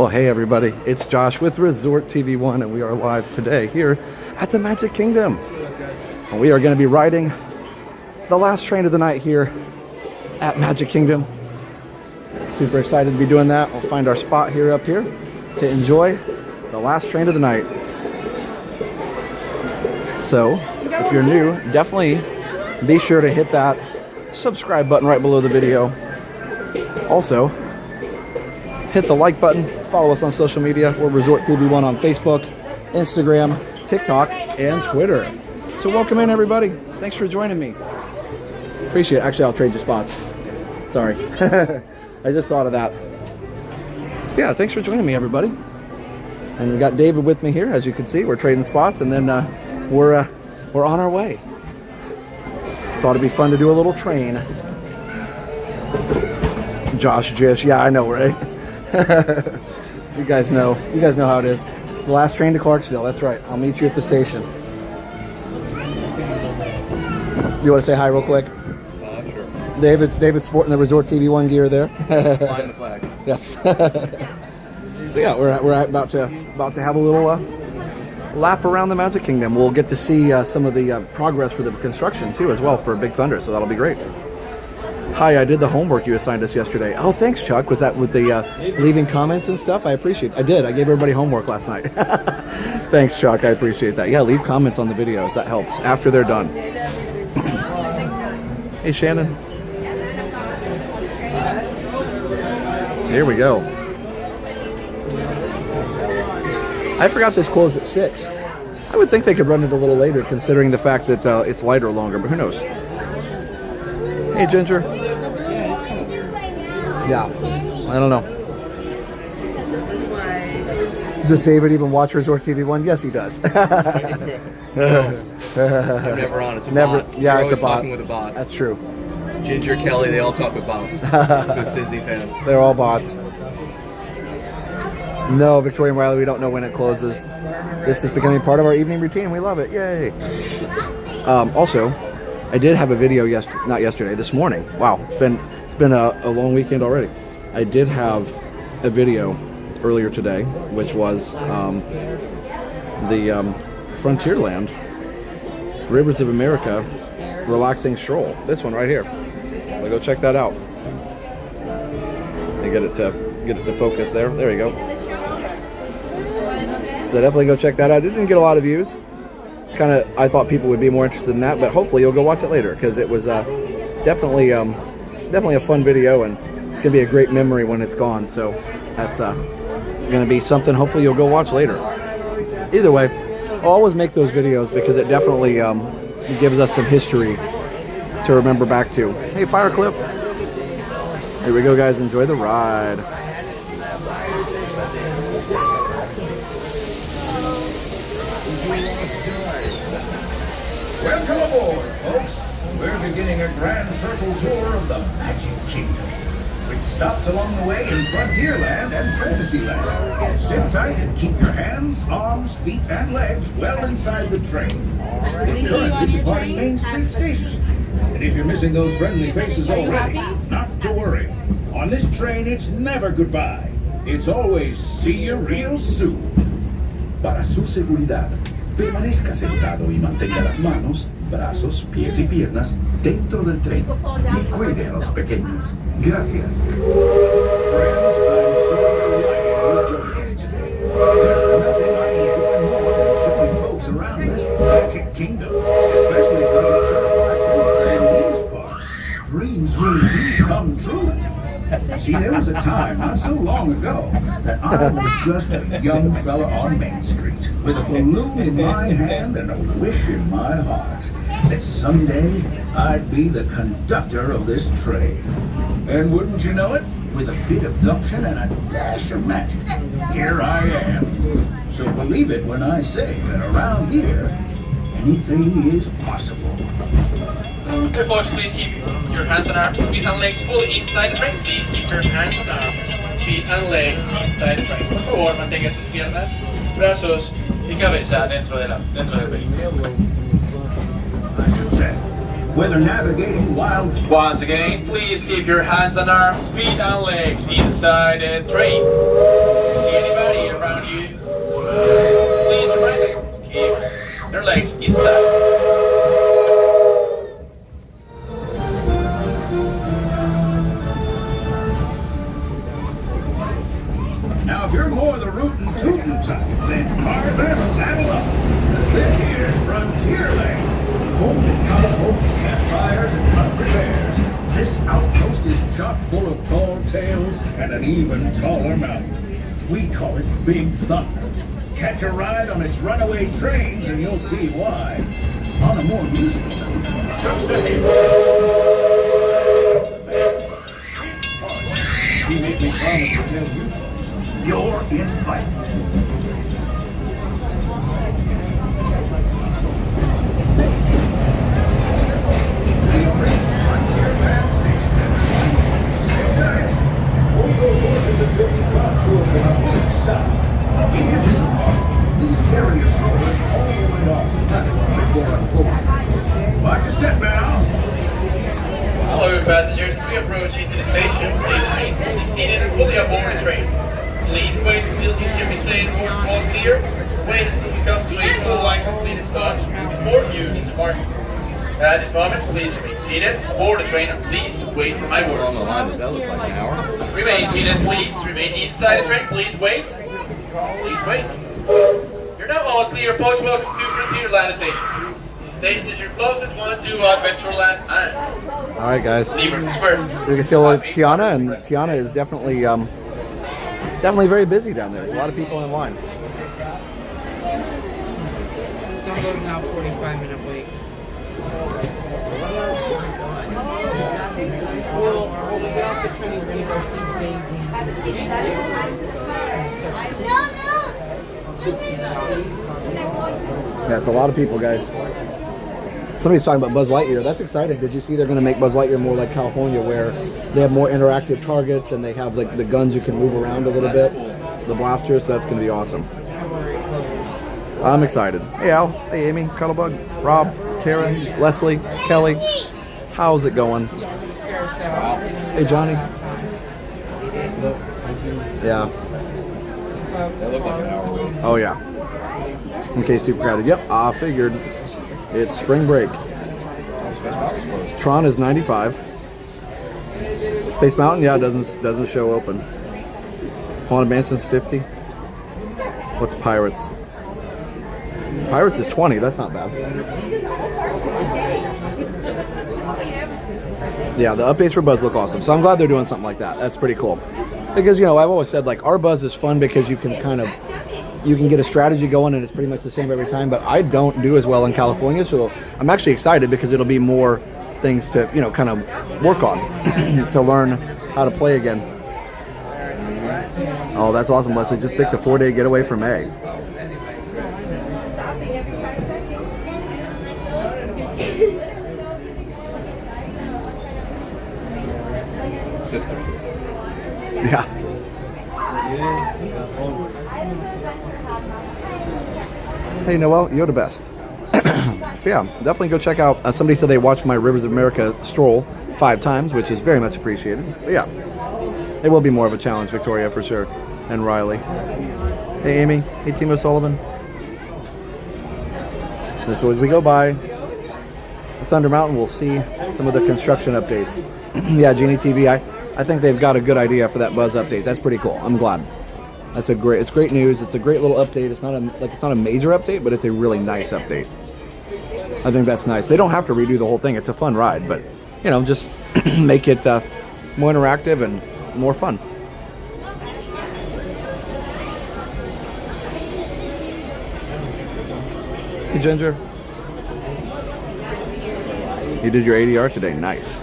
Well, hey everybody, it's Josh with Resort TV1 and we are live today here at the Magic Kingdom. And we are going to be riding the last train of the night here at Magic Kingdom. Super excited to be doing that. We'll find our spot here up here to enjoy the last train of the night. So, if you're new, definitely be sure to hit that subscribe button right below the video. Also, hit the like button. Follow us on social media. We're Resort TV1 on Facebook, Instagram, TikTok, and Twitter. So welcome in, everybody. Thanks for joining me. Appreciate it. Actually, I'll trade you spots. Sorry. I just thought of that. So yeah, thanks for joining me, everybody. And we got David with me here. As you can see, we're trading spots, and then we're on our way. Thought it'd be fun to do a little train. Josh, Jish, yeah, I know, right? You guys know how it is. The last train to Clarksville. That's right. I'll meet you at the station. You want to say hi real quick? Sure. David's sporting the Resort TV1 gear there. Flying the flag. Yes. So yeah, we're about to have a little lap around the Magic Kingdom. We'll get to see some of the progress for the construction too, as well, for Big Thunder. So that'll be great. Hi, I did the homework you assigned us yesterday. Oh, thanks, Chuck. Was that with the leaving comments and stuff? I appreciate it. I did. I gave everybody homework last night. Thanks, Chuck. I appreciate that. Yeah, leave comments on the videos. That helps after they're done. Hey, Shannon. Here we go. I forgot this closed at 6. I would think they could run it a little later, considering the fact that it's lighter longer, but who knows? Hey, Ginger. Yeah, it's kind of weird. Yeah, I don't know. Does David even watch Resort TV1? Yes, he does. I'm never on. It's a bot. Yeah, You're it's a bot. talking with a bot. That's true. Ginger, Kelly, they all talk with bots. This Disney fan. They're all bots. No, Victoria and Riley, we don't know when it closes. This is becoming part of our evening routine. We love it. Yay. Also, I did have a video this morning. Wow, it's been a long weekend already. I did have a video earlier today, which was the Frontierland Rivers of America relaxing stroll. This one right here. So go check that out. You get it to focus there. There you go. So definitely go check that out. It didn't get a lot of views. I thought people would be more interested in that, but hopefully you'll go watch it later, because it was definitely a fun video, and it's gonna be a great memory when it's gone. So that's gonna be something hopefully you'll go watch later. Either way, I'll always make those videos because it definitely gives us some history to remember back to. Hey, Fire Clip. Here we go, guys. Enjoy the ride. Welcome aboard, folks. We're beginning a grand circle tour of the Magic Kingdom, with stops along the way in Frontierland and Fantasyland. Sit tight and keep your hands, arms, feet, and legs well inside the train. We're currently departing Main Street Station. And if you're missing those friendly faces already, not to worry. On this train, it's never goodbye. It's always see you real soon. Para su seguridad, permanezca sentado y mantenga las manos, brazos, pies y piernas dentro del tren y cuide a los pequeños. Gracias. Friends, I'm so delighted you joined us today. There's nothing I enjoy more than showing folks around this Magic Kingdom, especially those in these parts. Dreams really do come true. See, there was a time not so long ago that I was just a young fella on Main Street with a balloon in my hand and a wish in my heart that someday I'd be the conductor of this train. And wouldn't you know it, with a bit of gumption and a dash of magic, here I am. So believe it when I say that around here, anything is possible. Okay, folks, please keep your hands and arms, feet and legs fully inside the train. Please keep your hands and arms, feet and legs inside the train. Por favor, mantenga sus piernas, brazos y cabeza dentro del vehículo. I should say, whether navigating wild... Once again, please keep your hands and arms, feet and legs inside the train. Please remind them to keep their legs inside. Now, if you're more the rootin' tootin' type, then Martha, saddle up. This here's Frontierland. Home to cowpokes, campfires, and country bears. This outpost is chock full of tall tales and an even taller mountain. We call it Big Thunder. Catch a ride on its runaway trains and you'll see why. On a more musical note, just ahead. He made me promise to tell you folks, you're invited. Hold those horses until we come to a complete stop. If you disembark, please carry your strollers all the way off the platform before unfolding. Watch your step now. Hello, passengers. We approach into the station. Please remain fully seated and fully aboard the train. Please wait until you hear me say the word all clear. Wait until we come to a full line completed stop before you disembark. At this moment, please remain seated aboard the train and please wait for my How long word. a line does that look like? An hour? Remain seated, please. Remain inside the train. Please wait. Please wait. You're now all clear. Approach. Welcome to Frontierland station. Station is your closest one to Adventureland and All right, guys. Liberty Square. You can see a little Tiana, and Tiana is definitely very busy down there. There's a lot of people in line. Dumbo's now 45-minute wait. Well, when we get off the train, we're gonna go see Yeah, it's a lot of people, guys. Somebody's talking about Buzz Lightyear. That's exciting. Did you see they're going to make Buzz Lightyear more like California, where they have more interactive targets and they have like the guns you can move around a little bit, the blasters. So that's going to be awesome. I'm excited. Hey Al, hey Amy, Cuddlebug, Rob, Karen, Leslie, Kelly. How's it going? Hey Johnny. Yeah. That looked like an hour wait. Oh yeah. Okay, super crowded. Yep, I figured. It's spring break. Tron is 95. Space Mountain, yeah, doesn't show open. Haunted Mansion's 50. What's Pirates? Pirates is 20. That's not bad. Yeah, the updates for Buzz look awesome. So I'm glad they're doing something like that. That's pretty cool. Because, you know, I've always said, like, our Buzz is fun because you can get a strategy going and it's pretty much the same every time, but I don't do as well in California, so I'm actually excited because it'll be more things to, you know, kind of work on to learn how to play again. Oh, that's awesome, Leslie. Just picked a 4-day getaway for May. Sister. Yeah. Hey Noel, you're the best. So yeah, definitely go check out. Somebody said they watched my Rivers of America stroll 5 times, which is very much appreciated. But yeah, it will be more of a challenge, Victoria, for sure. And Riley. Hey Amy. Hey Timo Sullivan. And so as we go by the Thunder Mountain, we'll see some of the construction updates. Yeah, Genie TV, I think they've got a good idea for that Buzz update. That's pretty cool. I'm glad. It's great news. It's a great little update. It's not a major update, but it's a really nice update. I think that's nice. They don't have to redo the whole thing. It's a fun ride, but you know, just make it more interactive and more fun. Hey Ginger. You did your ADR today. Nice.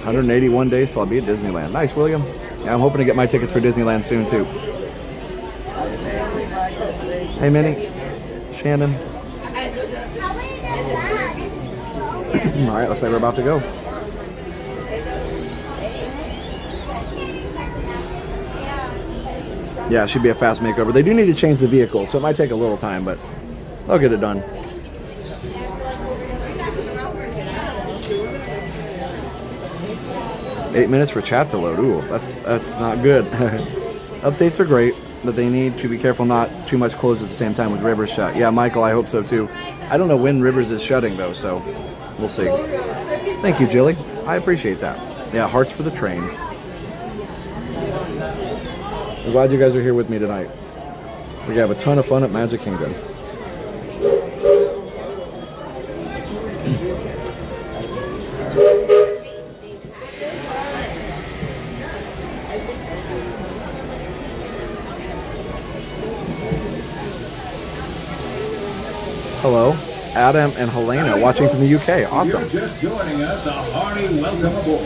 181 days till I'll be at Disneyland. Nice, William. Yeah, I'm hoping to get my tickets for Disneyland soon too. Hey Minnie, Shannon. All right, looks like we're about to go. Yeah, it should be a fast makeover. They do need to change the vehicle, so it might take a little time, but they'll get it done. "8 minutes for chat to load." Ooh, that's not good. Updates are great. but they need to be careful not too much closed at the same time with Rivers shut. Yeah, Michael, I hope so too. I don't know when Rivers is shutting though, so we'll see. Thank you, Jilly. I appreciate that. Yeah, hearts for the train. I'm glad you guys are here with me tonight. We have a ton of fun at Magic Kingdom. Hello, Adam and Helena watching from the UK. Awesome. If you're just joining us, a hearty welcome aboard.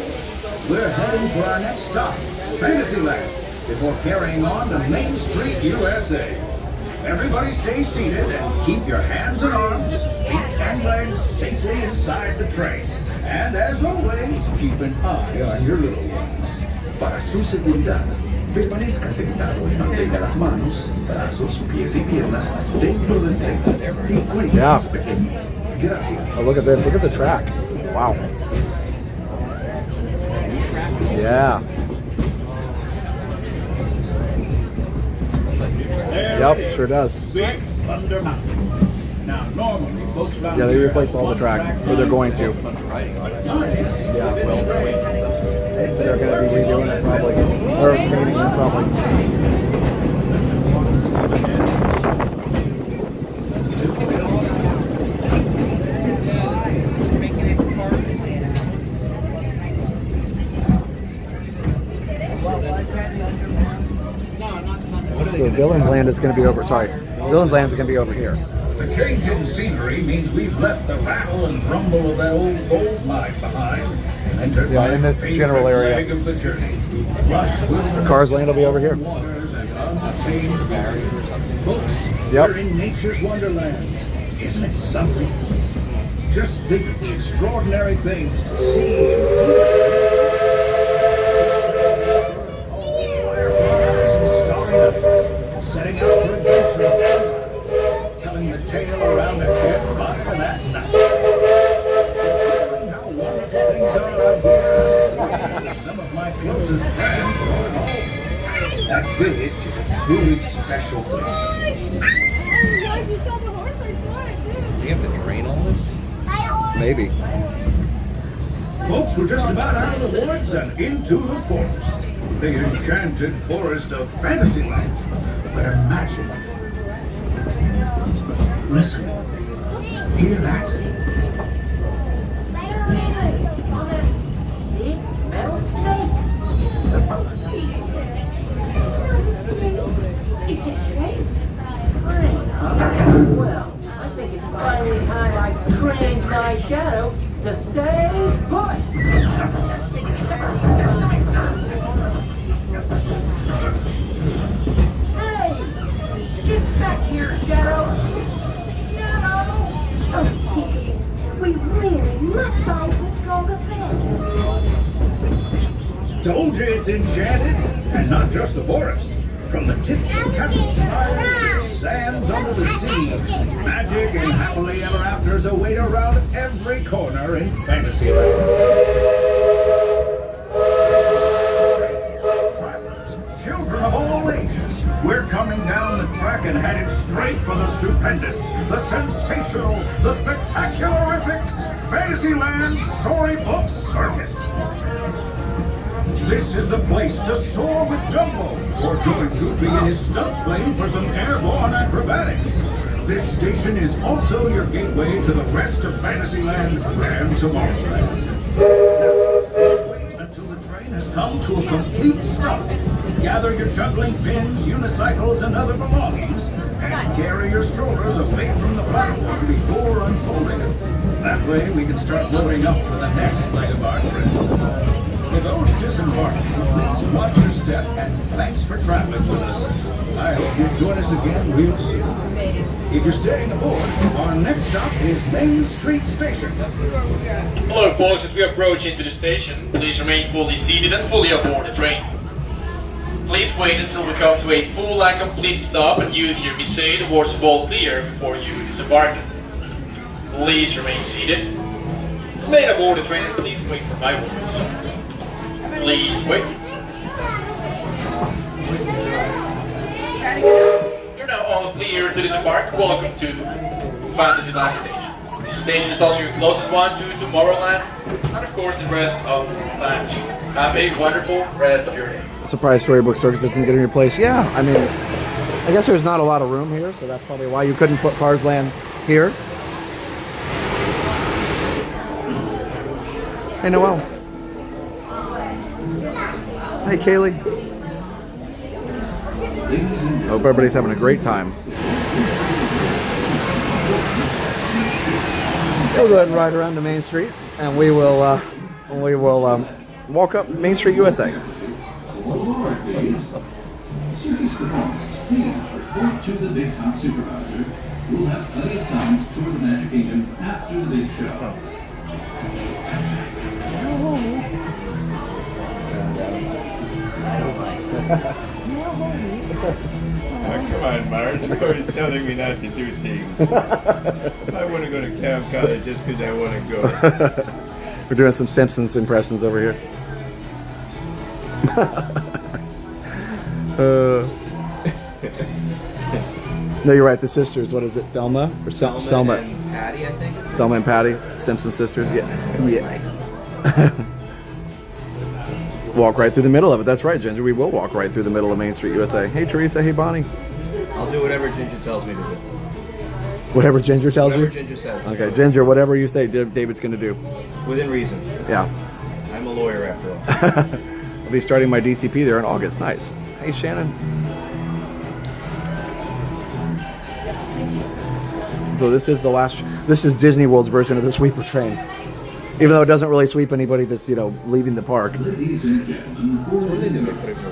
We're heading for our next stop, Fantasyland, before carrying on to Main Street, USA. Everybody stay seated and keep your hands and arms, feet and legs safely inside the train. And as always, keep an eye on your little ones. Para su seguridad, permanezca sentado y mantenga las manos, brazos, pies y piernas dentro del tren y cuide a los pequeños. Gracias. Oh, look at this. Look at the track. Wow. Yeah. Yep, sure does. Big Thunder Mountain. Now, normally, folks around Yeah, they here replaced have all the one track, or they're going to. Yeah, well, they're going to be redoing it probably, or painting it probably. So Villain's Land is going to be over. Sorry, Villain's Land is going to be over here. The change in scenery means we've left the rattle and rumble of that old gold mine behind and entered Yeah, my in this favorite general area. leg of the journey. Lush wilderness, Cars Land will be over here. waters and untamed barriers. Folks, Yep. we're in nature's wonderland. Isn't it something? Just think of the extraordinary things to see and do. Fireflies and starry nights, setting out for adventure in sunrise, telling the tale around a campfire that night. Remembering how wonderful things are out here. Fortunately, some of my closest friends are home. That village is a truly special place. Do you have to drain all this? Maybe. Folks, we're just about out of the woods and into the forest. The enchanted forest of Fantasyland, where magic. Listen. Hear that? It's a train. Well, I think it's finally time I trained my shadow to stay put. Hey! Get back here, Shadow! Shadow! Oh, dear. We really must find some stronger friends. Told you it's enchanted, and not just the forest. From the tips of castle spires to the sands under the sea, magic and happily ever afters await around every corner in Fantasyland. Travelers, children of all ages, we're coming down the track and headed straight for the stupendous, the sensational, the spectacularific Fantasyland Storybook Circus. This is the place to soar with Dumbo, or join Goofy in his stunt plane for some airborne acrobatics. This station is also your gateway to the rest of Fantasyland and Tomorrowland. Now, just wait until the train has come to a complete stop. Gather your juggling pins, unicycles, and other belongings, and carry your strollers away from the platform before unfolding them. That way we can start loading up for the next leg of our trip. For those disembarking, please watch your step, and thanks for traveling with us. I hope you'll join us again real soon. If you're staying aboard, our next stop is Main Street Station. Hello folks, as we approach into the station, please remain fully seated and fully aboard the train. Please wait until we come to a full and complete stop and you hear me say the words of all clear before you disembark. Please remain seated. Remain aboard the train and please wait for my words. Please wait. You're now all clear to disembark. Welcome to Fantasyland station. This station is also your closest one to Tomorrowland, and of course the rest of Land. Have a wonderful rest of your day. Surprise Storybook Circus isn't getting replaced. Yeah, I mean, I guess there's not a lot of room here, so that's probably why you couldn't put Cars Land here. Hey, Noel. Hey, Kaylee. Hope everybody's having a great time. We'll go ahead and ride around to Main Street, and we will walk up Main Street, USA. Circus performers, please report to the Big Top Supervisor. We'll have plenty of time to tour the Magic Kingdom after the big show. Come on, Marge. You're always telling me not to do things. I want to go to Cavalcade just because I want to go. We're doing some Simpsons impressions over here. No, you're right. The sisters. What is it? Thelma or Selma and Patty, I think. Selma and Patty, Simpson sisters. Yeah. Walk right through the middle of it. That's right, Ginger. We will walk right through the middle of Main Street, USA. Hey, Teresa. Hey, Bonnie. I'll do whatever Ginger tells me to do. Whatever Ginger tells Whatever you. Ginger says. Okay, Ginger. Whatever you say, David's going to do. Within reason. Yeah. I'm a lawyer after all. I'll be starting my DCP there in August. Nice. Hey, Shannon. So this is this is Disney World's version of the sweeper train. Even though it doesn't really sweep anybody that's, leaving the park. Ladies and gentlemen,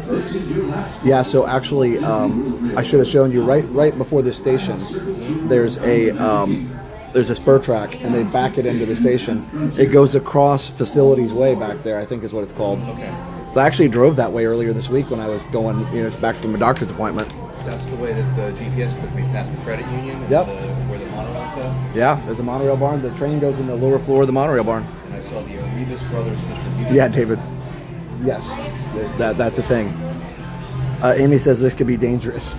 this is your last. Yeah, so actually, I should have shown you right before the station, there's a spur track, and they back it into the station. It goes across Facilities Way back there, I think is what it's called. Okay. So I actually drove that way earlier this week when I was going, back from a doctor's appointment. That's the way that the GPS took me past the credit union and Yep. where the monorails go. Yeah, there's a monorail barn. The train goes in the lower floor of the monorail barn. And I saw the Arribas Brothers distribution. Yeah, David. Yes, that's a thing. Amy says this could be dangerous.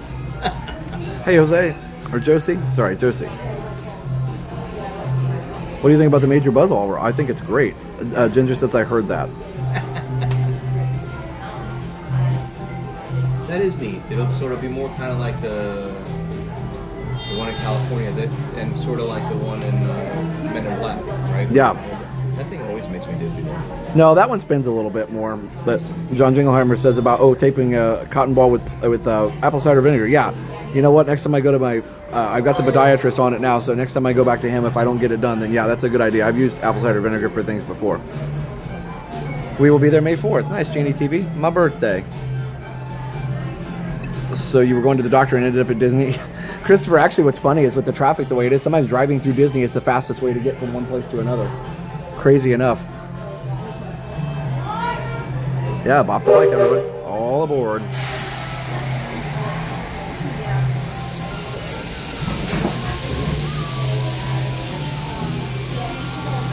Hey, Jose. Or Josie. Sorry, Josie. What do you think about the Major Buzz All? I think it's great. Ginger says I heard that. That is neat. It'll sort of be more kind of like the one in California, and sort of like the one in Men in Black, right? Yeah. That thing always makes me dizzy though. No, that one spins a little bit more. But John Jingleheimer says about taping a cotton ball with apple cider vinegar. Yeah, you know what? Next time I go to my, I've got the podiatrist on it now. So next time I go back to him, if I don't get it done, then yeah, that's a good idea. I've used apple cider vinegar for things before. We will be there May 4th. Nice, Janie TV. My birthday. So you were going to the doctor and ended up at Disney. Christopher, actually what's funny is with the traffic the way it is, sometimes driving through Disney is the fastest way to get from one place to another. Crazy enough. Yeah, bop the bike, everybody. All aboard.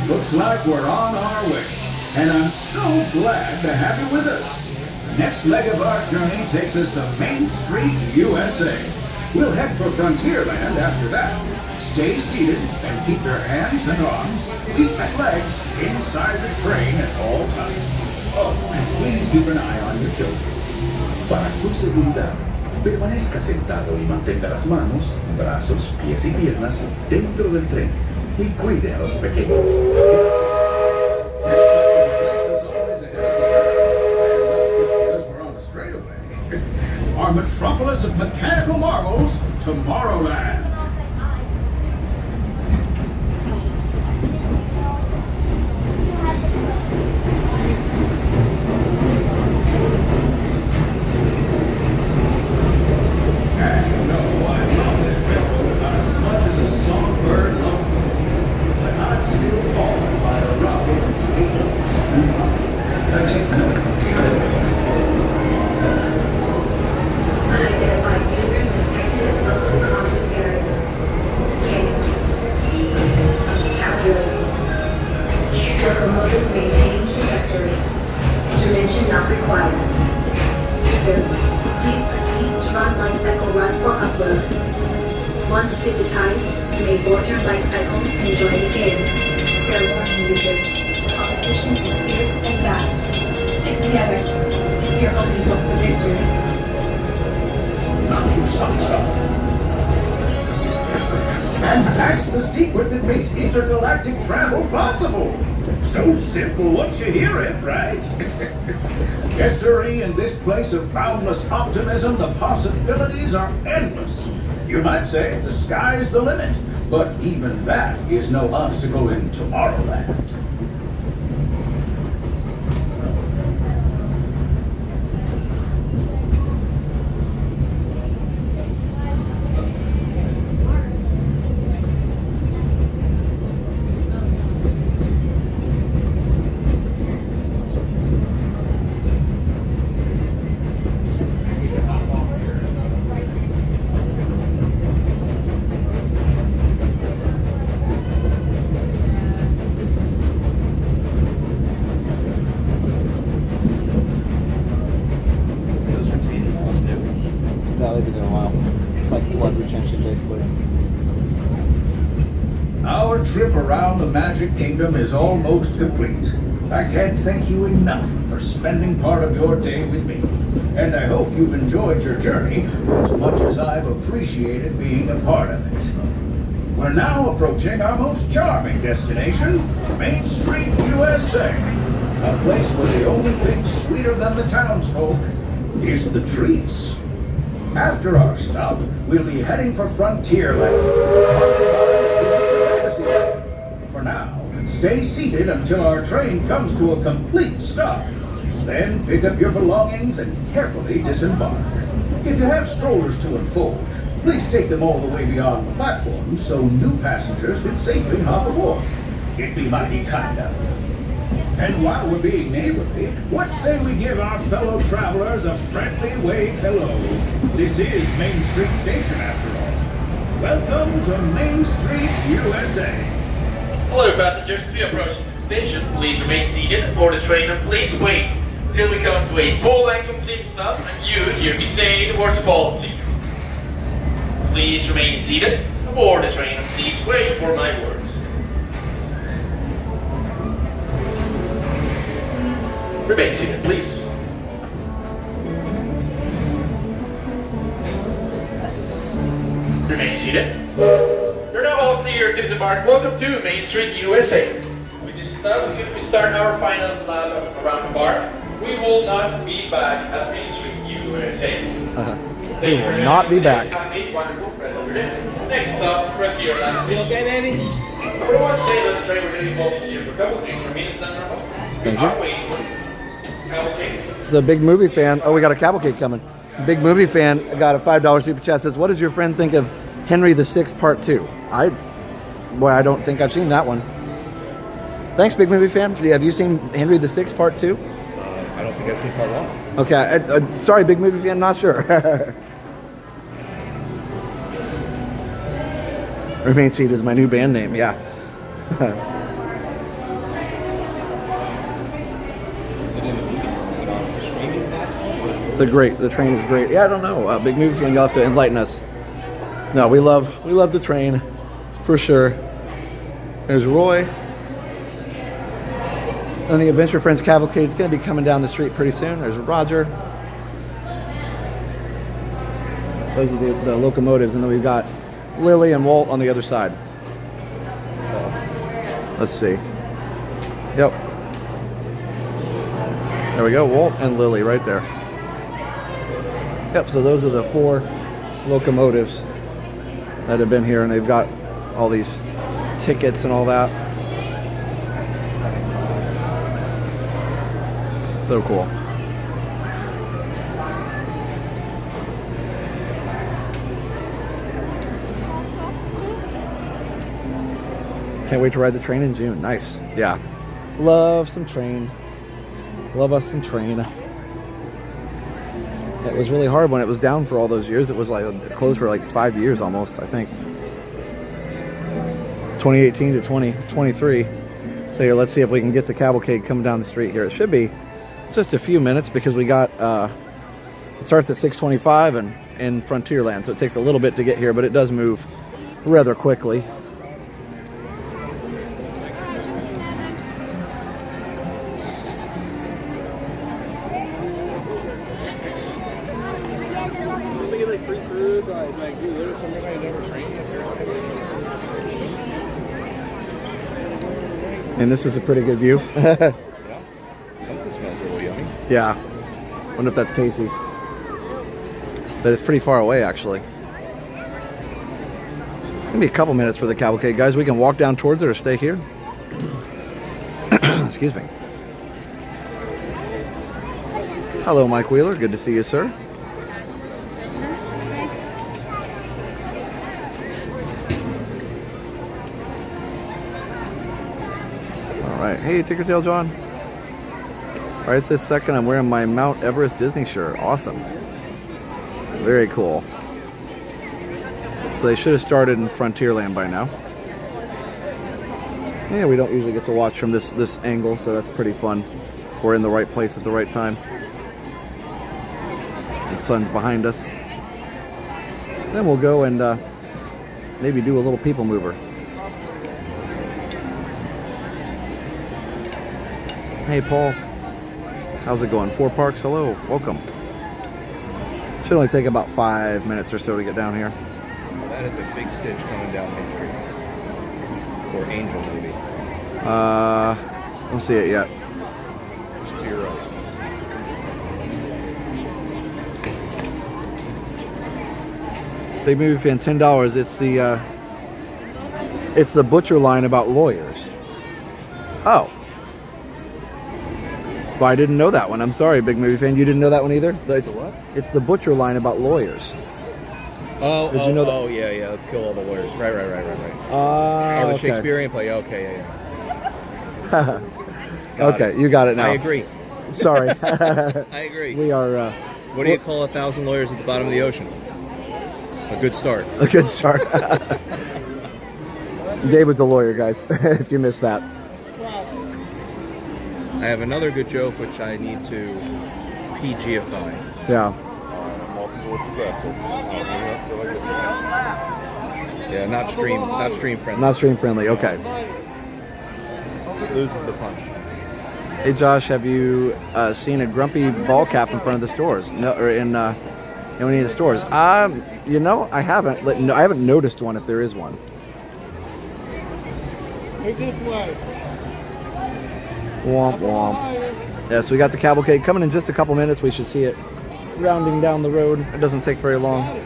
Looks like we're on our way, and I'm so glad to have you with us. The next leg of our journey takes us to Main Street, USA. We'll head for Frontierland after that. Stay seated and keep your hands and arms, feet and legs inside the train at all times. Oh, and please keep an eye on your children. Para su seguridad, permanezca sentado y mantenga las manos, brazos, pies y piernas dentro del tren y cuide a los pequeños. Our metropolis of mechanical marvels, Tomorrowland. And you know, I love this railroad about as much as a songbird loves it. But I'm still awed by the rockets and speed. Unidentified users detected above the common area. Digitized, you may board your light cycle and join the game. Fair warning, users. The competition is fierce and fast. Stick together. It's your only hope for victory. Now you some stuff. And that's the secret that makes intergalactic travel possible. So simple once you hear it, right? Yes, sirree, in this place of boundless optimism, the possibilities are endless. You might say the sky's the limit, but even that is no obstacle in Tomorrowland. No, they've been there a while. It's like flood retention, basically. Our trip around the Magic Kingdom is almost complete. I can't thank you enough for spending part of your day with me. And I hope you've enjoyed your journey as much as I've appreciated being a part of it. We're now approaching our most charming destination, Main Street, USA. A place where the only thing sweeter than the townsfolk is the treats. After our stop, we'll be heading for Frontierland. For now, stay seated until our train comes to a complete stop. Then pick up your belongings and carefully disembark. If you have strollers to unfold, please take them all the way beyond the platform so new passengers can safely hop aboard. It'd be mighty kind of you. And while we're being neighborly, what say we give our fellow travelers a friendly wave hello? This is Main Street Station, after all. Welcome to Main Street, USA. Hello passengers, we approach the station. Please remain seated aboard the train and please wait till we come to a full and complete stop and you hear me say the words "Walt," please. Please remain seated aboard the train and please wait for my words. Remain seated, please. Remain seated. You're now all clear to disembark. Welcome to Main Street, USA. With this stop, we start our final lap around the park. We will not be back at Main Street, USA. We will not be back. Have a wonderful rest of your day. Next stop, Frontierland. You okay, Danny? I want to say that the driver really involved in here for a couple of things for minutes and Thank we you. are waiting for Cavalcade. The big movie fan. Oh, we got a cavalcade coming. Big movie fan got a $5 super chat. Says, "What does your friend think of Henry VI Part 2?" I don't think I've seen that one. Thanks, big movie fan. Have you seen Henry VI Part 2? I don't think I've seen part one. Okay. Sorry, big movie fan. Not sure. Remain Seat is my new band name. Yeah. Is it in the movies? Is it on streaming? The train is great. Yeah, I don't know. Big movie fan, you'll have to enlighten us. No, we love the train, for sure. There's Roy. And the Adventure Friends Cavalcade is going to be coming down the street pretty soon. There's Roger. Those are the locomotives, and then we've got Lily and Walt on the other side. So, let's see. Yep. There we go, Walt and Lily right there. Yep, so those are the 4 locomotives that have been here, and they've got all these tickets and all that. So cool. Can't wait to ride the train in June. Nice. Yeah. Love some train. Love us some train. It was really hard when it was down for all those years. It was like closed for like 5 years almost, I think. 2018 to 2023. So here, let's see if we can get the cavalcade coming down the street here. It should be just a few minutes because we got, it starts at 6:25 and in Frontierland, so it takes a little bit to get here, but it does move rather quickly. And this is a pretty good view. Yeah. Something smells really yummy. Yeah. Wonder if that's Casey's. But it's pretty far away, actually. It's gonna be a couple minutes for the cavalcade, guys. We can walk down towards it or stay here. Excuse me. Hello, Mike Wheeler. Good to see you, sir. All right. Hey, Tickertail John. Right this second, I'm wearing my Mount Everest Disney shirt. Awesome. Very cool. So they should have started in Frontierland by now. Yeah, we don't usually get to watch from this angle, so that's pretty fun. We're in the right place at the right time. The sun's behind us. Then we'll go and maybe do a little people mover. Hey, Paul. How's it going? Four Parks, hello. Welcome. Should only take about 5 minutes or so to get down here. Well, that is a big stitch coming down Main Street. Or Angel, maybe. Don't see it yet. Just to your right. Big movie fan, $10. It's the butcher line about lawyers. Oh. Well, I didn't know that one. I'm sorry, big movie fan. You didn't know that one either? It's the butcher line about lawyers. Oh, Did you know that? Oh, yeah. Let's kill all the lawyers. Right. Oh, The okay. Shakespearean play. Okay, yeah. Okay, you got it now. I agree. Sorry. I agree. We are... What do you call 1,000 lawyers at the bottom of the ocean? A good start. A good start. David's a lawyer, guys, if you missed that. I have another good joke which I need to PG-ify. Yeah. Yeah, not stream friendly. Not stream friendly, okay. Loses the punch. Hey Josh, have you seen a grumpy ball cap in front of the stores? No, or in any of the stores? You know, I haven't. No, I haven't noticed one if there is one. Take this way. Womp womp. Yeah, so we got the cavalcade coming in just a couple minutes. We should see it rounding down the road. It doesn't take very long.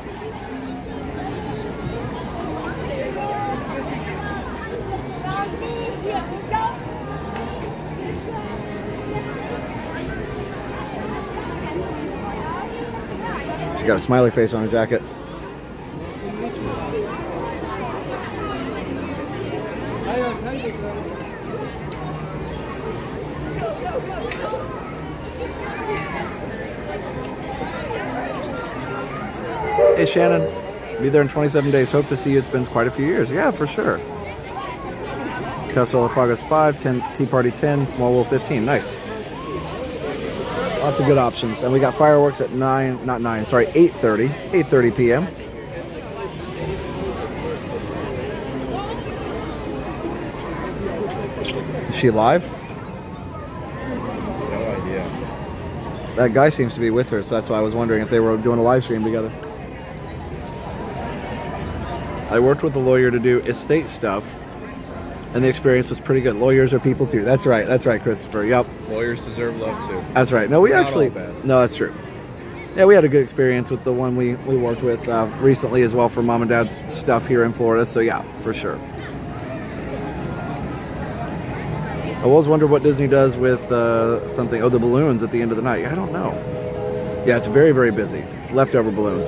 She got a smiley face on her jacket. Hey Shannon, be there in 27 days. Hope to see you. It's been quite a few years. Yeah, for sure. Carousel of Progress 5, 10, Tea Party 10, Small World 15. Nice. Lots of good options. And we got fireworks at 8:30 p.m. Is she live? No idea. That guy seems to be with her, so that's why I was wondering if they were doing a live stream together. I worked with a lawyer to do estate stuff, and the experience was pretty good. Lawyers are people too. That's right, Christopher. Yep. Lawyers deserve love too. That's right. No, we Not actually. all bad. No, that's true. Yeah, we had a good experience with the one we worked with recently as well for Mom and Dad's stuff here in Florida. So yeah, for sure. I always wonder what Disney does with something. Oh, the balloons at the end of the night. I don't know. Yeah, it's very, very busy. Leftover balloons.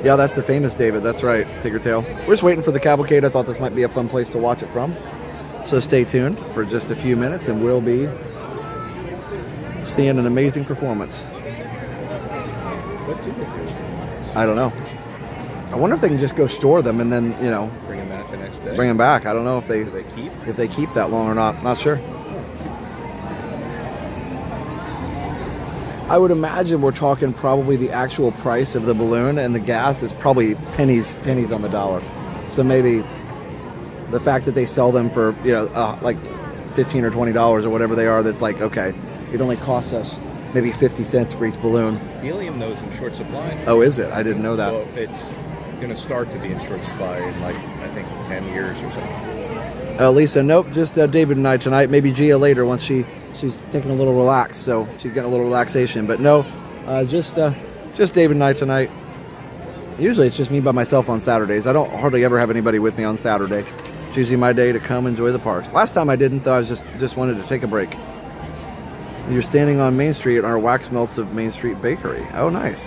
Yeah, that's the famous David. That's right, Tiggertail. We're just waiting for the cavalcade. I thought this might be a fun place to watch it from. So stay tuned for just a few minutes and we'll be seeing an amazing performance. What do they do? I don't know. I wonder if they can just go store them and then, you know, Bring them back the next day. bring them back. I don't know if Do they keep? that long or not. Not sure. I would imagine we're talking probably the actual price of the balloon, and the gas is probably pennies on the dollar. So maybe the fact that they sell them for, you know, like $15 or $20 or whatever they are, that's like, okay, it only costs us maybe 50 cents for each balloon. Helium, though, is in short supply. Oh, is it? I didn't know that. Well, it's going to start to be in short supply in, like, I think 10 years or something. Lisa, nope, just David and I tonight. Maybe Gia later once she's taking a little relax, so she's getting a little relaxation. But no, just David and I tonight. Usually it's just me by myself on Saturdays. I don't hardly ever have anybody with me on Saturday. It's usually my day to come enjoy the parks. Last time I didn't, though. I was just wanted to take a break. You're standing on Main Street at our Wax Melts of Main Street Bakery. Oh, nice.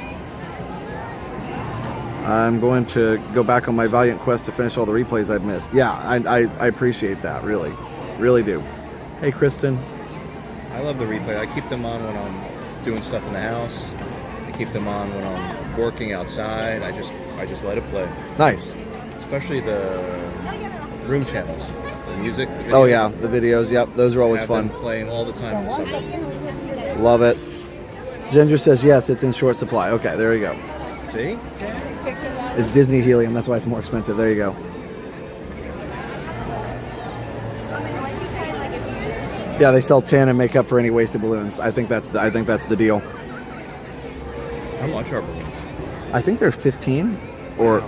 I'm going to go back on my valiant quest to finish all the replays I've missed. Yeah, I appreciate that, really. Really do. Hey, Kristen. I love the replay. I keep them on when I'm doing stuff in the house. I keep them on when I'm working outside. I just let it play. Nice. Especially the room channels, the music. The videos. Oh yeah, the videos. Yep, those are always have fun. Them playing all the time in the summer. Love it. Ginger says yes, it's in short supply. Okay, there you go. See? It's Disney helium. That's why it's more expensive. There you go. Yeah, they sell tin and make up for any wasted balloons. I think that's the deal. How much are balloons? I think they're 15 or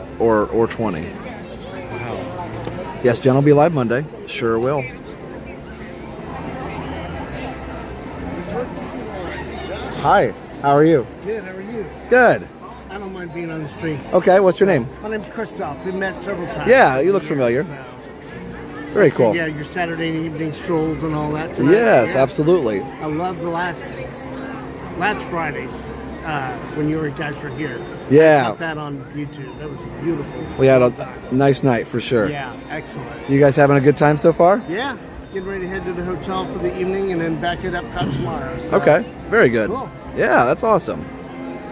20. Wow. Yes, Jen will be live Monday. Sure will. Hi, how are you? Good, how are you? Good. I don't mind being on the street. Okay, what's your name? My name's Christoph. We've met several times. Yeah, you look familiar. Very cool. Yeah, your Saturday evening strolls and all that tonight. Yes, yeah. Absolutely. I love the last Fridays when you guys were here. Yeah. I got that on YouTube. That was beautiful. We had a nice night for sure. Yeah, excellent. You guys having a good time so far? Yeah, getting ready to head to the hotel for the evening and then back at Epcot tomorrow. So. Okay, very good. Cool. Yeah, that's awesome.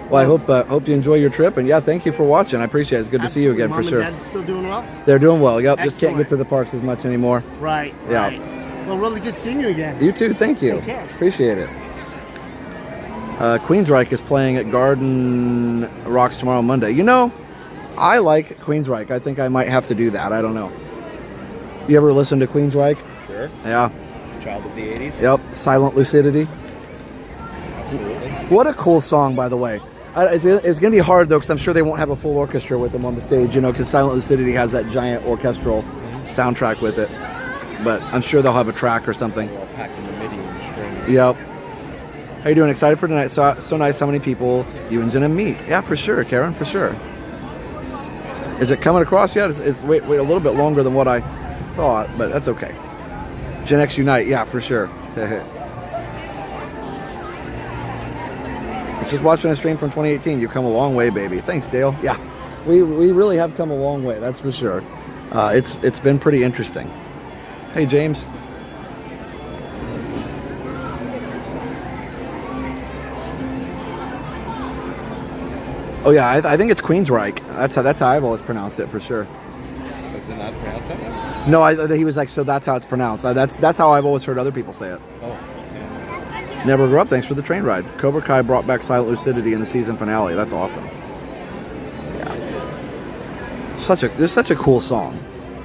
Well, I hope you enjoy your trip, and yeah, thank you for watching. I appreciate it. It's good to see you again. Mom for sure. and Dad still doing well? They're doing well. Yep, just can't Excellent. get to the parks as much anymore. Right. Yeah. Right. Well, really good seeing you again. You too. Thank you. Take care. Appreciate it. Queensryche is playing at Garden Rocks tomorrow, Monday. You know, I like Queensryche. I think I might have to do that. I don't know. You ever listen to Queensryche? Sure. Yeah. Child of the 80s. Yep. Silent Lucidity. Absolutely. What a cool song, by the way. It's going to be hard, though, because I'm sure they won't have a full orchestra with them on the stage, you know, because Silent Lucidity has that giant orchestral soundtrack with it. But I'm sure they'll have a track or something. All packed in the MIDI and the strings. Yep. How you doing? Excited for tonight? So nice how many people you and Jenna meet. Yeah, for sure, Karen, for sure. Is it coming across yet? It's wait a little bit longer than what I thought, but that's okay. Gen X Unite, yeah, for sure. Just watching a stream from 2018. You've come a long way, baby. Thanks, Dale. Yeah, we really have come a long way. That's for sure. It's been pretty interesting. Hey, James. Oh yeah, I think it's Queensryche. That's how I've always pronounced it for sure. Is it not pronounced that way? No, he was like, so that's how it's pronounced. That's how I've always heard other people say it. Oh. Never grew up. Thanks for the train ride. Cobra Kai brought back Silent Lucidity in the season finale. That's awesome. Yeah. It's such a cool song.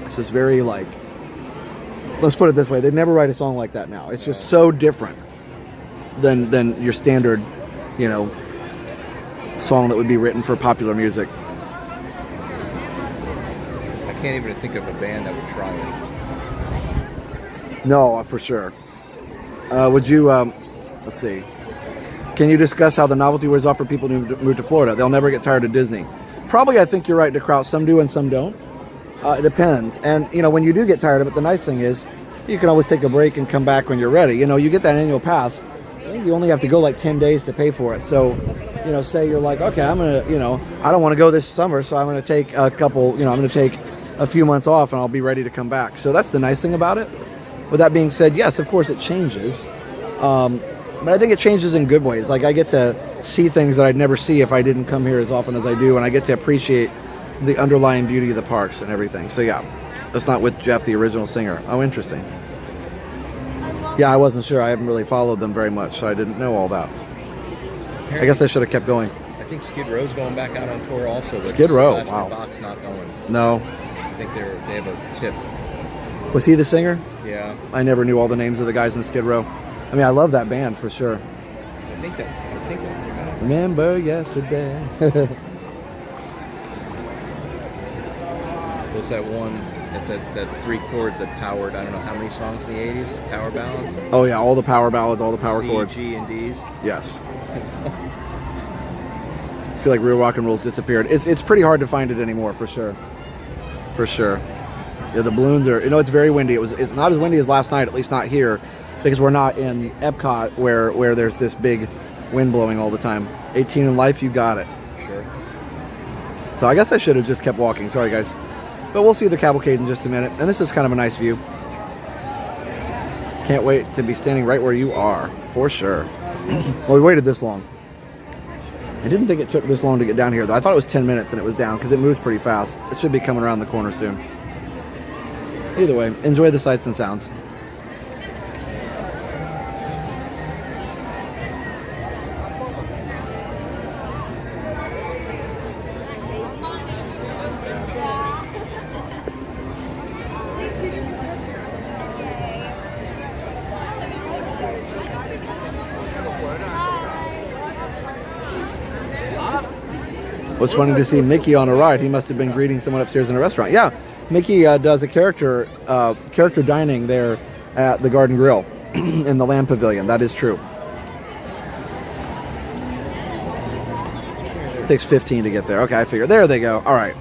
It's just very like. Let's put it this way: they'd never write a song like that now. It's just so different than your standard, you know, song that would be written for popular music. I can't even think of a band that would try it. No, for sure. Would you? Let's see. Can you discuss how the novelty wears off for people who move to Florida? They'll never get tired of Disney. Probably, I think you're right, DeKraut. Some do and some don't. It depends. And, you know, when you do get tired of it, the nice thing is you can always take a break and come back when you're ready. You know, you get that annual pass. I think you only have to go like 10 days to pay for it. So, you know, say you're like, okay, I'm going to, you know, I don't want to go this summer, so I'm going to take a few months off and I'll be ready to come back. So that's the nice thing about it. With that being said, yes, of course it changes. But I think it changes in good ways. Like I get to see things that I'd never see if I didn't come here as often as I do, and I get to appreciate the underlying beauty of the parks and everything. So yeah, that's not with Jeff, the original singer. Oh, interesting. Yeah, I wasn't sure. I haven't really followed them very much, so I didn't know all that. I guess I should have kept going. I think Skid Row's going back out on tour also. But Skid Row, Splash wow. Box not going. No. think they have a tiff. Was he the singer? Yeah. I never knew all the names of the guys in Skid Row. I mean, I love that band for sure. I think that's the guy. Remember yesterday. What's that one? That 3 chords that powered, I don't know how many songs in the 80s? Power ballads? Oh yeah, all the power ballads, all the power chords. C, G, and D's? Yes. I feel like real rock and roll's disappeared. It's pretty hard to find it anymore, for sure. For sure. Yeah, the balloons are, it's very windy. It's not as windy as last night, at least not here, because we're not in Epcot where there's this big wind blowing all the time. 18 in life, you got it. Sure. So I guess I should have just kept walking. Sorry, guys. But we'll see the cavalcade in just a minute. And this is kind of a nice view. Can't wait to be standing right where you are, for sure. Well, we waited this long. I didn't think it took this long to get down here, though. I thought it was 10 minutes and it was down because it moves pretty fast. It should be coming around the corner soon. Either way, enjoy the sights and sounds. It was funny to see Mickey on a ride. He must have been greeting someone upstairs in a restaurant. Yeah, Mickey does a character dining there at the Garden Grill in the Land Pavilion. That is true. It takes 15 to get there. Okay, I figure. There they go. All right.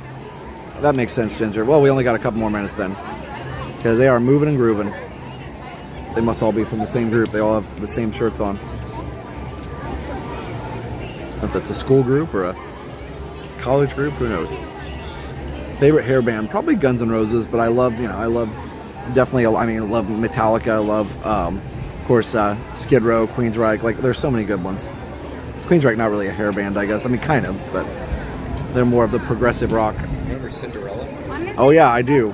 That makes sense, Ginger. Well, we only got a couple more minutes then. Because they are moving and grooving. They must all be from the same group. They all have the same shirts on. If that's a school group or a college group, who knows? Favorite hair band, probably Guns N' Roses, but I love definitely, I love Metallica, I love, of course, Skid Row, Queensryche, like, there's so many good ones. Queensryche, not really a hair band, I guess, I mean, kind of, but they're more of the progressive rock. Remember Cinderella? Oh yeah, I do.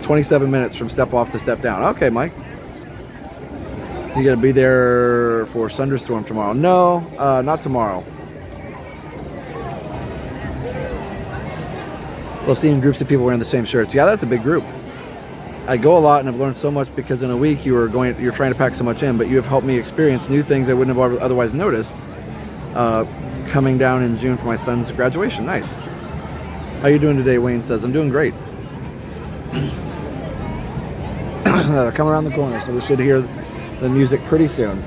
27 minutes from step off to step down. Okay, Mike. You gonna be there for Thunderstorm tomorrow? No, not tomorrow. Well, seeing groups of people wearing the same shirts. Yeah, that's a big group. I go a lot and I've learned so much because in a week you're trying to pack so much in, but you have helped me experience new things I wouldn't have otherwise noticed. Coming down in June for my son's graduation. Nice. How you doing today? Wayne says, I'm doing great. Come around the corner, so we should hear the music pretty soon.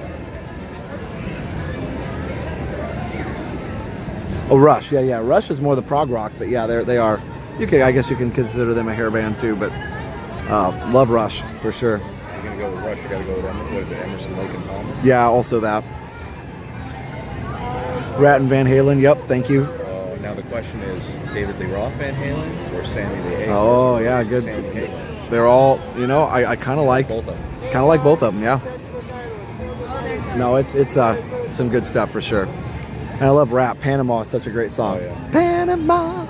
Oh, Rush. Yeah. Rush is more the prog rock, but yeah, they are. I guess you can consider them a hair band too, but love Rush for sure. You're gonna go with Rush. You gotta go with Emerson, Lake and Palmer. Yeah, also that. Rat and Van Halen. Yep, thank you. Now the question is, David Lee Roth Van Halen or Sammy Lee Hagar? Oh yeah, good. Sammy Hagar. They're all. I kind of like both of them. Kind of like both of them. Yeah. No, it's some good stuff for sure. And I love rap. Panama is such a great song. Oh, yeah. Panama.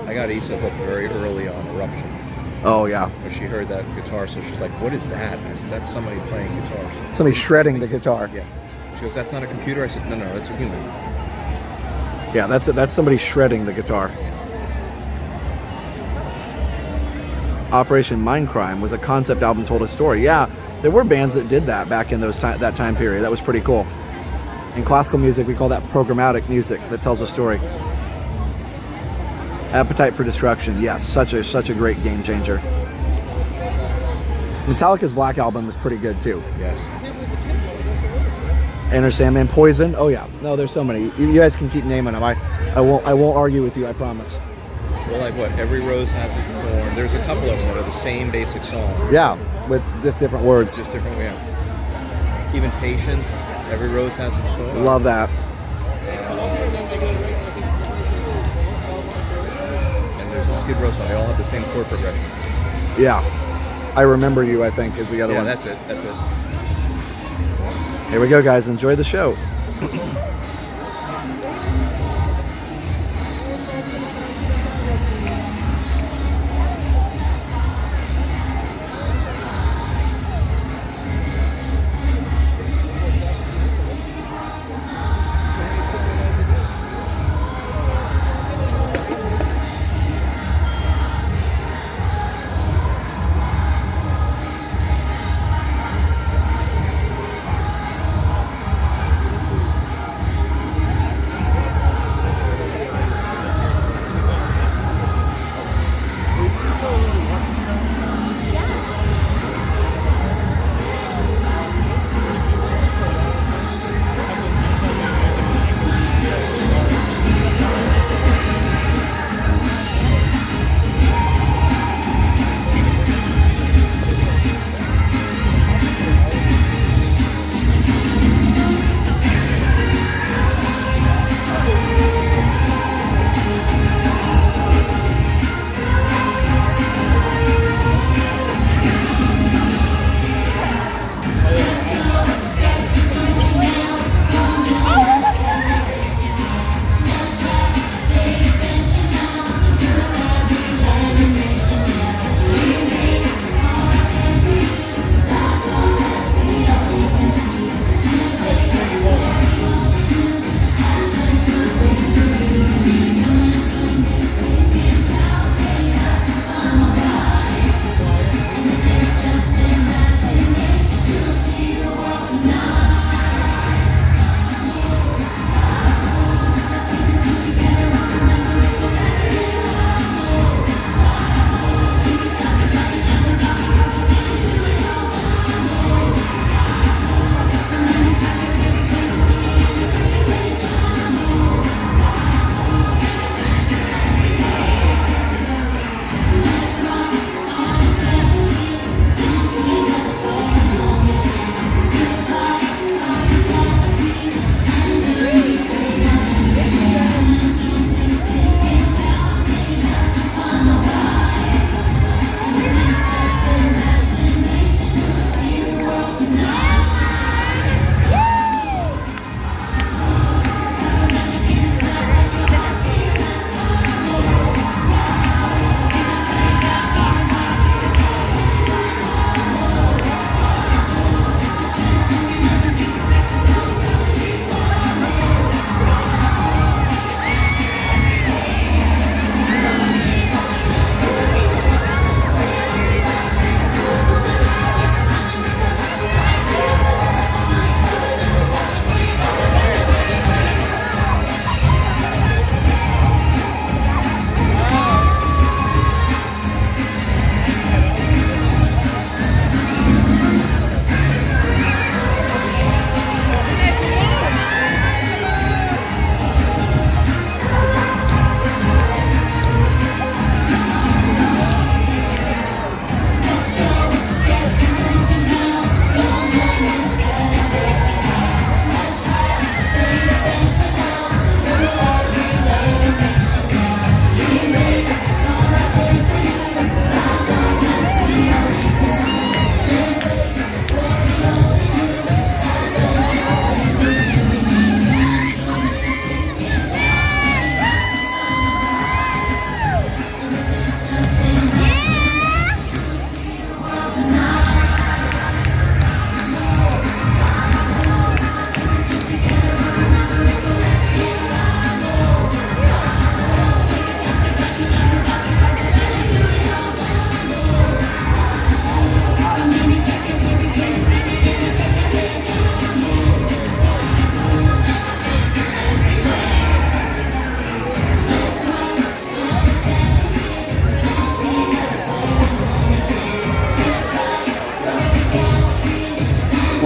I got Issa hooked very early on Eruption. Oh, yeah. Because she heard that guitar, so she's like, what is that? And I said, that's somebody playing guitars. Somebody shredding the guitar. Yeah. She goes, that's not a computer? I said, no, that's a human. Yeah, that's somebody shredding the guitar. Operation Mindcrime was a concept album, told a story. Yeah, there were bands that did that back in that time period. That was pretty cool. In classical music, we call that programmatic music that tells a story. Appetite for Destruction, yes, such a great game changer. Metallica's Black Album is pretty good too. Yes. Enter Sandman, Poison. Oh yeah, no, there's so many. You guys can keep naming them. I won't argue with you. I promise. Well, like what? Every Rose Has Its Thorn. There's a couple of them that are the same basic song. Yeah, with just different words. Just different, yeah. Even Patience. Every Rose Has Its Thorn. Love that. And there's a Skid Row song. They all have the same chord progressions. Yeah. I Remember You, I think, is the other one. Yeah, that's it. Here we go, guys. Enjoy the show.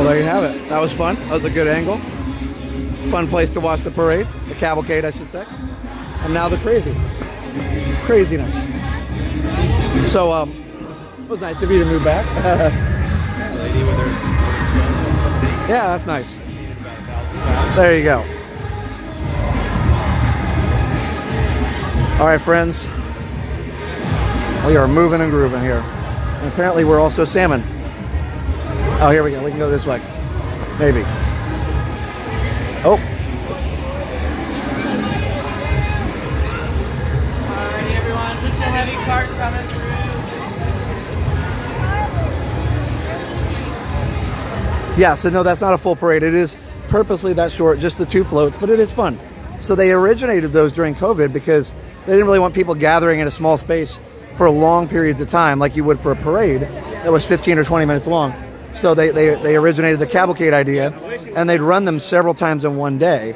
Well, there you have it. That was fun. That was a good angle. Fun place to watch the parade, the cavalcade, I should say. And now the craziness. So, it was nice of you to move back. Lady with her. Yeah, that's nice. There you go. All right, friends. We are moving and grooving here. And apparently we're also salmon. Oh, here we go. We can go this way. Maybe. Oh. Alrighty, everyone, just a heavy cart coming through. Yeah, so no, that's not a full parade. It is purposely that short, just the 2 floats, but it is fun. So they originated those during COVID because they didn't really want people gathering in a small space for long periods of time like you would for a parade that was 15 or 20 minutes long. So they originated the cavalcade idea, and they'd run them several times in one day.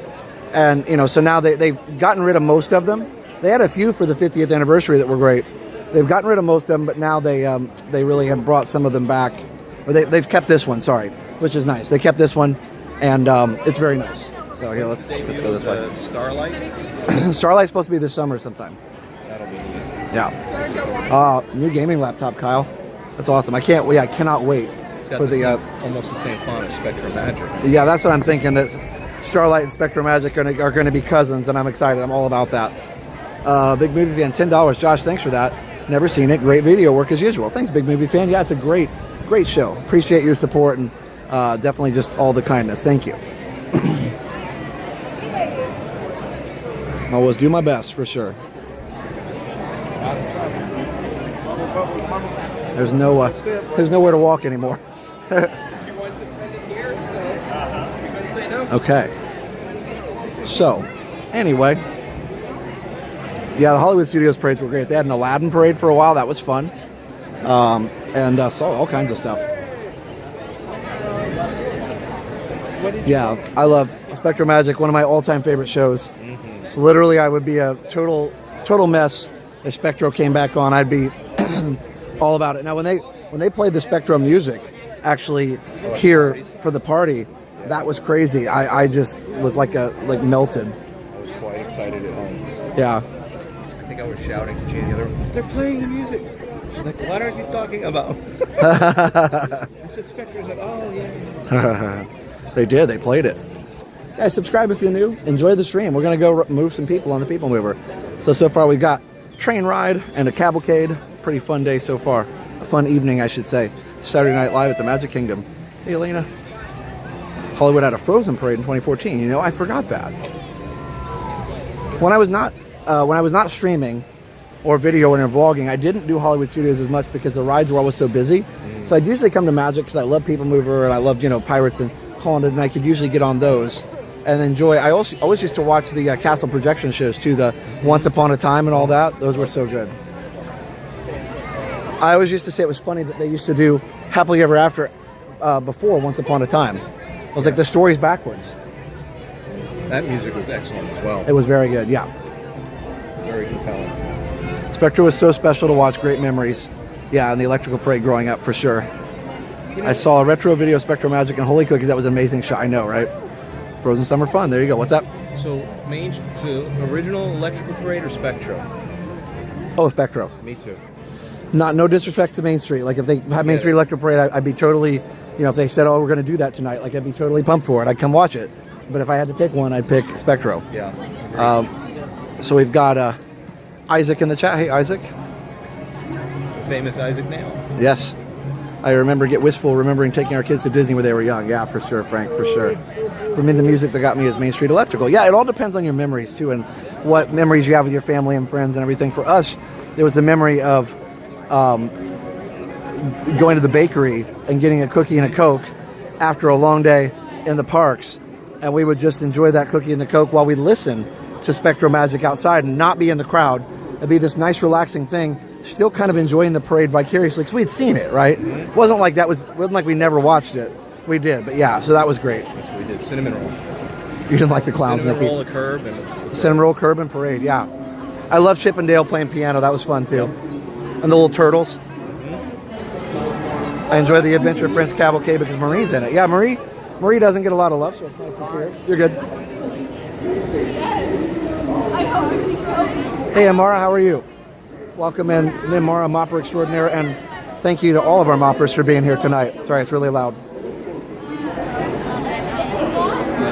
And, you know, so now they've gotten rid of most of them. They had a few for the 50th anniversary that were great. They've gotten rid of most of them, but now they really have brought some of them back. Or they've kept this one, sorry, which is nice. They kept this one, and it's very nice. So here, let's go this way. Starlight? Starlight's supposed to be this summer sometime. That'll be neat. Yeah. New gaming laptop, Kyle. That's awesome. I cannot wait It's got for the same, almost the same font as Spectrum Magic. Yeah, that's what I'm thinking. That Starlight and Spectrum Magic are going to be cousins, and I'm excited. I'm all about that. Big Movie Fan, $10. Josh, thanks for that. Never seen it. Great video work as usual. Thanks, Big Movie Fan. Yeah, it's a great show. Appreciate your support and definitely just all the kindness. Thank you. Always do my best for sure. There's nowhere to walk anymore. Okay. So, anyway, yeah, the Hollywood Studios parades were great. They had an Aladdin parade for a while. That was fun. And saw all kinds of stuff. Yeah, I love Spectrum Magic, one of my all-time favorite shows. Mm-hmm. Literally, I would be a total mess if Spectro came back on. I'd be all about it. Now, when they played the Spectrum music, actually here for the party, that was crazy. I just was like melted. I was quite excited at home. Yeah. I think I was shouting to Jane the other, they're playing the music. She's like, what are you talking about? I said Spectre's like, oh yeah. They did. They played it. Guys, subscribe if you're new. Enjoy the stream. We're going to go move some people on the PeopleMover. So far we've got train ride and a cavalcade. Pretty fun day so far. A fun evening, I should say. Saturday Night Live at the Magic Kingdom. Hey, Elena. Hollywood had a Frozen parade in 2014. You know, I forgot that. When I was not streaming or videoing or vlogging, I didn't do Hollywood Studios as much because the rides were always so busy. So I'd usually come to Magic because I love PeopleMover and I love, Pirates and Haunted, and I could usually get on those and enjoy. I always used to watch the Castle projection shows too, the Once Upon a Time and all that. Those were so good. I always used to say it was funny that they used to do Happily Ever After before Once Upon a Time. It was like the story's backwards. That music was excellent as well. It was very good, yeah. Very compelling. Spectre was so special to watch. Great memories. Yeah, and the electrical parade growing up for sure. I saw a retro video of Spectrum Magic and Holy Cookies. That was an amazing shot. I know, right? Frozen Summer Fun. There you go. What's up? So original electrical parade or Spectro? Oh, Spectro. Me too. No disrespect to Main Street. Like if they had Main Street Electric Parade, I'd be totally, if they said, oh, we're going to do that tonight, like I'd be totally pumped for it. I'd come watch it. But if I had to pick one, I'd pick Spectro. Yeah. So we've got Isaac in the chat. Hey, Isaac. Famous Isaac now. Yes. I get wistful remembering taking our kids to Disney when they were young. Yeah, for sure, Frank, for sure. For me, the music that got me is Main Street Electrical. Yeah, it all depends on your memories, too, and what memories you have with your family and friends and everything. For us, there was the memory of going to the bakery and getting a cookie and a Coke after a long day in the parks. And we would just enjoy that cookie and the Coke while we listened to Spectro Magic outside and not be in the crowd. It'd be this nice, relaxing thing, still kind of enjoying the parade vicariously because we'd seen it, right? Mm-hmm. Wasn't like we never watched it. We did, but yeah, so that was great. Yes, we did. Cinnamon roll. You didn't like the clowns, Cinnamon Nikki? roll, a curb, and Cinnamon roll, curb, and parade. Yeah, I love Chip and Dale playing piano. That was fun too. And the little turtles. I enjoy the Adventure Friends Cavalcade because Marie's in it. Yeah, Marie doesn't get a lot of love, so it's nice to see her. You're good. Hey, Amara, how are you? Welcome in, Amara, Mopper Extraordinaire, and thank you to all of our moppers for being here tonight. Sorry, it's really loud. By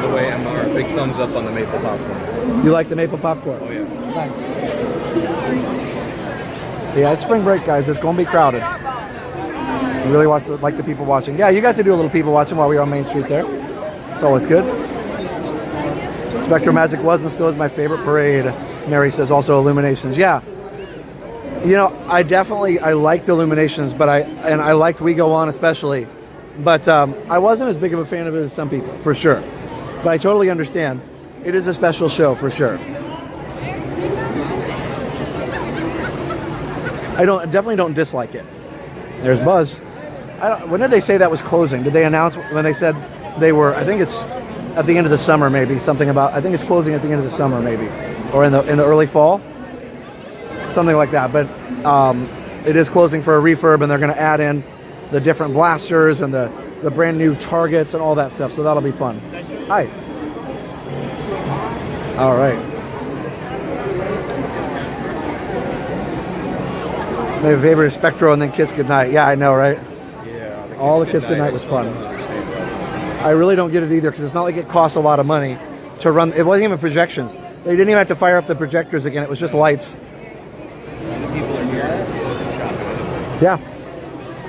the way, Amara, big thumbs up on the maple popcorn. You like the maple popcorn? Oh, yeah. Nice. Yeah, it's spring break, guys. It's going to be crowded. You really like the people watching. Yeah, you got to do a little people watching while we were on Main Street there. It's always good. Spectral Magic was and still is my favorite parade. Mary says also Illuminations. Yeah. You know, I liked Illuminations, but I liked We Go On especially. But I wasn't as big of a fan of it as some people, for sure. But I totally understand. It is a special show, for sure. I definitely don't dislike it. There's Buzz. When did they say that was closing? Did they announce when they said they were? I think it's at the end of the summer, maybe something about. I think it's closing at the end of the summer, maybe, or in the early fall, something like that. But it is closing for a refurb, and they're going to add in the different blasters and the brand new targets and all that stuff. So that'll be fun. Hi. All right. My favorite is Spectro and then Kiss Goodnight. Yeah, I know, right? Yeah. All the Kiss Goodnight was fun. I really don't get it either because it's not like it costs a lot of money to run. It wasn't even projections. They didn't even have to fire up the projectors again. It was just lights. When the people are here, it doesn't shop it. Yeah.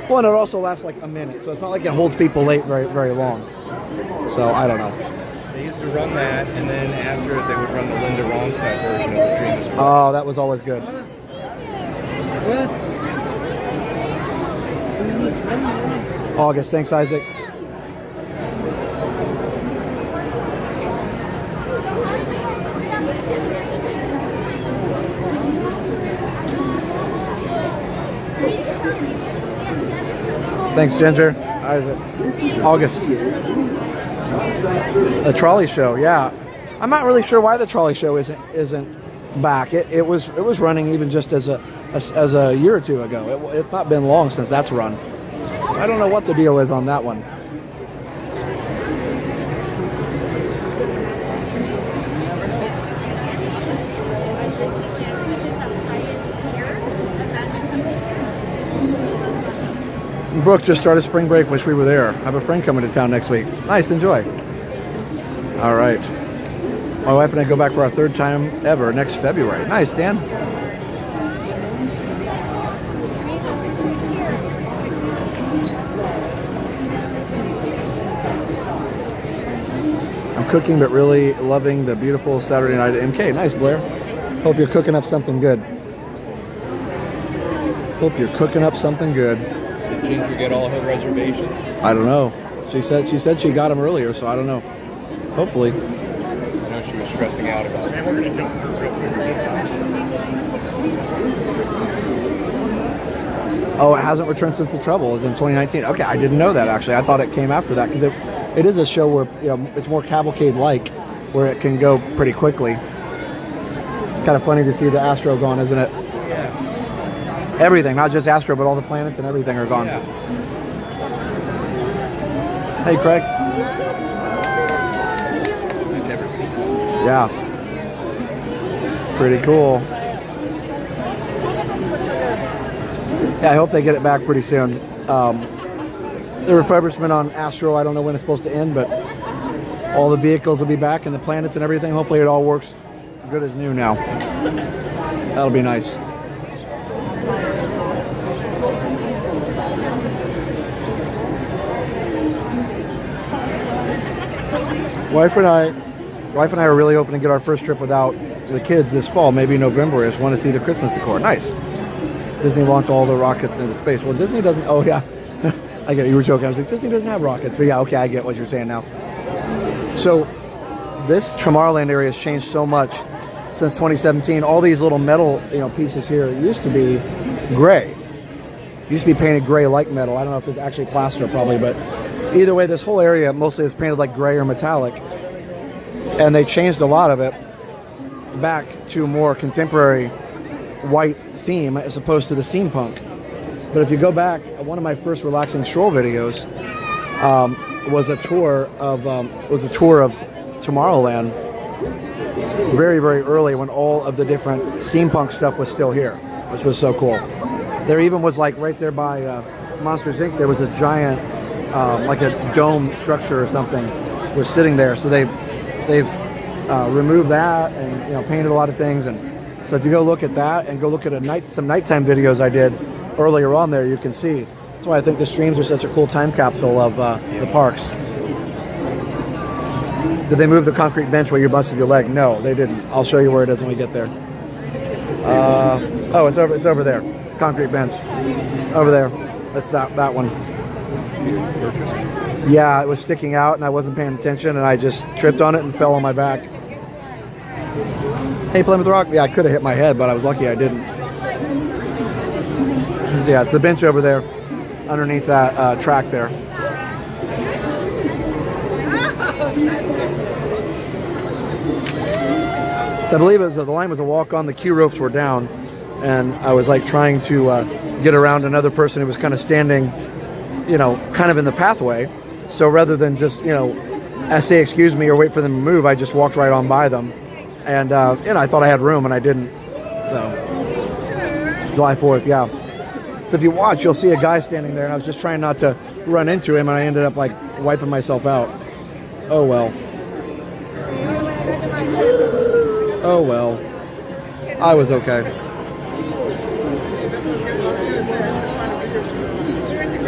Well, and it also lasts like a minute, so it's not like it holds people late very, very long. So I don't know. They used to run that, and then after it, they would run the Linda Ronstadt version of the Dream as well. Oh, that was always good. What? August, thanks, Isaac. Thanks, Ginger. Isaac. August. The trolley show, yeah. I'm not really sure why the trolley show isn't back. It was running even just as a year or two ago. It's not been long since that's run. I don't know what the deal is on that one. Brooke just started spring break. Wish we were there. I have a friend coming to town next week. Nice, enjoy. All right. My wife and I go back for our third time ever next February. Nice, Dan. I'm cooking, but really loving the beautiful Saturday night at MK. Nice, Blair. Hope you're cooking up something good. Hope you're cooking up something good. Did Ginger get all her reservations? I don't know. She said she got them earlier, so I don't know. Hopefully. I know she was stressing out about it. Man, we're gonna jump through real quick. Oh, it hasn't returned since the Trouble. It's in 2019. Okay, I didn't know that actually. I thought it came after that because it is a show where it's more Cavalcade-like, where it can go pretty quickly. Kind of funny to see the Astro gone, isn't it? Yeah. Everything, not just Astro, but all the planets and everything are gone. Yeah. Hey, Craig. I've never seen it. Yeah. Pretty cool. Yeah, I hope they get it back pretty soon. The refurbishment on Astro, I don't know when it's supposed to end, but all the vehicles will be back and the planets and everything. Hopefully it all works good as new now. That'll be nice. Wife and I are really hoping to get our first trip without the kids this fall, maybe November. I just want to see the Christmas decor. Nice. Disney launched all the rockets into space. Well, Disney doesn't. Oh, yeah. I get it. You were joking. I was like, Disney doesn't have rockets. But yeah, okay, I get what you're saying now. So this Tomorrowland area has changed so much since 2017. All these little metal pieces here used to be gray. Used to be painted gray like metal. I don't know if it's actually plaster probably, but either way, this whole area mostly is painted like gray or metallic. And they changed a lot of it back to a more contemporary white theme as opposed to the steampunk. But if you go back, one of my first relaxing stroll videos was a tour of Tomorrowland. Very, very early when all of the different steampunk stuff was still here, which was so cool. There even was like right there by Monsters Inc. There was a giant, like a dome structure or something, was sitting there. So they've removed that and painted a lot of things. And so if you go look at that and go look at some nighttime videos I did earlier on there, you can see. That's why I think the streams are such a cool time capsule of the parks. Did they move the concrete bench where you busted your leg? No, they didn't. I'll show you where it is when we get there. Oh, it's over there. Concrete bench. Over there. That's that one. Yeah, it was sticking out and I wasn't paying attention and I just tripped on it and fell on my back. Hey, Plymouth Rock? Yeah, I could have hit my head, but I was lucky I didn't. Yeah, it's the bench over there underneath that track there. So I believe the line was a walk-on, the queue ropes were down, and I was like trying to get around another person who was kind of standing, kind of in the pathway. So rather than just, say excuse me or wait for them to move, I just walked right on by them. And, I thought I had room and I didn't. So, July 4th, yeah. So if you watch, you'll see a guy standing there, and I was just trying not to run into him, and I ended up like wiping myself out. Oh well. Oh well. I was okay.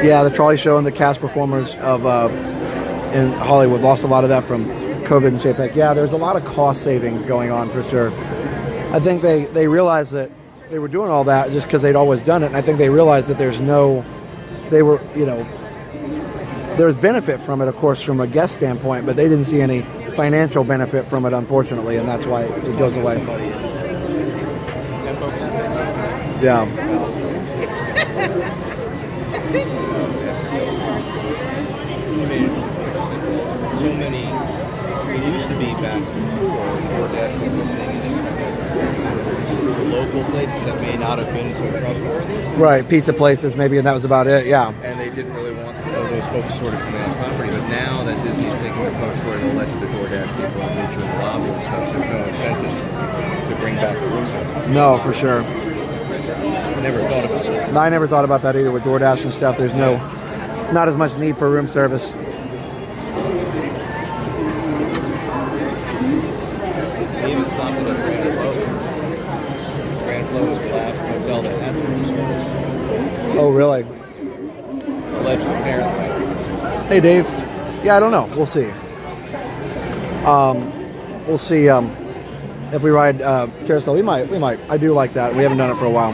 Yeah, the trolley show and the cast performers of in Hollywood lost a lot of that from COVID and JPEG. Yeah, there's a lot of cost savings going on for sure. I think they realized that they were doing all that just because they'd always done it, and I think they realized that there's benefit from it, of course, from a guest standpoint, but they didn't see any financial benefit from it, unfortunately, and that's why it goes away. Yeah. So many. It used to be back before DoorDash was a thing. Local places that may not have been so trustworthy. Right, pizza places maybe, and that was about it. Yeah. And they didn't really want those folks sort of coming on property. But now that Disney's taking an approach where they'll let the DoorDash people and meet you in the lobby and stuff, there's no incentive to bring back the room service. No, for sure. I never thought about that. I never thought about that either with DoorDash and stuff. There's not as much need for room service. They even stopped it at Grand Flow. Grand Flow was the last hotel that had room service. Oh, really? Allegedly, apparently. Hey, Dave. Yeah, I don't know. We'll see. We'll see if we ride Carousel. We might. I do like that. We haven't done it for a while.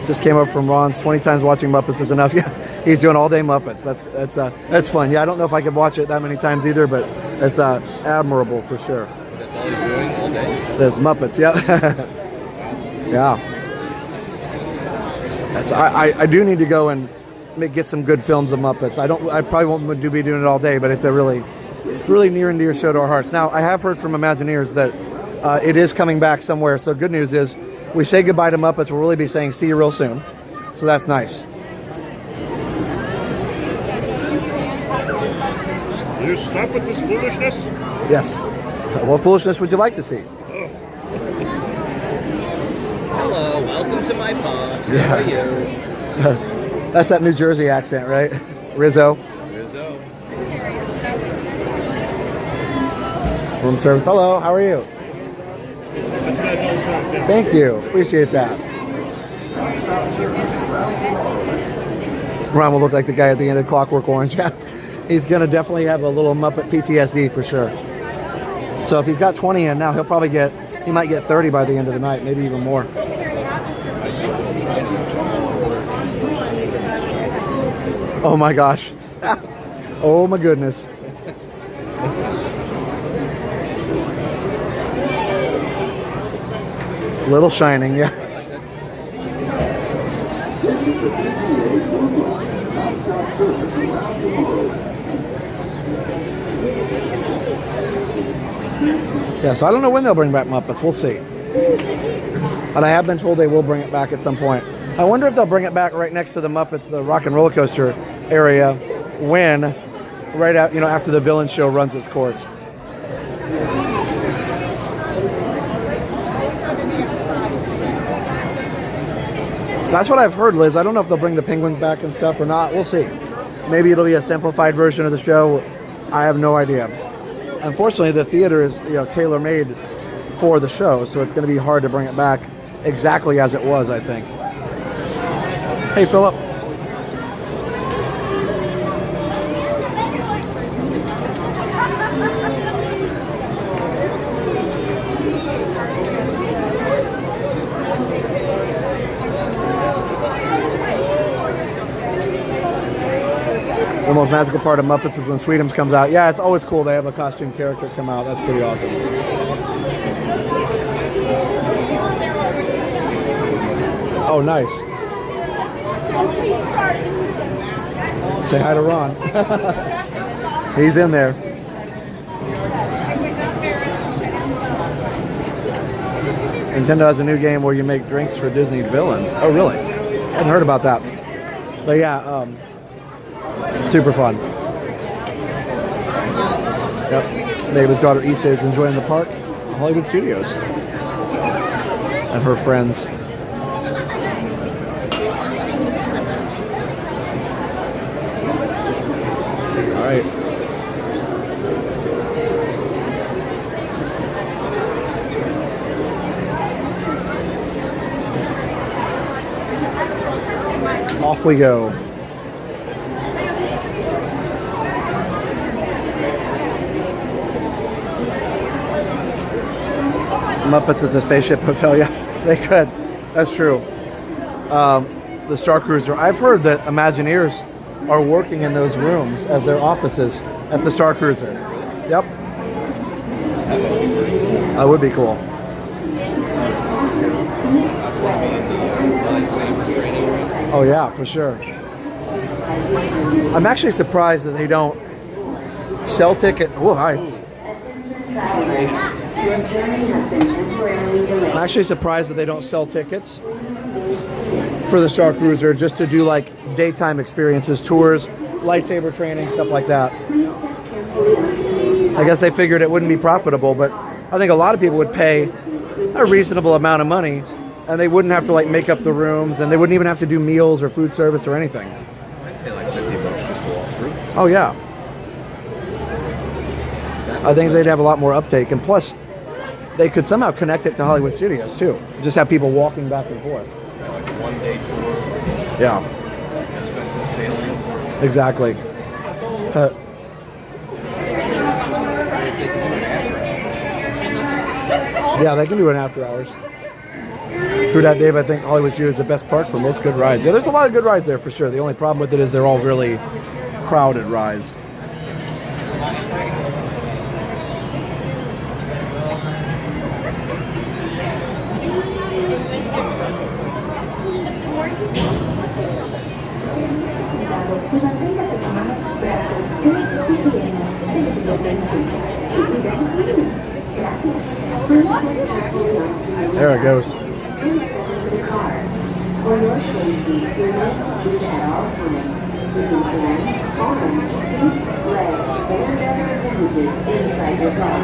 Just came up from Ron's. 20 times watching Muppets is enough. Yeah, he's doing all day Muppets. That's fun. Yeah, I don't know if I could watch it that many times either, but it's admirable for sure. That's all he's doing all day. There's Muppets. Yeah. Yeah. I do need to go and get some good films of Muppets. I probably won't be doing it all day, but it's a really near and dear show to our hearts. Now, I have heard from Imagineers that it is coming back somewhere. So good news is we say goodbye to Muppets. We'll really be saying see you real soon. So that's nice. You stop with this foolishness? Yes. What foolishness would you like to see? Hello, welcome to my pond. Yeah. How are you? That's that New Jersey accent, right? Rizzo. Room service. Hello, how are you? Thank you. Appreciate that. Ron will look like the guy at the end of Clockwork Orange. He's going to definitely have a little Muppet PTSD for sure. So if he's got 20 in now, he might get 30 by the end of the night, maybe even more. Oh my gosh. Oh my goodness. Little Shining, yeah. Yeah, so I don't know when they'll bring back Muppets. We'll see. But I have been told they will bring it back at some point. I wonder if they'll bring it back right next to the Muppets, the Rock and Roller Coaster area, when right out, after the villain show runs its course. That's what I've heard, Liz. I don't know if they'll bring the penguins back and stuff or not. We'll see. Maybe it'll be a simplified version of the show. I have no idea. Unfortunately, the theater is tailor-made for the show, so it's going to be hard to bring it back exactly as it was, I think. Hey, Philip. The most magical part of Muppets is when Sweetums comes out. Yeah, it's always cool. They have a costume character come out. That's pretty awesome. Oh, nice. Say hi to Ron. He's in there. Nintendo has a new game where you make drinks for Disney villains. Oh, really? I hadn't heard about that. But yeah, super fun. Yep. David's daughter Issa is enjoying the park. Hollywood Studios. And her friends. All right. Off we go. Muppets at the Spaceship Hotel. Yeah, they could. That's true. The Star Cruiser. I've heard that Imagineers are working in those rooms as their offices at the Star Cruiser. Yep. That would be cool. Oh yeah, for sure. I'm actually surprised that they don't sell tickets. Oh, hi. I'm actually surprised that they don't sell tickets for the Star Cruiser just to do like daytime experiences, tours, lightsaber training, stuff like that. I guess they figured it wouldn't be profitable, but I think a lot of people would pay a reasonable amount of money and they wouldn't have to like make up the rooms and they wouldn't even have to do meals or food service or anything. I'd pay like $50 just to walk through. Oh yeah. I think they'd have a lot more uptake, and plus they could somehow connect it to Hollywood Studios too. Just have people walking back and forth. Yeah, like a one-day tour. Yeah. Special sailing. Exactly. Yeah, they can do it after hours. True that, Dave. I think Hollywood Studios is the best park for most good rides. Yeah, there's a lot of good rides there for sure. The only problem with it is they're all really crowded rides. There it goes. For your safety, remain seated at all times, keeping hands, arms, feet, legs, and other appendages inside your car,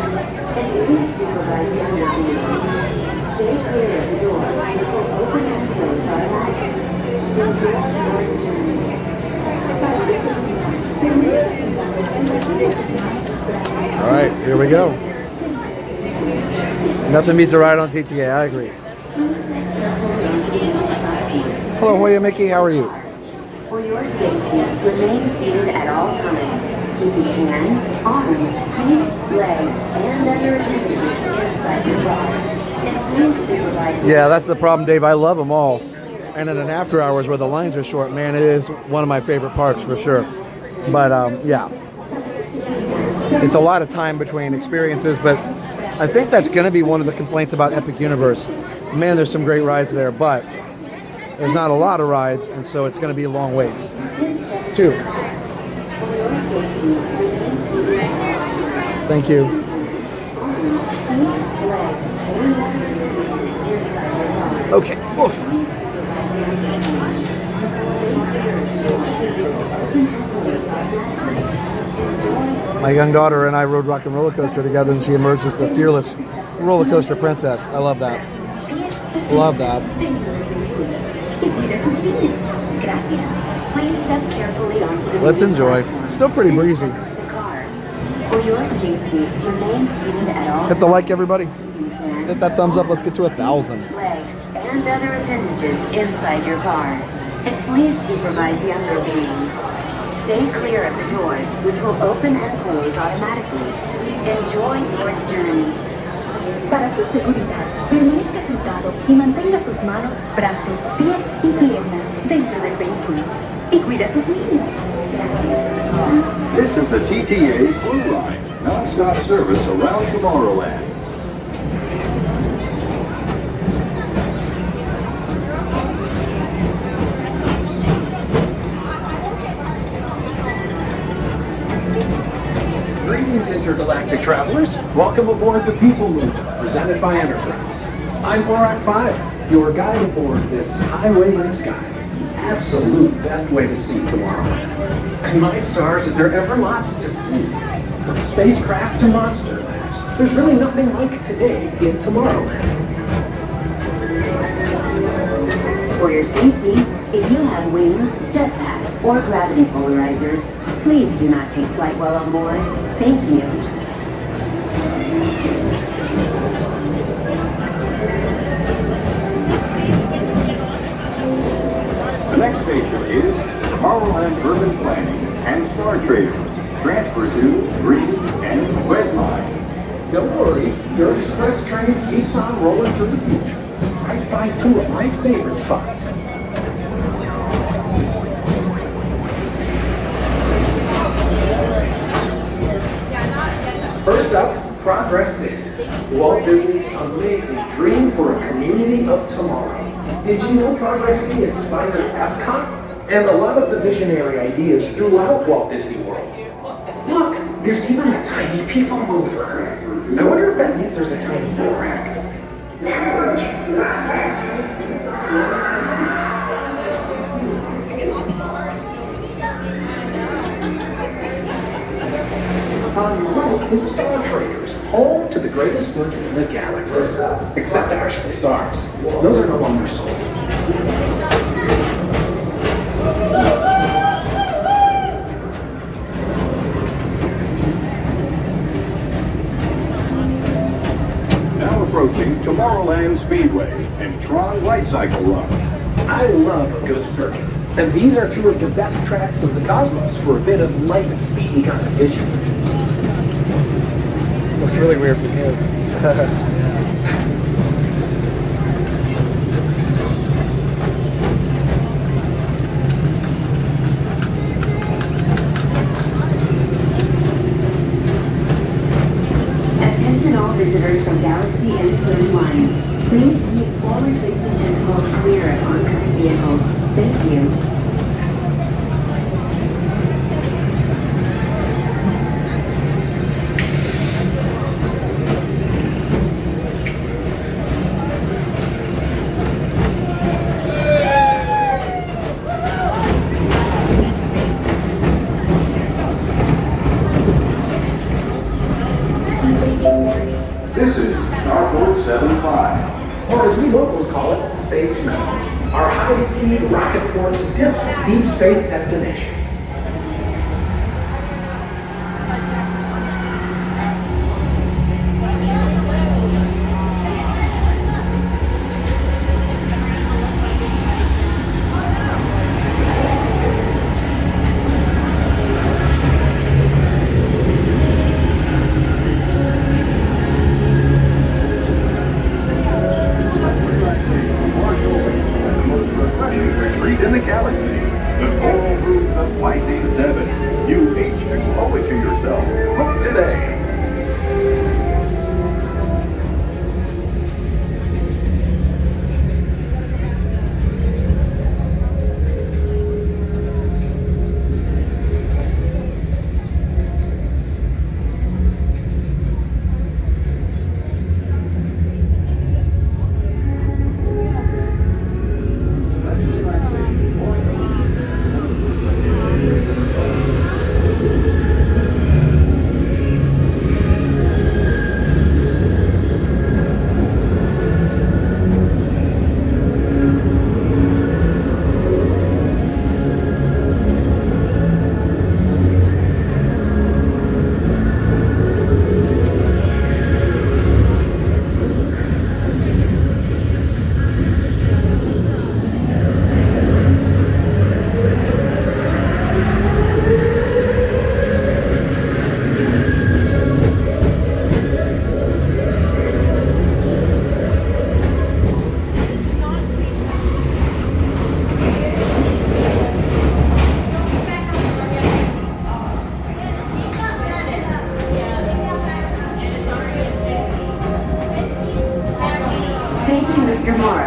and please supervise younger vehicles. Stay clear of the doors, which will open and close automatically. Enjoy your journey. All right, here we go. Nothing beats a ride on TTA, I agree. Hello, Hoya Mickey, how are you? For your safety, remain seated at all times, keeping hands, arms, feet, legs, and other appendages inside your car. And please supervise. Yeah, that's the problem, Dave. I love them all. And in an after hours where the lines are short, man, it is one of my favorite parks for sure. But yeah, it's a lot of time between experiences, but I think that's going to be one of the complaints about Epic Universe. Man, there's some great rides there, but there's not a lot of rides, and so it's going to be long waits. 2. Thank you. Okay. Oof. open and close automatically. Enjoy. My young daughter and I rode Rock and Roller Coaster together, and she emerged as the fearless roller coaster princess. I love that. Love that. Please step carefully onto the Let's enjoy. platform. Still pretty And breezy. step to the car. For your safety, remain seated at all Hit the like, times. everybody. Hit that thumbs up. Let's get to 1,000. Legs and other appendages inside your car. And please supervise younger beings. Stay clear of the doors, which will open and close automatically. Enjoy your journey. Para su seguridad, permanezca sentado y mantenga sus manos, brazos, pies y piernas dentro del vehículo. Y cuida a sus niños. Gracias. This is the TTA Blue Line, non-stop service around Tomorrowland. Greetings, intergalactic travelers. Welcome aboard the PeopleMover, presented by Enterprise. I'm Borak 5, your guide aboard this highway in the sky. The absolute best way to see Tomorrowland. And my stars, is there ever lots to see? From spacecraft to monster labs, there's really nothing like today in Tomorrowland. For your safety, if you have wings, jetpacks, or gravity polarizers, please do not take flight while on board. Thank you. The next station is Tomorrowland Urban Planning and Star Traders. Transfer to green and red lines. Don't worry, your express train keeps on rolling through the future. Right by two of my favorite spots. First up, Progress City. Walt Disney's amazing dream for a community of tomorrow. Did you know Progress City inspired Epcot? And a lot of the visionary ideas throughout Walt Disney World. Look, there's even a tiny PeopleMover. I wonder if that means there's a tiny Borak. On your right is Star Traders, home to the greatest goods in the galaxy. Except actually stars. Those are no longer sold. Now approaching Tomorrowland Speedway and Tron Light Cycle Run. I love a good circuit. And these are two of the best tracks of the cosmos for a bit of light and speedy competition. Looks really weird from here. Attention all visitors from Galaxy Include Line. Please keep forward-facing tentacles clear of oncoming vehicles. Thank you. This is Starport 75. Or as we locals call it, Space Mountain. Our high-speed rocket port to distant deep space destinations. In the galaxy, the coral roofs of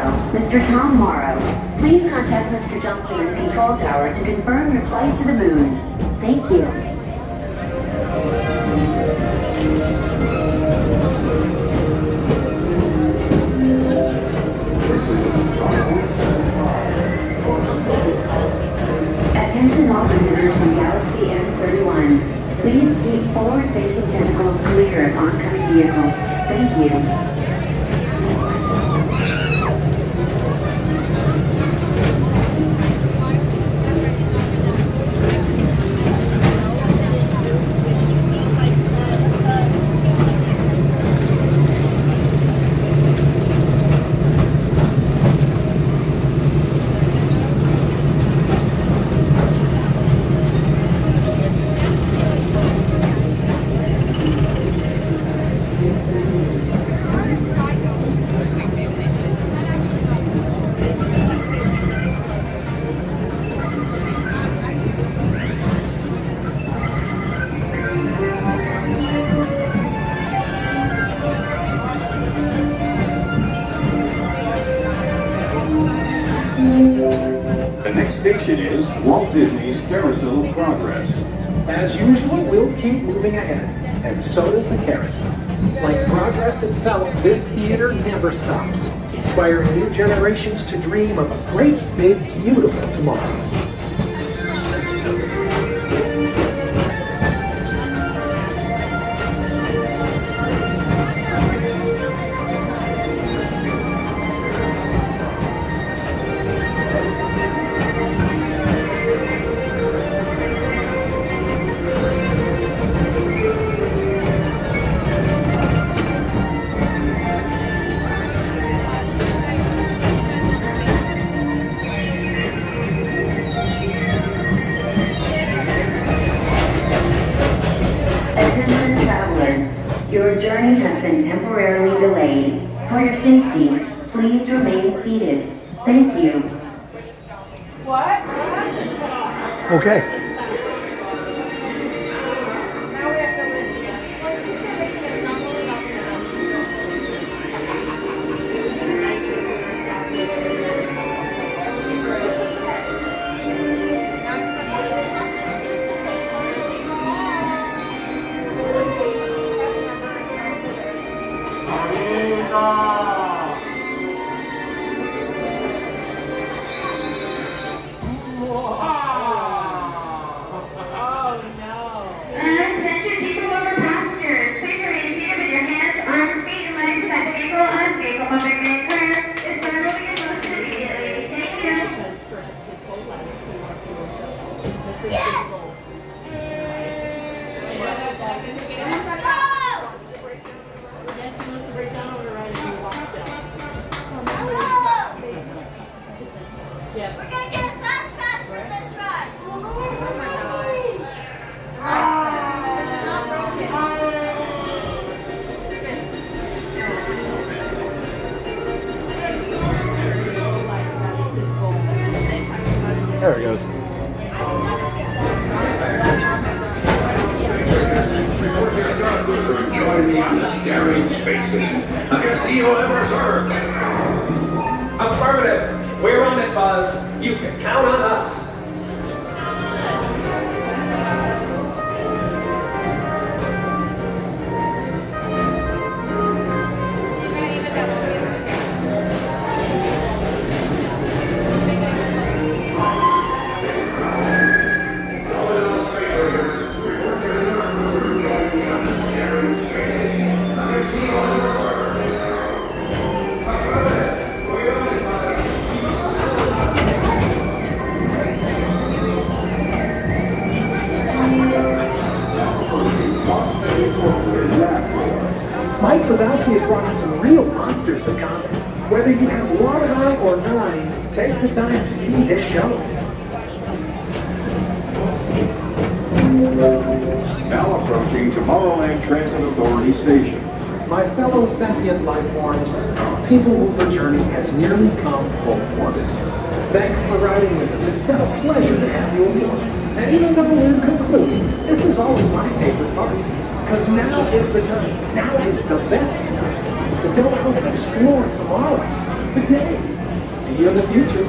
tomorrow, Mr. Tom Morrow. Please contact Mr. Johnson in the control tower to confirm your flight to the moon. Thank you. Attention all visitors from Galaxy M31. Please keep forward-facing tentacles clear of oncoming vehicles. Thank you. The next station is Walt Disney's Carousel of Progress. As usual, we'll keep moving ahead, and so does the carousel. Like progress itself, this theater never stops, inspiring new generations to dream of a great, big, beautiful tomorrow. Attention travelers, your journey has been temporarily delayed. For your safety, please remain seated. Thank you. What? Okay. We're gonna get a fast pass for this ride. There it goes. Join me on this daring space mission. A casino ever served. Affirmative. We're on it, Buzz. You can count on us. Mike Wazowski has brought in some real monsters of comedy. Whether you have one eye or nine, take the time to see this show. Now approaching Tomorrowland Transit Authority Station. My fellow sentient life forms, our PeopleMover journey has nearly come full orbit. Thanks for riding with us. It's been a pleasure to have you aboard. And even though we're concluding, this is always my favorite part. Because now is the time, now is the best time to go out and explore tomorrow. fantastic day. See you in the future.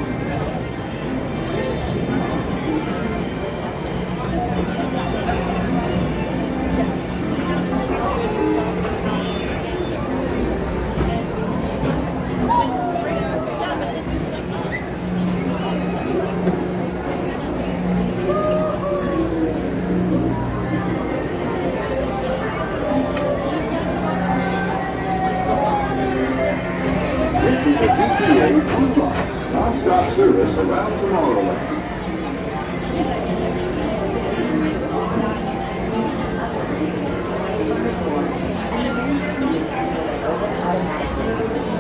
This is the TTA Food Line, non-stop service around Tomorrowland.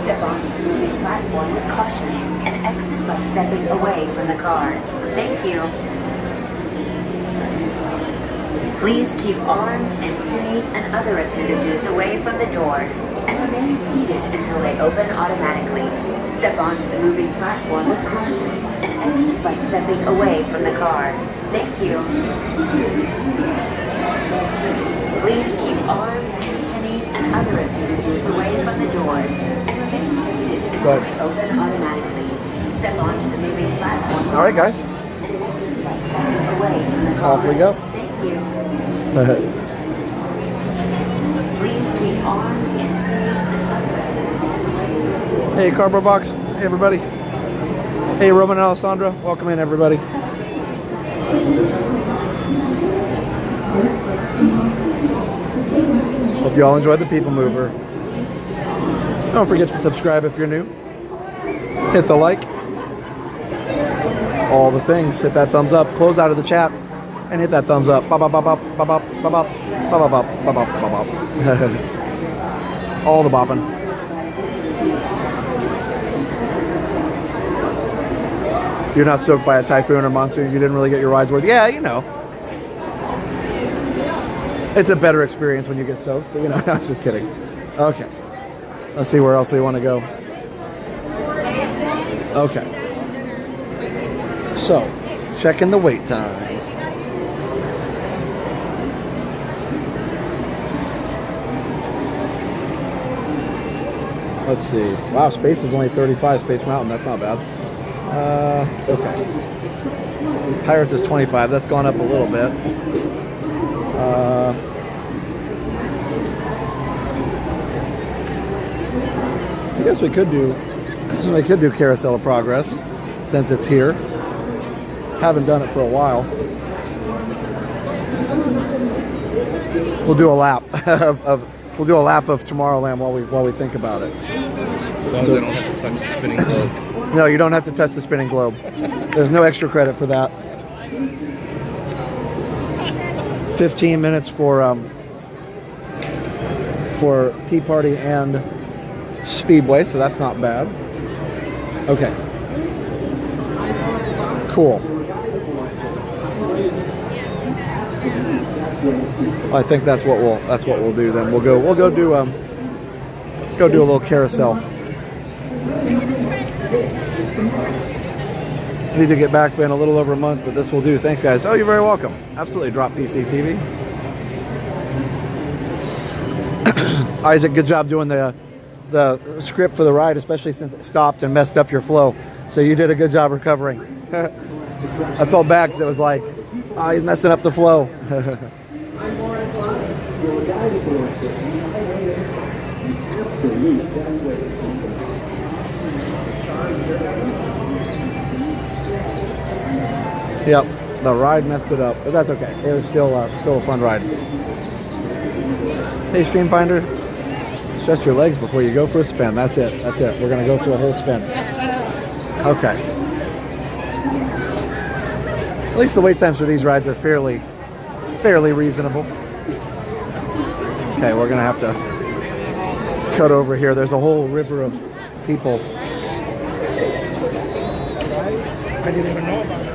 Step onto the moving platform with caution and exit by stepping away from the car. Thank you. Please keep arms, antennae, and other appendages away from the doors and remain seated until they open automatically. Step onto the moving platform with caution and exit by stepping away from the car. Thank you. Please keep arms, antennae, and other appendages away from the doors and remain seated until they open automatically. Step onto the moving platform. All right, guys. And exit by stepping away from the car. Off we go. Thank you. Please keep arms, antennae, and other appendages away from the doors. Hey, Cardboard Box. Hey, everybody. Hey, Roman and Alessandra. Welcome in, everybody. Hope you all enjoyed the People Mover. Don't forget to subscribe if you're new. Hit the like. All the things. Hit that thumbs up. Close out of the chat. And hit that thumbs up. Bop, bop, bop, bop, bop, bop, bop, bop, bop, bop, bop, bop, bop, bop. All the bopping. If you're not soaked by a typhoon or monsoon, you didn't really get your rides worth. Yeah, you know. It's a better experience when you get soaked, but you know, I was just kidding. Okay. Let's see where else we want to go. Okay. So, checking the wait times. Let's see. Wow, Space is only 35, Space Mountain. That's not bad. Okay. Pirates is 25. That's gone up a little bit. I guess we could do Carousel of Progress since it's here. Haven't done it for a while. We'll do a lap of Tomorrowland while we think about it. As long as I don't have to touch the spinning globe. No, you don't have to touch the spinning globe. There's no extra credit for that. 15 minutes for Tea Party and Speedway, so that's not bad. Okay. Cool. I think that's what we'll do then. We'll go do a little carousel. I need to get back, been a little over a month, but this will do. Thanks, guys. Oh, you're very welcome. Absolutely. Drop PCTV. Isaac, good job doing the script for the ride, especially since it stopped and messed up your flow. So you did a good job recovering. I felt bad because it was like, oh, he's messing up the flow. Yep, the ride messed it up, but that's okay. It was still a fun ride. Hey, Stream Finder, stretch your legs before you go for a spin. That's it. That's it. We're gonna go for a whole spin. Okay. At least the wait times for these rides are fairly reasonable. Okay, we're gonna have to cut over here. There's a whole river of people. I didn't even know about it.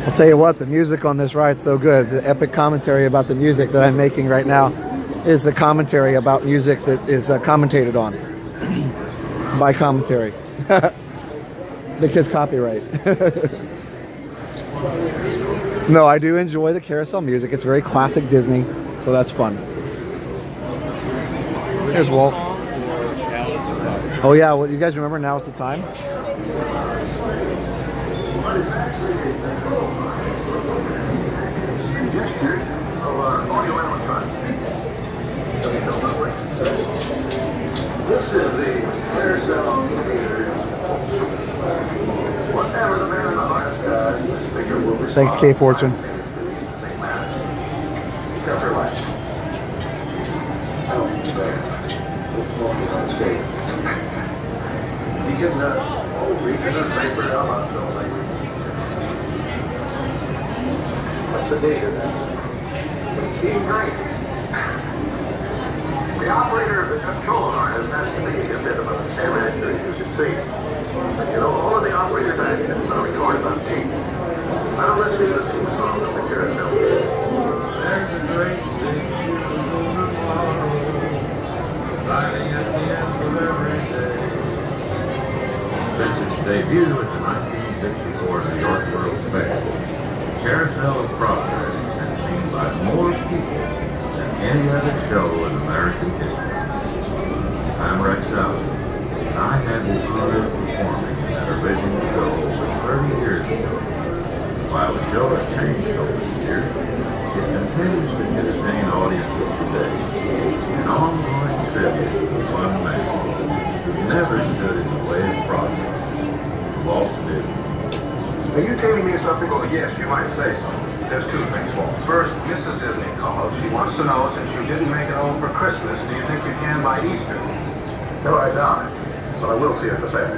I'll tell you what, the music on this ride's so good. The epic commentary about the music that I'm making right now is a commentary about music that is commentated on by commentary. Because copyright. No, I do enjoy the carousel music. It's very classic Disney, so that's fun. Here's Walt. Oh yeah, what you guys remember? Now is the time. This is the Carousel of Progress. Whatever the man in the heart does, this figure will respond. Thanks, K Fortune. What's the date of that? Being great. The operator of the control harness has to be a bit of a amateur, as you can see. You know, all of the operator's actions are recorded on tape. Now let's see the theme song of the carousel. There's a great big beautiful tomorrow, shining at the end of every day. Since its debut at the 1964 New York World's Fair, Carousel of Progress has been seen by more people than any other show in American history. I'm Rex Allen, and I had the honor of performing in that original show over 30 years ago. While the show has changed over the years, it continues to entertain audiences today. An ongoing tribute to one man who never stood in the way of progress, Walt Disney. Are you telling me something? Well, yes, you might say so. There's two things, Walt. First, Mrs. Disney called. She wants to know, since you didn't make it home for Christmas, do you think you can by Easter? No, I doubt it. But I will see you at the fair.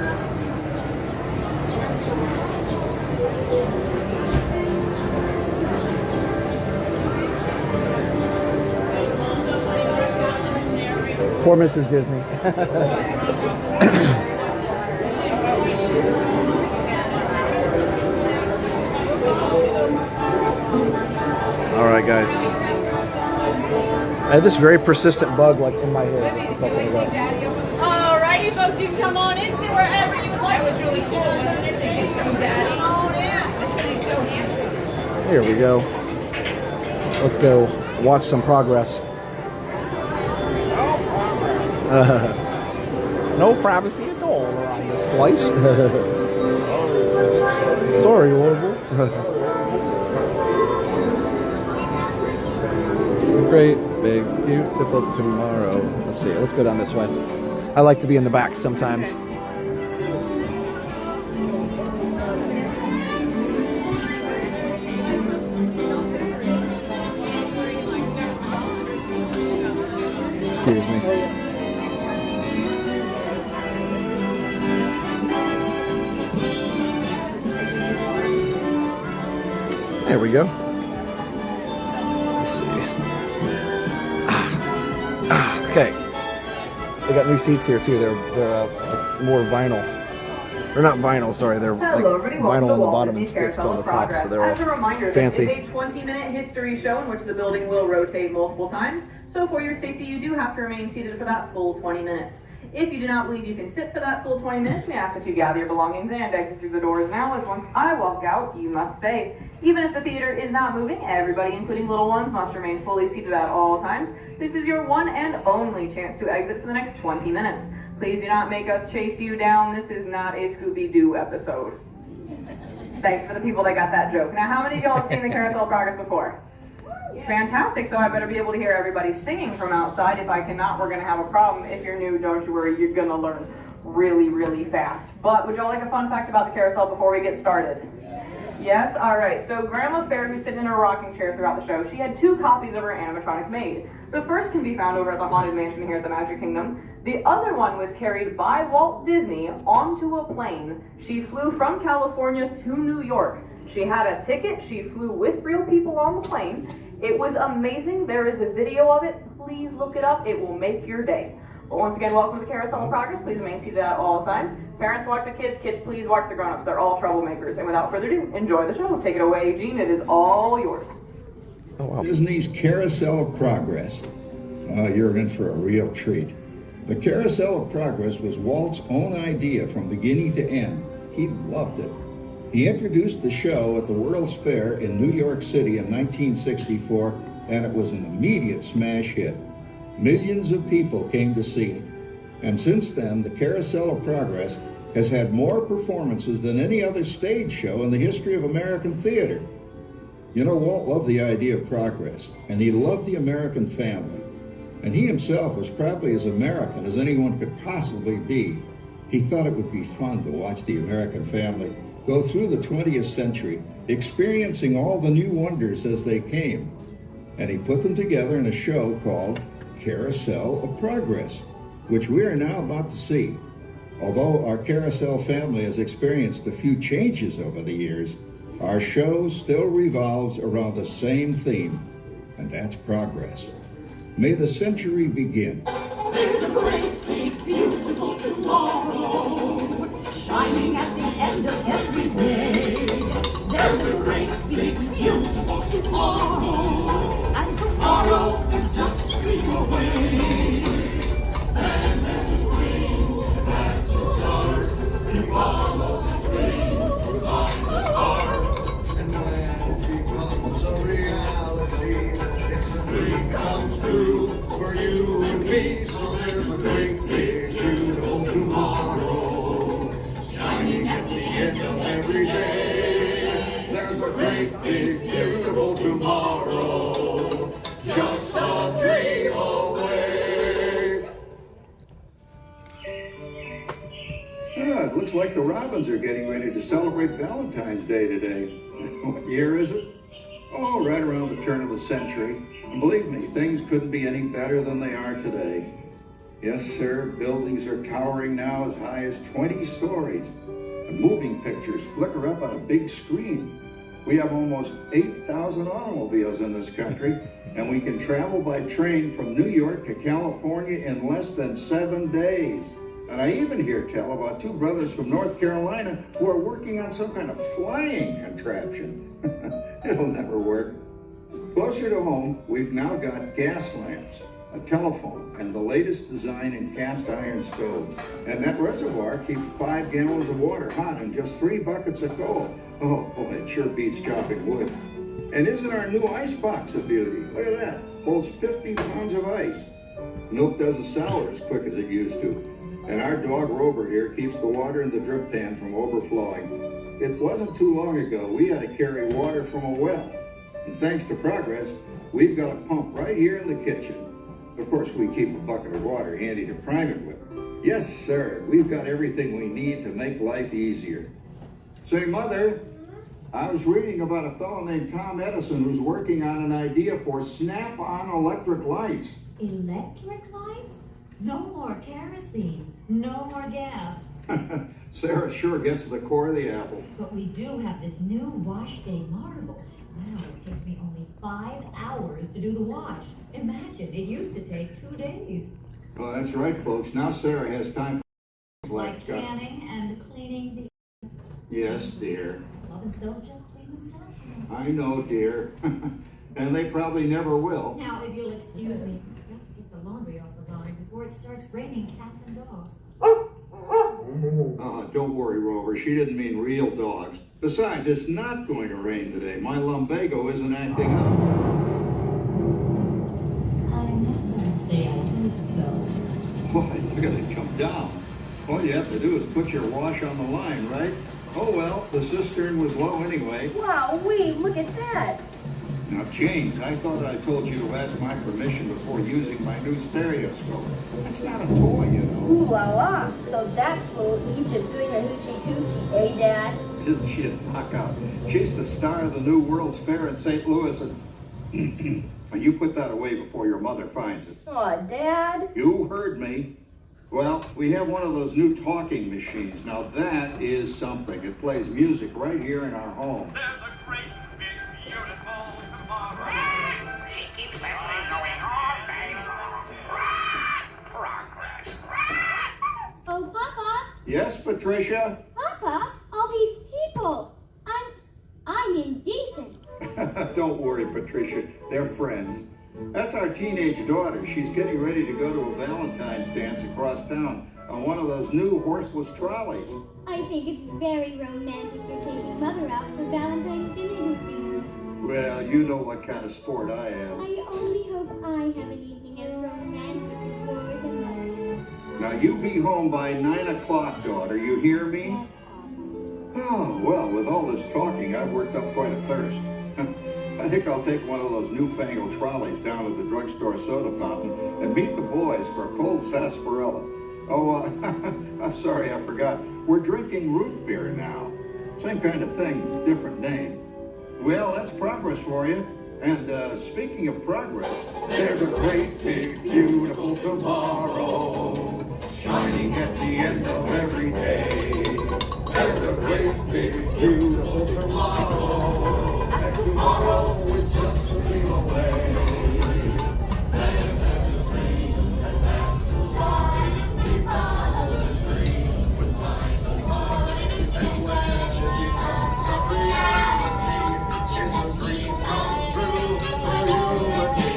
Poor Mrs. Disney. All right, guys. I had this very persistent bug like in my hair just a second ago. Alrighty, folks, you can come on in, sit wherever you would like. That was really cool, wasn't it? Thank you, Daddy. Come on in. He's so handsome. Here we go. Let's go watch some progress. No privacy at all around this place. Sorry, Orville. Great, big, beautiful tomorrow. Let's see. Let's go down this way. I like to be in the back sometimes. Excuse me. There we go. Let's see. Okay. They got new seats here too. They're more vinyl. They're not vinyl, sorry. They're like vinyl on the bottom and stitched on the top, so they're all fancy. This is a 20-minute history show in which the building will rotate multiple times. So for your safety, you do have to remain seated for that full 20 minutes. If you do not believe you can sit for that full 20 minutes, we ask that you gather your belongings and exit through the doors now, as once I walk out, you must stay. Even if the theater is not moving, everybody, including little ones, must remain fully seated at all times. This is your one and only chance to exit for the next 20 minutes. Please do not make us chase you down. This is not a Scooby-Doo episode. Thanks for the people that got that joke. Now, how many of y'all have seen the Carousel of Progress before? Fantastic, so I better be able to hear everybody singing from outside. If I cannot, we're going to have a problem. If you're new, don't you worry, you're going to learn really, really fast. But would y'all like a fun fact about the carousel before we get started? Yes? Alright, so Grandma Fair, who's sitting in her rocking chair throughout the show, she had 2 copies of her animatronic made. The first can be found over at the Haunted Mansion here at the Magic Kingdom. The other one was carried by Walt Disney onto a plane. She flew from California to New York. She had a ticket, she flew with real people on the plane. It was amazing. There is a video of it. Please look it up. It will make your day. But once again, welcome to the Carousel of Progress. Please remain seated at all times. Parents, watch the kids. Kids, please watch the grown-ups. They're all troublemakers. And without further ado, enjoy the show. Take it away, Gene. It is all yours. Oh, wow. Disney's Carousel of Progress. You're in for a real treat. The Carousel of Progress was Walt's own idea from beginning to end. He loved it. He introduced the show at the World's Fair in New York City in 1964, and it was an immediate smash hit. Millions of people came to see it. And since then, the Carousel of Progress has had more performances than any other stage show in the history of American theater. You know, Walt loved the idea of progress, and he loved the American family. And he himself was probably as American as anyone could possibly be. He thought it would be fun to watch the American family go through the 20th century, experiencing all the new wonders as they came. And he put them together in a show called Carousel of Progress, which we are now about to see. Although our Carousel family has experienced a few changes over the years, our show still revolves around the same theme, and that's progress. May the century begin. There's a great, big, beautiful tomorrow, shining at the end of every day. There's a great, big, beautiful tomorrow, and tomorrow is just a stream away. And there's a dream that's so sharp, he follows his dream without the heart. And when it becomes a reality, it's a dream come true for you and me. So there's a great, big, beautiful tomorrow, shining at the end of every day. There's a great, big, beautiful tomorrow, just a dream away. It looks like the Robins are getting ready to celebrate Valentine's Day today. What year is it? Oh, right around the turn of the century. And believe me, things couldn't be any better than they are today. Yes, sir, buildings are towering now as high as 20 stories. And moving pictures flicker up on a big screen. We have almost 8,000 automobiles in this country, and we can travel by train from New York to California in less than 7 days. And I even hear tell about two brothers from North Carolina who are working on some kind of flying contraption. It'll never work. Closer to home, we've now got gas lamps, a telephone, and the latest design in cast iron stoves. And that reservoir keeps 5 gallons of water hot in just 3 buckets of coal. Oh, boy, it sure beats chopping wood. And isn't our new ice box a beauty? Look at that. Holds 50 pounds of ice. Milk doesn't sour as quick as it used to. And our dog Rover here keeps the water in the drip pan from overflowing. It wasn't too long ago we had to carry water from a well. And thanks to progress, we've got a pump right here in the kitchen. Of course, we keep a bucket of water handy to prime it with. Yes, sir, we've got everything we need to make life easier. Say, Mother, I was reading about a fellow named Tom Edison who's working on an idea for snap-on electric lights. Electric lights? No more kerosene, no more gas. Sarah sure gets to the core of the apple. But we do have this new wash day marvel. Now it takes me only 5 hours to do the wash. Imagine, it used to take 2 days. Well, that's right, folks. Now Sarah has time for like canning and cleaning the... Yes, dear. Ovens don't just clean themselves. I know, dear. And they probably never will. Now, if you'll excuse me, I have to get the laundry off the line before it starts raining cats and dogs. Don't worry, Rover. She didn't mean real dogs. Besides, it's not going to rain today. My lumbago isn't acting up. I'm not going to say I told you so. Why, look at it come down. All you have to do is put your wash on the line, right? Oh, well, the cistern was low anyway. Wow, look at that. Now, James, I thought I told you to ask my permission before using my new stereoscope. That's not a toy, you know. Ooh la la. So that's little Egypt doing a hoochie coochie, eh, Dad? Isn't she a knockout? She's the star of the new World's Fair in St. Louis, and you put that away before your mother finds it. Aw, Dad. You heard me. Well, we have one of those new talking machines. Now that is something. It plays music right here in our home. There's a great, big, beautiful tomorrow. She keeps that thing going all day long. Progress. Oh, Papa. Yes, Patricia? Papa, all these people. I'm indecent. Don't worry, Patricia. They're friends. That's our teenage daughter. She's getting ready to go to a Valentine's dance across town on one of those new horseless trolleys. I think it's very romantic you're taking Mother out for Valentine's dinner this evening. Well, you know what kind of sport I am. I only hope I have an evening as romantic as yours and mine. Now you be home by 9 o'clock, daughter. You hear me? Yes, Oh, well, with all this talking, I've worked up quite a thirst. I think I'll take one of those newfangled trolleys down to the drugstore soda fountain and meet the boys for a cold sarsaparilla. Oh, I'm sorry, I forgot. We're drinking root beer now. Same kind of thing, different name. Well, that's progress for you. And speaking of progress, there's a great, big, beautiful tomorrow shining at the end of every day. There's a great, big, beautiful tomorrow, and tomorrow is just a dream away. And that's a dream, and that's the start. We follow this dream with mindful hearts, and when it becomes a reality, it's a dream come true for you and me.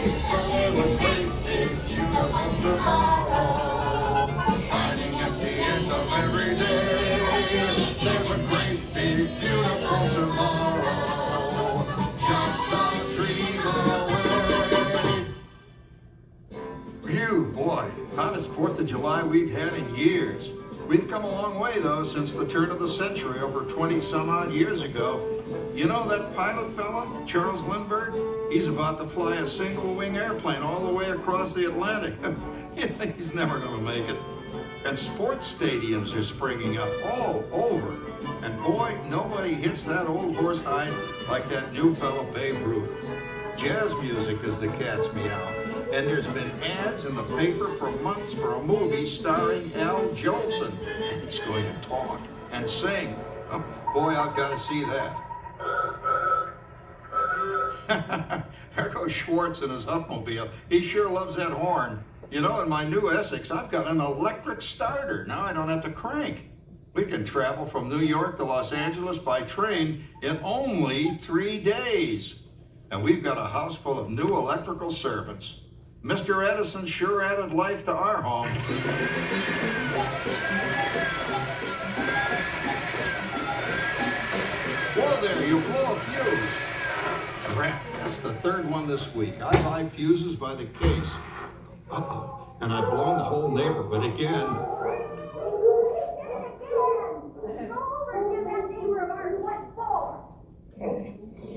There's a great, big, beautiful tomorrow shining at the end of every day. There's a great, big, beautiful tomorrow, just a dream away. Phew, boy, hottest 4th of July we've had in years. We've come a long way, though, since the turn of the century, over 20-some-odd years ago. You know that pilot fella, Charles Lindbergh? He's about to fly a single-wing airplane all the way across the Atlantic. He's never going to make it. And sports stadiums are springing up all over. And boy, nobody hits that old horse hide like that new fellow Babe Ruth. Jazz music is the cat's meow. And there's been ads in the paper for months for a movie starring Al Jolson. And he's going to talk and sing. Oh, boy, I've got to see that. There goes Schwartz in his Huffmobile. He sure loves that horn. You know, in my new Essex, I've got an electric starter. Now I don't have to crank. We can travel from New York to Los Angeles by train in only 3 days. And we've got a house full of new electrical servants. Mr. Edison sure added life to our home. Whoa there, you blow a fuse. Crap, that's the 3rd one this week. I buy fuses by the case. Uh-oh, and I've blown the whole neighborhood again.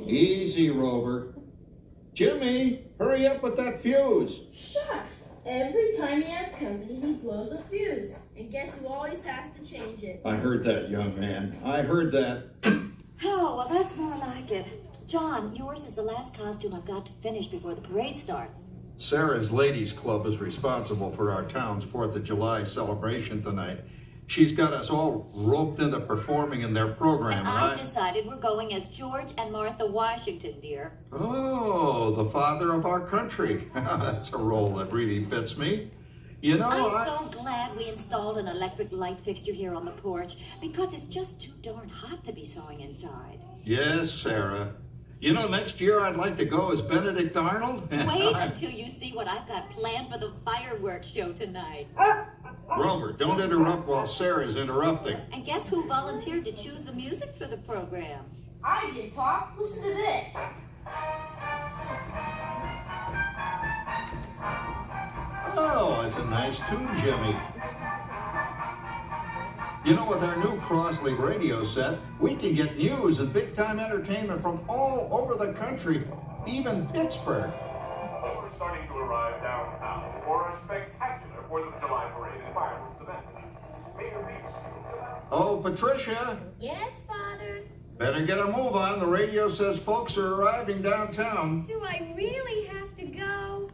Easy, Rover. Jimmy, hurry up with that fuse. Shucks. Every time he has company, he blows a fuse. And guess who always has to change it? I heard that, young man. I heard that. Oh, well, that's more like it. John, yours is the last costume I've got to finish before the parade starts. Sarah's Ladies Club is responsible for our town's 4th of July celebration tonight. She's got us all roped into performing in their program. And I've decided we're going as George and Martha Washington, dear. Oh, the father of our country. That's a role that really fits me. You know, I'm so glad we installed an electric light fixture here on the porch, because it's just too darn hot to be sewing inside. Yes, Sarah. You know, next year I'd like to go as Benedict Arnold. Wait until you see what I've got planned for the fireworks show tonight. Rover, don't interrupt while Sarah's interrupting. And guess who volunteered to choose the music for the program? I did, Pop. Listen to this. Oh, it's a nice tune, Jimmy. You know, with our new Crossley radio set, we can get news and big-time entertainment from all over the country, even Pittsburgh. We're starting to arrive downtown for a spectacular 4th of July parade and fireworks event. Mayor Reeves. Oh, Patricia. Yes, Father. Better get a move on. The radio says folks are arriving downtown. Do I really have to go?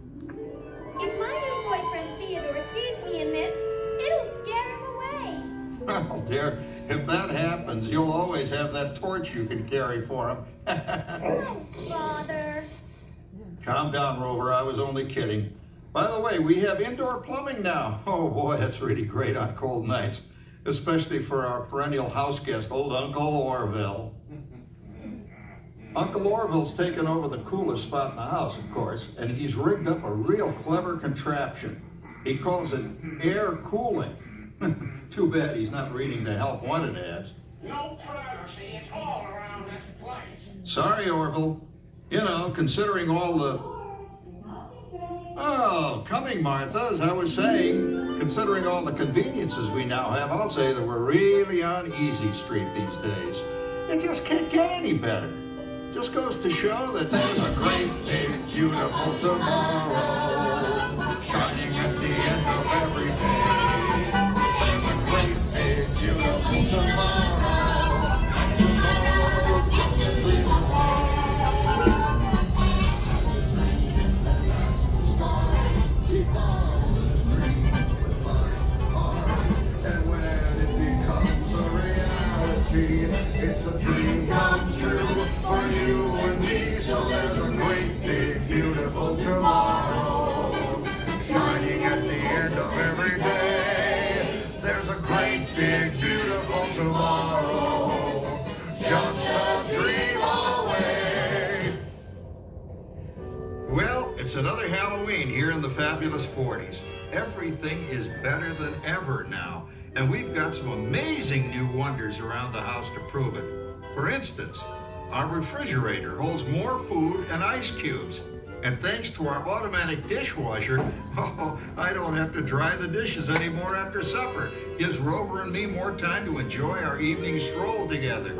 If my new boyfriend Theodore sees me in this, it'll scare him away. Well, dear, if that happens, you'll always have that torch you can carry for him. Oh, Father. Calm down, Rover. I was only kidding. By the way, we have indoor plumbing now. Oh, boy, that's really great on cold nights, especially for our perennial house guest, old Uncle Orville. Uncle Orville's taken over the coolest spot in the house, of course, and he's rigged up a real clever contraption. He calls it air cooling. Too bad he's not reading the help wanted ads. No privacy at all around this place. Sorry, Orville. You know, considering all the... Oh, coming, Martha, as I was saying, considering all the conveniences we now have, I'll say that we're really on easy street these days. It just can't get any better. Just goes to show that there's a great, big, beautiful tomorrow shining at the end of every day. There's a great, big, beautiful tomorrow, and tomorrow's just a dream away. As a dream that lasts the start, he follows his dream with mind and heart, and when it becomes a reality, it's a dream come true for you and me. So there's a great, big, beautiful tomorrow shining at the end of every day. There's a great, big, beautiful tomorrow, just a dream away. Well, it's another Halloween here in the fabulous 40s. Everything is better than ever now, and we've got some amazing new wonders around the house to prove it. For instance, our refrigerator holds more food and ice cubes. And thanks to our automatic dishwasher, I don't have to dry the dishes anymore after supper. Gives Rover and me more time to enjoy our evening stroll together.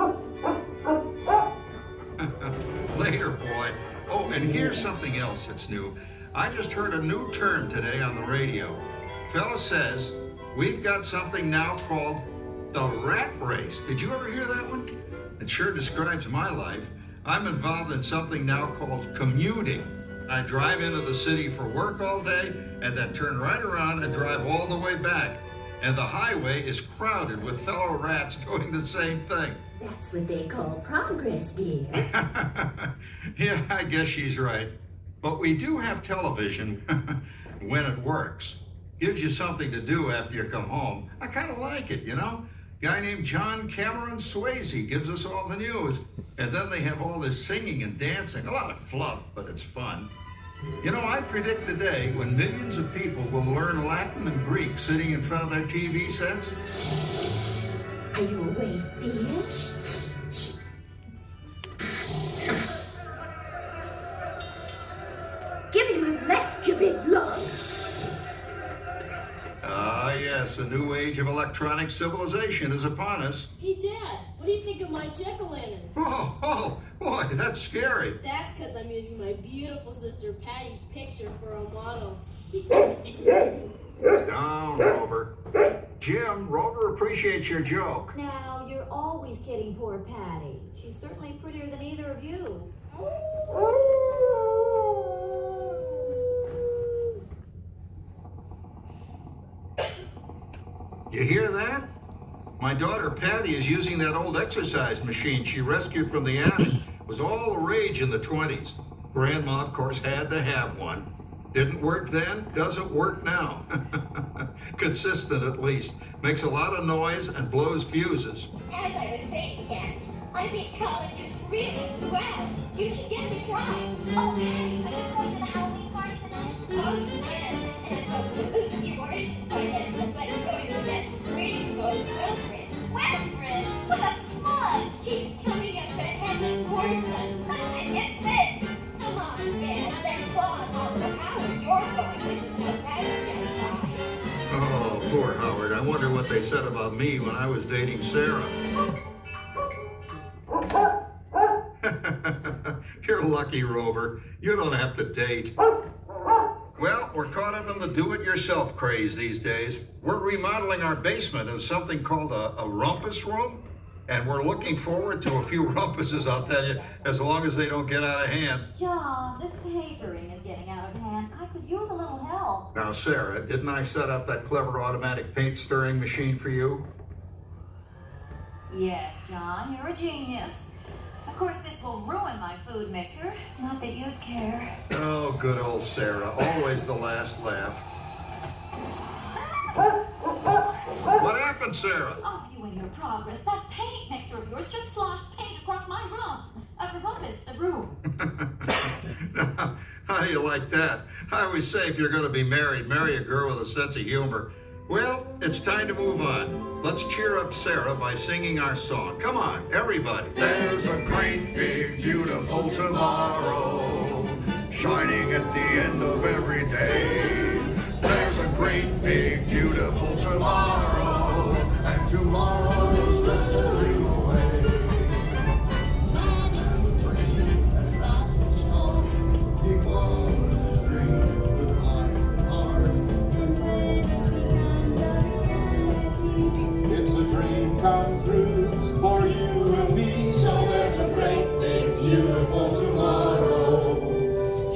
Later, boy. Oh, and here's something else that's new. I just heard a new term today on the radio. Fella says, we've got something now called the rat race. Did you ever hear that one? It sure describes my life. I'm involved in something now called commuting. I drive into the city for work all day and then turn right around and drive all the way back. And the highway is crowded with fellow rats doing the same thing. That's what they call progress, dear. Yeah, I guess she's right. But we do have television when it works. Gives you something to do after you come home. I kind of like it, you know? Guy named John Cameron Swayze gives us all the news. And then they have all this singing and dancing. A lot of fluff, but it's fun. You know, I predict the day when millions of people will learn Latin and Greek sitting in front of their TV sets. Are you awake, dear? Give him a left, you big lug. Ah, yes, a new age of electronic civilization is upon us. Hey, Dad, what do you think of my jack-o'-lantern? Oh, boy, that's scary. That's because I'm using my beautiful sister Patty's picture for a model. Down, Rover. Jim, Rover appreciates your joke. Now, you're always kidding poor Patty. She's certainly prettier than either of you. You hear that? My daughter Patty is using that old exercise machine she rescued from the attic. It was all the rage in the 20s. Grandma, of course, had to have one. Didn't work then, doesn't work now. Consistent, at least. Makes a lot of noise and blows fuses. As I was saying, Kat, I think college is really swell. You should give it a try. Oh, Patty, are you going to the Halloween party tonight? Oh, yes. And if I lose a few more inches by then, it looks like I'm going to get rainbow Wilfred. Wilfred? Well, that's fun. He's coming up the headless horseman. Get this. Come on, man. That claw on the Howard you're going with is no private jet. Oh, poor Howard. I wonder what they said about me when I was dating Sarah. You're lucky, Rover. You don't have to date. Well, we're caught up in the do-it-yourself craze these days. We're remodeling our basement into something called a rumpus room, and we're looking forward to a few rumpuses, I'll tell you, as long as they don't get out of hand. John, this papering is getting out of hand. I could use a little help. Now, Sarah, didn't I set up that clever automatic paint stirring machine for you? Yes, John, you're a genius. Of course, this will ruin my food mixer. Not that you'd care. Oh, good old Sarah. Always the last laugh. What happened, Sarah? Oh, you and your progress. That paint mixer of yours just sloshed paint across my room. How do you like that? I always say if you're going to be married, marry a girl with a sense of humor. Well, it's time to move on. Let's cheer up Sarah by singing our song. Come on, everybody. There's a great, big, beautiful tomorrow, shining at the end of every day. There's a great, big, beautiful tomorrow, and tomorrow's just a dream away. Man has a dream, and that's the song. He follows his dream with my heart. It's a dream come true for you and me. So there's a great, big, beautiful tomorrow,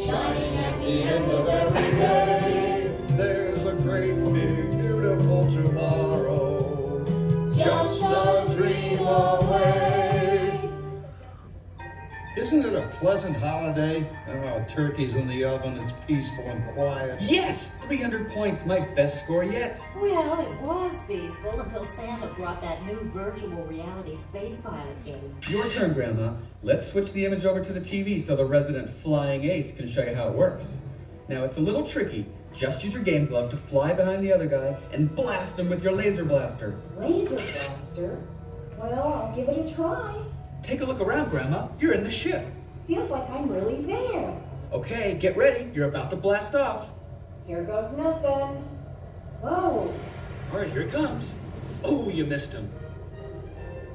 shining at the end of every day. There's a great, big, beautiful tomorrow, just a dream away. Isn't it a pleasant holiday? Oh, turkey's in the oven, it's peaceful and quiet. Yes! 300 points, my best score yet. Well, it was peaceful until Santa brought that new virtual reality space pilot game. Your turn, Grandma. Let's switch the image over to the TV so the resident flying ace can show you how it works. Now, it's a little tricky. Just use your game glove to fly behind the other guy and blast him with your laser blaster. Laser blaster? Well, I'll give it a try. Take a look around, Grandma. You're in the ship. Feels like I'm really there. Okay, get ready. You're about to blast off. Here goes nothing. Whoa. All right, here it comes. Oh, you missed him.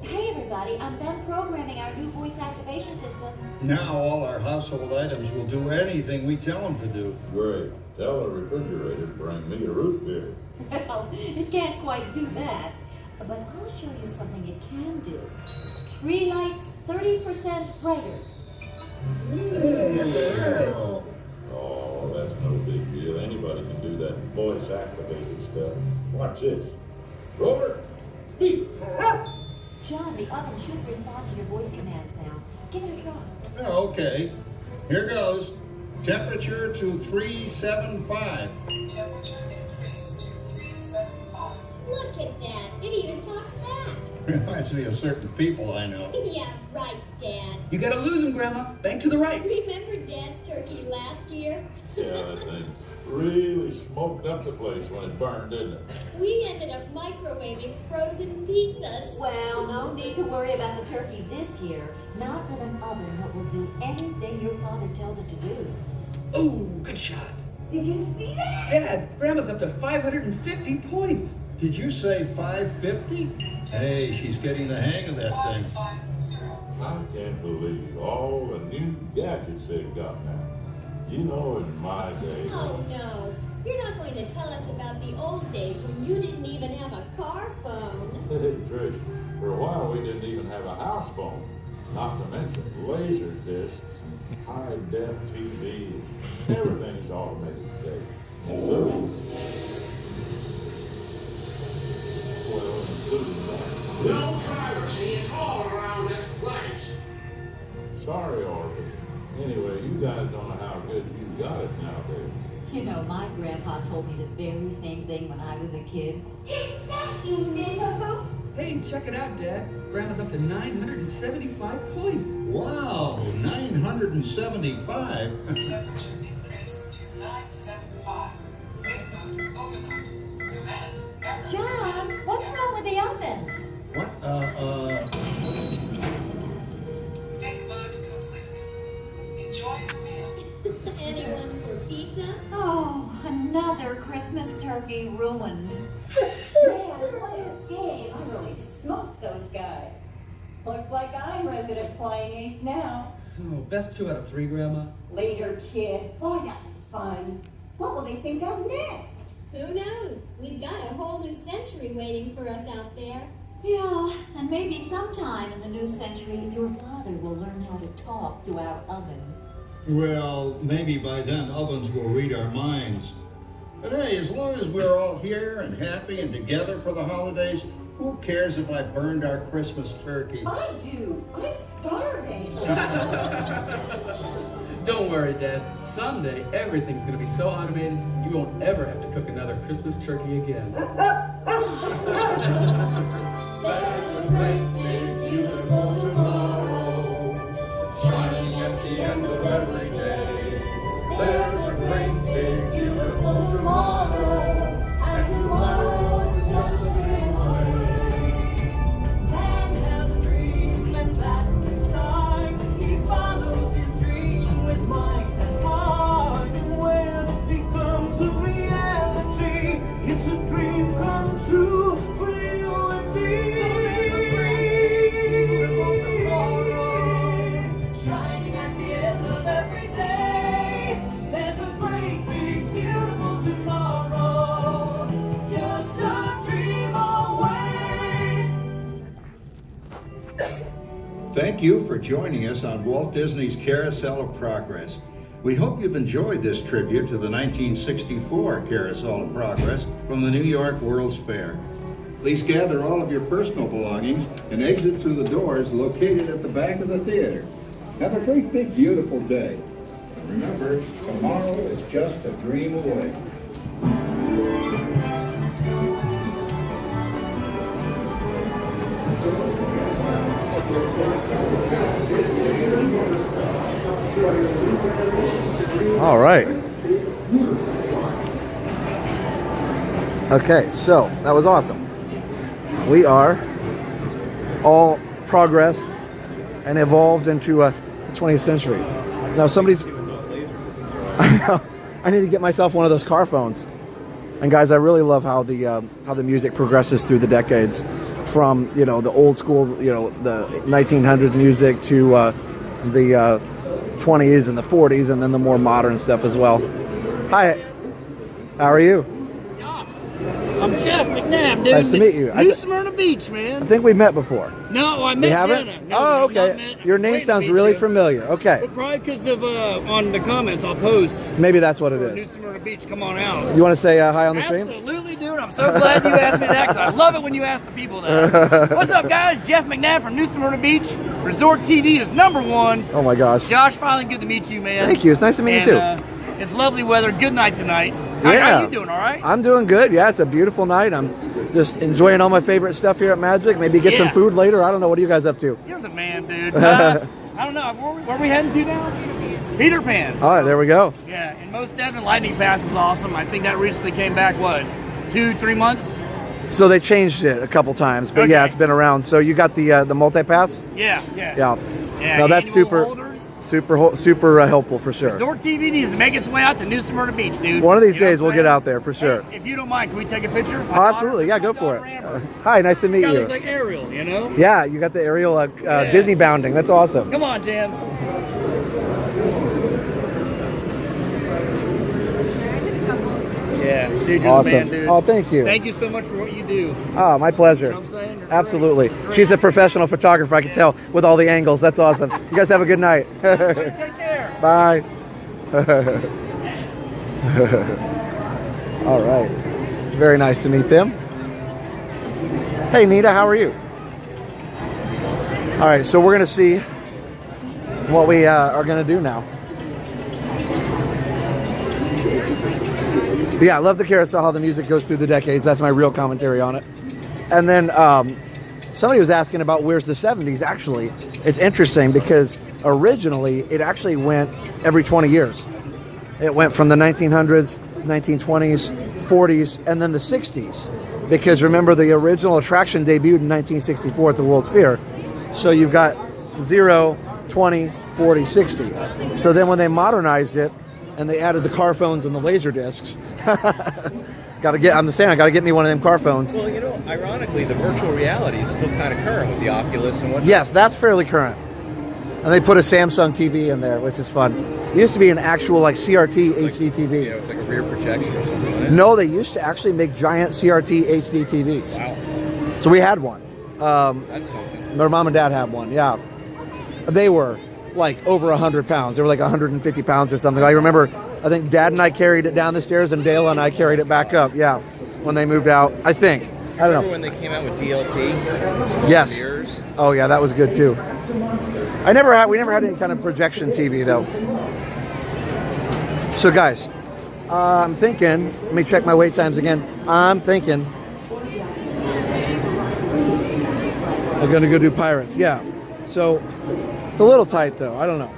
Hey, everybody. I'm done programming our new voice activation system. Now all our household items will do anything we tell them to do. Great. Tell the refrigerator to bring me a root beer. Well, it can't quite do that. But I'll show you something it can do. Tree lights 30% brighter. Oh, that's no big deal. Anybody can do that voice activated stuff. Watch this. Roller, speed. John, the oven should respond to your voice commands now. Give it a try. Oh, okay. Here goes. Temperature to 375. Temperature increased to 375. Look at that. It even talks back. Reminds me of certain people I know. Yeah, right, Dad. You gotta lose him, Grandma. Bank to the right. Remember Dad's turkey last year? Yeah, that thing really smoked up the place when it burned, didn't it? We ended up microwaving frozen pizzas. Well, no need to worry about the turkey this year. Not with an oven that will do anything your father tells it to do. Oh, good shot. Did you see that? Dad, Grandma's up to 550 points. Did you say 550? Hey, she's getting the hang of that thing. I can't believe all the new gadgets they've got now. You know, in my day. Oh no, you're not going to tell us about the old days when you didn't even have a car phone. Hey, Trish, for a while we didn't even have a house phone. Not to mention laser discs, high-def TV. Everything's automated today. Including, well, including that. No privacy at all around this place. Sorry, Orbit. Anyway, you guys don't know how good you got it nowadays. You know, my grandpa told me the very same thing when I was a kid. Take that, you nincompoop! Hey, check it out, Dad. Grandma's up to 975 points. Wow, 975? Temperature increased to 975. Big Bug overload. Command error. John, what's wrong with the oven? What? Big Bug complete. Enjoy your meal. Anyone for pizza? Oh, another Christmas turkey ruined. Man, what a game. I really smoked those guys. Looks like I'm resident playing ace now. Oh, best 2 out of 3, Grandma. Later, kid. Boy, that was fun. What will they think of next? Who knows? We've got a whole new century waiting for us out there. Yeah, and maybe sometime in the new century, your father will learn how to talk to our oven. Well, maybe by then ovens will read our minds. But hey, as long as we're all here and happy and together for the holidays, who cares if I burned our Christmas turkey? I do. I'm starving. Don't worry, Dad. Someday, everything's going to be so automated, you won't ever have to cook another Christmas turkey again. There's a great big beautiful tomorrow, shining at the end of every day. There's a great big beautiful tomorrow, and tomorrow Thank you for joining us on Walt Disney's Carousel of Progress. We hope you've enjoyed this tribute to the 1964 Carousel of Progress from the New York World's Fair. Please gather all of your personal belongings and exit through the doors located at the back of the theater. Have a great, big, beautiful day. And remember, tomorrow is just a dream away. All right. Okay, so that was awesome. We are all progressed and evolved into the 20th century. Now somebody's... I know. I need to get myself one of those car phones. And guys, I really love how the music progresses through the decades, from the old school, the 1900s music to the 20s and the 40s, and then the more modern stuff as well. Hi, how are you? I'm Jeff McNabb, dude. Nice to meet you. New Smyrna Beach, man. I think we've met before. No, I met We haven't? Jenna. No, Oh, we've not okay. met. Your name Wait to sounds meet really you. familiar. Okay. But probably because of on the comments I'll post. Maybe that's what it for New is. Smyrna Beach, come on out. You want to say hi on the stream? Absolutely, dude. I'm so glad you asked me that, because I love it when you ask the people that. What's up, guys? Jeff McNabb from New Smyrna Beach. Resort TV is #1. Oh my gosh. Josh, finally good to meet you, man. Thank you. It's nice to meet you too. It's lovely weather. Good night tonight. How Yeah. you doing? All right? I'm doing good. Yeah, it's a beautiful night. I'm just enjoying all my favorite stuff here at Magic. Maybe get some Yeah. food later. I don't know. What are you guys up to? You're the man, dude. I don't know. Where are we heading to now? Peter Pan's. All right, there we go. Yeah, and Most Definite Lightning Pass was awesome. I think that recently came back, what, 2-3 months? So they changed it a couple times, but yeah, it's been around. So you got the multi-pass? Yeah. Yeah. Yeah, No, that's annual super helpful for sure. Resort TV needs to make its way out to New Smyrna Beach, dude. One of these You know days what we'll I'm get saying? out there for sure. Hey, if you don't mind, can we take a picture? Oh, absolutely. Yeah, go for it. Hi, nice to meet Guy you. looks like Ariel, you know? Yeah, you got the aerial Disney bounding. That's awesome. Come on, Jams. Yeah, dude, you're Awesome. the man, dude. Oh, thank you. Thank you so much for what you do. Oh, my pleasure. You know what I'm saying? You're Absolutely. great. She's a professional photographer, I can tell, with all the angles. That's awesome. You guys have a good night. Take care. Bye. All right. Very nice to meet them. Hey, Nita, how are you? All right, so we're going to see what we are going to do now. But yeah, I love the carousel, how the music goes through the decades. That's my real commentary on it. And then somebody was asking about where's the 70s. Actually, it's interesting because originally it actually went every 20 years. It went from the 1900s, 1920s, 40s, and then the 60s. Because remember, the original attraction debuted in 1964 at the World's Fair. So you've got 0, 20, 40, 60. So then when they modernized it, and they added the car phones and the laser discs. I'm saying I gotta get me one of them car phones. Well, ironically, the virtual reality is still kind of current with the Oculus and whatnot. Yes, that's fairly current. And they put a Samsung TV in there, which is fun. It used to be an actual CRT HD TV. Yeah, it's like a rear projection or something, wasn't it? No, they used to actually make giant CRT HD TVs. Wow. So we had one. That's something. Our mom and dad had one, yeah. They were like over 100 pounds. They were like 150 pounds or something. I remember, I think Dad and I carried it down the stairs and Dale and I carried it back up, yeah, when they moved out, I think. I don't know. Remember when they came out with DLP? Yes. Mirrors? Oh yeah, that was good too. We never had any kind of projection TV though. So guys, I'm thinking, let me check my wait times again. I'm thinking I'm gonna go do Pirates, yeah. So it's a little tight though, I don't know.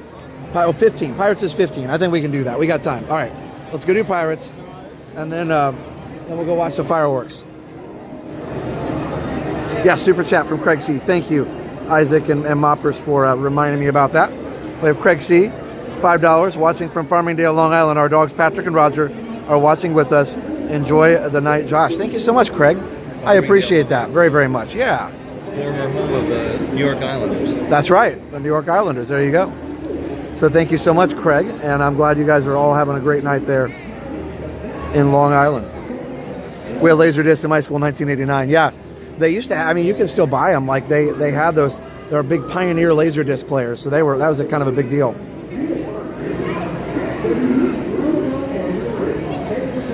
15, Pirates is 15, I think we can do that, we got time. All right, let's go do Pirates, and then we'll go watch the fireworks. Yeah, super chat from Craig C. Thank you, Isaac and Moppers, for reminding me about that. We have Craig C., $5, watching from Farmingdale, Long Island. Our dogs, Patrick and Roger, are watching with us. Enjoy the night. Josh, thank you so much, Craig. I appreciate that very, very much. Yeah. Former home of the New York Islanders. That's right, the New York Islanders. There you go. So thank you so much, Craig, and I'm glad you guys are all having a great night there in Long Island. We had Laserdisc in my school in 1989. Yeah, they used to have, I mean, you can still buy them. Like they had those They're big Pioneer Laserdisc players, so that was a kind of a big deal.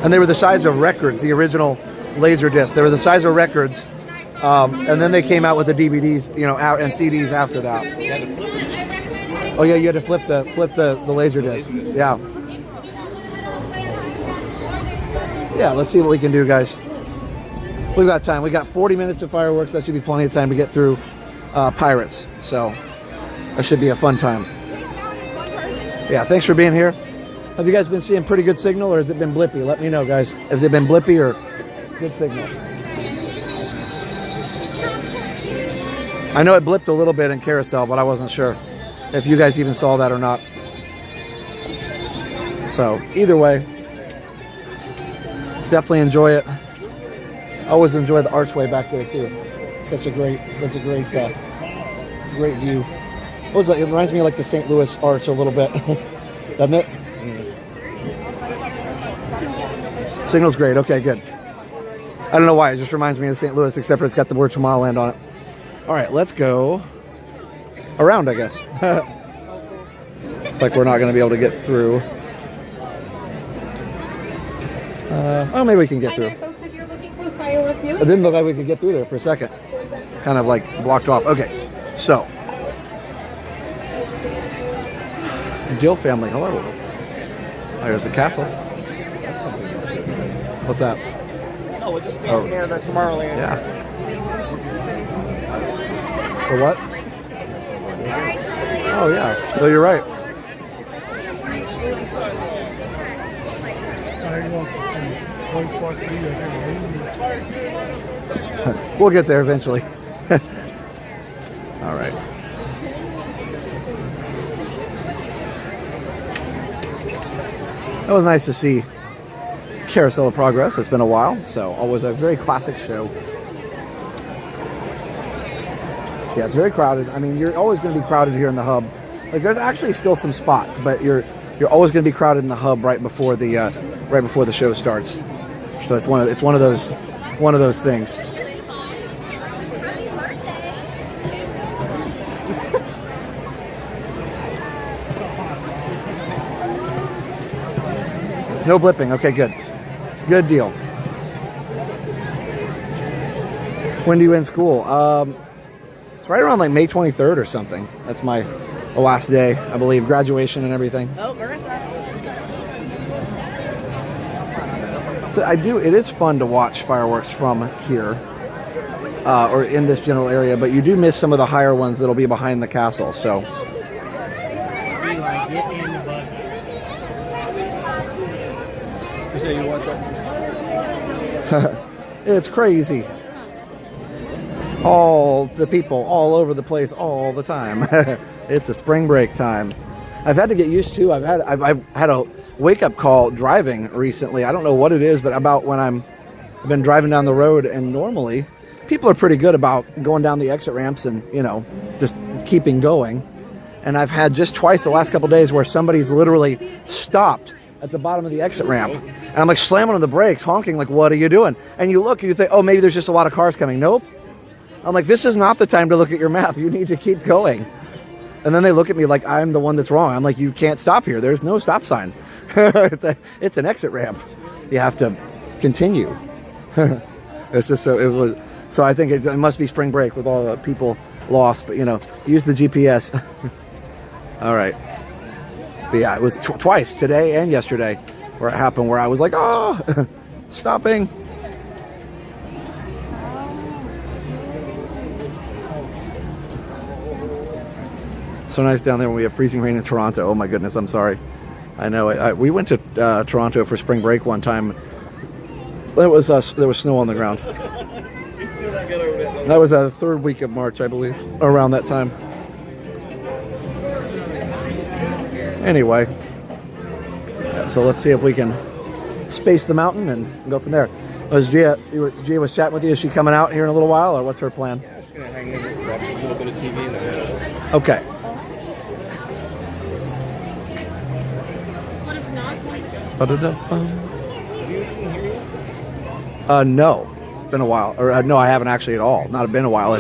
And they were the size of records, the original Laserdisc. They were the size of records, and then they came out with the DVDs, out and CDs after that. Oh yeah, you had to flip the Laserdisc. Yeah. Yeah, let's see what we can do, guys. We've got time. We got 40 minutes of fireworks. That should be plenty of time to get through Pirates. So that should be a fun time. Yeah, thanks for being here. Have you guys been seeing pretty good signal, or has it been blippy? Let me know, guys. Has it been blippy or good signal? I know it blipped a little bit in Carousel, but I wasn't sure if you guys even saw that or not. So either way, definitely enjoy it. I always enjoy the archway back there too. Such a great view. What was that? It reminds me of like the St. Louis Arch a little bit, doesn't it? Signal's great. Okay, good. I don't know why. It just reminds me of St. Louis, except for it's got the word Tomorrowland on it. All right, let's go around, I guess. Looks like we're not going to be able to get through. Oh, maybe we can get through. It didn't look like we could get through there for a second. Kind of like blocked off. Okay, so. Jill family, hello. There's the castle. What's that? Oh, we're just standing near the Tomorrowland. Yeah. For what? Oh, yeah. No, you're right. We'll get there eventually. All right. It was nice to see Carousel of Progress. It's been a while, so always a very classic show. Yeah, it's very crowded. I mean, you're always going to be crowded here in the hub. Like, there's actually still some spots, but you're always going to be crowded in the hub right before the show starts. So it's one of those things. No blipping. Okay, good. Good deal. When do you end school? It's right around like May 23rd or something. That's my last day, I believe. Graduation and everything. Oh, Marissa. So it is fun to watch fireworks from here, or in this general area, but you do miss some of the higher ones that'll be behind the castle, so. It's crazy. All the people all over the place all the time. It's a spring break time. I've had to get used to. I've had a wake-up call driving recently. I don't know what it is, but about when I've been driving down the road, and normally people are pretty good about going down the exit ramps and, just keeping going. And I've had just twice the last couple days where somebody's literally stopped at the bottom of the exit ramp. And I'm like slamming on the brakes, honking, like, what are you doing? And you look and you think, oh, maybe there's just a lot of cars coming. Nope. I'm like, this is not the time to look at your map. You need to keep going. And then they look at me like I'm the one that's wrong. I'm like, you can't stop here. There's no stop sign. It's an exit ramp. You have to continue. It's just so I think it must be spring break with all the people lost, but use the GPS. All right. But yeah, it was twice, today and yesterday, where it happened, where I was like, oh, stopping. So nice down there when we have freezing rain in Toronto. Oh my goodness, I'm sorry. I know. We went to Toronto for spring break one time. There was snow on the ground. That was the third week of March, I believe, around that time. Anyway, so let's see if we can space the mountain and go from there. Was Gia was chatting with you? Is she coming out here in a little while, or what's her plan? Yeah, she's gonna hang in, watch a little bit of TV, and then. Okay. No, it's been a while. Or no, I haven't actually at all. Not been a while.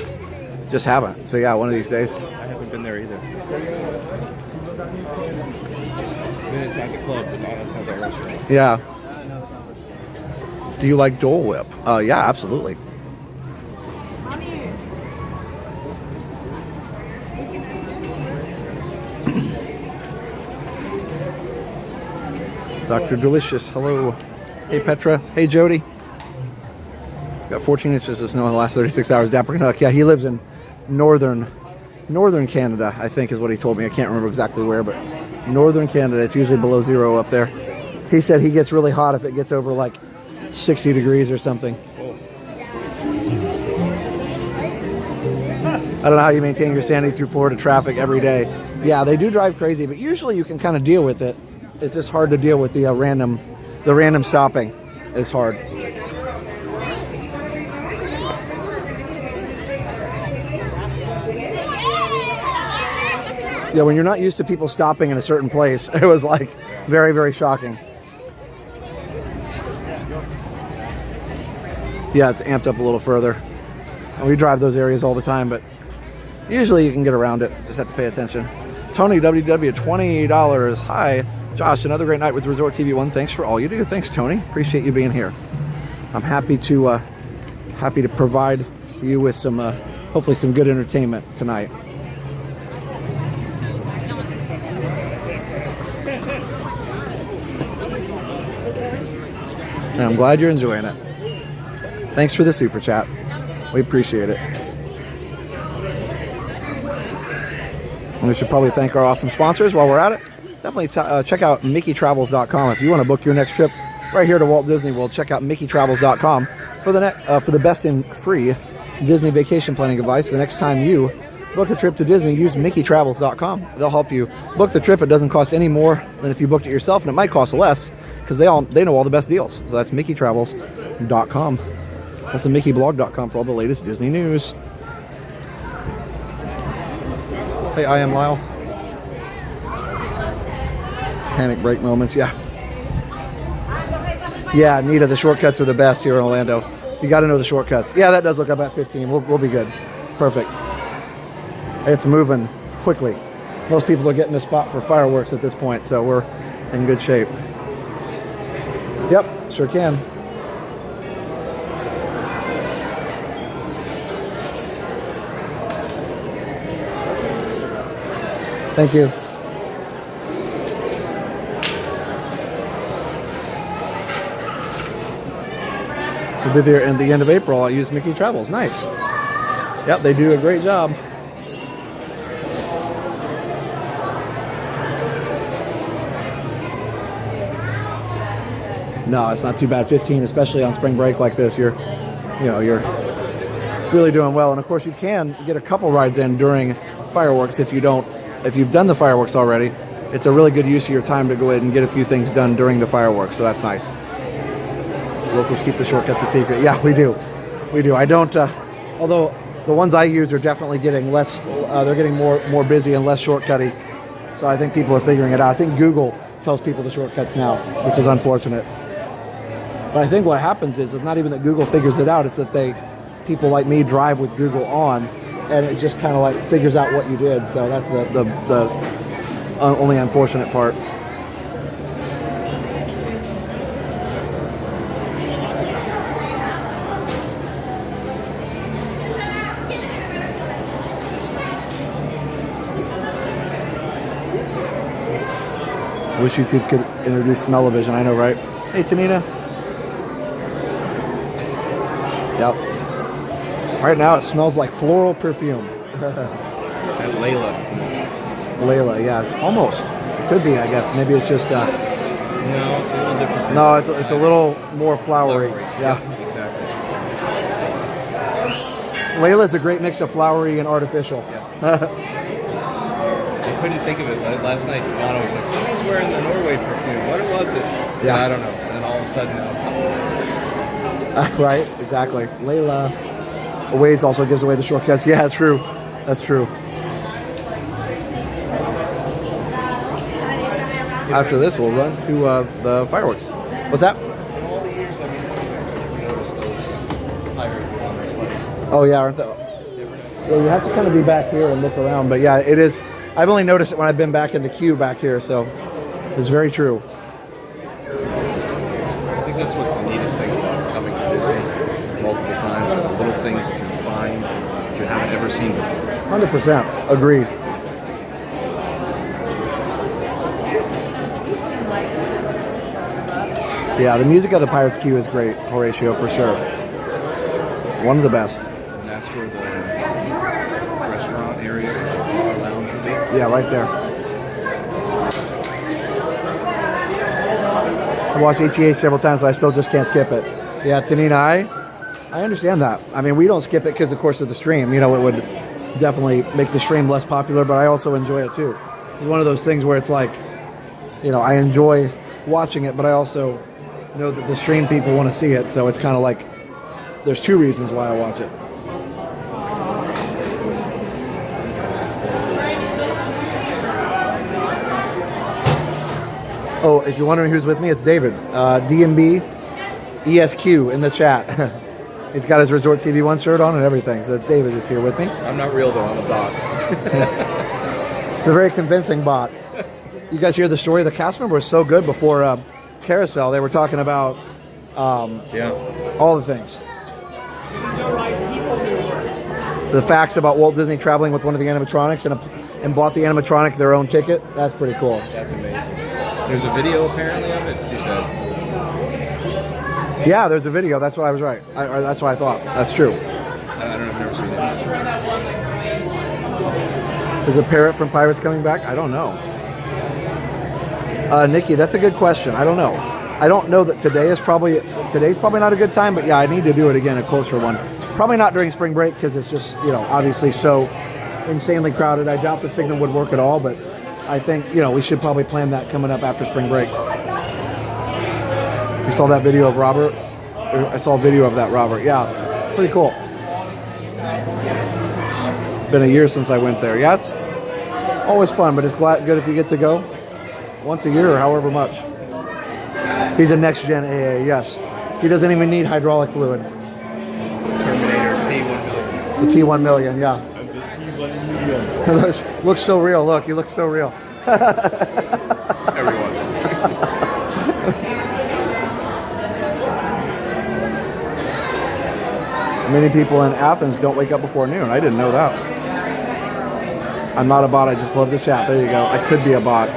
Just haven't. So yeah, one of these days. I haven't been there either. Been inside the club, but not inside that restaurant. Yeah. Do you like Dole Whip? Yeah, absolutely. Dr. Delicious, hello. Hey Petra, hey Jody. Got 14 inches of snow in the last 36 hours. Dapper Canuck, yeah, he lives in northern Canada, I think is what he told me. I can't remember exactly where, but northern Canada, it's usually below zero up there. He said he gets really hot if it gets over like 60 degrees or something. I don't know how you maintain your sanity through Florida traffic every day. Yeah, they do drive crazy, but usually you can kind of deal with it. It's just hard to deal with the random stopping. It's hard. Yeah, when you're not used to people stopping in a certain place, it was like very, very shocking. Yeah, it's amped up a little further. And we drive those areas all the time, but usually you can get around it. Just have to pay attention. Tony WW, $20. Hi, Josh. Another great night with Resort TV1. Thanks for all you do. Thanks, Tony. Appreciate you being here. I'm happy to provide you with some, hopefully, some good entertainment tonight. And I'm glad you're enjoying it. Thanks for the super chat. We appreciate it. And we should probably thank our awesome sponsors while we're at it. Definitely check out MickeyTravels.com. If you want to book your next trip right here to Walt Disney World, check out MickeyTravels.com for the best in free Disney vacation planning advice. The next time you book a trip to Disney, use MickeyTravels.com. They'll help you book the trip. It doesn't cost any more than if you booked it yourself, and it might cost less because they know all the best deals. So that's MickeyTravels.com. That's MickeyBlog.com for all the latest Disney news. Hey, I am Lyle. Panic break moments, yeah. Yeah, Nita, the shortcuts are the best here in Orlando. You got to know the shortcuts. Yeah, that does look about 15. We'll be good. Perfect. It's moving quickly. Most people are getting a spot for fireworks at this point, so we're in good shape. Yep, sure can. Thank you. We'll be there at the end of April. I'll use Mickey Travels. Nice. Yep, they do a great job. No, it's not too bad. 15, especially on spring break like this, you're really doing well. And of course, you can get a couple rides in during fireworks if you've done the fireworks already. It's a really good use of your time to go ahead and get a few things done during the fireworks, so that's nice. Locals keep the shortcuts a secret. Yeah, we do. I don't, although the ones I use are definitely getting less, they're getting more busy and less shortcutty. So I think people are figuring it out. I think Google tells people the shortcuts now, which is unfortunate. But I think what happens is it's not even that Google figures it out, it's that people like me drive with Google on, and it just kind of like figures out what you did. So that's the only unfortunate part. I wish YouTube could introduce smell-o-vision. I know, right? Hey, Tanina. Yep. Right now, it smells like floral perfume. And Layla, yeah, it's almost. It could be, I guess. Maybe it's just. No, it's a little different. No, it's a little more flowery. Yeah, exactly. Layla's a great mix of flowery and artificial. Yes. I couldn't think of it last night. Toronto was like, someone's wearing the Norway perfume. What was it? Yeah. I don't know. And then all of a sudden, right, exactly. Layla. Waze also gives away the shortcuts. Yeah, that's true. That's true. After this, we'll run to the fireworks. What's that? Oh yeah, aren't they? Yeah, you have to kind of be back here and look around. But yeah, it is. I've only noticed it when I've been back in the queue back here, so it's very true. I think that's what's the neatest thing about coming to Disney multiple times, are the little things that you find that you haven't ever seen before. 100%. Agreed. Yeah, the music of the Pirates Queue is great, Horatio, for sure. One of the best. And that's where the restaurant area, lounge will be. Yeah, right there. I watched HEA several times, but I still just can't skip it. Yeah, Tanina, I understand that. I mean, we don't skip it because, of course, of the stream. You know, it would definitely make the stream less popular, but I also enjoy it too. It's one of those things where it's like, you know, I enjoy watching it, but I also know that the stream people want to see it, so it's kind of like there's two reasons why I watch it. Oh, if you're wondering who's with me, it's David. DMB ESQ in the chat. He's got his Resort TV 1 shirt on and everything, so David is here with me. I'm not real, though. I'm a bot. It's a very convincing bot. You guys hear the story? The cast member was so good before Carousel. They were talking about all the things. The facts about Walt Disney traveling with one of the animatronics and bought the animatronic their own ticket. That's pretty cool. That's amazing. There's a video apparently of it, she said. Yeah, there's a video. That's what I was right. Or that's what I thought. That's true. I don't know. I've never seen it. Is a parrot from Pirates coming back? I don't know. Nikki, that's a good question. I don't know. I don't know that today's probably not a good time, but yeah, I need to do it again, a closer one. Probably not during spring break because it's just, you know, obviously so insanely crowded. I doubt the signal would work at all, but I think, you know, we should probably plan that coming up after spring break. You saw that video of Robert? I saw a video of that, Robert. Yeah, pretty cool. Been a year since I went there. Yeah, it's always fun, but it's good if you get to go once a year or however much. He's a next-gen AA, yes. He doesn't even need hydraulic fluid. Terminator T1 million. The T1 million, yeah. I'm the T1 million. looks so real. Look, he looks so real. Everyone. Many people in Athens don't wake up before noon. I didn't know that. I'm not a bot. I just love the chat. There you go. I could be a bot.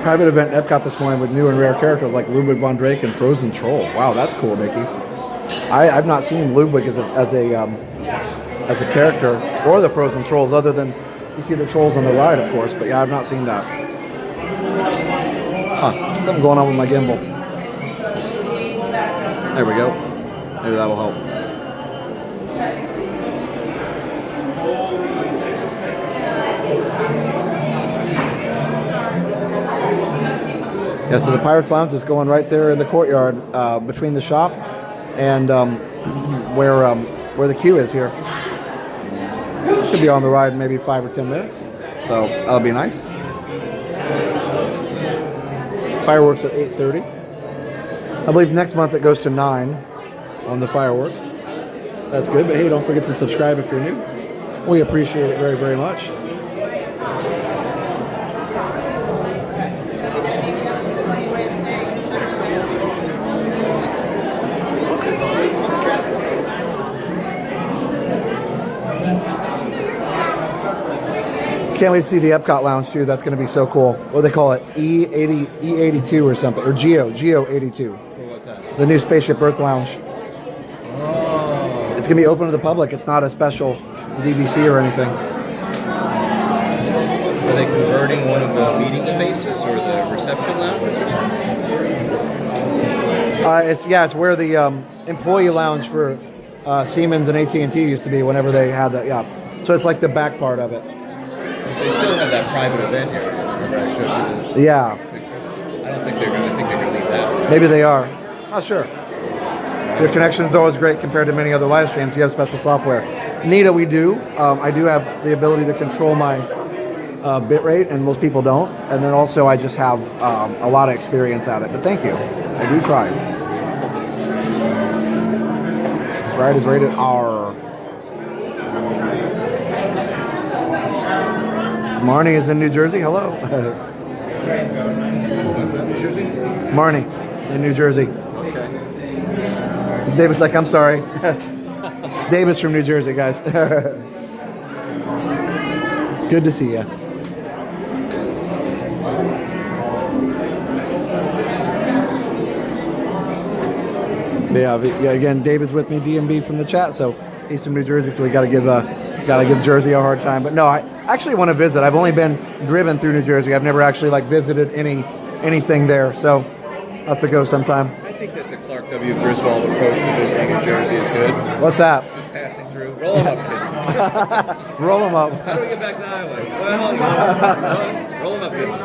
Private event at Epcot this morning with new and rare characters like Ludwig von Drake and Frozen Trolls. Wow, that's cool, Mickey. I've not seen Ludwig as a character or the Frozen Trolls, other than you see the trolls on the ride, of course. But yeah, I've not seen that. Huh? Something going on with my gimbal. There we go. Maybe that'll help. Yeah, so the Pirates Lounge is going right there in the courtyard between the shop and where the queue is here. Should be on the ride in maybe 5 or 10 minutes, so that'll be nice. Fireworks at 8:30. I believe next month it goes to 9 on the fireworks. That's good, but hey, don't forget to subscribe if you're new. We appreciate it very, very much. Can't wait to see the Epcot Lounge too. That's going to be so cool. What do they call it? E82 or something, or Geo 82. What's that? The new Spaceship Earth Lounge. Oh. It's going to be open to the public. It's not a special DVC or anything. Are they converting one of the meeting spaces or the reception lounges or something? It's where the employee lounge for Siemens and AT&T used to be whenever they had that. Yeah, so it's like the back part of it. They still have that private event area. Remember I showed you the Yeah, picture? I think they're going to leave that. maybe they are. Not sure. Your connection is always great compared to many other live streams. You have special software. Nita, we do. I do have the ability to control my bit rate, and most people don't. And then also I just have a lot of experience at it. But thank you. I do try. This ride is rated R. Marnie is in New Jersey. Hello. New Jersey? Marnie in New Jersey. David's like, I'm sorry. David's from New Jersey, guys. Good to see you. Yeah, again, David's with me, DMB from the chat, so he's from New Jersey, so we got to give Jersey a hard time. But no, I actually want to visit. I've only been driven through New Jersey. I've never actually visited anything there, so I'll have to go sometime. I think that the Clark W. Griswold approach to visiting New Jersey is good. What's that? Just passing through. Roll them up, kids. Roll them up. How do we get back to the highway? Well, roll them up, kids.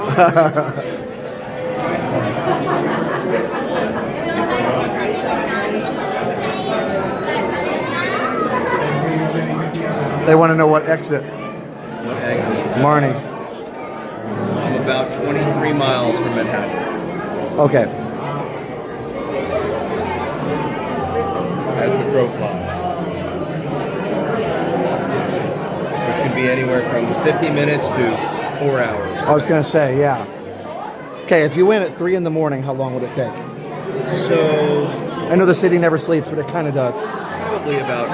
They want to know what exit. What exit? Marnie. I'm about 23 miles from Manhattan. Okay. As the crow flies. Which can be anywhere from 50 minutes to 4 hours. I was going to say, yeah. Okay, if you went at 3 in the morning, how long would it take? So... I know the city never sleeps, but it kind of does. Probably about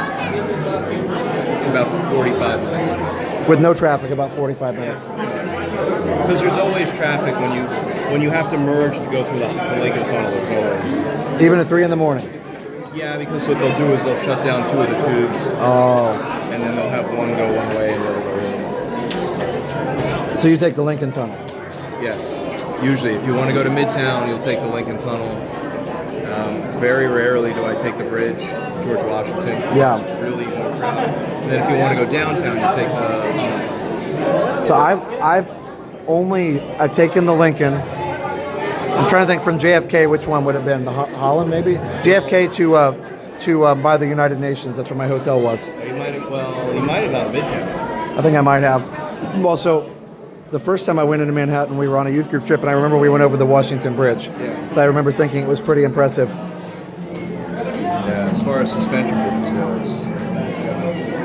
45 minutes. With no traffic, about 45 minutes. Because there's always traffic when you have to merge to go through the Lincoln Tunnel. There's always. Even at 3 in the morning? Yeah, because what they'll do is they'll shut down 2 of the tubes. Oh. And then they'll have one go one way and the other go in. So you take the Lincoln Tunnel? Yes. Usually, if you want to go to Midtown, you'll take the Lincoln Tunnel. Very rarely do I take the bridge, George Washington. Yeah. It's really more crowded. And then if you want to go downtown, you take the... So I've taken the Lincoln. I'm trying to think from JFK, which one would have been? The Holland, maybe? JFK to by the United Nations. That's where my hotel was. You might have gone to Midtown. I think I might have. Well, so the first time I went into Manhattan, we were on a youth group trip, and I remember we went over the Washington Bridge. Yeah. So I remember thinking it was pretty impressive. Yeah, as far as suspension bridges go, it's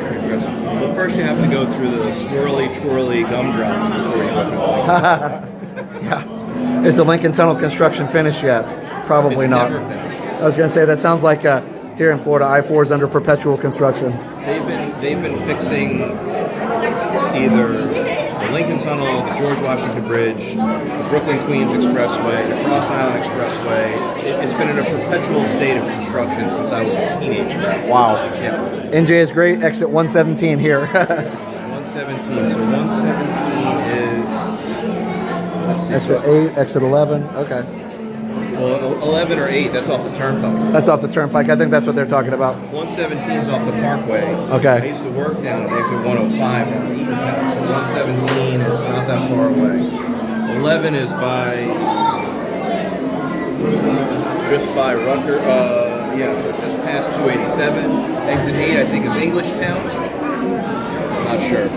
pretty impressive. Well, first you have to go through the swirly, twirly gumdrops before you go through the Lincoln. Yeah. Is the Lincoln Tunnel construction finished yet? Probably It's not. never finished. I was going to say, that sounds like here in Florida, I-4 is under perpetual construction. They've been fixing either the Lincoln Tunnel, the George Washington Bridge, the Brooklyn-Queens Expressway, the Cross Island Expressway. It's been in a perpetual state of construction since I was a teenager. Wow. Yeah. NJ is great. Exit 117 here. 117. So 117 is... Let's see. Exit 8, exit 11. Okay. Well, 11 or 8, that's off the turnpike. That's off the turnpike. I think that's what they're talking about. 117 is off the Parkway. Okay. I used to work down at exit 105 down in Eatontown, so 117 is not that far away. 11 is just by Rucker, so just past 287. Exit 8, I think, is Englishtown. Not sure.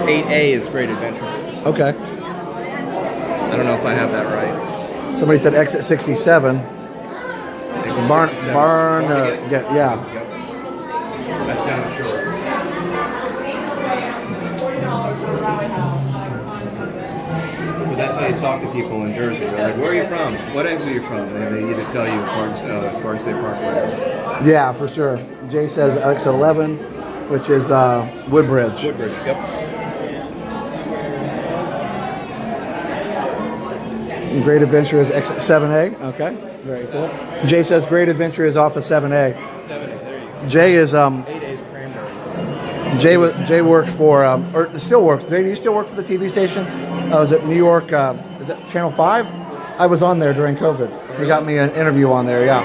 8A is Great Adventure. Okay. I don't know if I have that right. Somebody said exit 67. Exit Barn, 67. yeah. Yep. That's down the shore. But that's how you talk to people in Jersey. They're like, where are you from? What exit are you from? And they either tell you Garden State Parkway. Yeah, for sure. Jay says exit 11, which is Woodbridge. Woodbridge, yep. Great Adventure is exit 7A. Okay, very cool. Jay says Great Adventure is off of 7A. 7A, there you go. Jay is 8A is Cranberry. Jay works for or still works. Jay, do you still work for the TV station? Was it New York? Is it Channel 5? I was on there during COVID. He got me an interview on there, yeah.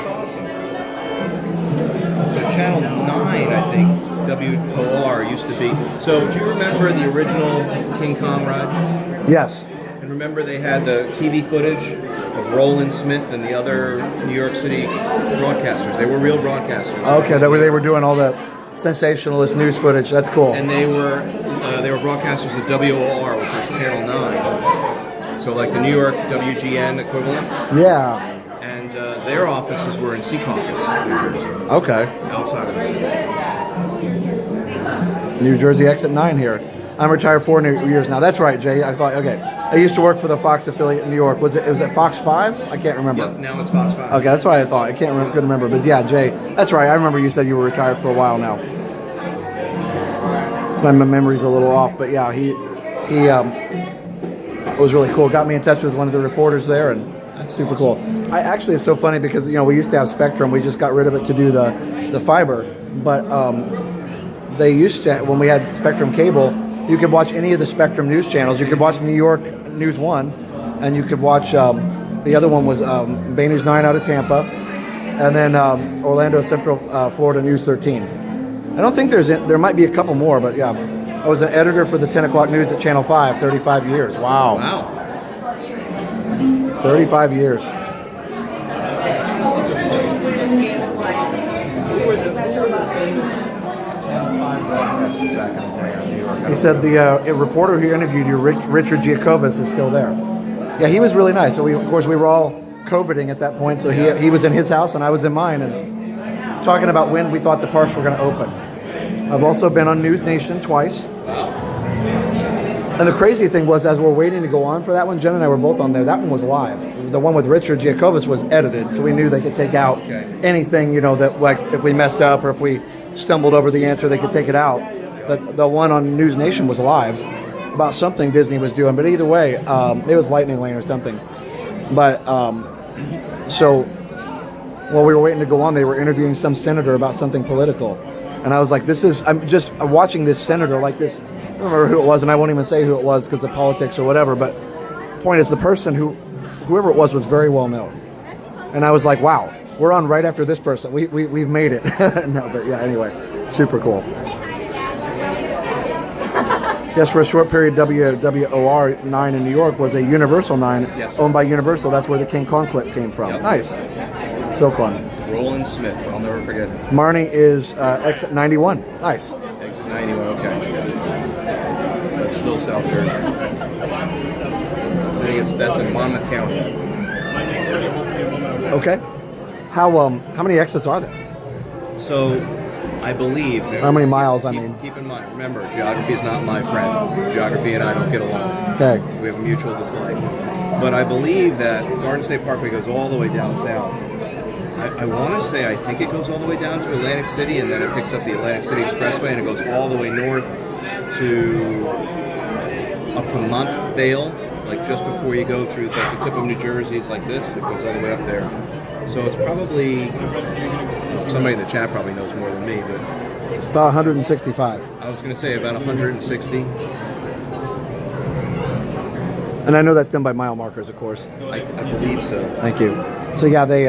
So Channel 9, I think, WOR used to be. So do you remember the original King Kong ride? Yes. And remember they had the TV footage of Roland Smith and the other New York City broadcasters. They were real broadcasters. Okay, they were doing all that sensationalist news footage. That's cool. And they were broadcasters at WOR, which was Channel 9. So like the New York WGN equivalent. Yeah. And their offices were in Secaucus, New Jersey. Okay. Outside of the city. New Jersey Exit 9 here. I'm retired 4 years now. That's right, Jay. I thought, okay. I used to work for the Fox affiliate in New York. Was it Fox 5? I can't remember. Yep, now it's Fox 5. Okay, that's what I thought. I couldn't remember. But yeah, Jay, that's right. I remember you said you were retired for a while now. My memory's a little off, but yeah, he was really cool. Got me in touch with one of the reporters there, and that's super cool. Actually, it's so funny because we used to have Spectrum. We just got rid of it to do the fiber, but they used to, when we had Spectrum cable, you could watch any of the Spectrum news channels. You could watch New York News 1, and you could watch, the other one was Bay News 9 out of Tampa, and then Orlando Central Florida News 13. I don't think there might be a couple more, but yeah. I was an editor for the 10 o'clock news at Channel 5, 35 years. Wow. Wow. 35 years. He said the reporter who interviewed you, Richard Giacovas, is still there. Yeah, he was really nice. So of course, we were all COVIDing at that point. So he was in his house and I was in mine, and talking about when we thought the parks were going to open. I've also been on News Nation twice. And the crazy thing was, as we're waiting to go on for that one, Jen and I were both on there. That one was live. The one with Richard Giacovas was edited, so we knew they could take out anything, that like if we messed up or if we stumbled over the answer, they could take it out. But the one on News Nation was live about something Disney was doing. But either way, it was Lightning Lane or something. But so while we were waiting to go on, they were interviewing some senator about something political. And I was like, I'm just watching this senator like this. I don't remember who it was, and I won't even say who it was because of politics or whatever. But the point is, the person whoever it was very well known. And I was like, wow, we're on right after this person. We've made it. No, but yeah, anyway, super cool. Yes, for a short period, WOR 9 in New York was a Universal 9 owned by Universal. That's where the King Kong clip came from. Yep. Nice. So fun. Roland Smith, I'll never forget him. Marnie is exit 91. Nice. Exit 91, okay. So it's still South Jersey. So I think that's in Monmouth County. Okay. How many exits are there? So I believe. How many miles, I mean? Keep in mind, remember, geography is not my friend. Geography and I don't get along. Okay. We have a mutual dislike. But I believe that Garden State Parkway goes all the way down south. I want to say, I think it goes all the way down to Atlantic City, and then it picks up the Atlantic City Expressway, and it goes all the way north up to Montvale, like just before you go through like the tip of New Jersey. It's like this. It goes all the way up there. So it's probably, somebody in the chat probably knows more than me, but about 165. I was going to say about 160. And I know that's done by mile markers, of course. I believe so. Thank you. So yeah, they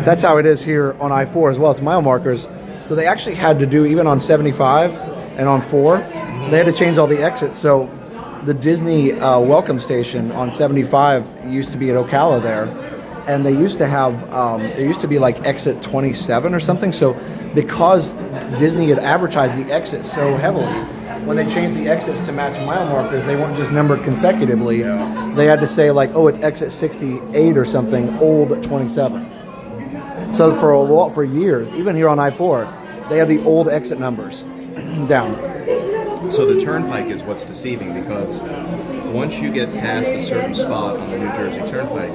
that's how it is here on I-4 as well. It's mile markers. So they actually had to do, even on 75 and on 4, they had to change all the exits. So the Disney welcome station on 75 used to be at Ocala there. And they used to have, there used to be like exit 27 or something. So because Disney had advertised the exits so heavily, when they changed the exits to match mile markers, they weren't just numbered consecutively. They had to say like, oh, it's exit 68 or something, old 27. So for years, even here on I-4, they have the old exit numbers down. So the turnpike is what's deceiving, because once you get past a certain spot on the New Jersey Turnpike,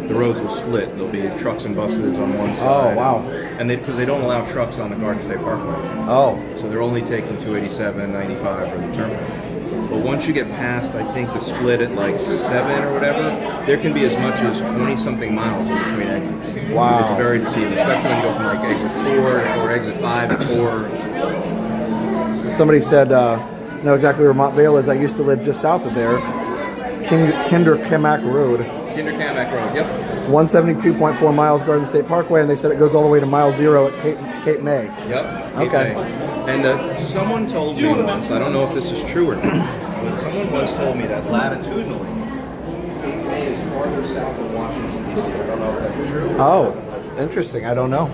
the roads will split. There'll be trucks and buses on one side. Oh, wow. And because they don't allow trucks on the Garden State Parkway. Oh. So they're only taking 287, 95, or the turnpike. But once you get past, I think, the split at like 7 or whatever, there can be as much as 20-something miles in between exits. Wow. It's very deceiving, especially when you go from like exit 4 or exit 5 to 4. Somebody said, know exactly where Montvale is. I used to live just south of there. Kinder Kamak Road. Kinder Kamak Road, yep. 172.4 miles, Garden State Parkway, and they said it goes all the way to mile 0 at Cape May. Yep. Cape Okay. May. And someone told me once, I don't know if this is true or not, but someone once told me that latitudinally, Cape May is farther south of Washington, D.C. I don't know if that's true. Oh, interesting. I don't know.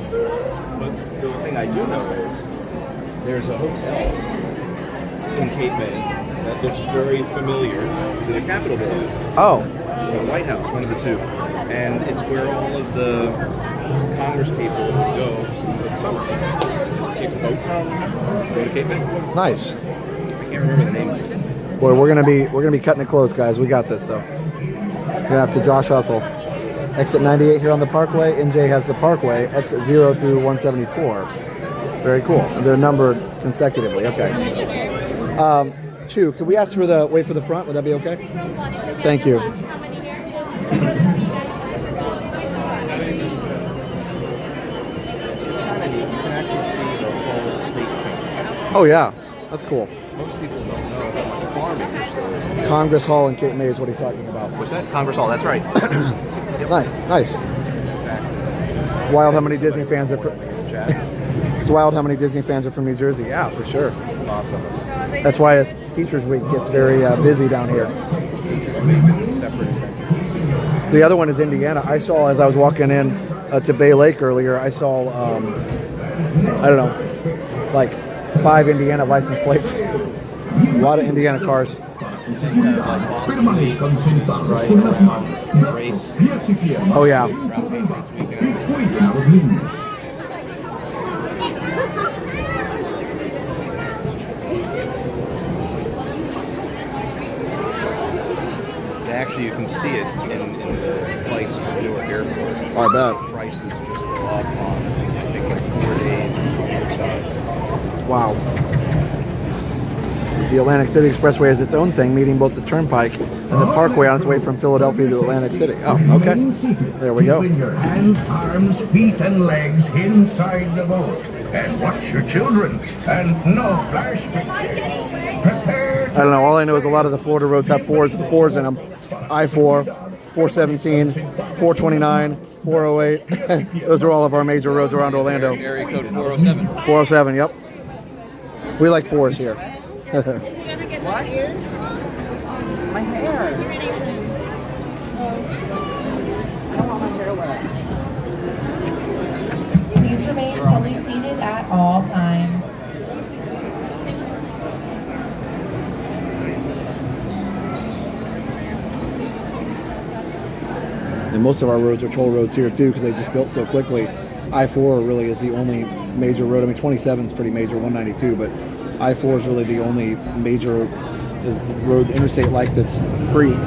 But the thing I do know is there's a hotel in Cape May that looks very familiar to the Capitol building. Oh. The White House, one of the two. And it's where all of the Congress people go for the summer. Take a boat, go to Cape May. Nice. I can't remember the name of it. Boy, we're gonna be cutting it close, guys. We got this though. We're gonna have to Josh hustle. Exit 98 here on the Parkway. NJ has the Parkway. Exit 0 through 174. Very cool. And they're numbered consecutively. Okay. Chu, could we ask for the wait for the front? Would that be okay? Thank you. Oh yeah, that's cool. Most people don't know how much farming there is. Congress Hall in Cape May is what he's talking about. What's that? Congress Hall, that's right. Nice. Exactly. Wild how many Disney fans are from It's wild how many Disney fans are from New Jersey. Yeah, for sure. Lots of us. That's why Teachers Week gets very busy down here. Teachers Week is a separate adventure. The other one is Indiana. I saw as I was walking in to Bay Lake earlier, I saw, I don't know, like 5 Indiana license plates. A lot of Indiana cars. Oh yeah. Actually, you can see it in the flights from Newark Airport. I bet. Prices just drop on, I think, like 4 days on either side. Wow. The Atlantic City Expressway is its own thing, meeting both the Turnpike and the Parkway on its way from Philadelphia to Atlantic City. Oh, okay. There we go. Keeping your hands, arms, feet, and legs inside the boat. And watch your children. And no flash pictures. Prepare. I don't know. All I know is a lot of the Florida roads have fours in them. I-4, 417, 429, 408. Those are all of our major roads around Orlando. Area code 407. 407, yep. We like fours here. What? My hair. I don't want my hair wet. Please remain fully seated at all times. And most of our roads are toll roads here too because they just built so quickly. I-4 really is the only major road. I mean, 27 is pretty major, 192, but I-4 is really the only major road interstate like that's free,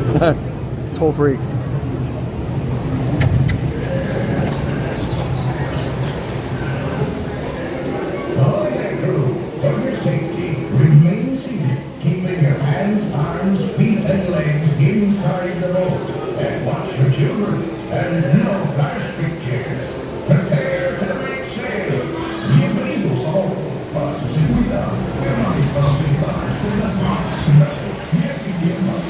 toll free. For your safety, remain seated, keeping your hands, arms, feet, and legs inside the boat. And watch your children, and no flash pictures. Prepare to make sail. Bienvenidos a bordo. Para su seguridad, permanezcan sentados en las manos. Y así bien más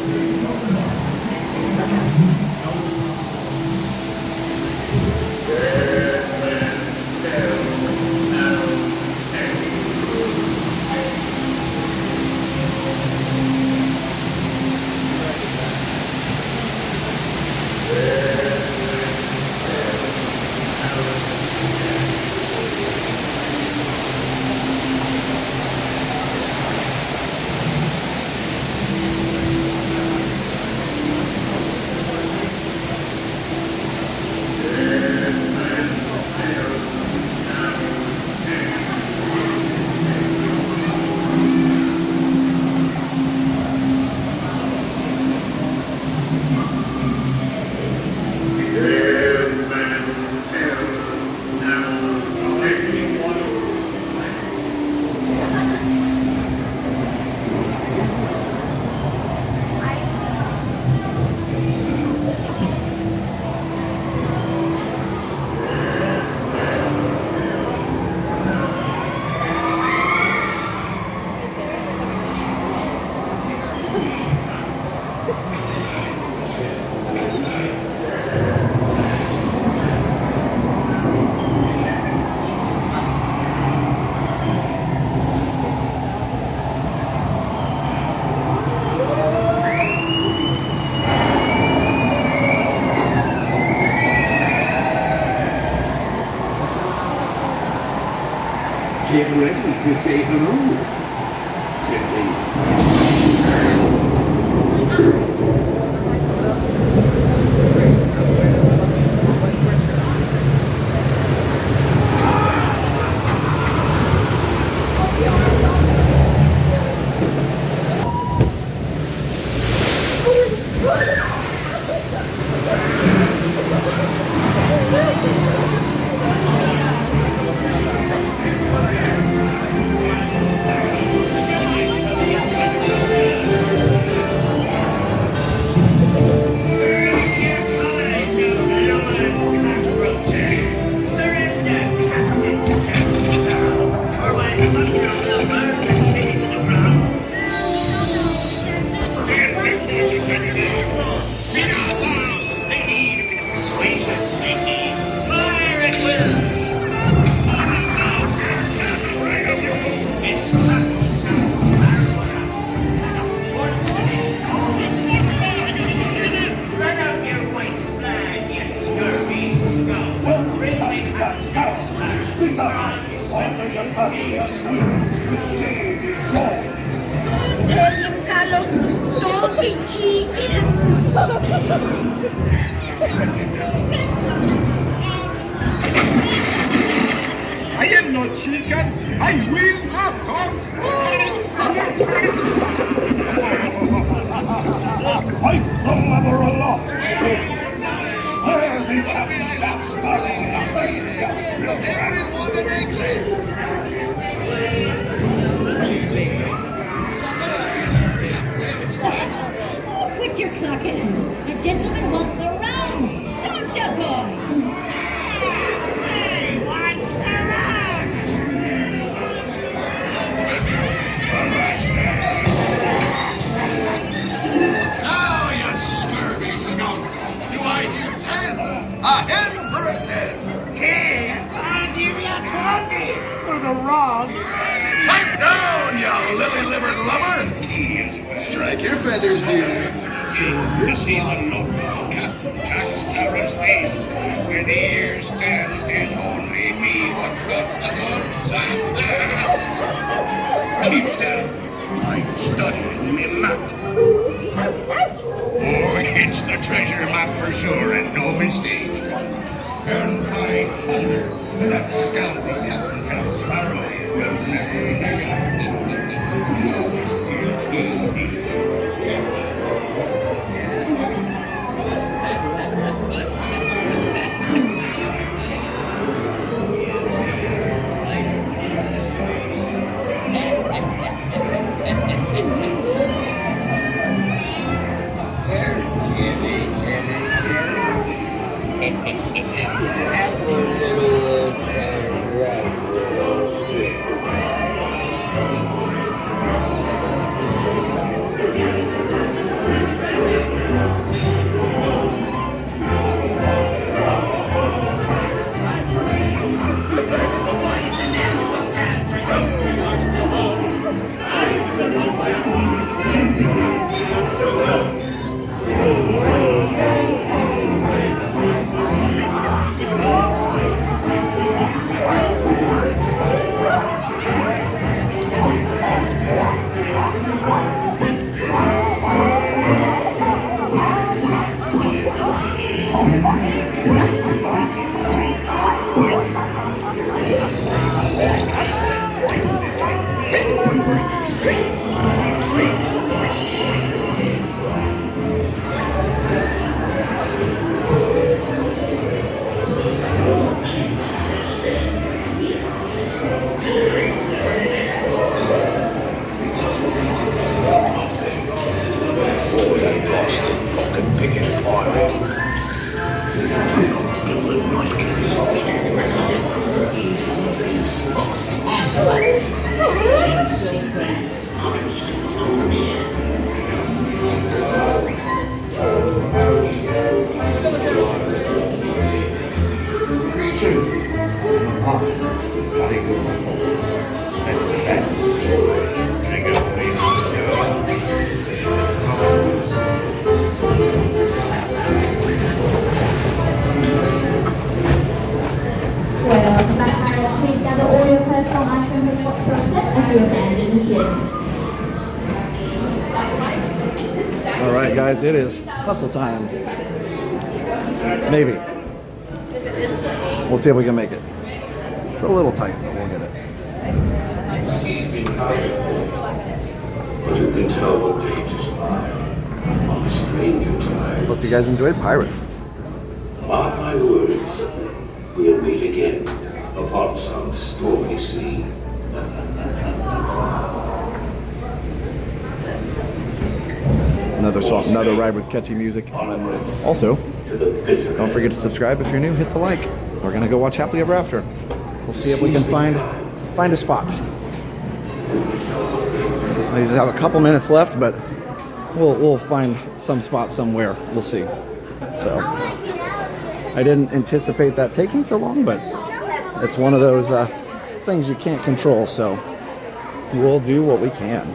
to say hello I am not chicken. I will not talk. I remember a lot. Where the everyone in England. Oh, quit your clucking. The gentlemen want the rum. Don't you, boy? Hey, what's the rum? Now, you scurvy scoundrels, do I hear 10? A hen for a 10. 10? I'll give you 20 for the wrong. Pipe down, you lily-livered lubber. Strike your feathers, dear. You see the look on Captain Jack Sparrow's face. Where the ears stand, 'tis only me what's got the goods. Keep still. I'm studying me map. Oh, it's the treasure map for sure and no mistake. And by thunder, that scoundrel Captain Jack Sparrow will never Have a little time, right? right, guys, it is hustle time. Maybe. We'll see if we can make it. It's a little tight, but we'll get it. Excuse me, but you can tell what date is mine on stranger times. Hope you guys enjoyed Pirates. Mark my words, we'll meet again upon some stormy sea. Another song, another ride with catchy music. Also, don't forget to subscribe if you're new. Hit the like. We're gonna go watch Happily Ever After. We'll see if we can find a spot. We just have a couple minutes left, but we'll find some spot somewhere. We'll see. So I didn't anticipate that taking so long, but it's one of those things you can't control. So we'll do what we can.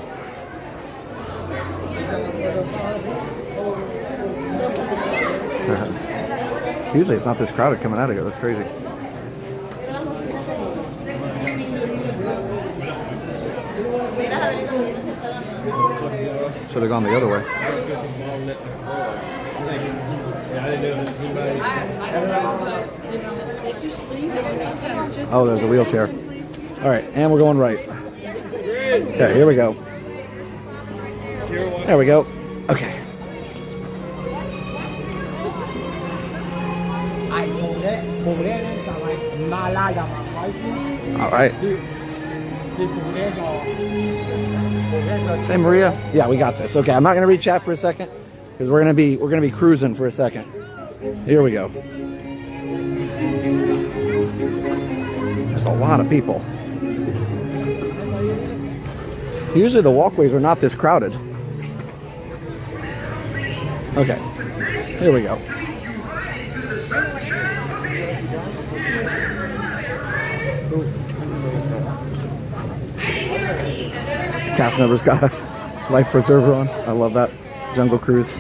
Usually it's not this crowded coming out of here. That's crazy. Should have gone the other way. Oh, there's a wheelchair. All right, and we're going right. Okay, here we go. There we go. Okay. All right. Hey Maria. Yeah, we got this. Okay, I'm not gonna read chat for a second because we're gonna be cruising for a second. Here we go. There's a lot of people. Usually the walkways are not this crowded. Okay, here we go. Cast members got a life preserver on. I love that. Jungle Cruise.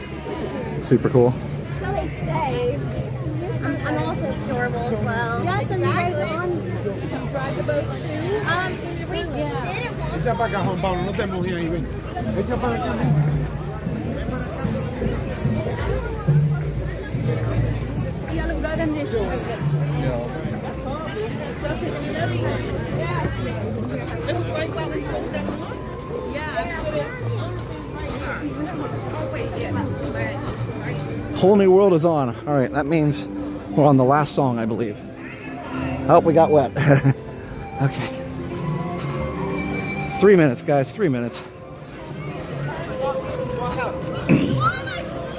Super cool. Really safe. I'm also adorable as well. Yes, and you guys drive the boat too? We did it once. Echa para acá, Juan Pablo, no te mojes ahí, ven. Echa para acá, ven. Y alugaran de eso. Whole New World is on. All right, that means we're on the last song, I believe. Oh, we got wet. Okay. 3 minutes, guys, 3 minutes.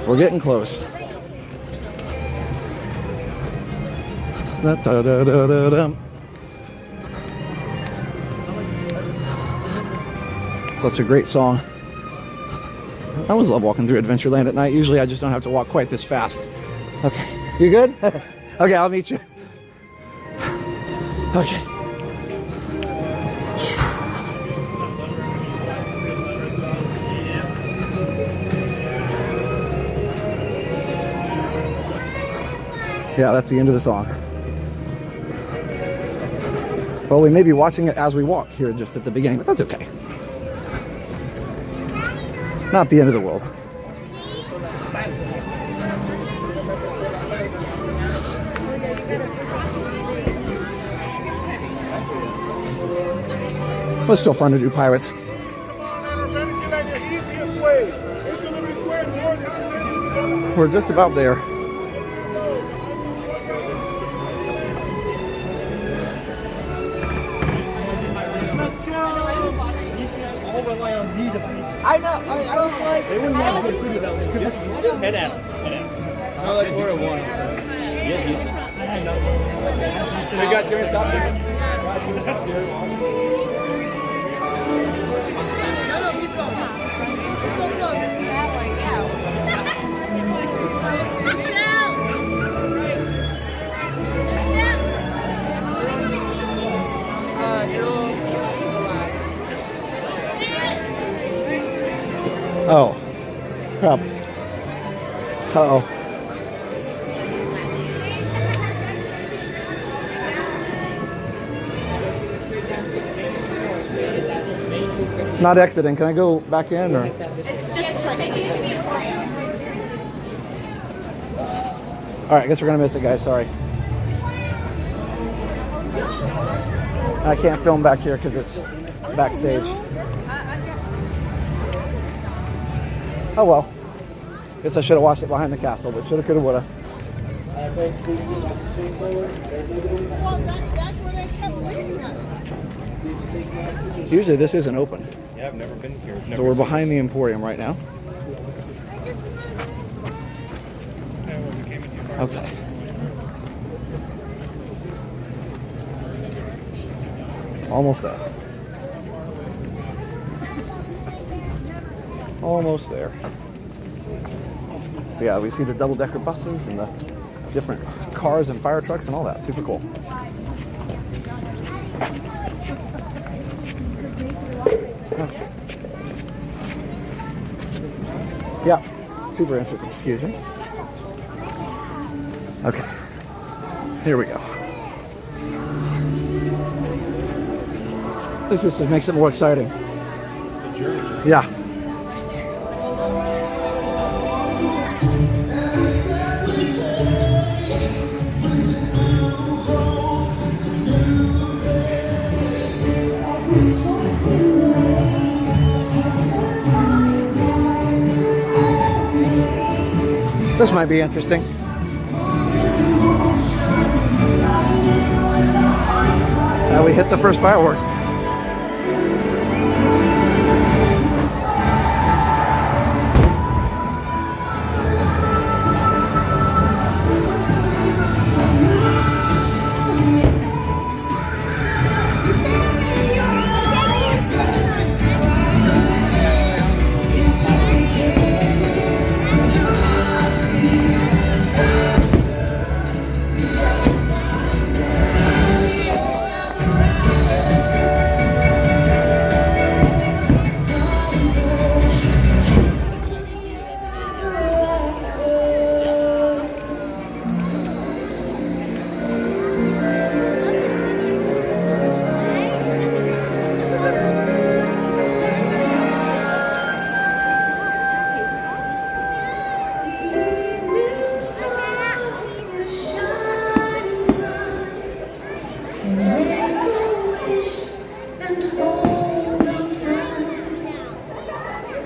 We're getting close. Da-da-da-da-da-dum. Such a great song. I always love walking through Adventureland at night. Usually I just don't have to walk quite this fast. Okay, you good? Okay, I'll meet you. Okay. Yeah, that's the end of the song. Well, we may be watching it as we walk here just at the beginning, but that's okay. Not the end of the world. Well, it's still fun to do Pirates. We're just about there. I know. I was like, they wouldn't have to put food without me. Head out. I like order one. Yeah, you said. I know. You guys going to stop there? Oh, crap. Uh-oh. Not exiting. Can I go back in or? It's just All right, I guess we're gonna miss it, guys. Sorry. I can't film back here because it's backstage. Oh well. Guess I should have watched it behind the castle, but shoulda, coulda, woulda. Well, that's where they kept leaving us. Usually this isn't open. Yeah, I've never been here. So we're behind the Emporium right now. Okay. Almost there. Almost there. So yeah, we see the double-decker buses and the different cars and fire trucks and all that. Super cool. Okay. Yeah, super interesting. Excuse me. Okay, here we go. This just makes it more exciting. It's a journey. Yeah. This might be interesting. We hit the first firework.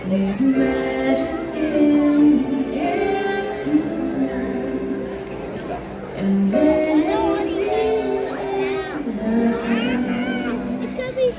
There's magic in the air tonight. And when it's gonna be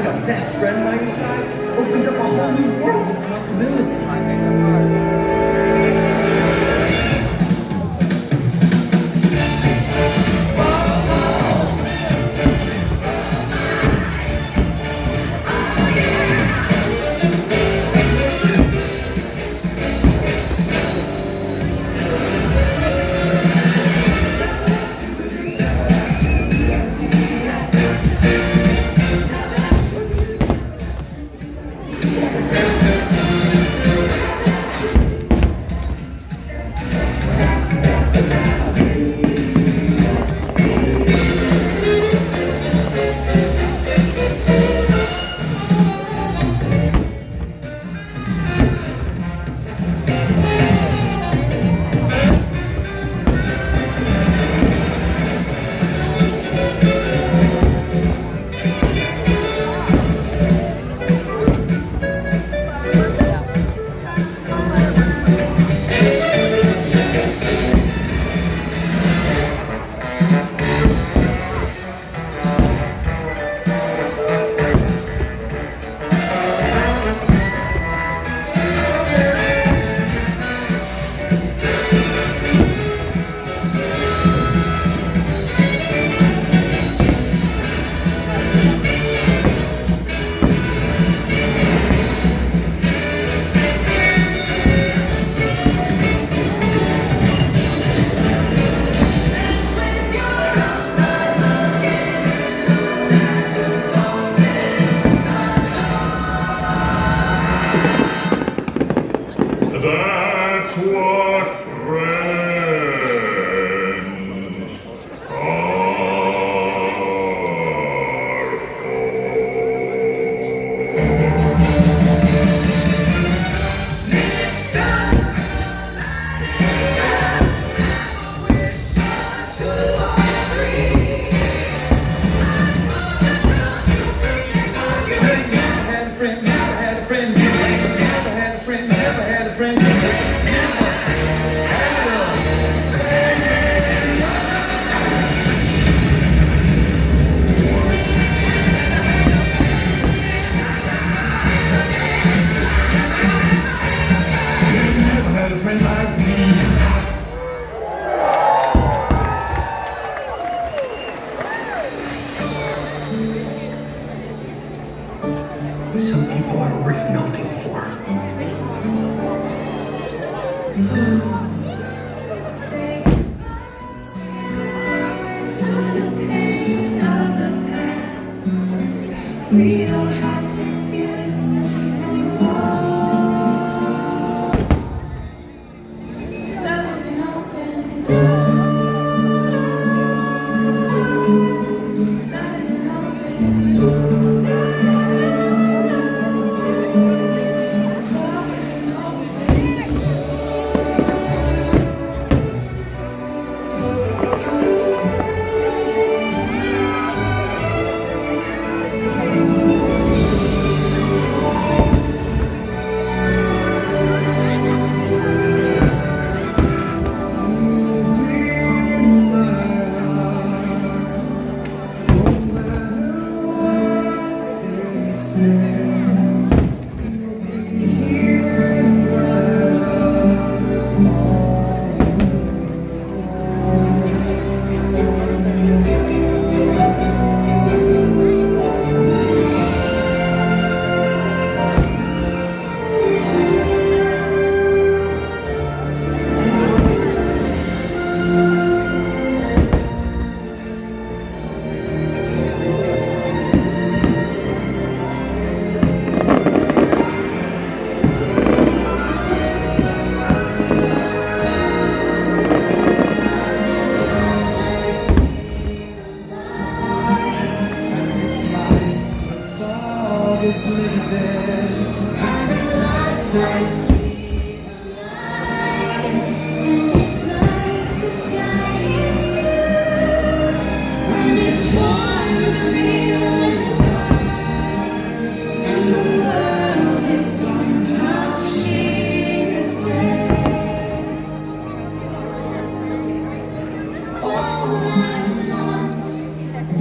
having a best friend by your side opens up a whole new world of possibilities. That's what friends are Some people are worth melting for. Say goodbye to the pain of the past. We don't have to feel it anymore. That was an open door. That is an open door.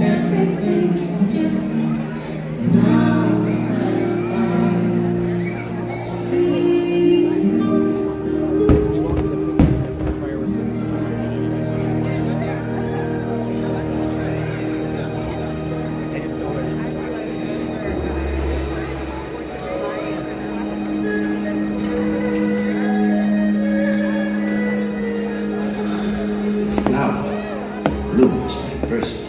Everything is different now. looms like verse.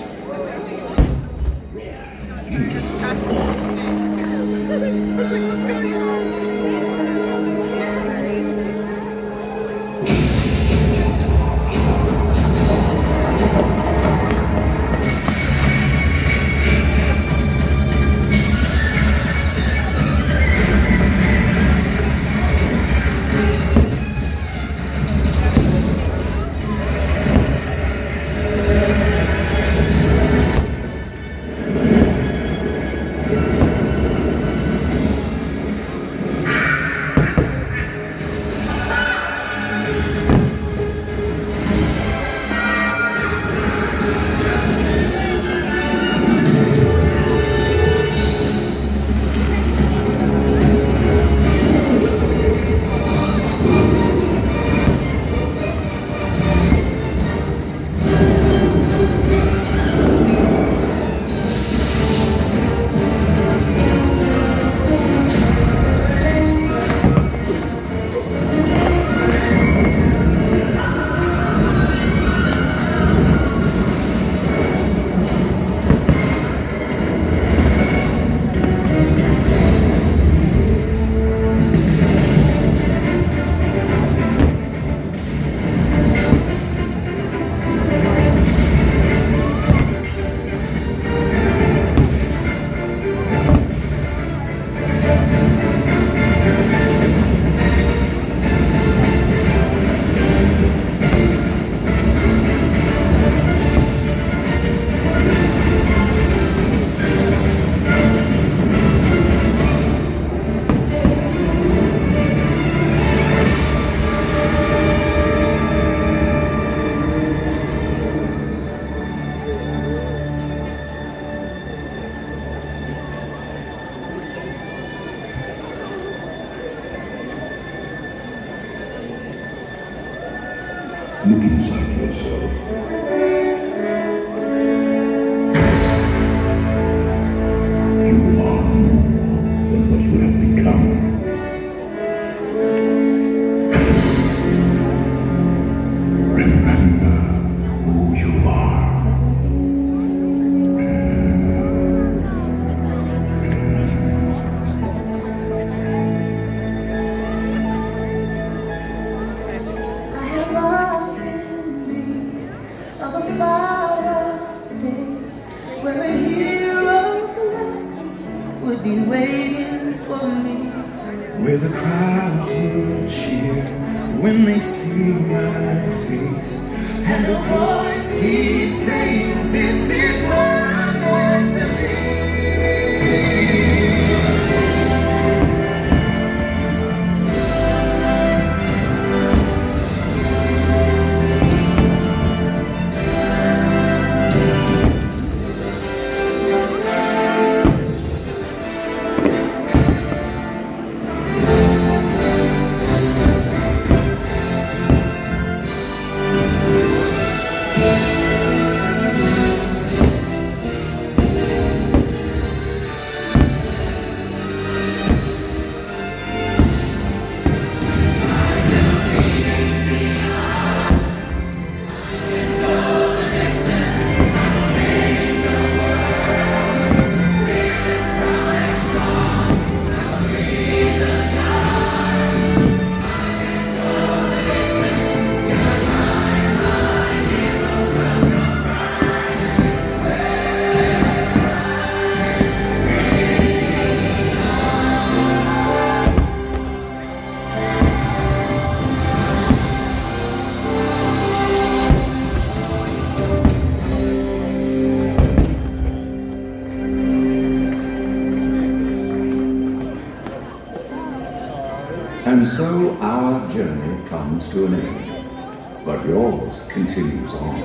Look inside yourself. You are more than what you have become. Remember who you are. Be waiting for me, where the crowds will cheer when they see my face, and a voice keeps saying, "This is where I'm meant to be." And so our journey comes to an end, but yours continues on.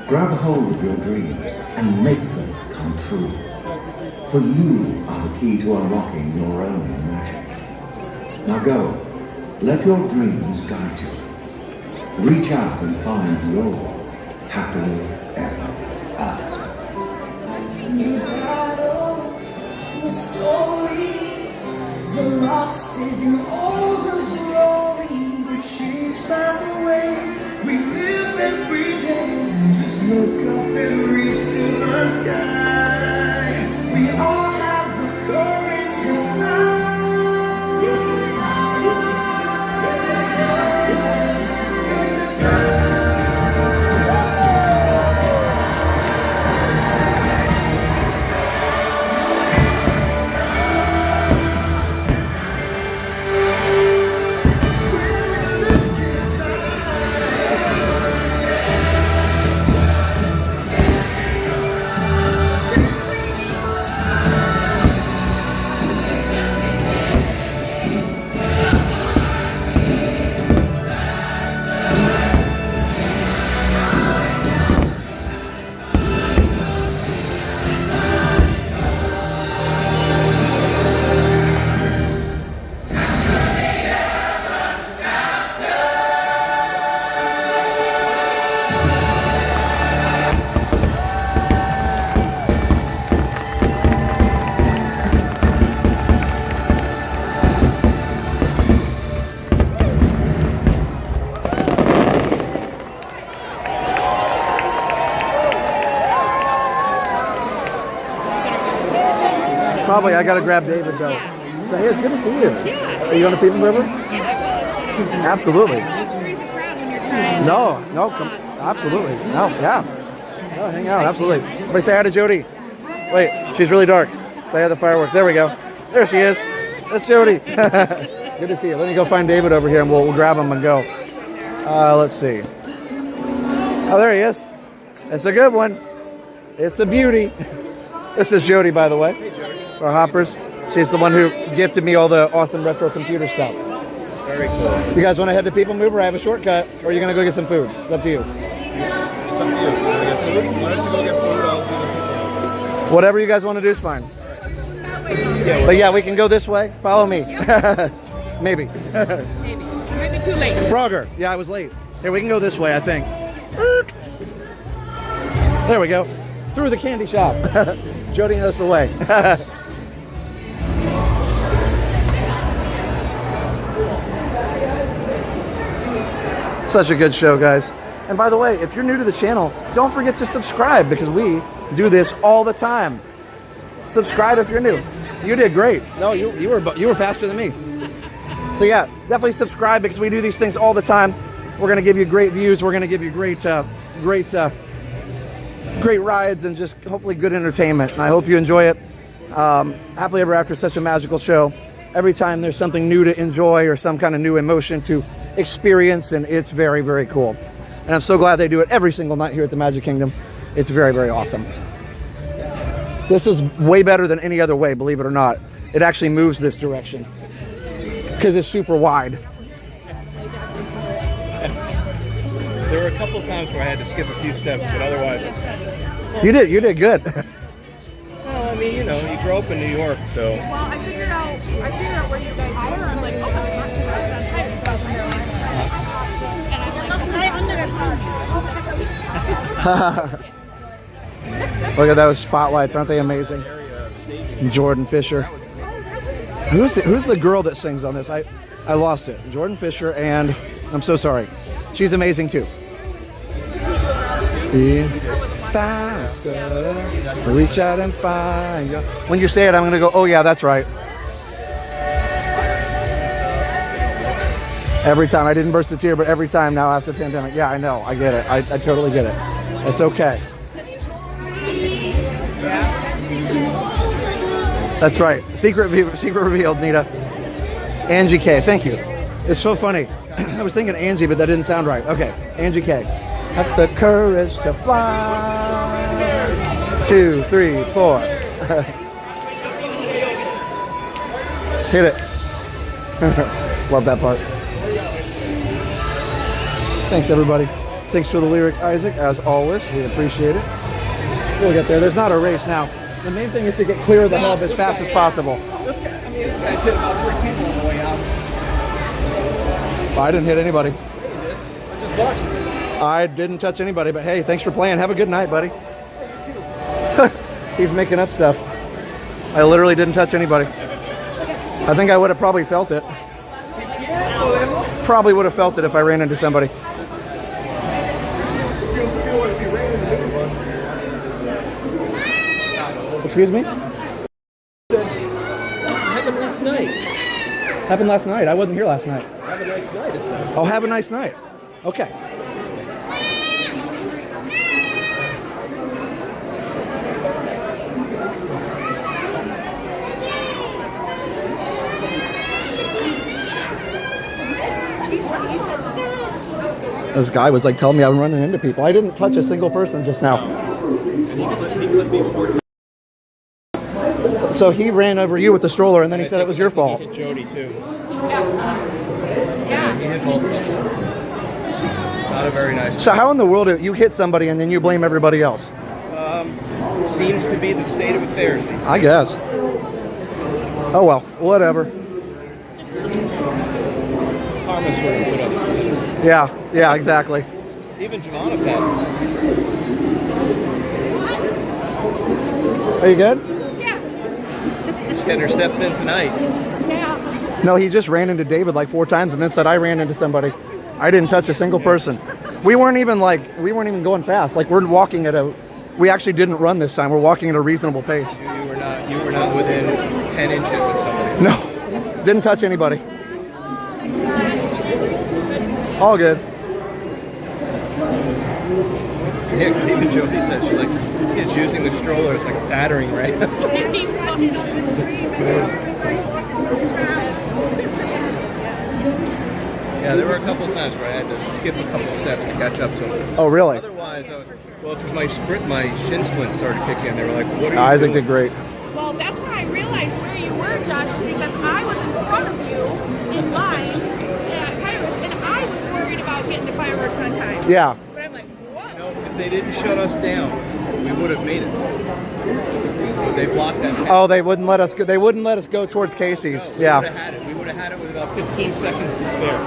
Grab hold of your dreams and make them come true. For you are the key to unlocking your own magic. Now go, let your dreams guide you. Reach out and find your happily ever after. New battles, the story, the losses and all the glory, the change by the way we live every day. Just look and reach to the sky. We all have the courage to fly. Probably, I gotta grab David though. So hey, it's good to see you. Yeah. Are you on a PeopleMover? Yeah, absolutely. No, absolutely. No, yeah. No, hang out, absolutely. Everybody say hi to Jody. Wait, she's really dark. Say hi to the fireworks. There we go. There she is. That's Jody. Good to see you. Let me go find David over here and we'll grab him and go. Let's see. Oh, there he is. It's a good one. It's a beauty. This is Jody, by the way. Our hoppers. She's the one who gifted me all the awesome retro computer stuff. Very cool. You guys want to head to PeopleMover? I have a shortcut. Or are you going to go get some food? It's up to you. It's up to you. You want to get food? Why don't you go get food? I'll do the Whatever you guys want to do is fine. But yeah, we can go this way. Follow me. Maybe. Maybe. You might be too late. Frogger. Yeah, I was late. Here, we can go this way, I think. There we go. Through the candy shop. Jody knows the way. Such a good show, guys. And by the way, if you're new to the channel, don't forget to subscribe because we do this all the time. Subscribe if you're new. You did great. No, you were faster than me. So yeah, definitely subscribe because we do these things all the time. We're gonna give you great views. We're gonna give you great rides and just hopefully good entertainment. And I hope you enjoy it. Happily Ever After is such a magical show. Every time there's something new to enjoy or some kind of new emotion to experience, and it's very, very cool. And I'm so glad they do it every single night here at the Magic Kingdom. It's very, very awesome. This is way better than any other way, believe it or not. It actually moves this direction because it's super wide. There were a couple of times where I had to skip a few steps, but otherwise... Well, you did good. Well, I mean, you know, you grow up in New York, so... Well, I figured out where you guys were. I'm like, oh, I'm not too bad. Look at those spotlights, aren't they amazing? Jordan Fisher. Who's the girl that sings on this? I lost it. Jordan Fisher, and I'm so sorry. She's amazing too. Be faster, reach out and find you. When you say it, I'm gonna go, oh yeah, that's right. Every time. I didn't burst a tear, but every time now after the pandemic. Yeah, I know. I get it. I totally get it. It's okay. That's right. Secret revealed, Nita. Angie K. Thank you. It's so funny. I was thinking Angie, but that didn't sound right. Okay. Angie K. Have the courage to fly. 2, 3, 4. Hit it. Love that part. Thanks, everybody. Thanks for the lyrics, Isaac. As always, we appreciate it. We'll get there. There's not a race now. The main thing is to get clear of the hub as fast as possible. This guy's hit about 3 people on the way out. I didn't hit anybody. Yeah, you did. I just watched it. I didn't touch anybody, but hey, thanks for playing. Have a good night, buddy. He's making up stuff. I literally didn't touch anybody. I think I would have probably felt it. Probably would have felt it if I ran into somebody. Excuse me? Happened last night. Happened last night. I wasn't here last night. Have a nice night. It said. Oh, have a nice night. Okay. This guy was like telling me I'm running into people. I didn't touch a single person just now. And he clipped me 4 times. So he ran over you with the stroller, and then he said it was your fault. He hit Jody too. Yeah. He hit both of us. Not a very nice. So how in the world do you hit somebody and then you blame everybody else? Seems to be the state of affairs these days. I guess. Oh well, whatever. Karma sort of put us. Yeah, exactly. Even Giovanna passed. Are you good? She's getting her steps in tonight. No, he just ran into David like 4 times and then said I ran into somebody. I didn't touch a single person. We weren't even going fast. Like we're walking at we actually didn't run this time. We're walking at a reasonable pace. You were not within 10 inches of somebody. No, didn't touch anybody. All good. Yeah, because even Jody said she is using the stroller as like a battering ram. Yeah, there were a couple of times where I had to skip a couple steps to catch up to him. Oh, really? Otherwise, because my shin splints started kicking in. They were like, "What are you Isaac doing?" did great. Well, that's when I realized where you were, Josh, is because I was in front of you in line at fireworks, and I was worried about getting to fireworks on time. Yeah. But I'm like, whoa. No, if they didn't shut us down, we would have made it. But they blocked that. Oh, they wouldn't let us go. They wouldn't let us go towards Casey's. No, Yeah. We would have had it with about 15 seconds to spare.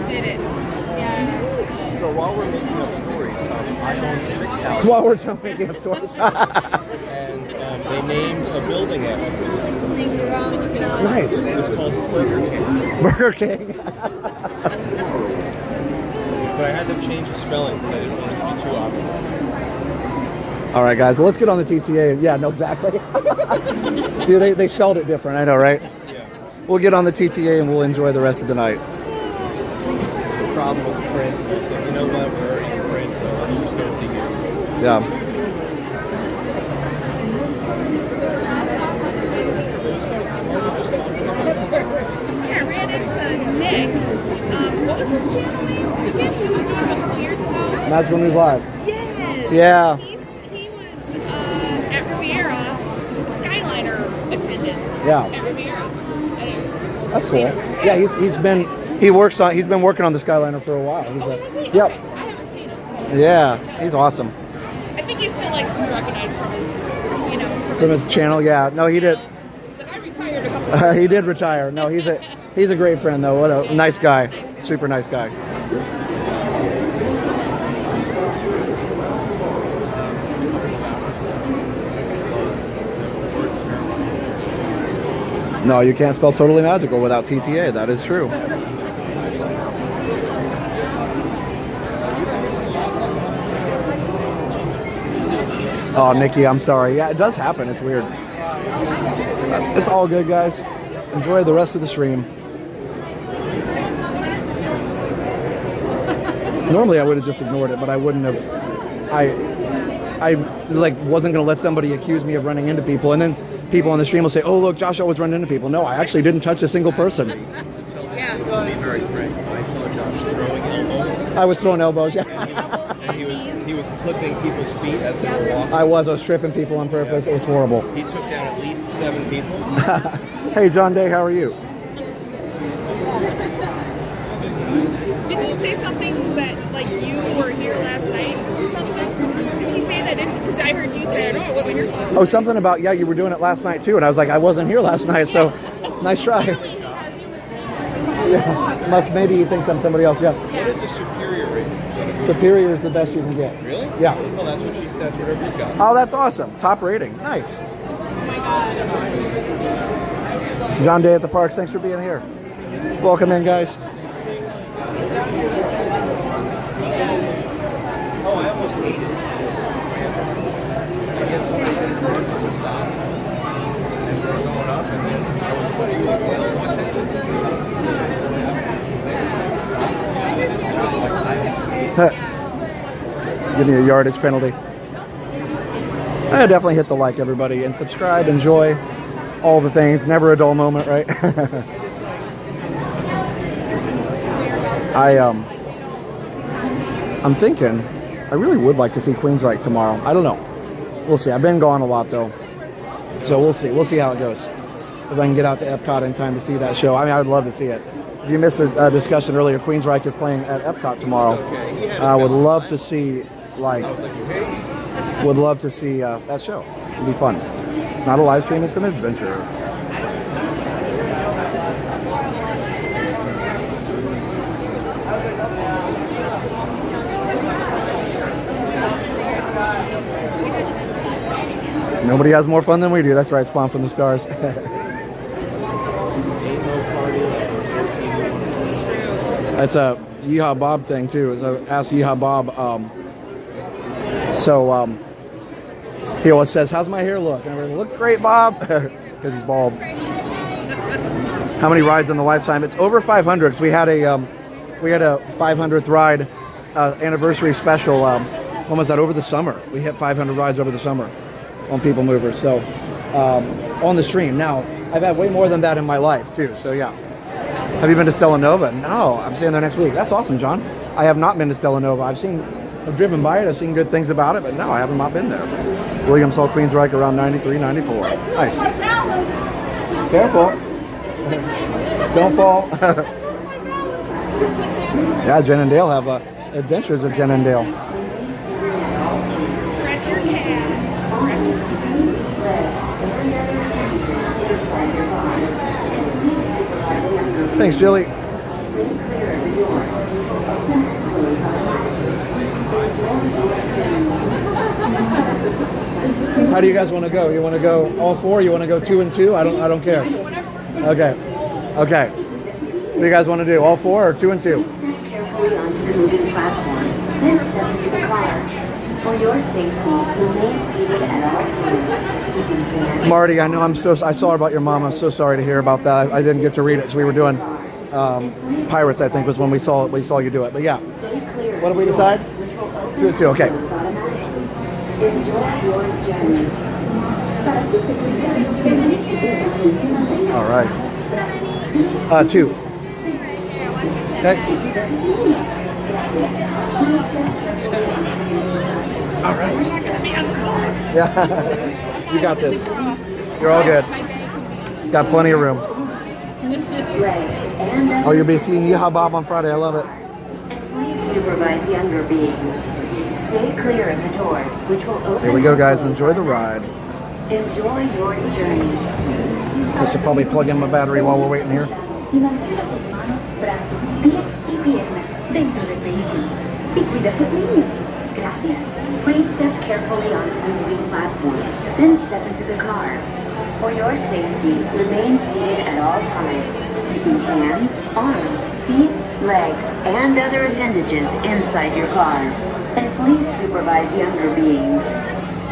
Did it. Yeah. So while we're making up stories, I own 6 houses. While we're making up stories. And they named a building after me. Nice. It was called Burger King. Burger King. But I had them change the spelling because I didn't want it to be too obvious. All right, guys. Well, let's get on the TTA. Yeah, no, exactly. Yeah, they spelled it different. I know, right? Yeah. We'll get on the TTA and we'll enjoy the rest of the night. The problem with the print is that, you know what, we're already in print, so let's just go dig in. Yeah. Yeah, I ran into Nick. What was his channel name? Again, he was doing it a couple years ago. Magical News Live. Yes. Yeah. He was at Riviera, Skyliner attendant. Yeah. At Riviera. That's cool. Yeah, he's been working on the Skyliner for a while. Yep. I haven't seen him. Yeah, he's awesome. I think he's still like recognized from his, From his channel, yeah. No, he did. He's like, I retired a couple He did retire. No, he's a great friend though. What a nice guy. Super nice guy. No, you can't spell Totally Magical without TTA. That is true. Oh, Nikki, I'm sorry. Yeah, it does happen. It's weird. It's all good, guys. Enjoy the rest of the stream. Normally, I would have just ignored it, but I wouldn't have. I wasn't going to let somebody accuse me of running into people, and then people on the stream will say, "Oh, look, Josh always running into people." No, I actually didn't touch a single person. Yeah. To be very frank, I saw Josh throwing elbows. I was throwing elbows, yeah. And he was clipping people's feet as they were walking. I was tripping people on purpose. It was horrible. He took down at least 7 people. Hey, John Day, how are you? Didn't he say something that, like, you were here last night or something? Did he say that? Because I heard you say, I wasn't here last night. Oh, something about, yeah, you were doing it last night too. And I was like, I wasn't here last night, so nice try. Yeah, maybe he thinks I'm somebody else, yeah. What is a superior rating? Superior is the best you can get. Really? Yeah. Well, that's what her group got. Oh, that's awesome. Top rating. Nice. John Day at the Parks. Thanks for being here. Welcome in, guys. Oh, I almost ate it. I guess somebody to stop. And we're going up, and then I was Give me a yardage penalty. I definitely hit the like, everybody, and subscribe. Enjoy all the things. Never a dull moment, right? I'm thinking I really would like to see Queensryche tomorrow. I don't know. We'll see. I've been gone a lot though, so we'll see. We'll see how it goes. If I can get out to Epcot in time to see that show. I mean, I would love to see it. If you missed the discussion earlier, Queensryche is playing at Epcot tomorrow. I would love to see that show. It'd be fun. Not a live stream, it's an adventure. Nobody has more fun than we do. That's right, Spawn from the Stars. That's a Yeehaw Bob thing too. It's a Ask Yeehaw Bob. He always says, "How's my hair look?" And I go, "Look great, Bob," because he's bald. How many rides in the lifetime? It's over 500. Because we had a 500th ride anniversary special. When was that? Over the summer. We hit 500 rides over the summer on PeopleMover. So on the stream. Now I've had way more than that in my life too. So yeah. Have you been to Stella Nova? No, I'm staying there next week. That's awesome, John. I have not been to Stella Nova. I've driven by it. I've seen good things about it, but no, I have not been there. William saw Queensryche around 93, 94. Nice. Careful. Don't fall. Yeah, Jen and Dale have Adventures of Jen and Dale. Stretch your calves. Thanks, Jilly. How do you guys want to go? You want to go all four? You want to go 2 and 2? I don't care. Okay. What do you guys want to do? All 4 or 2 and 2? Step carefully onto the moving platform, then step into the car. For your safety, remain seated at all times. Marty, I know I saw about your mom. I'm so sorry to hear about that. I didn't get to read it. So we were doing Pirates, I think, was when we saw you do it. But yeah. What did we decide? 2 and 2. Okay. Enjoy your journey. All right. 2. Okay. All right. Yeah. You got this. You're all good. Got plenty of room. Oh, you'll be seeing Yeehaw Bob on Friday. I love it. And please supervise younger beings. Stay clear of the doors, which will open. Here we go, guys. Enjoy the ride. Enjoy your journey. So I should probably plug in my battery while we're waiting here. Y mantenga sus manos, brazos, pies y piernas dentro del vehículo. Y cuida sus niños. Gracias. Please step carefully onto the moving platform, then step into the car. For your safety, remain seated at all times, keeping hands, arms, feet, legs, and other appendages inside your car. And please supervise younger beings.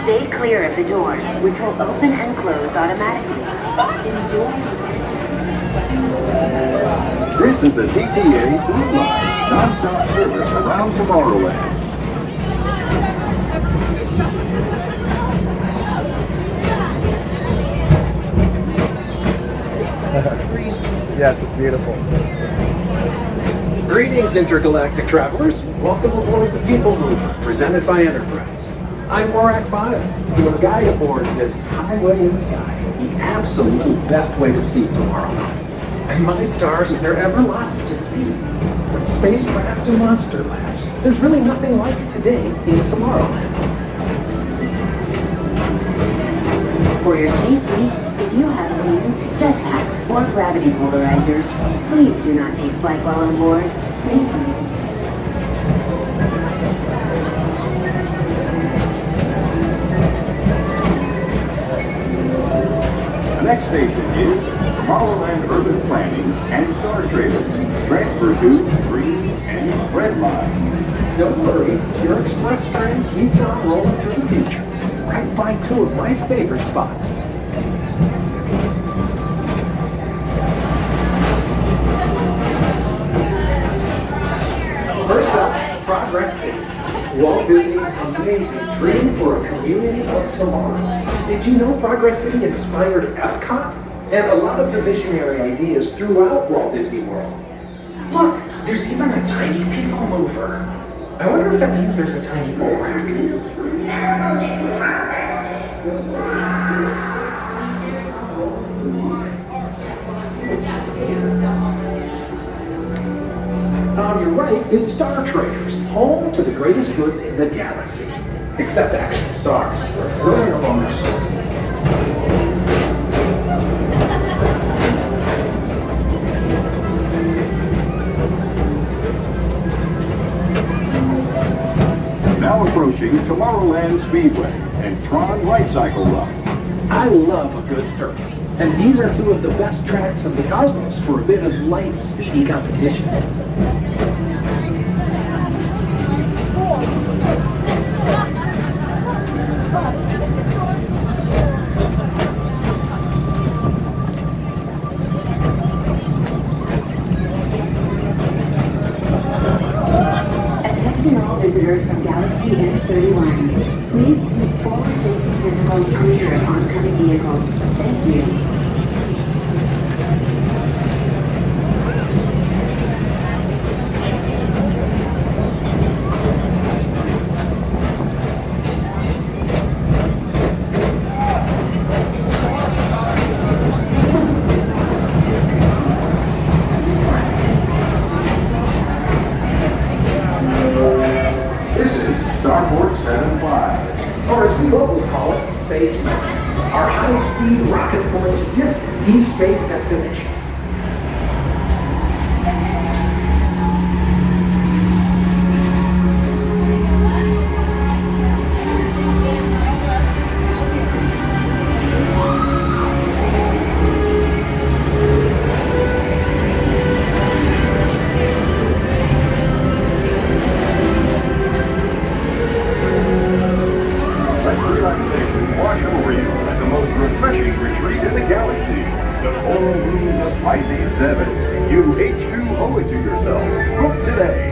Stay clear of the doors, which will open and close automatically. Enjoy. This is the TTA Blue Line, non-stop service around Tomorrowland. Yes, it's beautiful. Greetings, intergalactic travelers. Welcome aboard the PeopleMover, presented by Enterprise. I'm Morak 5, your guide aboard this highway in the sky, the absolute best way to see Tomorrowland. And my stars, is there ever lots to see? From spacecraft to monster labs, there's really nothing like today in Tomorrowland. For your safety, if you have wings, jetpacks, or gravity polarizers, please do not take flight while on board. Thank you. next station is Tomorrowland Urban Planning and Star Traders. Transfer to green and red line. Don't worry, your express train keeps on rolling through the future, right by two of my favorite spots. First up, Progress City. Walt Disney's amazing dream for a community of tomorrow. Did you know Progress City inspired Epcot? And a lot of the visionary ideas throughout Walt Disney World. Look, there's even a tiny PeopleMover. I wonder if that means there's a tiny ORAC. On your right is Star Traders, home to the greatest goods in the galaxy. Except actual stars. Those are no longer sold. Now approaching Tomorrowland Speedway and Tron Light Cycle Run. I love a good circuit, and these are two of the best tracks of the cosmos for a bit of light, speedy competition. Attention all visitors from Galaxy N31. Please keep forward-facing tentacles clear of oncoming vehicles. Thank you. This is Starport 75. Or as we locals call it, Space Mountain. Our high-speed rocket point to distant deep space destinations. Let relaxation wash over you at the most refreshing retreat in the galaxy. The coral rooms of Pisces 7. You H2 owe it to yourself. Book today.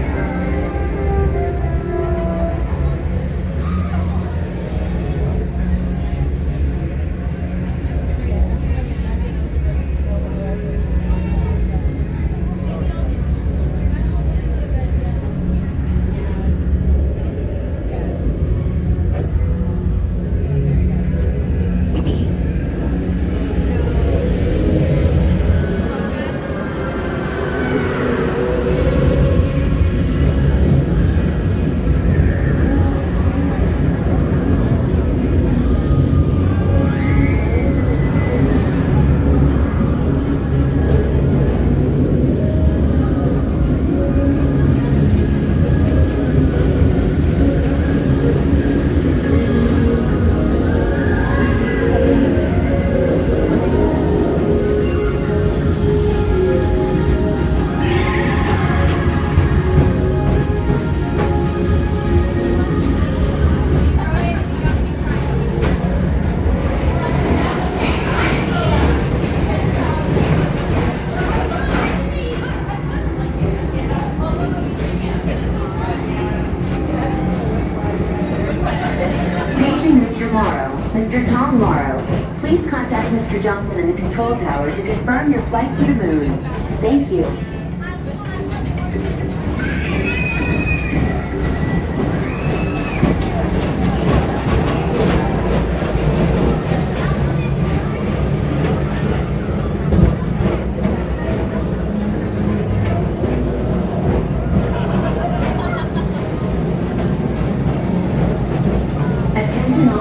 Mr. Tom Morrow, please contact Mr. Johnson in the control tower to confirm your flight to the moon. Thank you.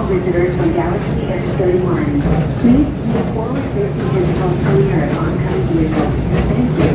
Visitors from Galaxy N31, please keep forward-facing tentacles clear of oncoming vehicles. Thank you.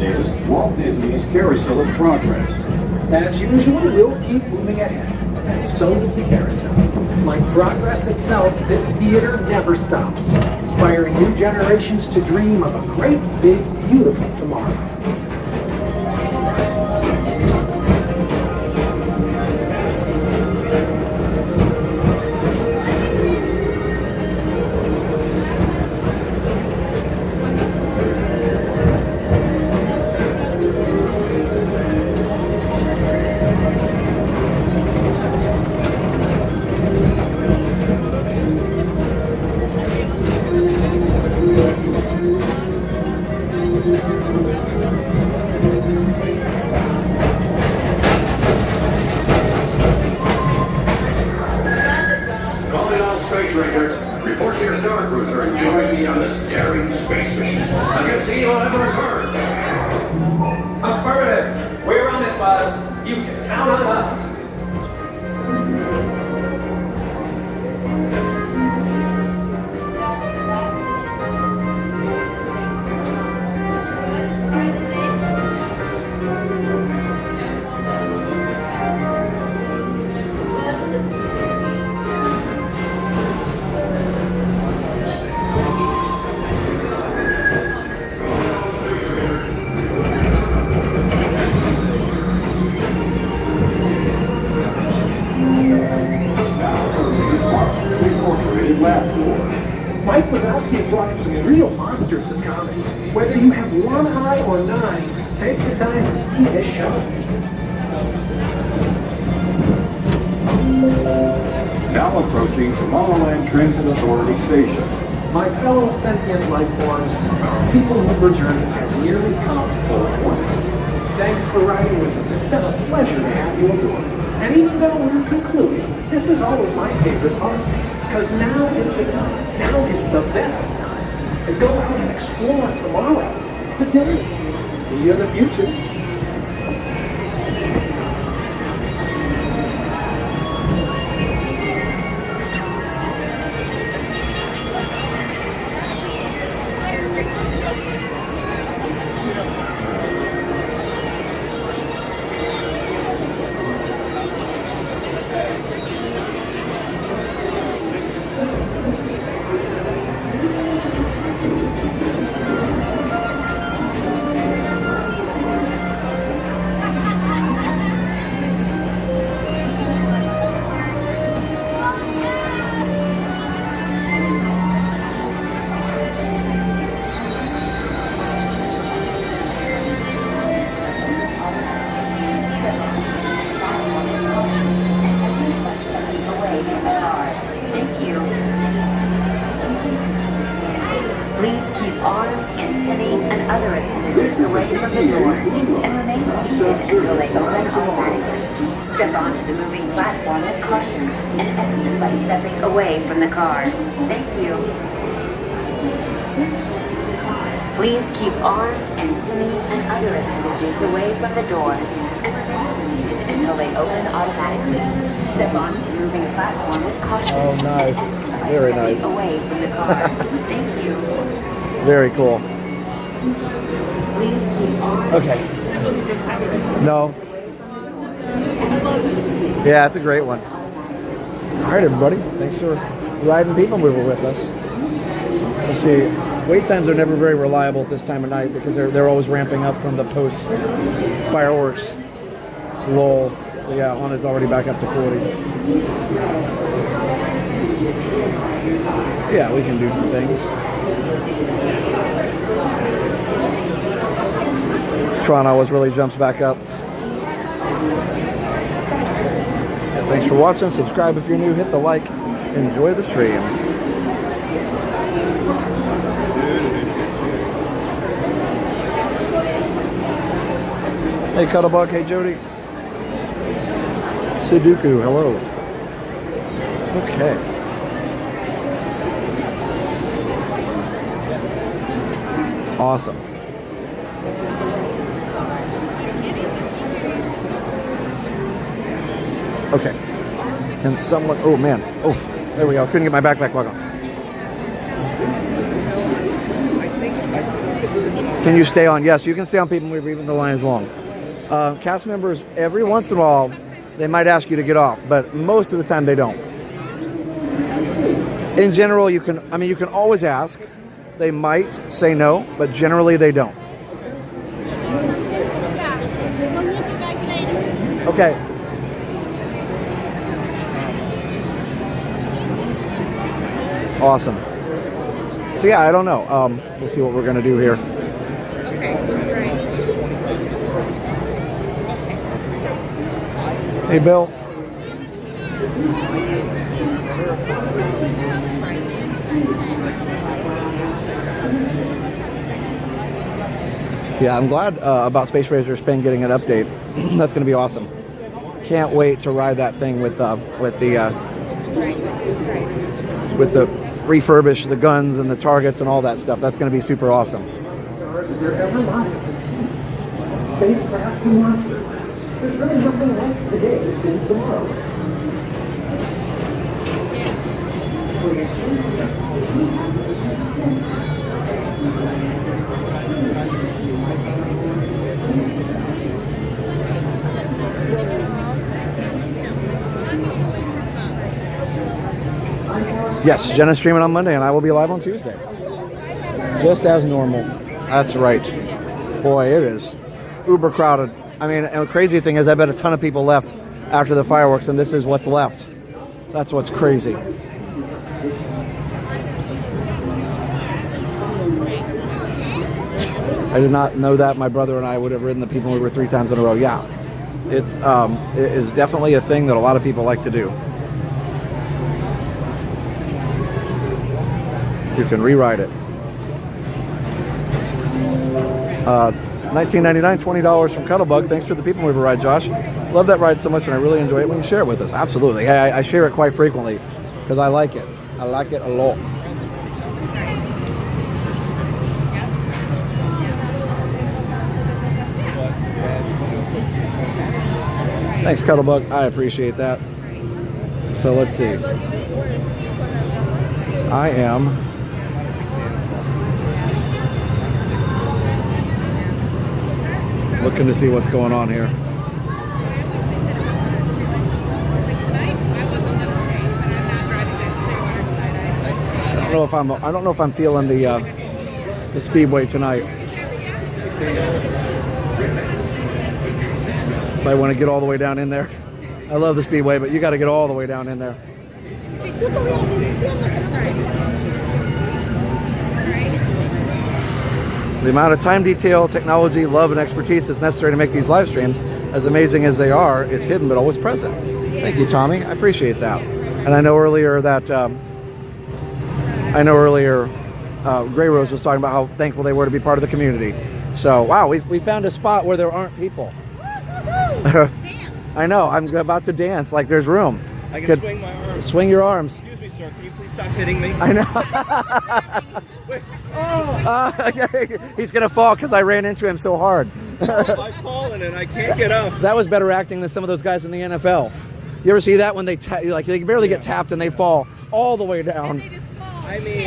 is Walt Disney's Carousel of Progress. As usual, we'll keep moving ahead, and so is the carousel. Like progress itself, this theater never stops, inspiring new generations to dream of a great, big, beautiful tomorrow. Calling all space rangers, report to your star cruiser and join me on this daring space mission. I can see you'll have a return. Affirmative. We're on it, Buzz. You can count on us. Mike Wazowski has brought in some real monsters of comedy. Whether you have one eye or 9, take the time to see this show. Now approaching Tomorrowland Transit Authority Station. My fellow sentient life forms, our PeopleMover journey has nearly come full point. Thanks for riding with us. It's been a pleasure to have you aboard. And even though we're concluding, this is always my favorite part. Because now is the time. Now is the best time to go out and explore tomorrow. Today. See you in the future. arms, antennae, and other appendages away from the doors and remain seated until they open automatically. Step onto the moving platform with caution and exit by stepping away from the car. Thank you. Please keep arms, antennae, and other appendages away from the doors and remain seated until they open automatically. Step onto the moving platform with caution. Oh, nice. And exit by Very stepping nice. away from the car. Thank you. Very cool. Please keep arms. Okay. No. Yeah, it's a great one. All right, everybody. Thanks for riding PeopleMover with us. Let's see. Wait times are never very reliable at this time of night because they're always ramping up from the post fireworks lull. So yeah, Haunted's already back up to 40. Yeah, we can do some things. Tron always really jumps back up. Yeah, thanks for watching. Subscribe if you're new. Hit the like. Enjoy the stream. Hey, Cuttlebug. Hey, Jody. Sudoku. Hello. Okay. Awesome. Okay. Can someone... Oh, man. Oh, there we go. Couldn't get my backpack back on. Can you stay on? Yes, you can stay on PeopleMover even though the line is long. Cast members, every once in a while, they might ask you to get off, but most of the time they don't. In general, you can always ask. They might say no, but generally they don't. Okay. Awesome. So yeah, I don't know. We'll see what we're gonna do here. Hey, Bill. Yeah, I'm glad about Space Razor Spin getting an update. That's going to be awesome. Can't wait to ride that thing with the refurbish the guns and the targets and all that stuff. That's going to be super awesome. There are ever lots to see. Spacecraft to monster labs. There's really nothing like today in Tomorrowland. Yes, Jenna's streaming on Monday, and I will be live on Tuesday. Just as normal. That's right. Boy, it is uber crowded. I mean, and the crazy thing is I bet a ton of people left after the fireworks, and this is what's left. That's what's crazy. I did not know that my brother and I would have ridden the PeopleMover 3 times in a row. Yeah, it is definitely a thing that a lot of people like to do. You can rewrite it. $19.99, $20 from Cuddlebug. Thanks for the PeopleMover ride, Josh. Love that ride so much, and I really enjoy it when you share it with us. Absolutely. I share it quite frequently because I like it. I like it a lot. Thanks, Cuddlebug. I appreciate that. So let's see. I am looking to see what's going on here. I don't know if I'm feeling the speedway tonight. If I want to get all the way down in there. I love the speedway, but you got to get all the way down in there. The amount of time, detail, technology, love, and expertise that's necessary to make these live streams, as amazing as they are, is hidden but always present. Thank you, Tommy. I appreciate that. And I know earlier that Gray Rose was talking about how thankful they were to be part of the community. So, wow, we found a spot where there aren't people. I know. I'm about to dance like there's room. I can swing my arms. Swing your arms. Excuse me, sir. Can you please stop hitting me? I know. Okay. He's gonna fall because I ran into him so hard. I've fallen and I can't get up. That was better acting than some of those guys in the NFL. You ever see that when they they barely get tapped and they fall all the way down? And they just fall. I mean,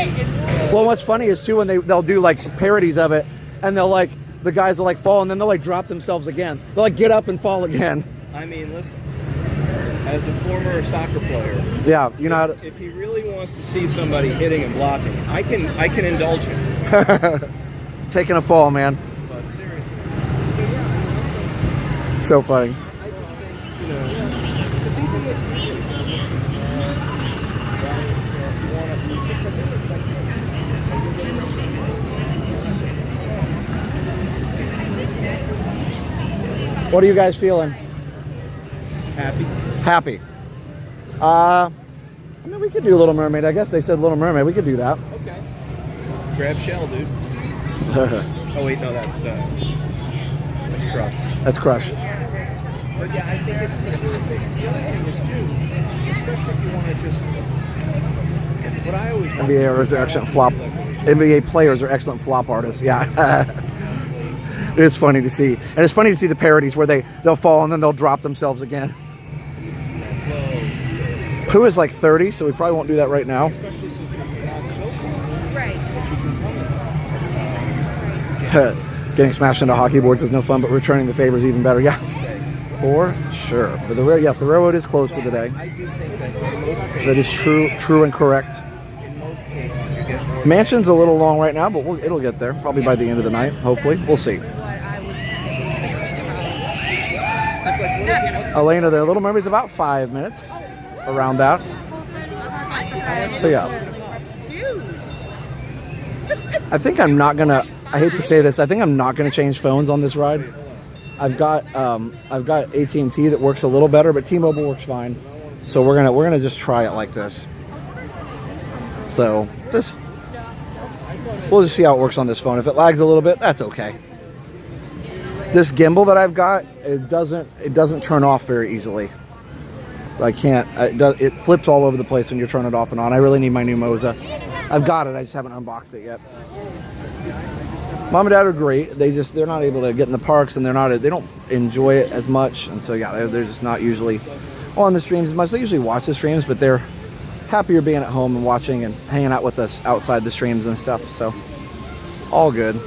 well, what's funny is too when they'll do like parodies of it, and they'll the guys will fall and then they'll drop themselves again. They'll get up and fall again. I mean, listen. As a former soccer player, yeah, you know how to, if he really wants to see somebody hitting and blocking, I can indulge him. Taking a fall, man. But seriously, so funny. What are you guys feeling? Happy. I mean, we could do Little Mermaid. I guess they said Little Mermaid. We could do that. Okay. Grab shell, dude. Oh wait, no, that's Crush. That's Crush. But yeah, I think it's the other thing is too, especially if you want to just. What I always NBA players are excellent flop artists. Yeah. It is funny to see, and it's funny to see the parodies where they'll fall and then they'll drop themselves again. Pooh is like 30, so we probably won't do that right now. Right. Getting smashed into hockey boards is no fun, but returning the favor is even better. Yeah, for sure. But the railroad is closed for the day. That is true and correct. Mansion's a little long right now, but it'll get there probably by the end of the night. Hopefully, we'll see. Elena, the Little Mermaid's about 5 minutes, around that. So yeah, I think I'm not gonna. I hate to say this, I think I'm not gonna change phones on this ride. I've got AT&T that works a little better, but T-Mobile works fine. So we're gonna just try it like this. So we'll just see how it works on this phone. If it lags a little bit, that's okay. This gimbal that I've got, it doesn't turn off very easily. So I can't. It flips all over the place when you turn it off and on. I really need my new Moza. I've got it. I just haven't unboxed it yet. Mom and Dad are great. They're not able to get in the parks, and they don't enjoy it as much. And so yeah, they're just not usually on the streams as much. They usually watch the streams, but they're happier being at home and watching and hanging out with us outside the streams and stuff. So all good.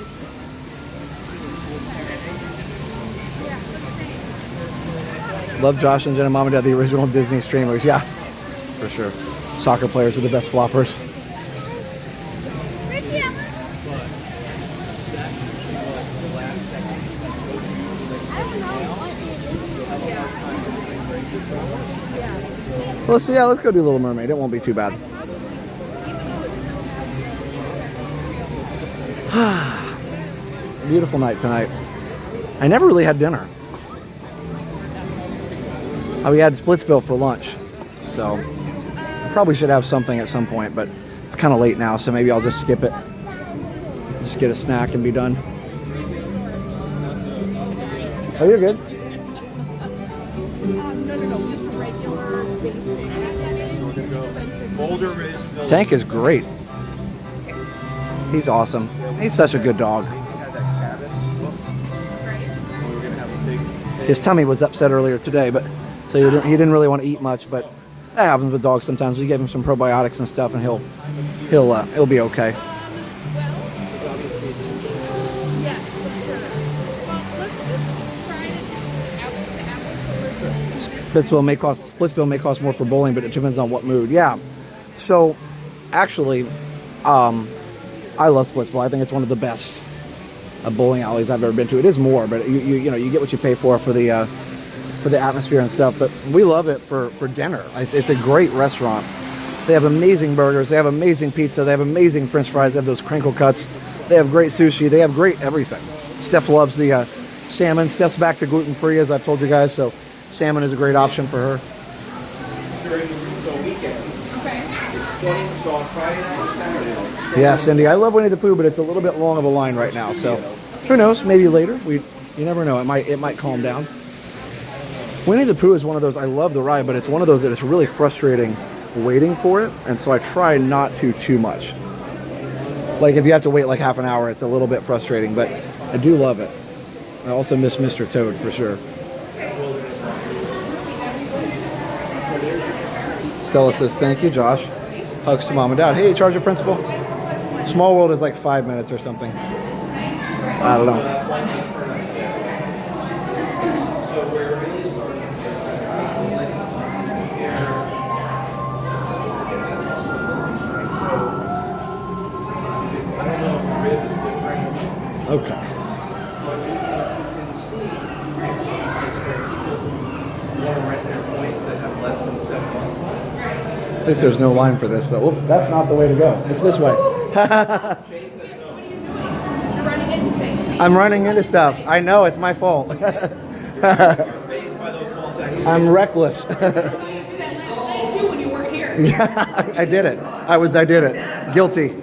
Love Josh and Jenna, Mom and Dad, the original Disney streamers. Yeah, for sure. Soccer players are the best floppers. Let's go do Little Mermaid. It won't be too bad. Beautiful night tonight. I never really had dinner. We had Splitsville for lunch, so I probably should have something at some point, but it's kind of late now, so maybe I'll just skip it. Just get a snack and be done. Oh, you're good. No, just a regular basic. Boulder Ridge. Tank is great. He's awesome. He's such a good dog. His tummy was upset earlier today, but so he didn't really want to eat much, but that happens with dogs sometimes. We give him some probiotics and stuff, and he'll be okay. Splitsville may cost more for bowling, but it depends on what mood. Yeah. So, actually, I love Splitsville. I think it's one of the best bowling alleys I've ever been to. It is more, but you get what you pay for the atmosphere and stuff. But we love it for dinner. It's a great restaurant. They have amazing burgers. They have amazing pizza. They have amazing French fries. They have those crinkle cuts. They have great sushi. They have great everything. Steph loves the salmon. Steph's back to gluten-free, as I've told you guys. So salmon is a great option for her. During the weekend. Okay. So on Friday night and Saturday. Yeah, Cindy, I love Winnie the Pooh, but it's a little bit long of a line right now. So who knows? Maybe later. You never know. It might calm down. Winnie the Pooh is one of those. I love the ride, but it's one of those that it's really frustrating waiting for it, and so I try not to too much. Like if you have to wait like half an hour, it's a little bit frustrating, but I do love it. I also miss Mr. Toad for sure. Stella says, thank you, Josh. Hugs to Mom and Dad. Hey, Charger Principal. Small World is like 5 minutes or something. I don't know. Okay. At least there's no line for this, though. Oop, that's not the way to go. It's this way. I'm running into stuff. I know, it's my fault. I'm reckless. Yeah, I did it. I did it. Guilty.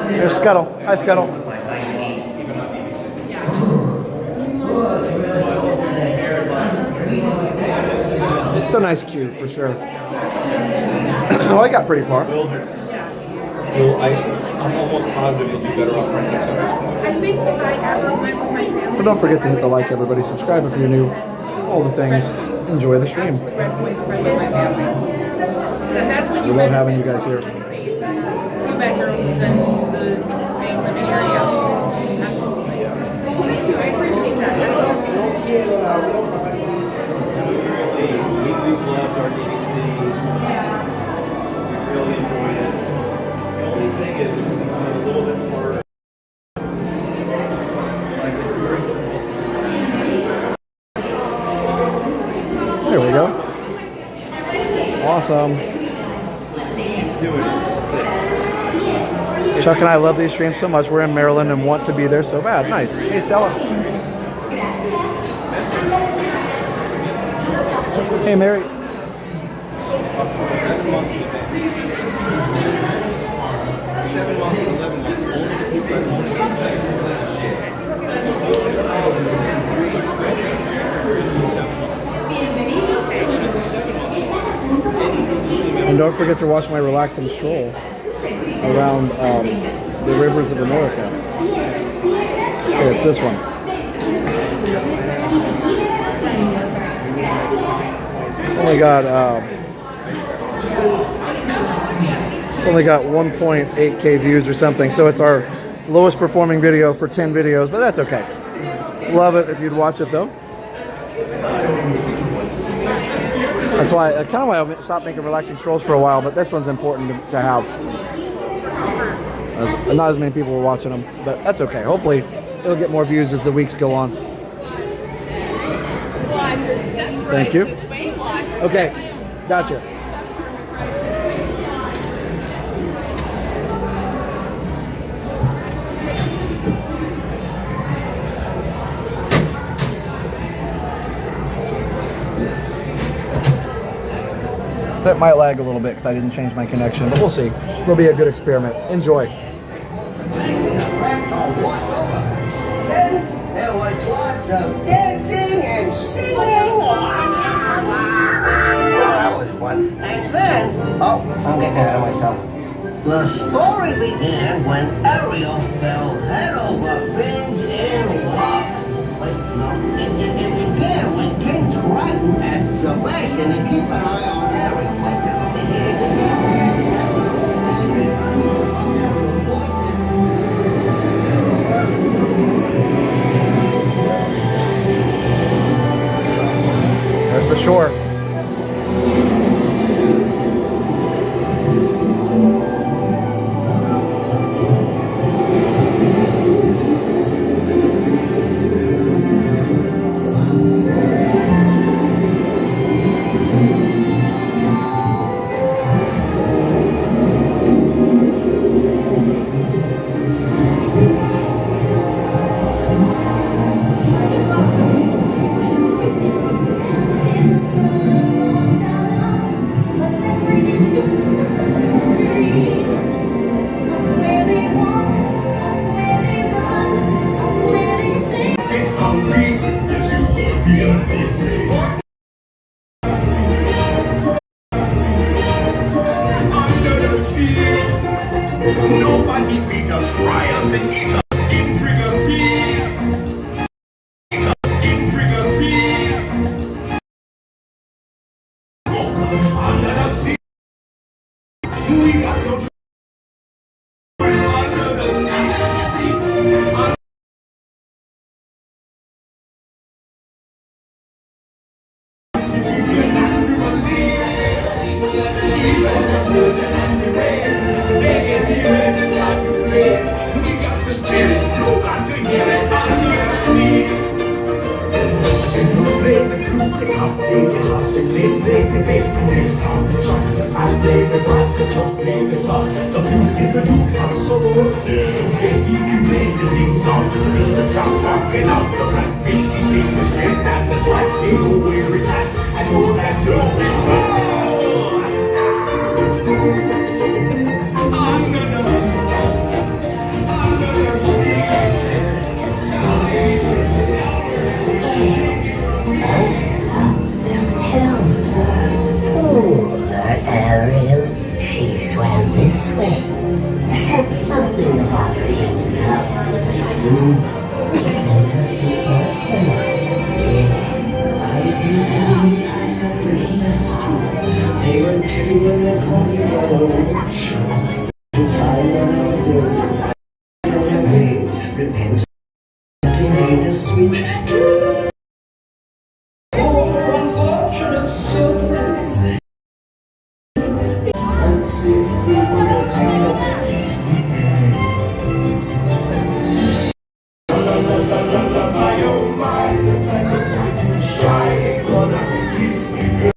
There's Scuttle. Hi, Scuttle. It's a nice queue for sure. Oh, I got pretty far. Well, I'm almost positive you'll do better off renting somewhere. I think if I ever went with my family, So don't forget to hit the like, everybody. Subscribe if you're new. All the things. Enjoy the stream. recommend spreading my family. Because that's when We you love rent having you guys here. the space, 2 bedrooms and the main living area. Absolutely. Thank you. I appreciate that. We loved our DVC. We really enjoyed it. The only thing is it's becoming a little bit more like it's very There we go. Awesome. Chuck and I love these streams so much. We're in Maryland and want to be there so bad. Nice. Hey, Stella. Hey, Mary. 7 months and 11 months. Only the people that own And don't forget to watch my relaxing stroll around the rivers of America. Okay, it's this one. Only got 1.8K views or something, so it's our lowest performing video for 10 videos, but that's okay. Love it if you'd watch it though. That's why, kind of why I stopped making relaxing strolls for a while, but this one's important to have. Not as many people were watching them, but that's okay. Hopefully it'll get more views as the weeks go on. Thank you. Okay, gotcha. That might lag a little bit because I didn't change my connection, but we'll see. It'll be a good experiment. Enjoy. Then there was lots of dancing and singing. That was fun. And then, oh, I'm getting ahead of myself. The story began when Ariel fell head over fins in love. Wait, no, it began when King Triton asked Sebastian to keep an eye on Ariel. There's the shore. Nobody beat us, fry us, and eat us in Frigacy. Eat us in Frigacy. Under the sea. We got no troubles under the sea. The flute is the duke of soul. He can play the leaves on the street, the drop walking out the blackfish. He sees the strength and the strife. They know where it's at and know that love is under the sea. Under the sea. Oh, Ariel, she swam this way. Said something To find our days, our ways, repent, made a switch to poor unfortunate souls. And see people that do kiss me. My oh my, I'm too shy, gonna kiss me.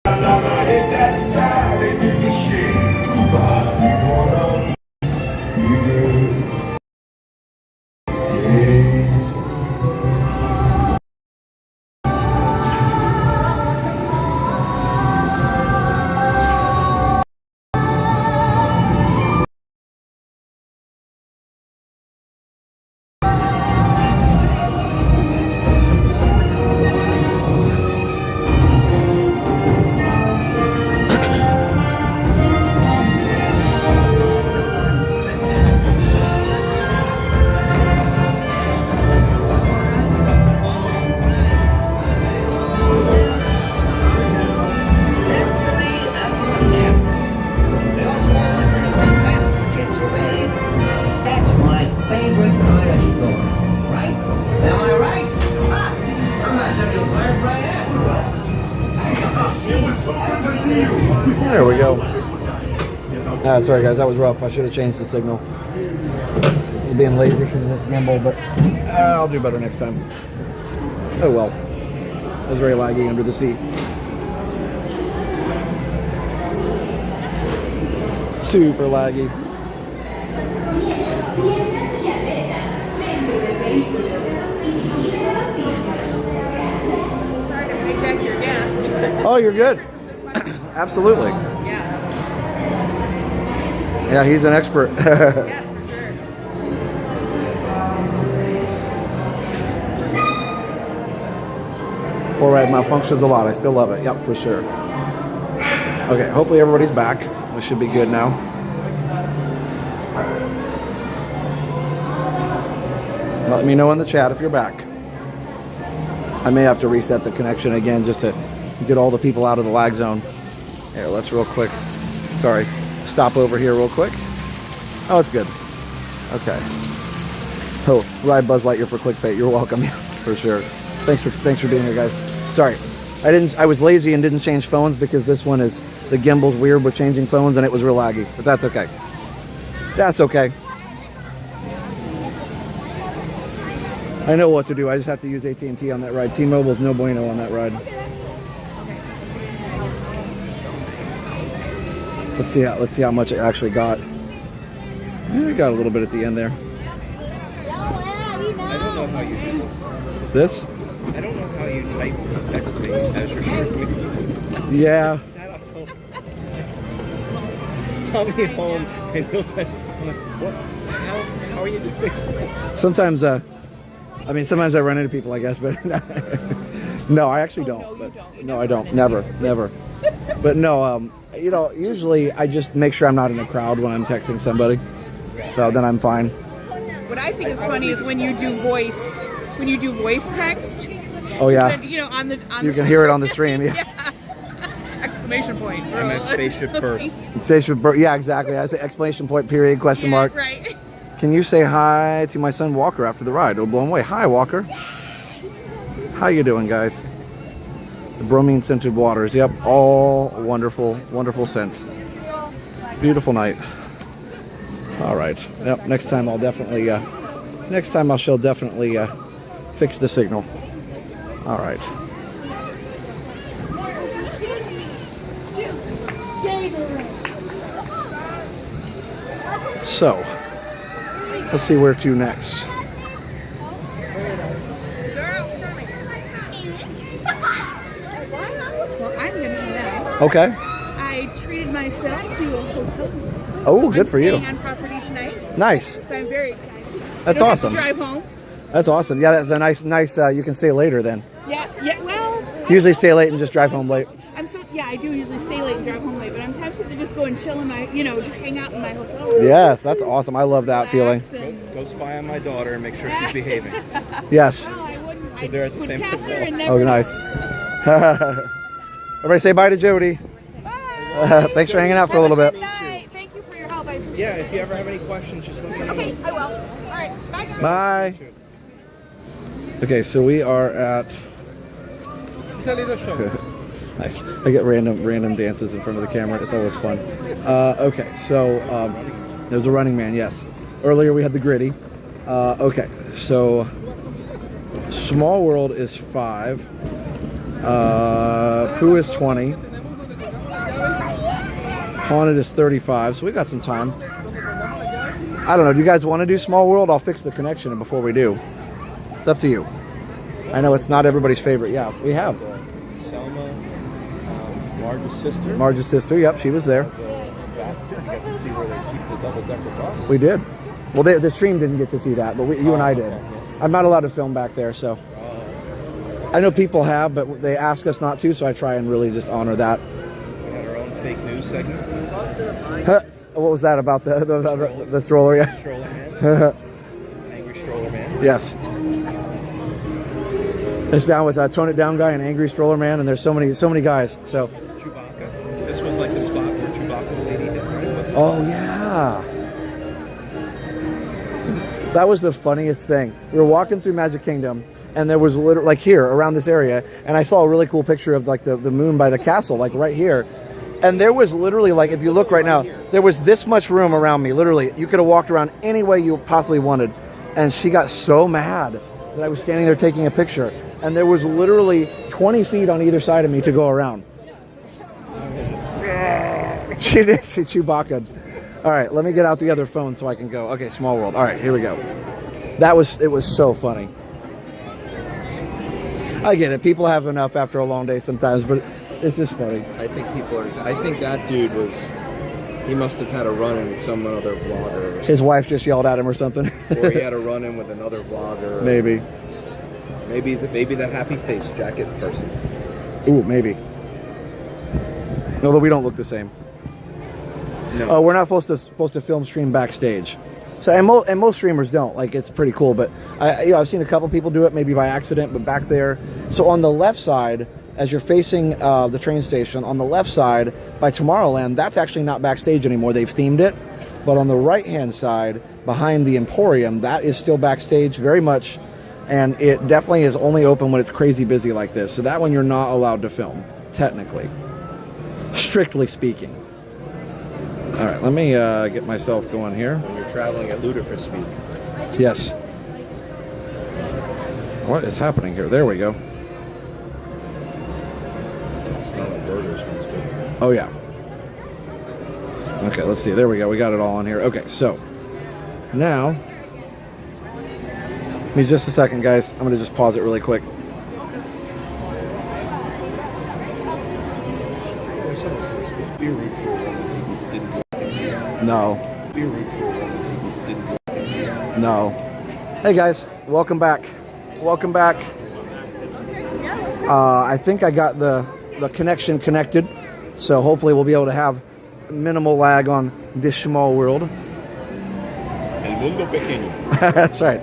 That's sad, it's a shame to buy. That's my favorite kind of story, right? Am I right? Ah, I'm not such a bird right after all. It was so good to see you. There we go. Sorry guys, that was rough. I should have changed the signal. I was being lazy because of this gimbal, but I'll do better next time. Oh well. It was very laggy under the seat. Super laggy. Sorry to hijack your guest. Oh, you're good. Absolutely. Yeah. Yeah, he's an expert. Yes, for sure. All right, malfunctions a lot. I still love it. Yep, for sure. Okay, hopefully everybody's back. We should be good now. Let me know in the chat if you're back. I may have to reset the connection again just to get all the people out of the lag zone. Here, let's real quick. Sorry. Stop over here real quick. Oh, it's good. Okay. Oh, ride Buzz Lightyear for clickbait. You're welcome. For sure. Thanks for being here, guys. Sorry. I was lazy and didn't change phones because this one is, the gimbal's weird with changing phones and it was real laggy. But that's okay. That's okay. I know what to do. I just have to use AT&T on that ride. T-Mobile's no bueno on that ride. Let's see how much it actually got. Yeah, it got a little bit at the end there. I don't know how you do This? I don't know how you type text me as you're showing me. Yeah. I'll be home and he'll say, I'm like, what? How are you doing? Sometimes, sometimes I run into people, I guess, but no, I actually don't. No, I don't. Never. But no, usually I just make sure I'm not in a crowd when I'm texting somebody. So then I'm fine. What I think is funny is when you do voice text. Oh yeah. On you can hear it on the stream. Yeah. Exclamation point. I'm at Spaceship Earth. Spaceship Earth. Yeah, exactly. I say exclamation point, period, question mark. Right. Can you say hi to my son Walker after the ride? Oh, blown away. Hi, Walker. How you doing, guys? The bromine scented waters. Yep, all wonderful, wonderful scents. Beautiful night. All right. Yep. Next time I'll definitely. Next time I shall definitely fix the signal. All right. So, let's see where to next. Well, I'm gonna head out. Okay. I treated myself to a hotel room. Oh, good for you. I'm staying on property tonight. Nice. So I'm very excited. That's I don't awesome. Have to drive home. That's awesome. Yeah, that's a nice. You can stay later then. Yeah. Well. Usually stay late and just drive home late. I do usually stay late and drive home late, but I'm tempted to just go and chill in my, just hang out in my hotel room. Yes, that's awesome. I love that feeling. Go spy on my daughter and make sure she's behaving. Yes. No, I wouldn't. Because they're at the same hotel. Oh, nice. Everybody say bye to Jody. Bye. Thanks for hanging out for a little bit. Thank you for your help. I appreciate Yeah, if you ever have any questions, just let me know. Okay, I will. All right, bye. Bye. Okay, so we are at. Nice. I get random dances in front of the camera. It's always fun. Okay, so there's a Running Man. Yes. Earlier we had the Gritty. Okay, so Small World is 5. Pooh is 20. Haunted is 35. So we got some time. I don't know. Do you guys want to do Small World? I'll fix the connection before we do. It's up to you. I know it's not everybody's favorite. Yeah, we have. Selma, Marge's sister. Marge's sister. Yep, she was there. You got to see where they keep the double-decker bus. We did. Well, the stream didn't get to see that, but you and I did. I'm not allowed to film back there, so. I know people have, but they ask us not to, so I try and really just honor that. We had our own fake news segment. What was that about the stroller? Yeah. Stroller man. Angry stroller man. Yes. It's down with Tone It Down guy and Angry Stroller Man, and there's so many guys. So. Chewbacca. This was like the spot where Chewbacca lady hit, right? Oh yeah. That was the funniest thing. We were walking through Magic Kingdom, and there was literally like here around this area, and I saw a really cool picture of like the moon by the castle, like right here. And there was literally, like, if you look right now, there was this much room around me. Literally, you could have walked around any way you possibly wanted. And she got so mad that I was standing there taking a picture. And there was literally 20 feet on either side of me to go around. She did. She Chewbacca. All right, let me get out the other phone so I can go. Okay, Small World. All right, here we go. It was so funny. I get it. People have enough after a long day sometimes, but it's just funny. I think I think that dude he must have had a run-in with some other vlogger. His wife just yelled at him or something. Or he had a run-in with another vlogger. Maybe. Maybe the happy face jacket person. Ooh, maybe. Although we don't look the same. No. We're not supposed to film stream backstage. So and most streamers don't. Like, it's pretty cool, but I've seen a couple people do it maybe by accident, but back there. So on the left side, as you're facing the train station, on the left side by Tomorrowland, that's actually not backstage anymore. They've themed it. But on the right-hand side, behind the Emporium, that is still backstage very much. And it definitely is only open when it's crazy busy like this. So that one you're not allowed to film, technically. Strictly speaking. All right, let me get myself going here. When you're traveling at ludicrous speed. Yes. What is happening here? There we go. Smell like burgers. Oh, yeah. Okay, let's see. There we go. We got it all on here. Okay, so now, give me just a second, guys. I'm going to just pause it really quick. No. No. Hey, guys. Welcome back. Welcome back. I think I got the connection connected, so hopefully we'll be able to have minimal lag on this Small World. El mundo pequeño. That's right.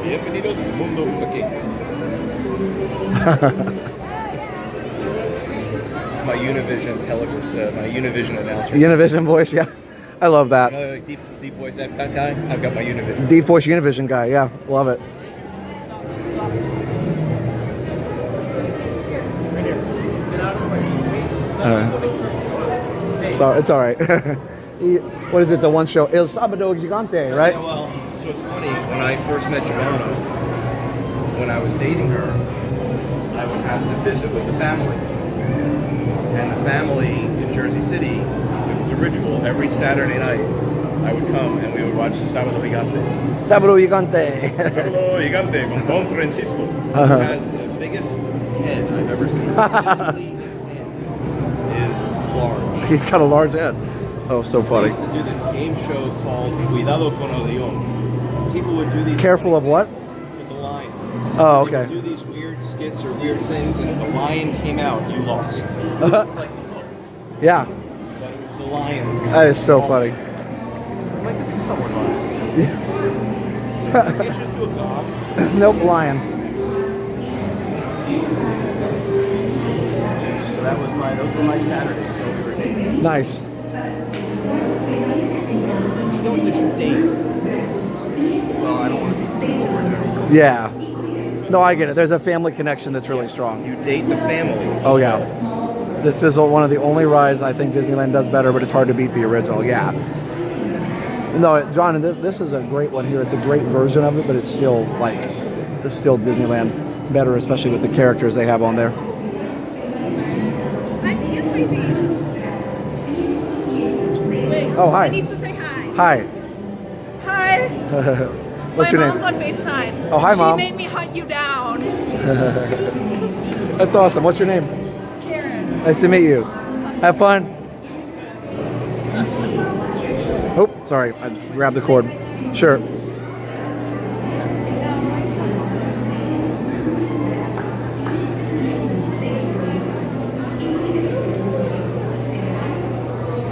Bienvenidos al mundo pequeño. It's my Univision television, my Univision announcer. Univision voice, yeah. I love that. You know, like deep voice that guy. I've got my Univision. Deep voice Univision guy, yeah. Love it. It's all right. What is it? The one show, El Sábado Gigante, right? Yeah, well, so it's funny. When I first met Joanna, when I was dating her, I would have to visit with the family. And the family in Jersey City, it was a ritual. Every Saturday night, I would come and we would watch Sábado Gigante. Sábado Gigante. Sábado Gigante con Don Francisco, who has the biggest head I've ever seen. Large. He's got a large head. Oh, so funny. We used to do this game show called Cuidado con el León. People would do these. Careful of what? With the lion. Oh, okay. They would do these weird skits or weird things, and if the lion came out, you lost. It's like the hook. Yeah. But it was the lion. That is so funny. I'm like, this is someone lion. You can't just do a dog. Nope, lion. those were my Saturdays when we were dating. Nice. You don't just date. Well, I don't want to be too overgeneralized. Yeah. No, I get it. There's a family connection that's really strong. You date the family. Oh, yeah. This is one of the only rides I think Disneyland does better, but it's hard to beat the original. Yeah. No, John, this is a great one here. It's a great version of it, but it's still Disneyland better, especially with the characters they have on there. Oh, hi. I need to say hi. Hi. Hi. What's My your mom's name? on FaceTime. Oh, hi, Mom. She made me hunt you down. That's awesome. What's your name? Karen. Nice to meet you. Have fun. Oh, sorry. I grabbed the cord. Sure.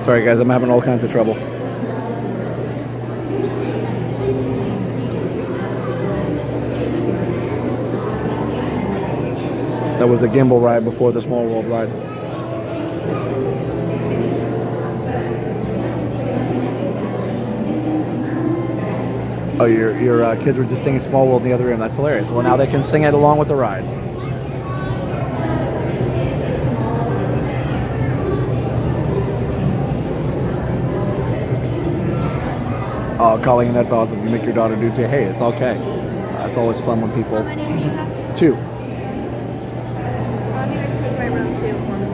Sorry, guys. I'm having all kinds of trouble. That was a gimbal ride before the Small World ride. Oh, your kids were just singing Small World in the other room. That's hilarious. Well, now they can sing it along with the ride. Oh, Colleen, that's awesome. You make your daughter do too. Hey, it's okay. It's always fun when people... How many do you have? 2. I'll you guys take my room too for me.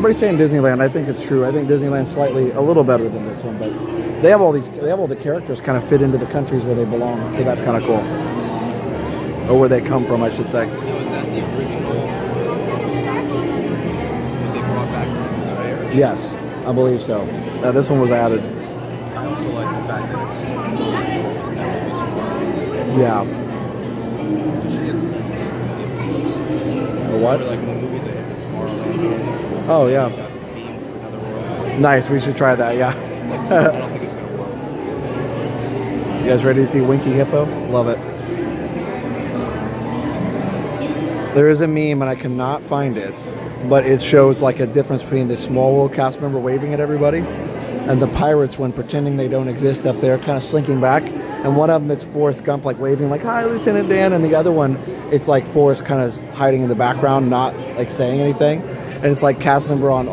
Everybody's saying Disneyland. I think it's true. I think Disneyland's slightly a little better than this one, but they have all the characters kind of fit into the countries where they belong, so that's kind of cool. Or where they come from, I should say. Now, is that the original that they brought back from the fair? Yes, I believe so. This one was added. I also like the fact that it's Yeah. A what? like in the movie they have the Tomorrowland. Oh, yeah. Got beamed to another world. Nice. We should try that, yeah. I don't think it's going to work. You guys ready to see Winky Hippo? Love it. There is a meme, and I cannot find it, but it shows like a difference between the Small World cast member waving at everybody and the pirates when pretending they don't exist up there, kind of slinking back. And one of them, it's Forrest Gump, like waving, like, "Hi, Lieutenant Dan." And the other one, it's like Forrest kind of hiding in the background, not like saying anything. And it's like cast member on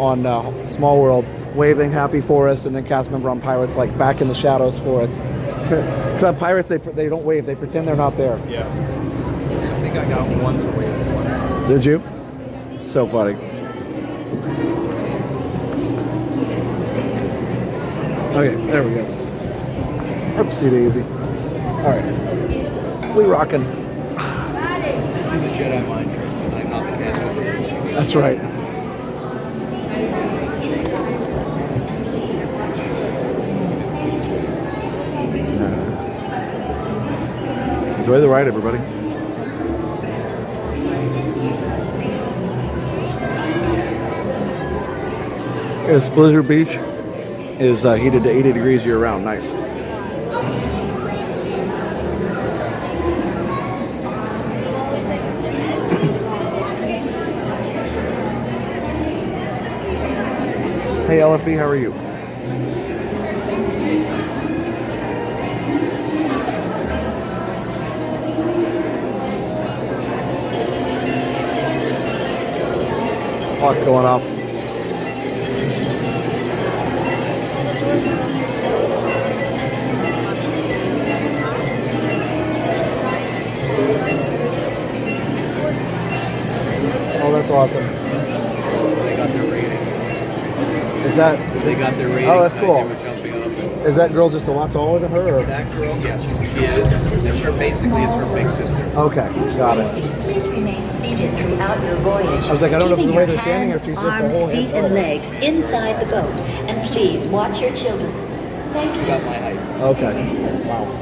Small World waving "Happy Forrest," and then cast member on Pirates like back in the shadows Forrest. Because on Pirates they don't wave; they pretend they're not there. Yeah. I think I got one to wave. Did you? So funny. Okay, there we go. Oopsie daisy. All right, we rocking. Do the Jedi mind trick. I'm not the cast member. That's right. Enjoy the ride, everybody. Yes, Blizzard Beach is heated to 80 degrees year round. Nice. Hey, LFB, how are you? Clock's going off. Oh, that's awesome. They got their rating. Is that? They got their rating. Oh, that's cool. They were jumping up. Is that girl just a lot taller than her? Or? That girl, yes, she is. It's her, basically, it's her big sister. Okay, got it. Throughout your voyage, I was like, I don't know if keeping the way your they're standing or hands, she's just a arms, whole head feet, and taller. legs inside the boat. And please watch your children. She got my height. Okay. Wow.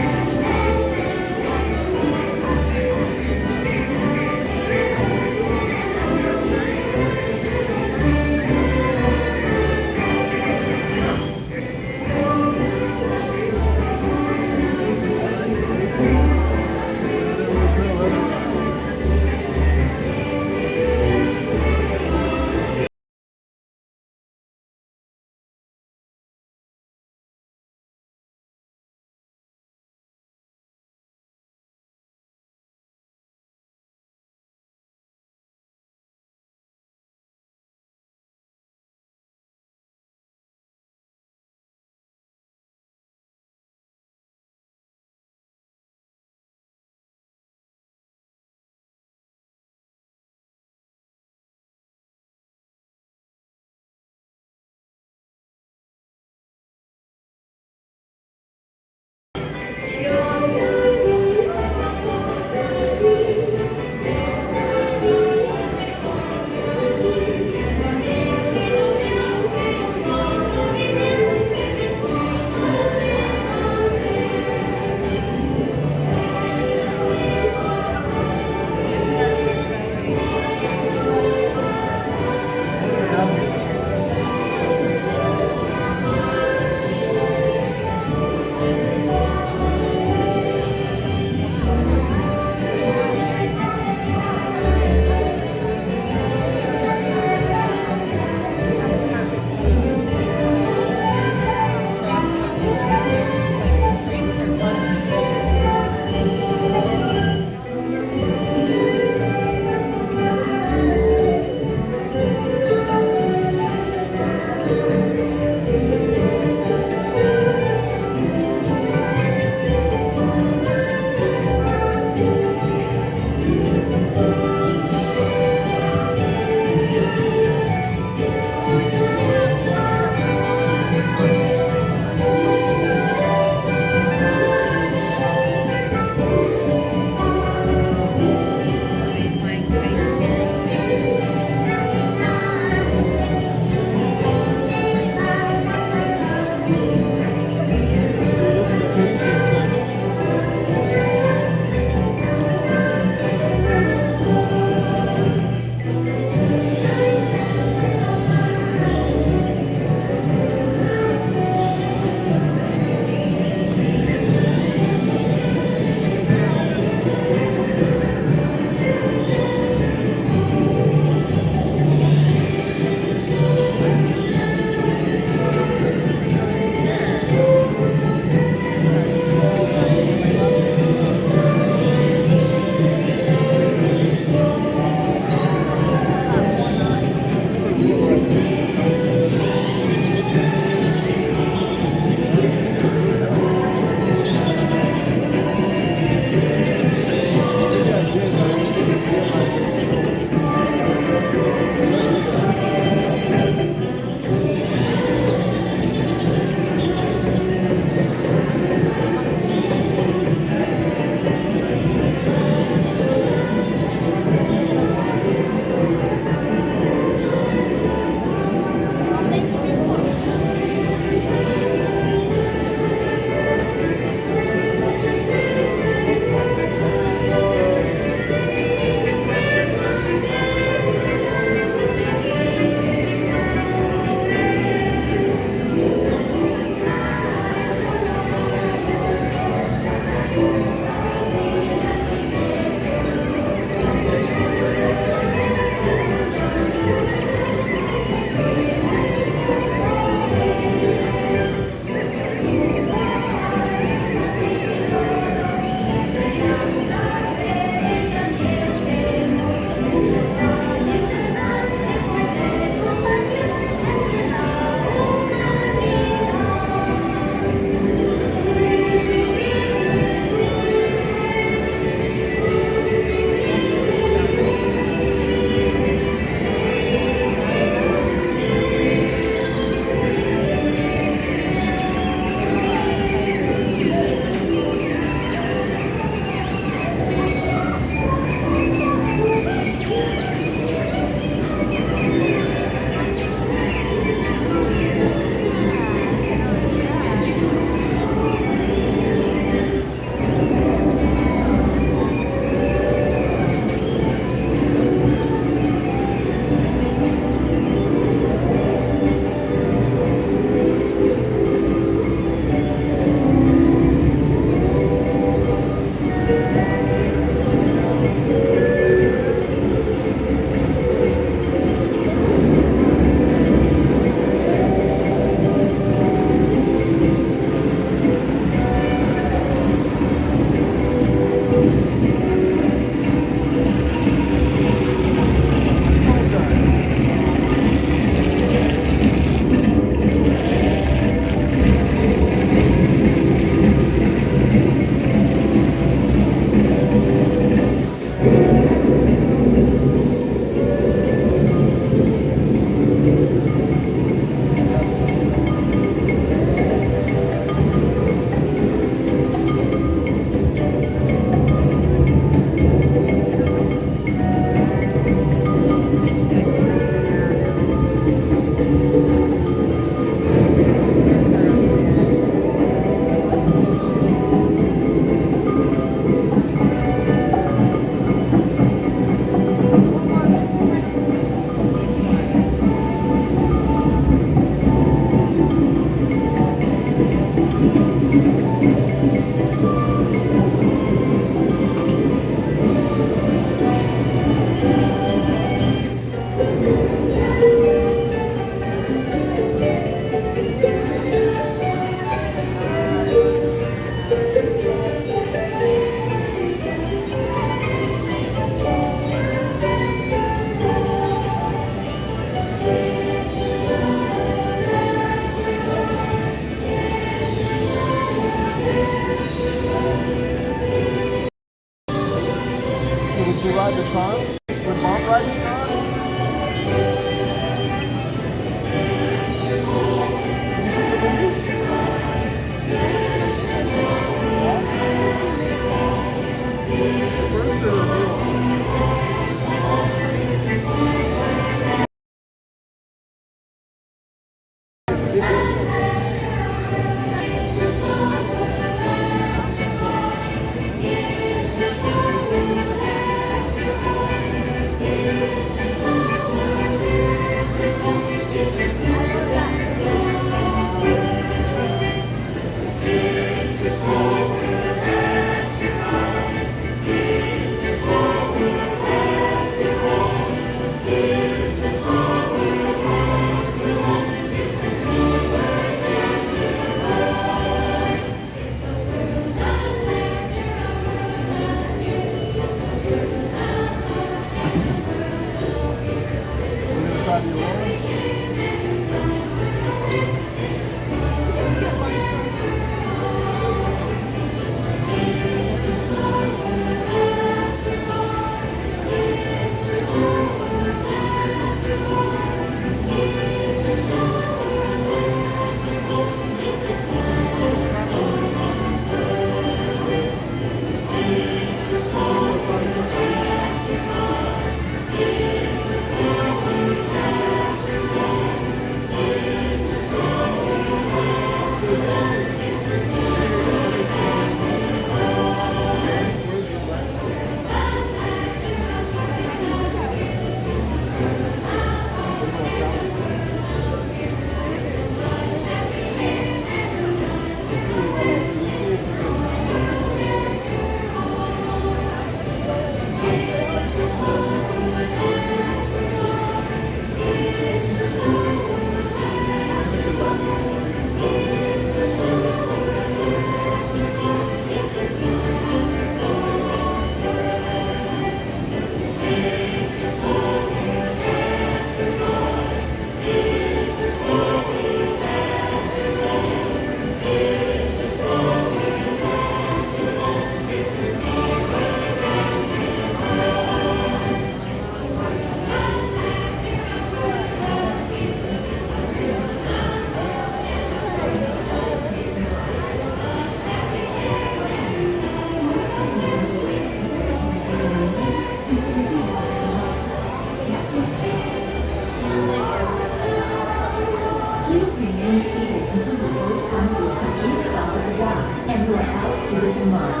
Please remain seated until the boat comes to a complete stop at the dock and you are asked to disembark.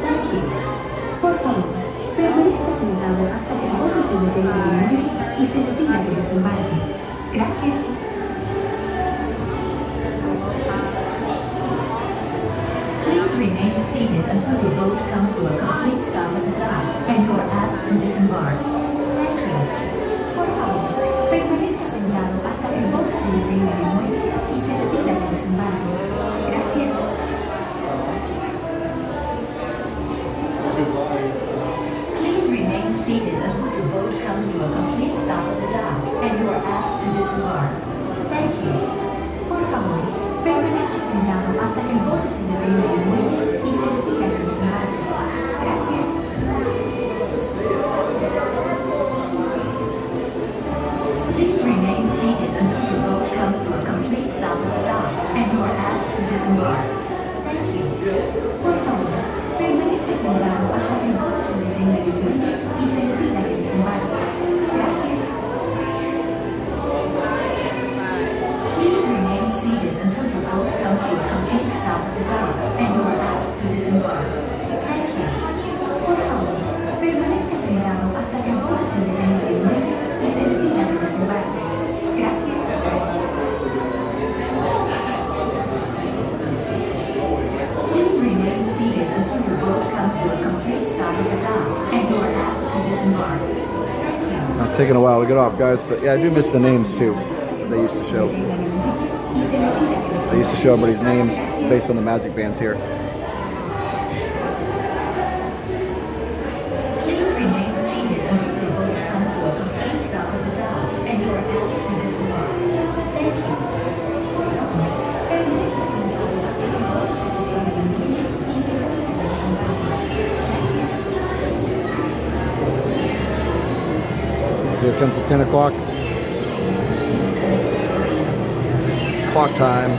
Thank you. Por favor, permanezca sentado hasta que el bote se detenga en el muelle y se retira del desembarco. Gracias. Please remain seated until your boat comes to a complete stop at the dock and you are asked to disembark. Thank you. Por favor, permanezca sentado hasta que el bote se detenga en el muelle y se retira del desembarco. Gracias. Please remain seated until your boat comes to a complete stop at the dock and you are asked to disembark. Thank you. Por favor, permanezca sentado hasta que el bote se detenga en el muelle y se retira del desembarco. Gracias. Please remain seated until your boat comes to a complete stop at the dock and you are asked to disembark. Thank you. Por favor, permanezca sentado hasta que el bote se detenga en el muelle y se retira del desembarco. Gracias. Please remain seated until your boat comes to a complete stop at the dock and you are asked to disembark. Thank you. It's taking a while to get off, guys, but yeah, I do miss the names too. They used to show. They used to show everybody's names based on the magic bands here. Please remain seated until your boat comes to a complete stop at the dock and you are asked to disembark. Thank you. Por favor, permanezca sentado hasta que el bote se detenga en el muelle y se retire del desembarco. Here comes the 10 o'clock. Clock time.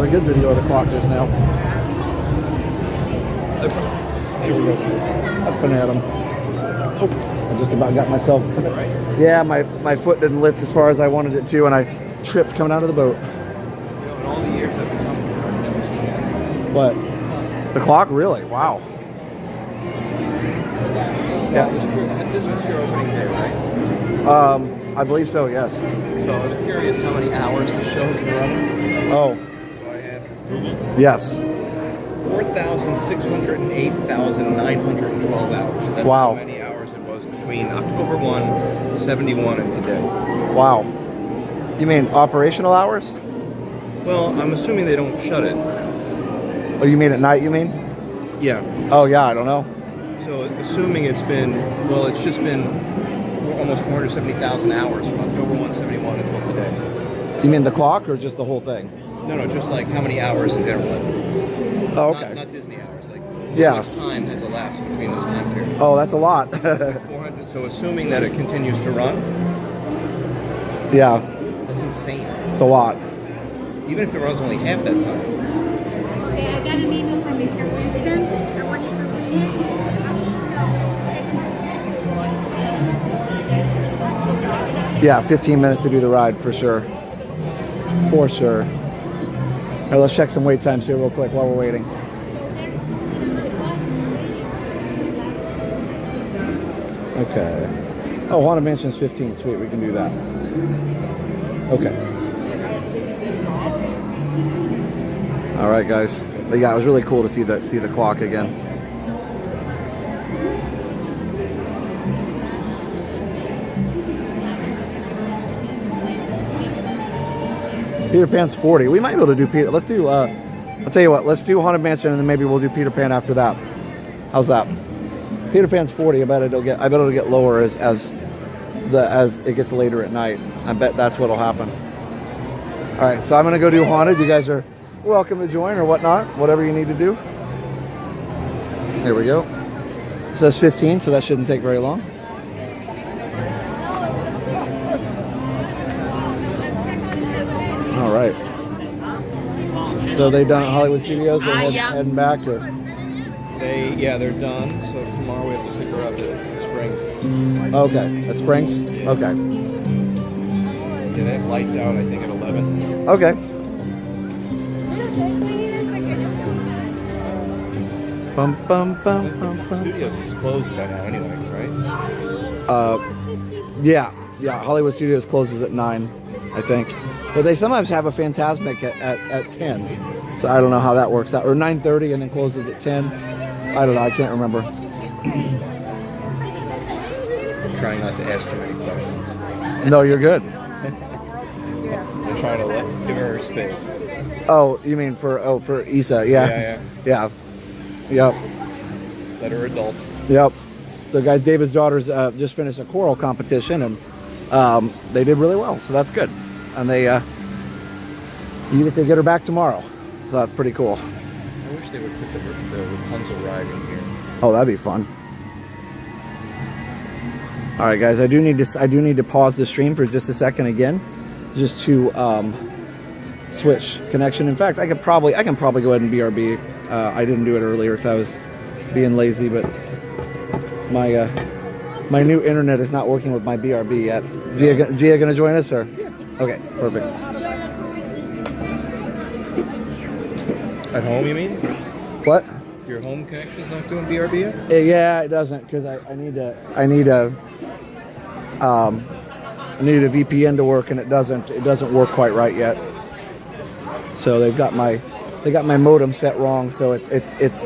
a good video of the clock just now. Okay, here we go. Up and at 'em. Oh, I just about got myself. Yeah, my foot didn't lift as far as I wanted it to, and I tripped coming out of the boat. In all the years I've been coming here, I've never seen that. What? The clock? Really? Wow. Yeah. This was your opening day, right? I believe so, yes. So I was curious how many hours the show has been running. Oh. So I asked Google. Yes. 4,608,912 hours. That's Wow. how many hours it was between October 1, 71 and today. Wow. You mean operational hours? Well, I'm assuming they don't shut it. Oh, you mean at night, you mean? Yeah. Oh, yeah, I don't know. So assuming it's been, well, it's just been almost 470,000 hours from October 171 until today. You mean the clock or just the whole thing? No, just like how many hours in general. Oh, okay. Not Disney hours. Like Yeah. how much time has elapsed between those time periods. Oh, that's a lot. 400. So assuming that it continues to run, Yeah, that's insane. it's a lot. Even if it runs only half that time. Okay, I got an email from Mr. Winston. I want you to read it. Yeah, 15 minutes to do the ride for sure. For sure. All right, let's check some wait times here real quick while we're waiting. Okay. Oh, Haunted Mansion's 15. Sweet, we can do that. Okay. All right, guys. But yeah, it was really cool to see the clock again. Peter Pan's 40. We might be able to do Peter. Let's do. I'll tell you what. Let's do Haunted Mansion, and then maybe we'll do Peter Pan after that. How's that? Peter Pan's 40. I bet it'll get lower as it gets later at night. I bet that's what'll happen. All right, so I'm gonna go do Haunted. You guys are welcome to join or whatnot, whatever you need to do. Here we go. It says 15, so that shouldn't take very long. All right. So they done at Hollywood Studios. They're heading back. Or? They're done. So tomorrow we have to pick her up at Springs. Okay, at Springs. Yeah. Okay. Yeah, they have lights out. I think at 11. Okay. Bum bum bum bum bum. Studios is closed by now, anyway, right? Yeah. Hollywood Studios closes at 9, I think. But they sometimes have a Fantasmic at 10. So I don't know how that works out. Or 9:30 and then closes at 10. I don't know. I can't remember. I'm trying not to ask too many questions. No, you're good. I'm trying to give her space. Oh, you mean for Issa? Yeah. Yeah. Yep. Let her adult. Yep. So guys, David's daughters just finished a choral competition and they did really well. So that's good. And you get to get her back tomorrow. So that's pretty cool. I wish they would put the Rapunzel ride in here. Oh, that'd be fun. All right, guys, I do need to pause the stream for just a second again, just to switch connection. In fact, I can probably go ahead and BRB. I didn't do it earlier because I was being lazy, but my new internet is not working with my BRB yet. Gia gonna join us or? Yeah. Okay, perfect. At home, you mean? What? Your home connection's not doing BRB yet? Yeah, it doesn't because I need a VPN to work and it doesn't work quite right yet. So they got my modem set wrong. So it's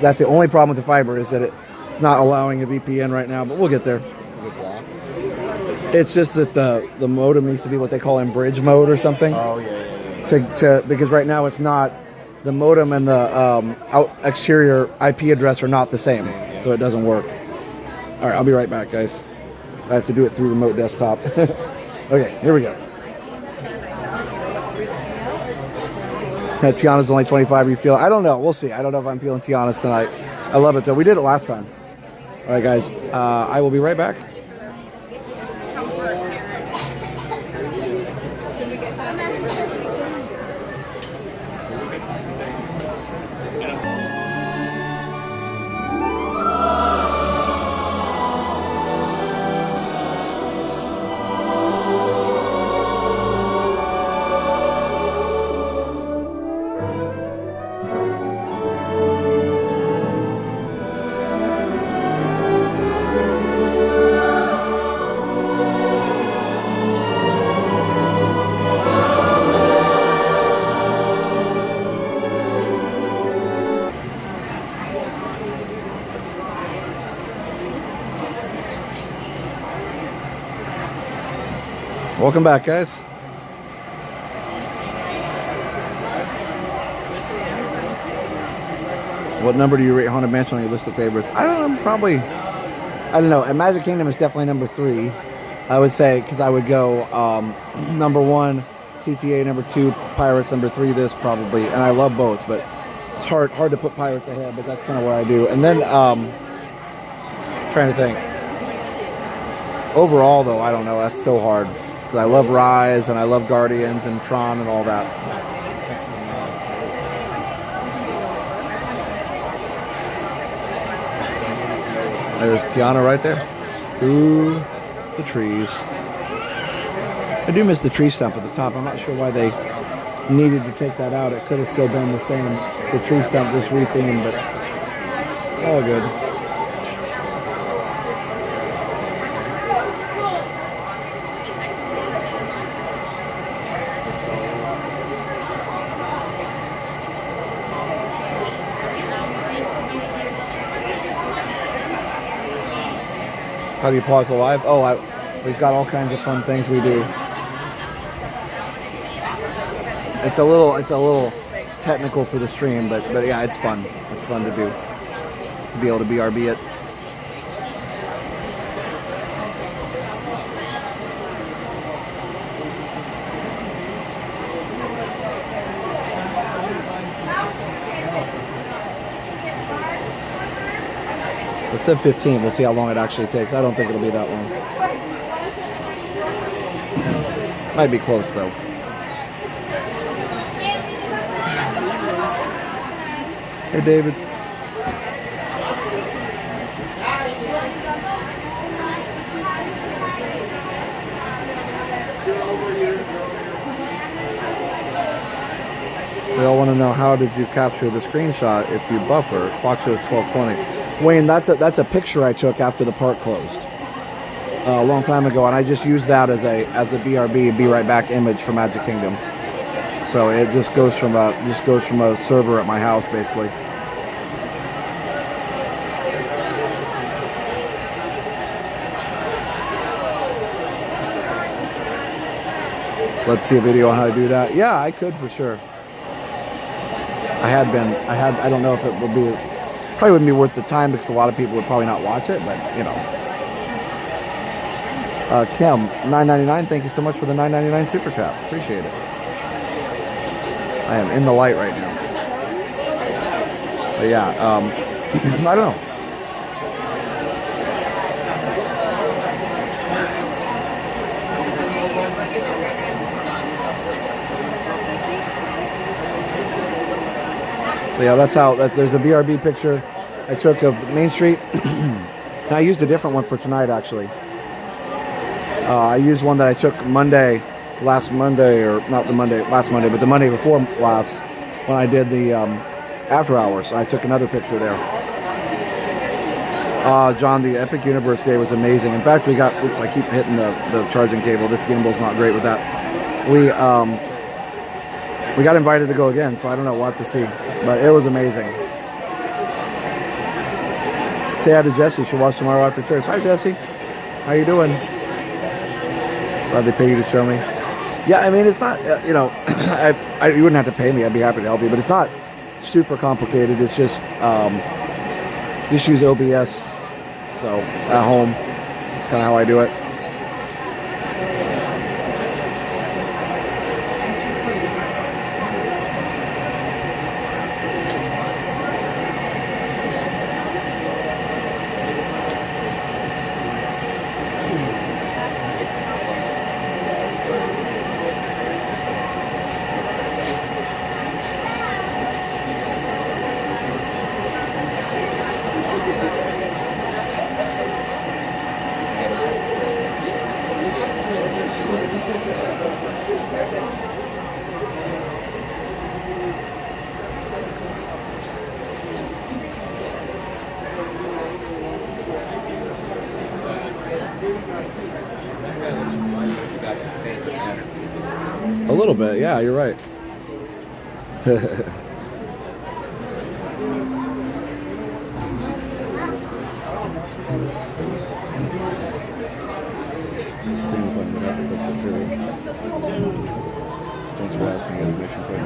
that's the only problem with the fiber is that it's not allowing a VPN right now. But we'll get there. Is it blocked? It's just that the modem needs to be what they call in bridge mode or something. Oh yeah. Because right now it's not. The modem and the exterior IP address are not the same, so it doesn't work. All right, I'll be right back, guys. I have to do it through remote desktop. Okay, here we go. Tiana's only 25. Are you feeling? I don't know. We'll see. I don't know if I'm feeling Tiana's tonight. I love it though. We did it last time. All right, guys. I will be right back. Welcome back, guys. What number do you rate Haunted Mansion on your list of favorites? I don't know, probably, I don't know. Magic Kingdom is definitely number 3. I would say, because I would go number 1, TTA, number 2, Pirates, number 3, this probably. And I love both, but it's hard to put Pirates ahead, but that's kind of what I do. And then, trying to think. Overall, though, I don't know. That's so hard. Because I love Rise, and I love Guardians, and Tron, and all that. There's Tiana right there. Through the trees. I do miss the tree stump at the top. I'm not sure why they needed to take that out. It could have still been the same. The tree stump just rethemed, but all good. How do you pause the live? Oh, we've got all kinds of fun things we do. It's a little technical for the stream, but yeah, it's fun. It's fun to do. To be able to BRB it. It said 15. We'll see how long it actually takes. I don't think it'll be that long. Might be close though. Hey, David. They all want to know, how did you capture the screenshot if you buffer? Clock shows 12:20. Wayne, that's a picture I took after the park closed a long time ago, and I just used that as a BRB, be right back image for Magic Kingdom. So it just goes from a server at my house basically. Let's see a video on how to do that. Yeah, I could for sure. I don't know if it would be. Probably wouldn't be worth the time because a lot of people would probably not watch it, but you know. Kim, $9.99. Thank you so much for the $9.99 super chat. Appreciate it. I am in the light right now. But yeah, I don't know. So yeah, there's a BRB picture I took of Main Street. And I used a different one for tonight, actually. I used one that I took last Monday, but the Monday before last, when I did the after hours. I took another picture there. John, the Epic Universe Day was amazing. In fact, we got, oops, I keep hitting the charging cable. This gimbal's not great with that. We got invited to go again, so I don't know what to see. But it was amazing. Say hi to Jesse. She'll watch tomorrow after church. Hi, Jesse. How you doing? Glad they pay you to show me. Yeah, I mean, it's not, you know, you wouldn't have to pay me. I'd be happy to help you. But it's not super complicated. It's just use OBS. So at home, that's kind of how I do it. A little bit, yeah, you're right. Seems like that puts it through. Thanks for asking us, Mission Quick.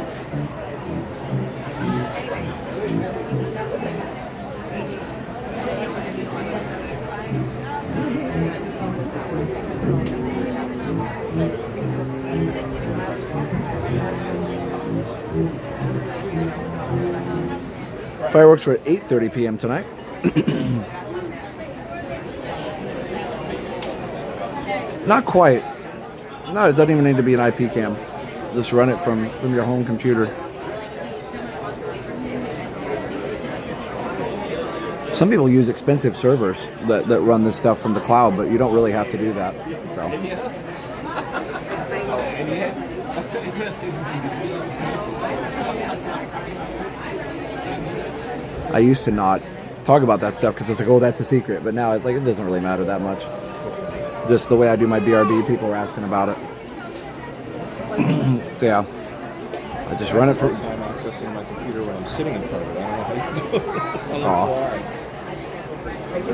Fireworks are at 8:30 p.m. tonight. Not quite. No, it doesn't even need to be an IP cam. Just run it from your home computer. Some people use expensive servers that run this stuff from the cloud, but you don't really have to do that. So. I used to not talk about that stuff because it's like, oh, that's a secret. But now it's like, it doesn't really matter that much. Just the way I do my BRB, people are asking about it. So yeah, I just run it for. I'm accessing my computer when I'm sitting in front of it. I don't know how you do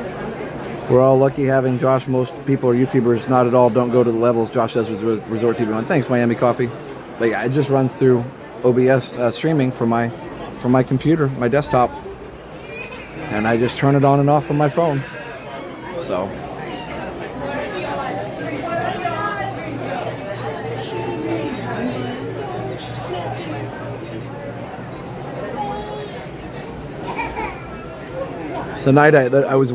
it. We're all lucky having Josh. Most people are YouTubers. Not at all. Don't go to the levels Josh does with Resort TV One. Thanks, Miami Coffee. But yeah, it just runs through OBS streaming from my computer, my desktop, and I just turn it on and off from my phone. So. The night I was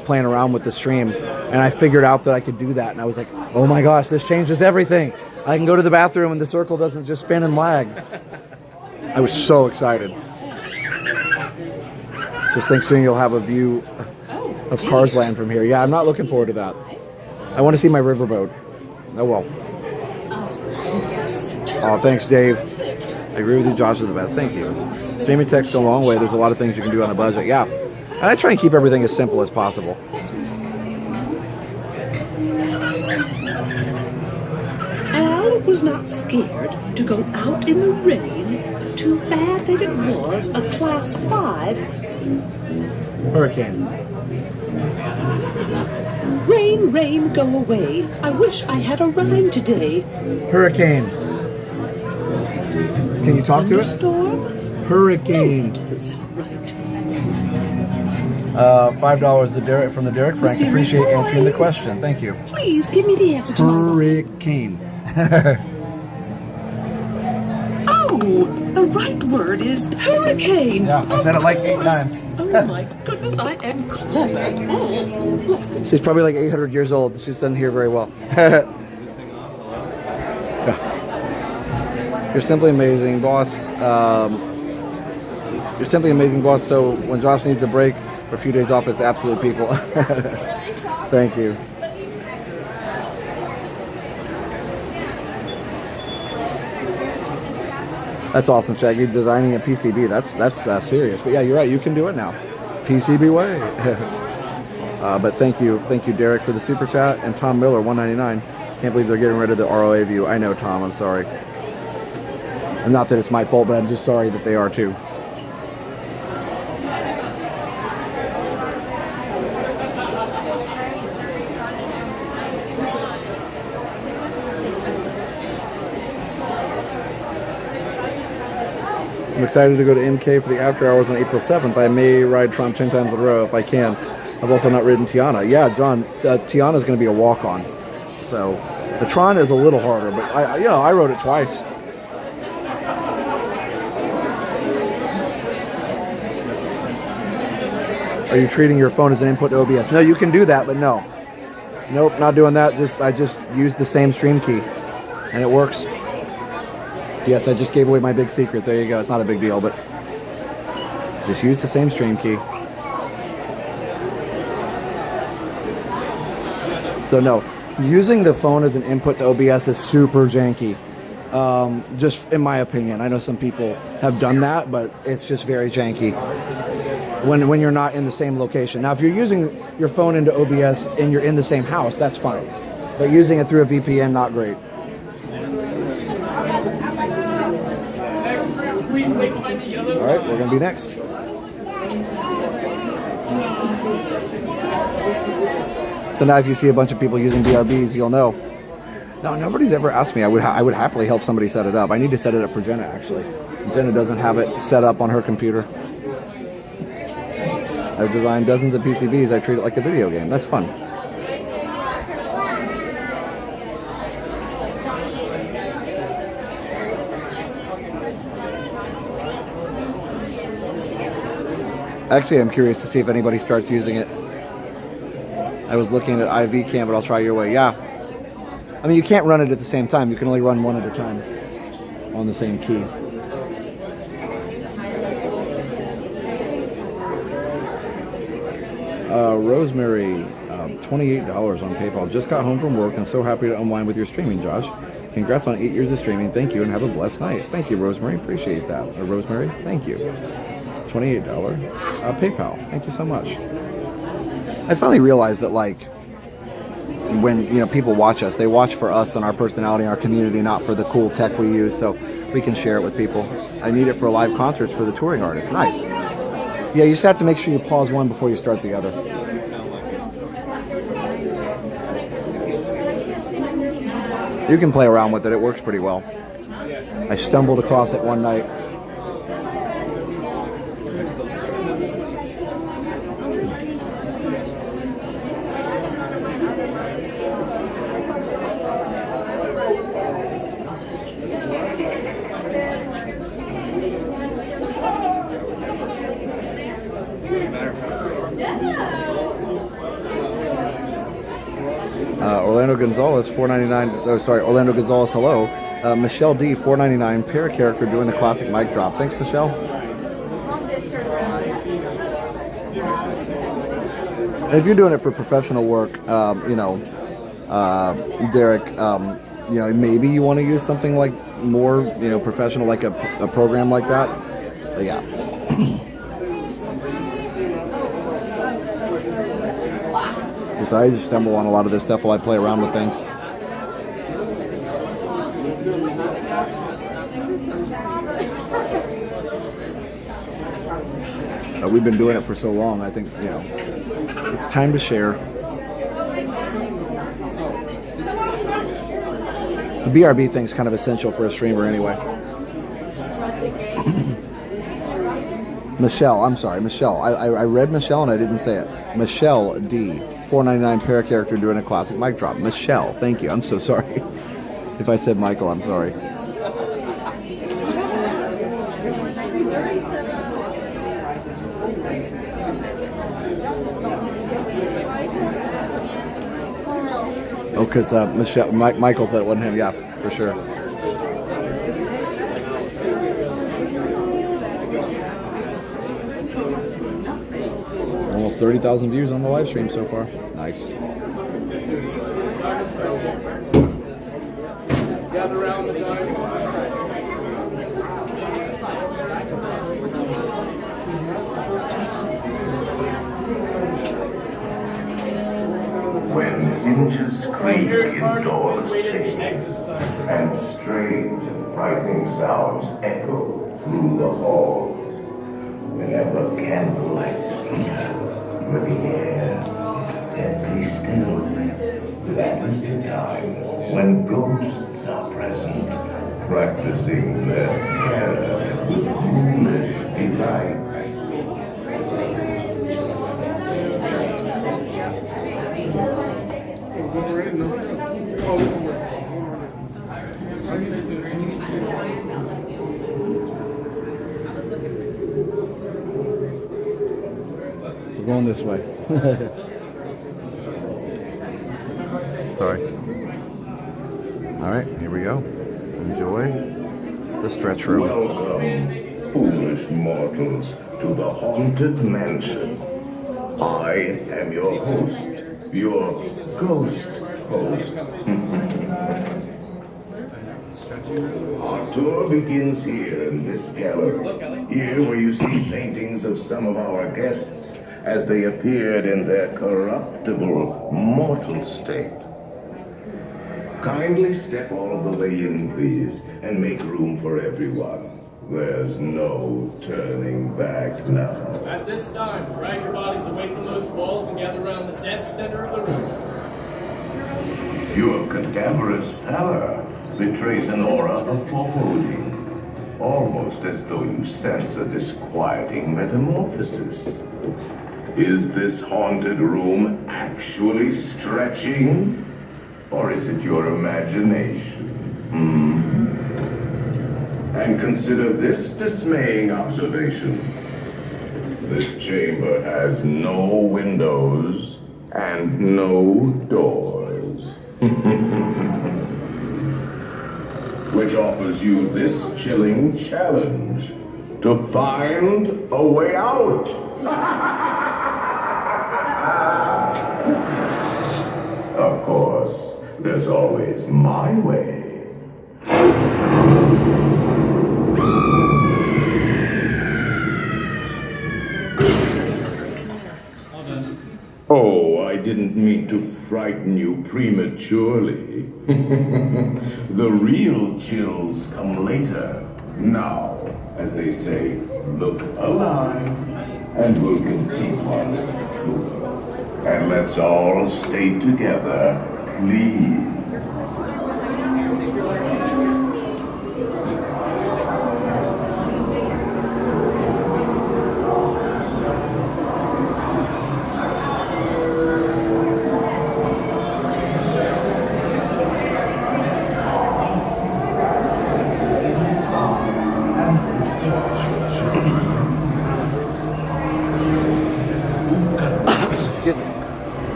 playing around with the stream, and I figured out that I could do that, and I was like, oh my gosh, this changes everything. I can go to the bathroom and the circle doesn't just spin and lag. I was so excited. Just think soon you'll have a view of Cars Land from here. Yeah, I'm not looking forward to that. I want to see my riverboat. Oh well. Oh, thanks, Dave. I agree with you, Josh is the best. Thank you. Streaming text go a long way. There's a lot of things you can do on a budget. Yeah. And I try and keep everything as simple as possible. Al was not scared to go out in the rain. Too bad that it was a class 5 hurricane. Rain, rain, go away. I wish I had a rhyme today. Hurricane. Can you talk to it? Storm? Hurricane. No, that doesn't sound right. $5 from the Derek Frank. Appreciate answering the question. Thank you. Please give me the answer to my hurricane. Oh, the right word is hurricane. Yeah, I said it like 8 times. Oh my goodness, I am clever. Let's go. She's probably like 800 years old. She doesn't hear very well. You're simply amazing, boss. You're simply amazing, boss. So when Josh needs a break for a few days off, it's absolute people. Thank you. That's awesome, Shaggy. Designing a PCB, that's serious. But yeah, you're right. You can do it now. PCB way. But thank you, Derek, for the super chat, and Tom Miller, $1.99. Can't believe they're getting rid of the ROA view. I know, Tom. I'm sorry. And not that it's my fault, but I'm just sorry that they are too. I'm excited to go to MK for the after hours on April 7th. I may ride Tron 10 times in a row if I can. I've also not ridden Tiana. Yeah, John, Tiana's going to be a walk-on. So the Tron is a little harder, but I rode it twice. Are you treating your phone as an input to OBS? No, you can do that, but no. Nope, not doing that. I just used the same stream key, and it works. Yes, I just gave away my big secret. There you go. It's not a big deal, but just use the same stream key. So no, using the phone as an input to OBS is super janky. Just in my opinion. I know some people have done that, but it's just very janky when you're not in the same location. Now, if you're using your phone into OBS and you're in the same house, that's fine. But using it through a VPN, not great. All right, we're going to be next. So now if you see a bunch of people using BRBs, you'll know. No, nobody's ever asked me. I would happily help somebody set it up. I need to set it up for Jenna, actually. Jenna doesn't have it set up on her computer. I've designed dozens of PCBs. I treat it like a video game. That's fun. Actually, I'm curious to see if anybody starts using it. I was looking at IV Cam, but I'll try your way. Yeah. I mean, you can't run it at the same time. You can only run one at a time on the same key. Rosemary, $28 on PayPal. Just got home from work and so happy to unwind with your streaming, Josh. Congrats on 8 years of streaming. Thank you and have a blessed night. Thank you, Rosemary. Appreciate that. Rosemary, thank you. $28 PayPal. Thank you so much. I finally realized that, like, when people watch us, they watch for us and our personality and our community, not for the cool tech we use, so we can share it with people. I need it for live concerts for the touring artists. Nice. Yeah, you just have to make sure you pause one before you start the other. You can play around with it. It works pretty well. I stumbled across it one night. Orlando Gonzalez, $4.99. Oh, sorry, Orlando Gonzalez, hello. Michelle D, $4.99. Para character doing the classic mic drop. Thanks, Michelle. And if you're doing it for professional work, Derek, maybe you want to use something like more, professional, like a program like that. But yeah. So I just stumble on a lot of this stuff while I play around with things. We've been doing it for so long, I think, it's time to share. The BRB thing's kind of essential for a streamer anyway. Michelle, I'm sorry, Michelle. I read Michelle and I didn't say it. Michelle D, $4.99 para character doing a classic mic drop. Michelle, thank you. I'm so sorry. If I said Michael, I'm sorry. Oh, because Michael said it wasn't him. Yeah, for sure. Almost 30,000 views on the live stream so far. Nice. Gather around the dining. When hinges creak in doors chain, and strange and frightening sounds echo through the halls, whenever candlelight flicker, where the air is deadly still, that is the time when ghosts are present, practicing their terror with foolish delight. We're going this way. Sorry. All right, here we go. Enjoy the stretch room. Welcome, foolish mortals, to the haunted mansion. I am your host, your ghost host. Our tour begins here in this gallery. Here where you see paintings of some of our guests as they appeared in their corruptible, mortal state. Kindly step all the way in, please, and make room for everyone. There's no turning back now. At this time, drag your bodies away from those walls and gather around the dead center of the room. Your cadaverous pallor betrays an aura of foreboding, almost as though you sense a disquieting metamorphosis. Is this haunted room actually stretching? Or is it your imagination? And consider this dismaying observation. This chamber has no windows and no doors. Which offers you this chilling challenge to find a way out. Of course, there's always my way. Oh, I didn't mean to frighten you prematurely. The real chills come later. Now, as they say, look alive, and we'll continue on with the tour. And let's all stay together, please.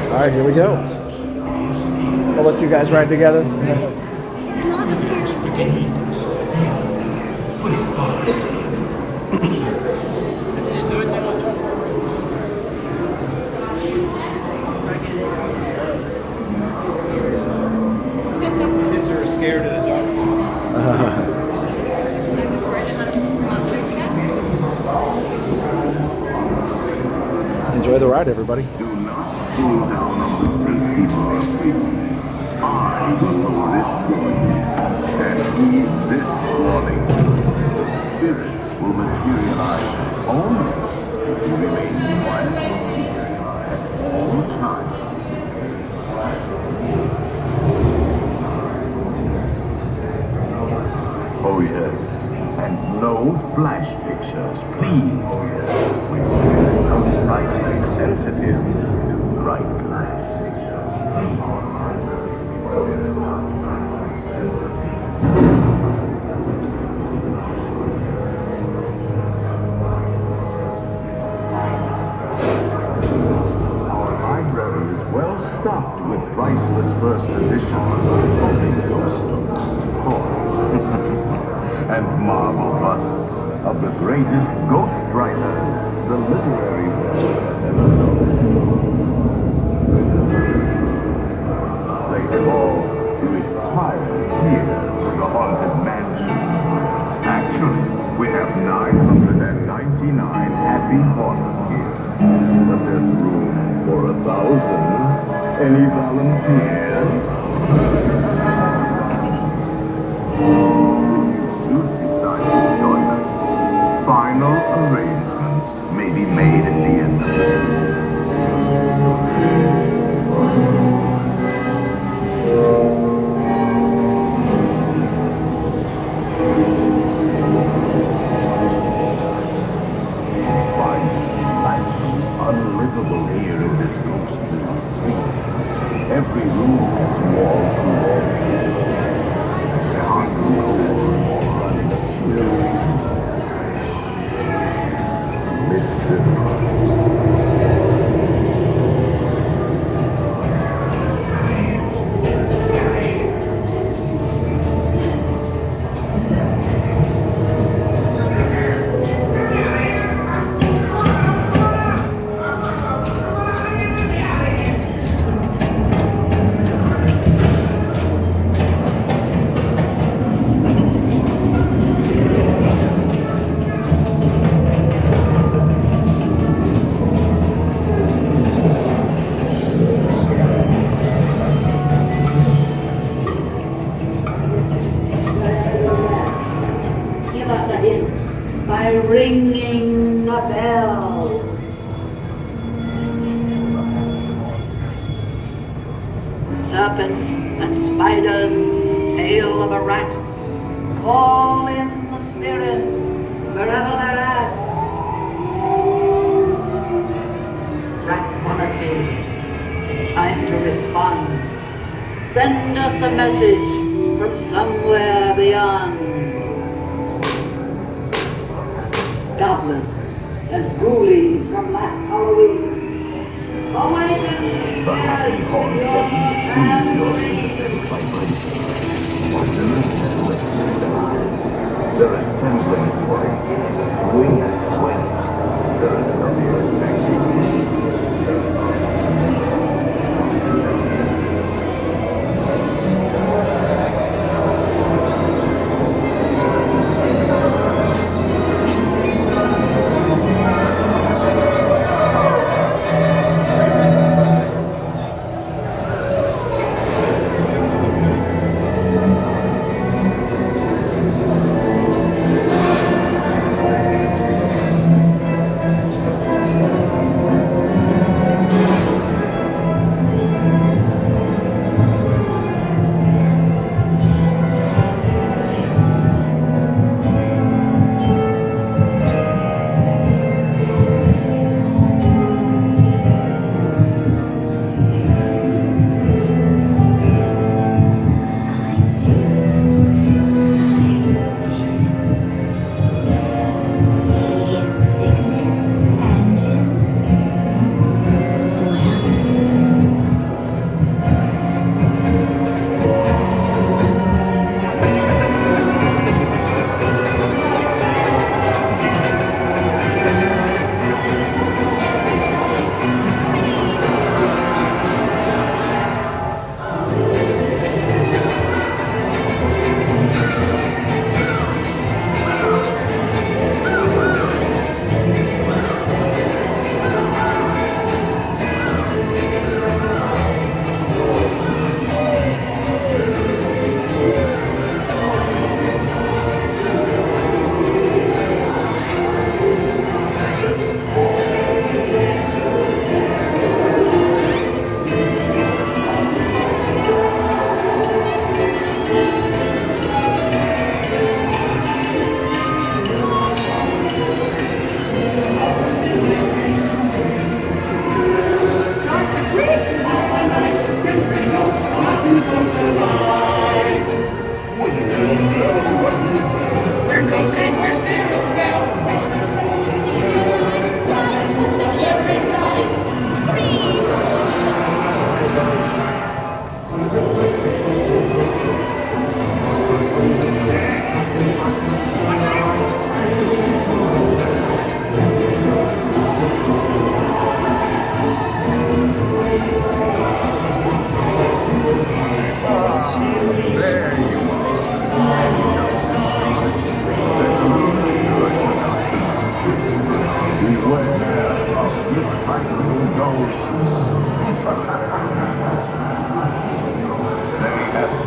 All right, here we go. I'll let you guys ride together. Kids are scared of the dark. Enjoy the ride, everybody. Do not pull down on the safety bar, please. I will hold it for you. And heed this warning. The spirits will materialize only if you remain quiet and secret at all times. Oh yes, and no flash pictures, please. When spirits are frightfully sensitive to bright lights. Our library is well stocked with priceless first editions of the ghost stories, of course, and marble busts of the greatest ghost writers the literary world has ever known. They have all retired here to the haunted mansion. Actually, we have 999 happy haunts here, but there's room for 1,000. Any volunteers? Should decide to join us. Final arrangements may be made at the end of the day. Find silence unlivable here in this ghost room. Every room has wall to wall. Hot and cold, and chill. Listen. serpents and spiders, tail of a rat. Call in the spirits wherever they're at. Tranquility. It's time to respond. Send us a message from somewhere beyond. Goblins and ghoulies from last Halloween. Awaken the spirits in your family. They're assembling for it. Swing at twins. There is something expecting.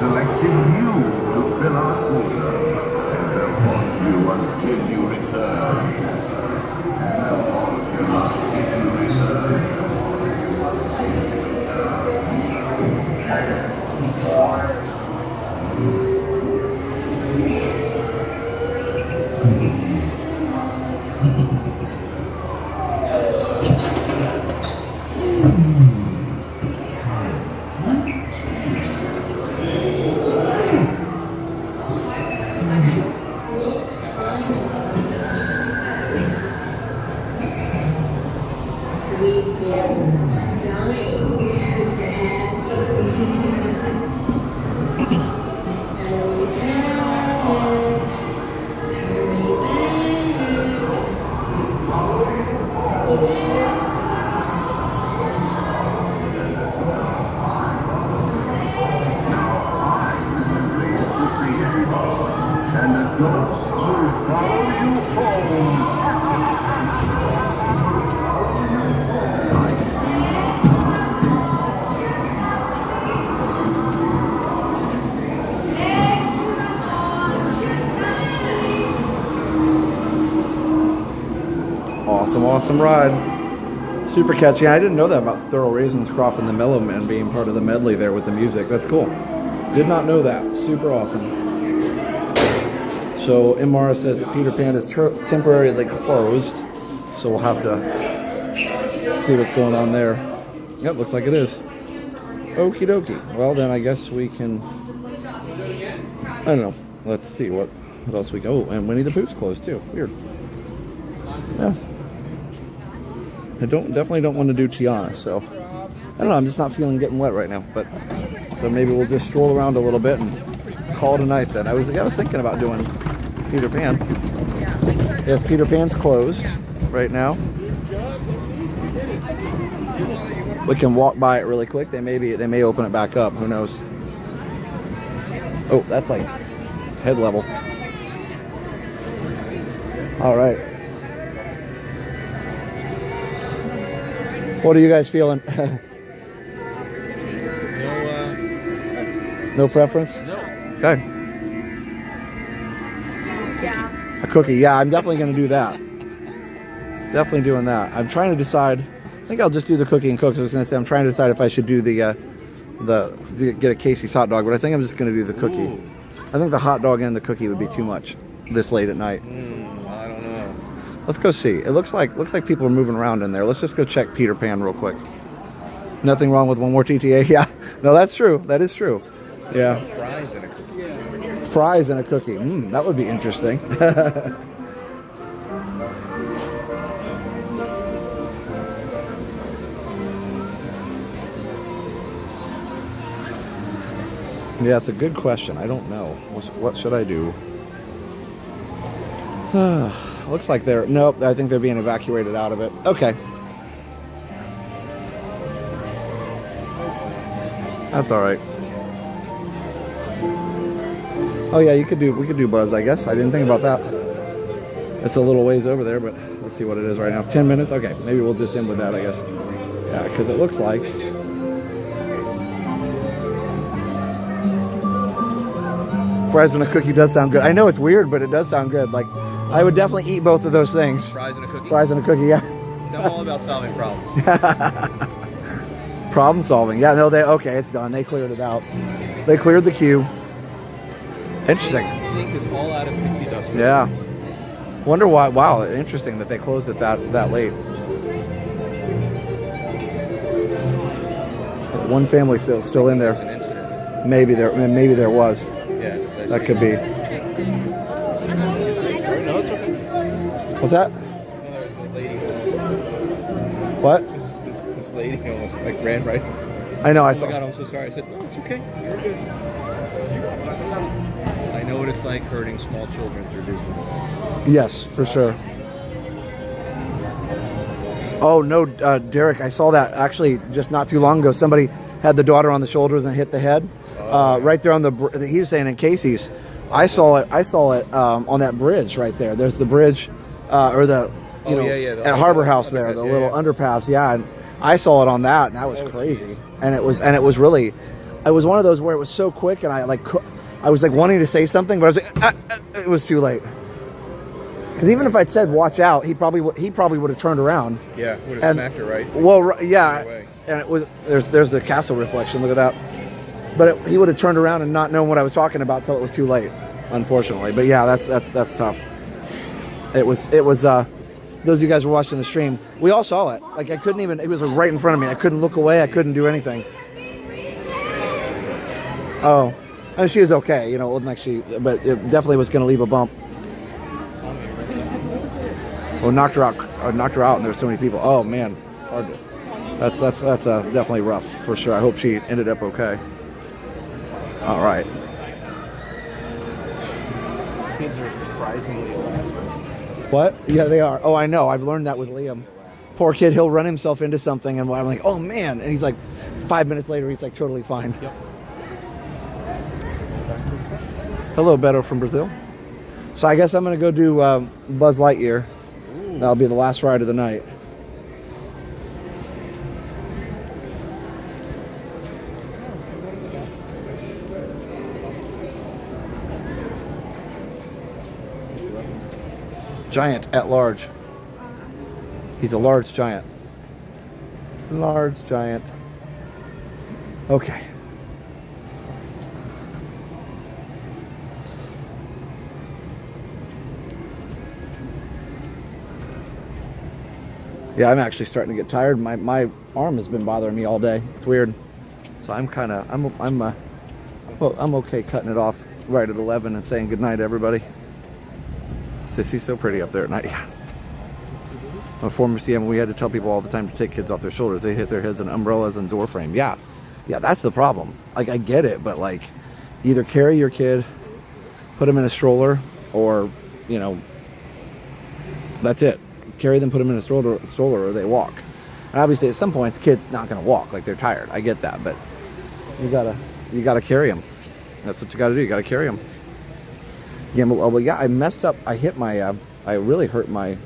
Selected you to fill our quota, and they'll haunt you until you return. And they'll haunt you until you return. Awesome ride. Super catchy. I didn't know that about Thurl Ravenscroft and the Mellow Men being part of the medley there with the music. That's cool. Did not know that. Super awesome. So Imara says that Peter Pan is temporarily closed. So we'll have to see what's going on there. Yep, looks like it is. Okie dokie. Well, then I guess we can... I don't know. Let's see what else we go. Oh, and Winnie the Pooh's closed too. Weird. Yeah. I definitely don't want to do Tiana, so I don't know. I'm just not feeling getting wet right now. But so maybe we'll just stroll around a little bit and call it a night. Then I was thinking about doing Peter Pan. Yes, Peter Pan's closed right now. We can walk by it really quick. They may open it back up. Who knows? Oh, that's like head level. All right. What are you guys feeling? No preference? No. Okay. A cookie. Yeah, I'm definitely going to do that. Definitely doing that. I'm trying to decide. I think I'll just do the cookie and cook. So I was going to say I'm trying to decide if I should do get a Casey's hot dog, but I think I'm just going to do the cookie. Ooh. I think the hot dog and the cookie would be too much this late at night. I don't know. Let's go see. It looks like people are moving around in there. Let's just go check Peter Pan real quick. Nothing wrong with one more TTA. Yeah. No, that's true. That is true. Yeah. Fries and a cookie. Fries and a cookie. That would be interesting. Yeah, it's a good question. I don't know. What should I do? Looks like they're... Nope, I think they're being evacuated out of it. Okay. That's all right. Oh yeah, we could do Buzz, I guess. I didn't think about that. It's a little ways over there, but let's see what it is right now. 10 minutes? Okay, maybe we'll just end with that, I guess. Yeah, because it looks like... Fries and a cookie does sound good. I know it's weird, but it does sound good. Like, I would definitely eat both of those things. Fries and a cookie? Fries and a cookie, yeah. See, I'm all about solving problems. Problem solving. Yeah, no, okay, it's done. They cleared it out. They cleared the queue. Interesting. Take is all out of pixie dust. Yeah. Wonder why. Wow, interesting that they closed it that late. One family still in there. Maybe there was. Yeah. That could be. What's that? What? This lady almost ran right. I know. I Oh saw. my God, I'm so sorry. I said, no, it's okay. You're good. I know what it's like herding small children through Disney. Yes, for sure. Oh no, Derek! I saw that actually just not too long ago. Somebody had the daughter on the shoulders and hit the head. Right there on the. He was saying in Casey's. I saw it on that bridge right there. There's the bridge, or the at Harbor House there, the little underpass. Yeah, and I saw it on that, and that was crazy. Geez. And it was really, it was one of those where it was so quick, and I was like wanting to say something, but I was like, it was too late. Because even if I'd said watch out, he probably would have turned around. Yeah, would have smacked her right. Well, yeah, and it was there's the castle reflection. Look at that. But he would have turned around and not known what I was talking about till it was too late, unfortunately. But yeah, that's tough. It was those of you guys were watching the stream, we all saw it. Like I couldn't even. It was right in front of me. I couldn't look away. I couldn't do anything. Oh, and she was okay. It wasn't like but it definitely was going to leave a bump. Well, knocked her out, and there were so many people. Oh man, hard to. That's definitely rough for sure. I hope she ended up okay. All right. Kids are surprisingly elastic. What? Yeah, they are. Oh, I know. I've learned that with Liam. Poor kid, he'll run himself into something, and I'm like, oh man, and he's like, 5 minutes later, he's like totally fine. Yep. Hello, Beto from Brazil. So I guess I'm gonna go do Buzz Lightyear. Ooh. That'll be the last ride of the night. Giant at large. He's a large giant. Large giant. Okay. Yeah, I'm actually starting to get tired. My arm has been bothering me all day. It's weird. So I'm kind of I'm okay cutting it off right at 11 and saying goodnight to everybody. Sissy's so pretty up there at night. Yeah. My former CM, we had to tell people all the time to take kids off their shoulders. They hit their heads on umbrellas and door frame. Yeah, that's the problem. Like, I get it, but like, either carry your kid, put them in a stroller, or, you know, that's it. Carry them, put them in a stroller, or they walk. And obviously, at some points, kids not going to walk. Like, they're tired. I get that, but you gotta carry them. That's what you gotta do. You gotta carry them. Gamble elbow. Yeah, I messed up. I hit my. I really hurt my.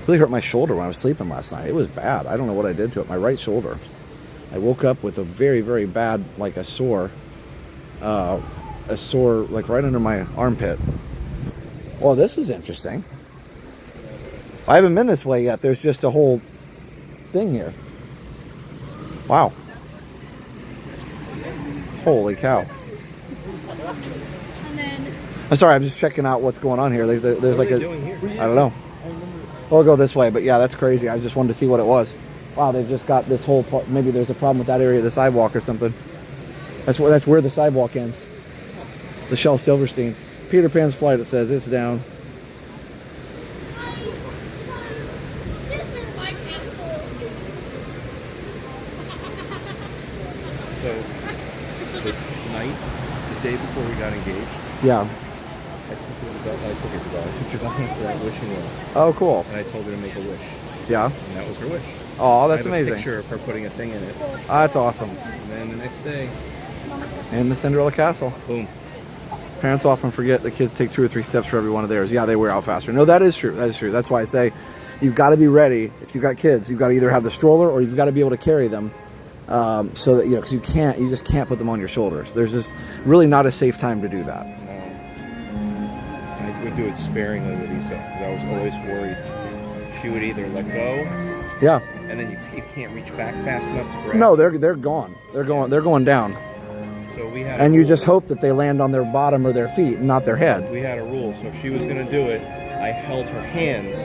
Really hurt my shoulder when I was sleeping last night. It was bad. I don't know what I did to it. My right shoulder. I woke up with a very, very bad, like a sore like right under my armpit. Well, this is interesting. I haven't been this way yet. There's just a whole thing here. Wow. Holy cow. I'm sorry, I'm just checking out what's going on here. There's like a, I don't know. We'll go this way, but yeah, that's crazy. I just wanted to see what it was. Wow, they've just got this whole part. Maybe there's a problem with that area of the sidewalk or something. That's where the sidewalk ends. The Shell Silverstein. Peter Pan's Flight, it says. It's down. So, the night, the day before we got engaged, yeah, I took Giovanni for that wishing well. Oh, cool. And I told her to make a wish. Yeah. And that was her wish. Oh, that's I have amazing. A picture of her putting a thing in it. Oh, that's awesome. And then the next day, in the Cinderella Castle. Boom. Parents often forget the kids take 2 or 3 steps for every one of theirs. Yeah, they wear out faster. No, that is true. That is true. That's why I say you've got to be ready. If you've got kids, you've got to either have the stroller or you've got to be able to carry them. So that, you know, because you just can't put them on your shoulders. There's just really not a safe time to do that. I would do it sparingly with Lisa because I was always worried she would either let go. Yeah. And then you can't reach back fast enough to grab. No, they're gone. They're going down. So we had. And you just hope that they land on their bottom or their feet, not their head. We had a rule. So if she was going to do it, I held her hands.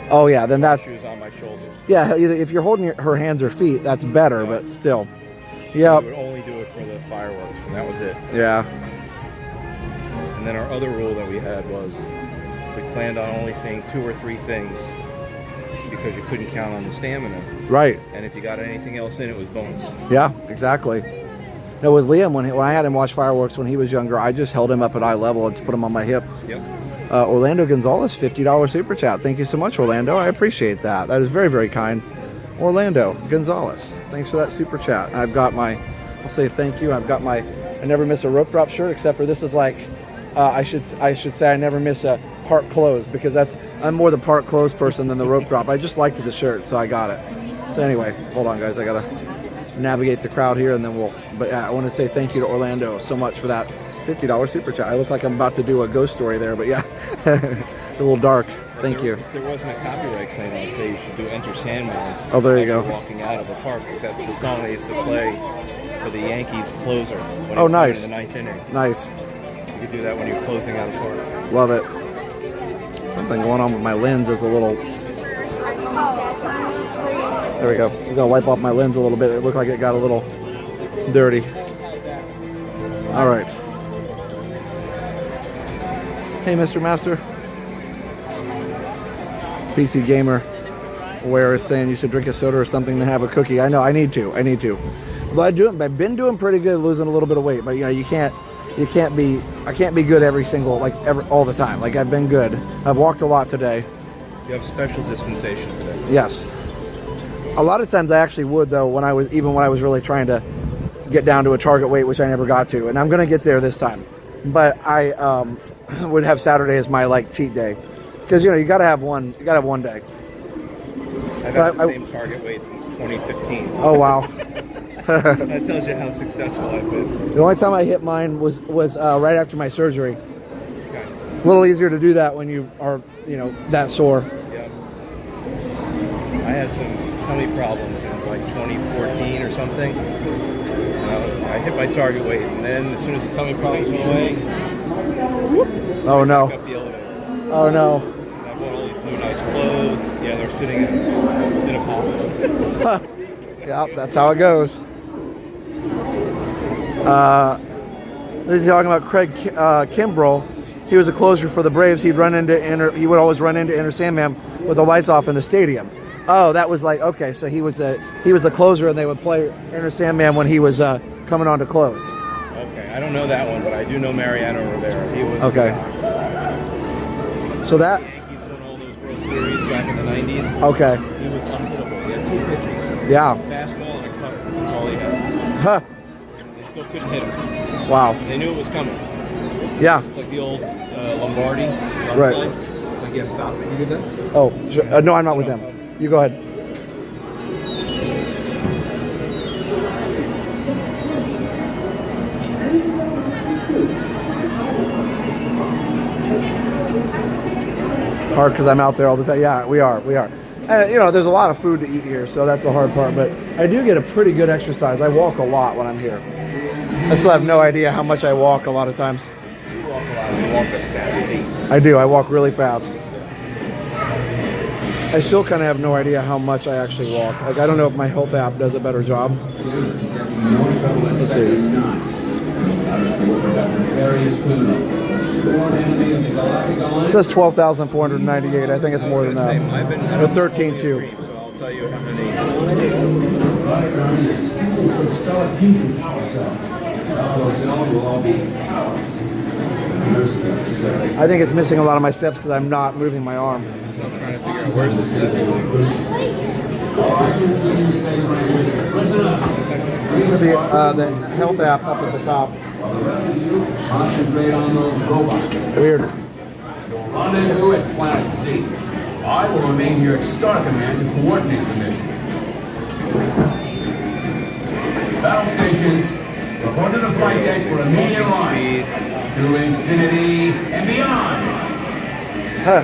Oh yeah, then that's. She was on my shoulders. Yeah, if you're holding her hands or feet, that's better. But still, yeah. We would only do it for the fireworks, and that was it. Yeah. And then our other rule that we had was we planned on only saying 2 or 3 things because you couldn't count on the stamina. Right. And if you got anything else in, it was bonus. Yeah, exactly. No, with Liam, when I had him watch fireworks when he was younger, I just held him up at eye level and just put him on my hip. Yep. Orlando Gonzalez, $50 super chat. Thank you so much, Orlando. I appreciate that. That is very, very kind. Orlando Gonzalez, thanks for that super chat. I've got I'll say thank you. I've got I never miss a rope drop shirt, except for this is like, I should say I never miss a park close, because I'm more the park close person than the rope drop. I just liked the shirt, so I got it. So anyway, hold on guys, I gotta navigate the crowd here and then I want to say thank you to Orlando so much for that $50 super chat. I look like I'm about to do a ghost story there, but yeah, a little dark. Thank you. If there wasn't a copyright claim, I'd say you should do Enter Sandman. Oh, there you go. Walking out of the park, because that's the song they used to play for the Yankees closer. When Oh, nice. In the 9th inning. Nice. You could do that when you're closing out a park. Love it. Something going on with my lens is a little. There we go. I'm gonna wipe off my lens a little bit. It looked like it got a little dirty. All right. Hey, Mr. Master. PC Gamer Where is saying you should drink a soda or something to have a cookie. I know. I need to. But I've been doing pretty good, losing a little bit of weight. But you know, I can't be good all the time. Like, I've been good. I've walked a lot today. You have special dispensation today. Yes. A lot of times I actually would, though, when I was really trying to get down to a target weight, which I never got to, and I'm going to get there this time. But I would have Saturday as my cheat day, because you got to have one. You got to have one day. I've had the same target weight since 2015. Oh wow. That tells you how successful I've been. The only time I hit mine was right after my surgery. Okay. A little easier to do that when you are that sore. Yeah. I had some tummy problems in like 2014 or something. And I hit my target weight, and then as soon as the tummy problems went away, Oh no. up the elevator. Oh no. I bought all these new nice clothes. Yeah, they're sitting in a box. Yeah, that's how it goes. They're talking about Craig Kimbrell. He was a closer for the Braves. He would always run into Enter Sandman with the lights off in the stadium. Oh, that was like, okay, so he was the closer, and they would play Enter Sandman when he was coming on to close. Okay, I don't know that one, but I do know Mariano Rivera. He was Okay. So that. The Yankees won all those World Series back in the 90s. Okay. He was unhittable. He had 2 pitches. Yeah. Fastball and a cutter. That's all he had. Huh. They still couldn't hit him. Wow. They knew it was coming. Yeah. It's like the old Lombardi. Right. Play. It's like, yeah, stop it. You get that? Oh, sure. No, I'm not with them. You go ahead. Hard because I'm out there all the time. Yeah, we are. And, there's a lot of food to eat here, so that's the hard part. But I do get a pretty good exercise. I walk a lot when I'm here. I still have no idea how much I walk a lot of times. You walk a lot. You walk at a fast pace. I do. I walk really fast. I still kind of have no idea how much I actually walk. Like, I don't know if my health app does a better job. Let's see. It says 12,498. I think it's more than that. Or 13 too. So I'll tell you how many. I think it's missing a lot of my steps because I'm not moving my arm. I'm trying to figure out where's the steps. The health app up at the top. Concentrate on those robots. Weird. Rendezvous at Planet Z. I will remain here at Star Command to coordinate the mission. Battle stations, report to the flight deck for immediate launch. To infinity and beyond. Huh.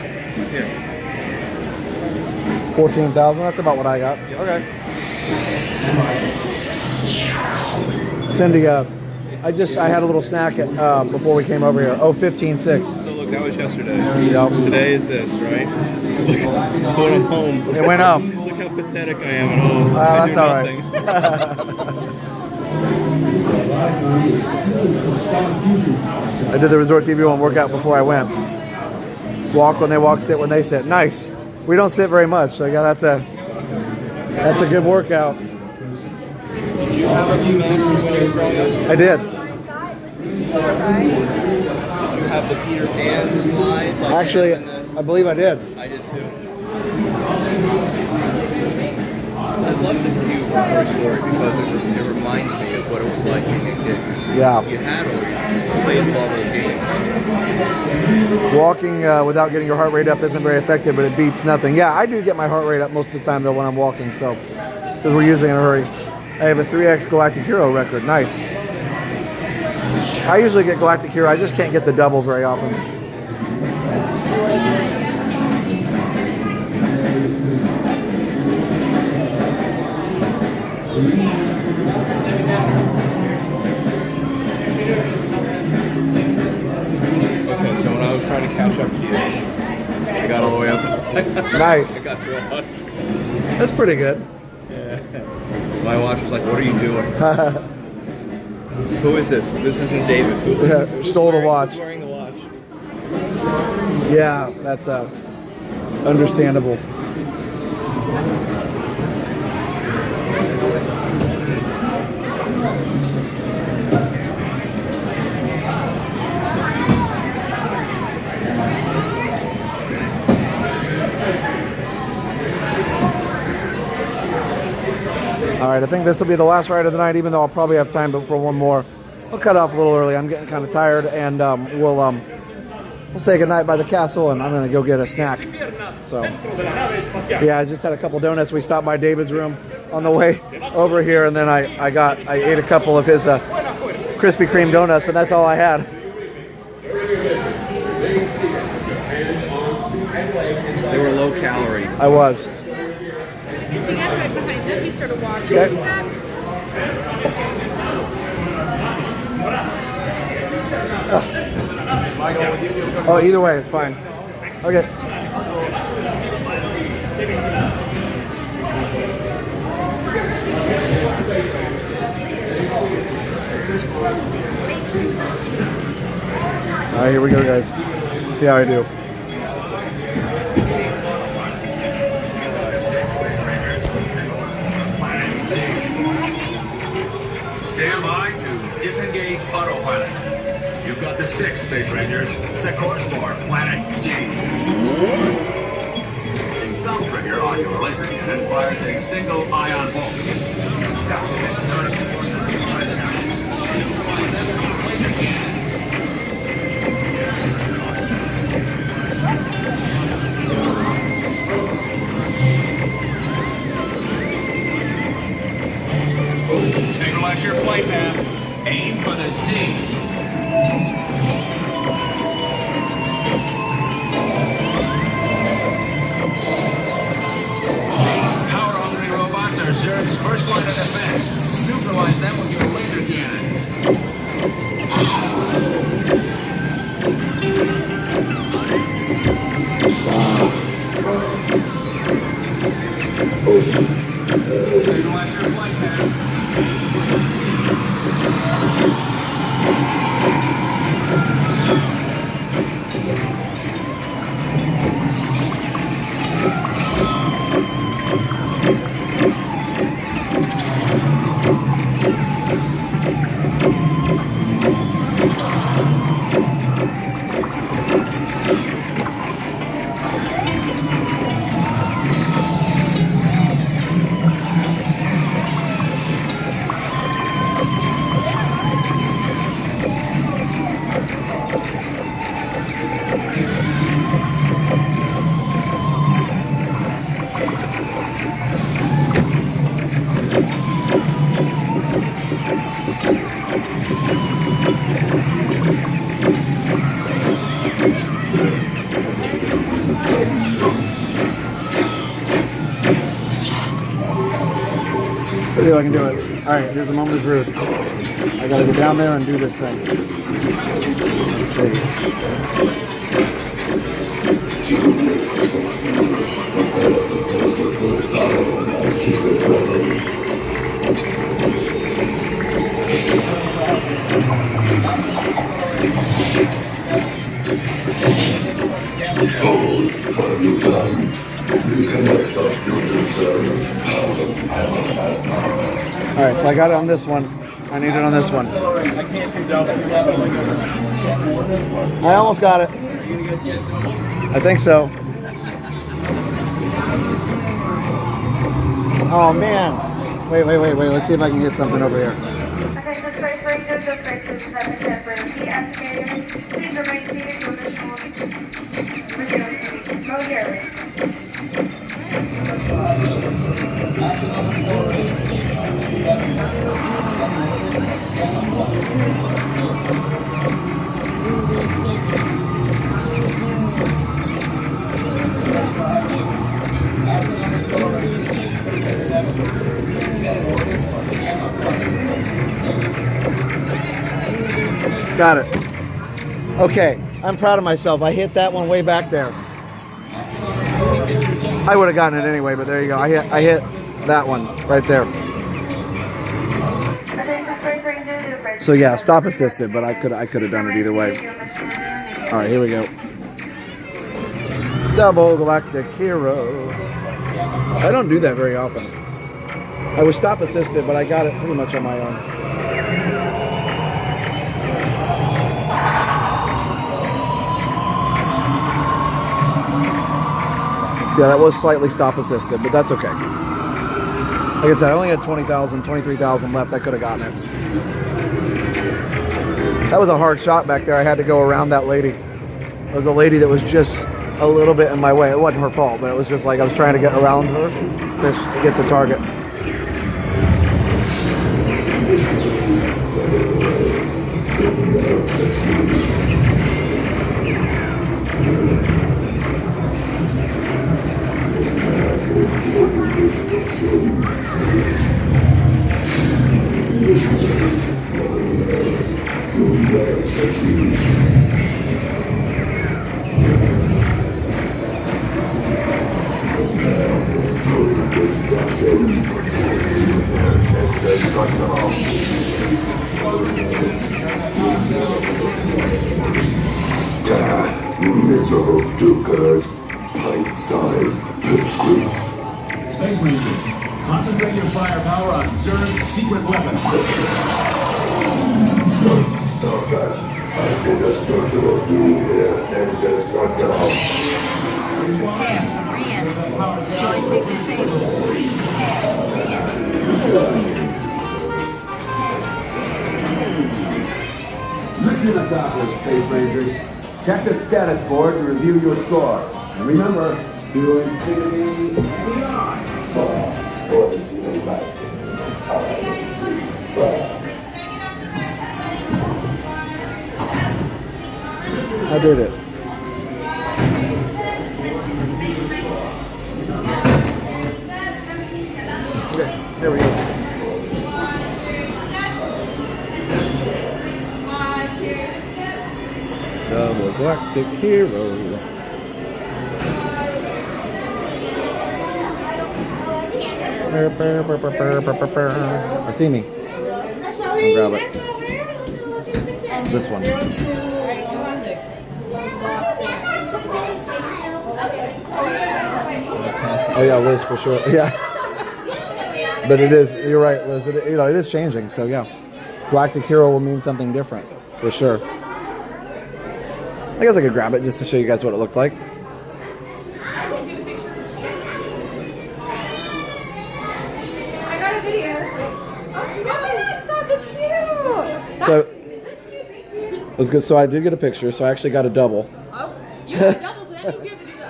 14,000. That's about what I got. Okay. Cindy, I had a little snack before we came over here. Oh, 15.6. So look, that was yesterday. Yep. Today is this, right? Look, when I'm home. It went up. Look how pathetic I am at home. I do that's all nothing. I did the Resort TV one workout before I went. Walk when they walk, sit when they sit. Nice. We don't sit very much, so yeah, that's a good workout. Did you have a few masters when you were growing up? I did. Did you have the Peter Pan slide? Like Actually, I believe I did. I did too. I love the view from Toy Story because it reminds me of what it was like being a kid. Yeah. You had all played with all those games. Walking without getting your heart rate up isn't very effective, but it beats nothing. Yeah, I do get my heart rate up most of the time though when I'm walking, so because we're usually in a hurry. I have a 3X Galactic Hero record. Nice. I usually get Galactic Hero. I just can't get the double very often. Okay, so when I was trying to catch up to you, I got all the way up. Nice. I got to 100. That's pretty good. Yeah. My watch was like, what are you doing? Who is this? This isn't David. Who's stole the watch. Who's wearing the watch? Yeah, that's understandable. All right, I think this will be the last ride of the night, even though I'll probably have time for one more. I'll cut off a little early. I'm getting kind of tired, and we'll say goodnight by the castle, and I'm going to go get a snack. So, yeah, I just had a couple donuts. We stopped by David's room on the way over here, and then I ate a couple of his Krispy Kreme donuts, and that's all I had. They were low calorie. I was. You guys right behind them. Be sure to watch. Okay. Stop. Oh, either way, it's fine. Okay. All right, here we go, guys. Let's see how I do. Stand by to disengage autopilot. You've got the stick, Space Rangers. Set course for Planet Z. The thumb trigger on your laser cannon fires a single ion pulse. Calculate surge forces applied to house. Neutralize them with your laser cannon. Stabilize your flight path. Aim for the Z's. These power-hungry robots are Zerg's first line of defense. Neutralize them with your laser cannons. Stabilize your flight path. See if I can do it. All right, here's the moment of truth. I gotta go down there and do this thing. Let's see. All right, so I got it on this one. I need it on this one. I can't do double. I almost got it. I think so. Oh man. Wait. Let's see if I can get something over here. Attention Space Rangers, the Space Station has been temporarily deactivated. Please remain seated to additional momentarily. Got it. Okay, I'm proud of myself. I hit that one way back there. I would have gotten it anyway, but there you go. I hit that one right there. So yeah, stop assisted, but I could have done it either way. All right, here we go. Double galactic hero. I don't do that very often. I was stop assisted, but I got it pretty much on my own. Yeah, that was slightly stop assisted, but that's okay. Like I said, I only had 20,000, 23,000 left. I could have gotten it. That was a hard shot back there. I had to go around that lady. There was a lady that was just a little bit in my way. It wasn't her fault, but it was just like I was trying to get around her to get the target. trouble, do-gooders, pint-sized pipsqueaks. Space Rangers, concentrate your firepower on Zerg's secret weapon. Stop that. I'm indestructible doom here, indestructible. Joystick disabled. Mission accomplished, Space Rangers. Check the status board to review your score. And remember, to infinity and beyond. I did it. Okay, there we go. Double Galactic Hero. I see me. I'll grab it. This one. Oh yeah, Liz for sure. Yeah. But it is, you're right, Liz. It is changing. So yeah. Galactic Hero will mean something different. For sure. I guess I could grab it just to show you guys what it looked like. I got a video. Oh, that's cute. So, it was good. So I did get a picture. So I actually got a double. Oh, you got a double, so that means you have to do the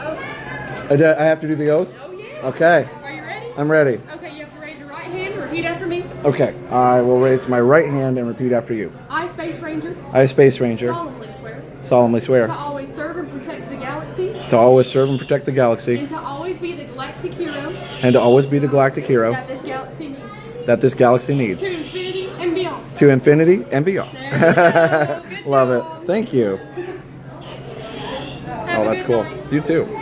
oath. I have to do the oath? Oh, yeah. Okay. Are you ready? I'm ready. Okay, you have to raise your right hand and repeat after me. Okay. I will raise my right hand and repeat after you. I, Space Ranger. I, Space Ranger. Solemnly swear. Solemnly swear. To always serve and protect the galaxy. To always serve and protect the galaxy. And to always be the galactic hero. And to always be the galactic hero. That this galaxy needs. That this galaxy needs. To infinity and beyond. To infinity and beyond. Love it. Thank you. Oh, that's cool. You too. Can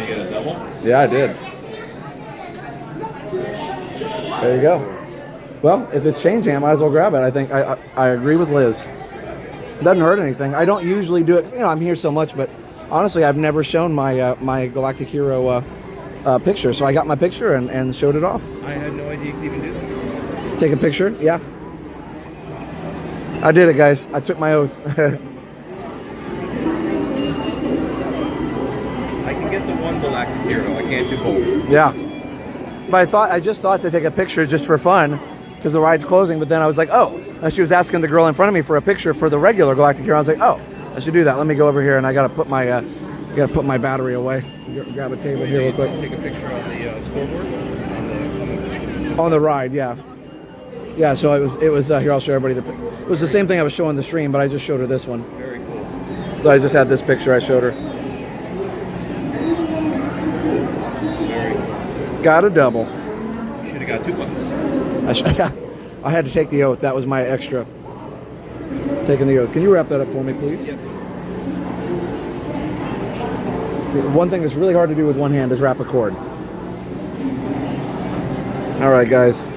you get a double? Yeah, I did. There you go. Well, if it's changing, I might as well grab it. I think I agree with Liz. Doesn't hurt anything. I don't usually do it. You know, I'm here so much, but honestly, I've never shown my my Galactic Hero picture. So I got my picture and showed it off. I had no idea you could even do that. Take a picture? Yeah. I did it, guys. I took my oath. I can get the one Galactic Hero. I can't do both. Yeah. But I just thought to take a picture just for fun because the ride's closing. But then I was like, oh, and she was asking the girl in front of me for a picture for the regular Galactic Hero. I was like, oh, I should do that. Let me go over here and I gotta put my battery away. Grab a table here real quick. Take a picture on the scoreboard. On the ride, yeah. Yeah, so it was here, I'll show everybody it was the same thing I was showing the stream, but I just showed her this one. Very cool. So I just had this picture I showed her. Very cool. Got a double. You should have got 2 buttons. I had to take the oath. That was my extra. Taking the oath. Can you wrap that up for me, please? Yes. One thing that's really hard to do with one hand is wrap a cord. All right, guys.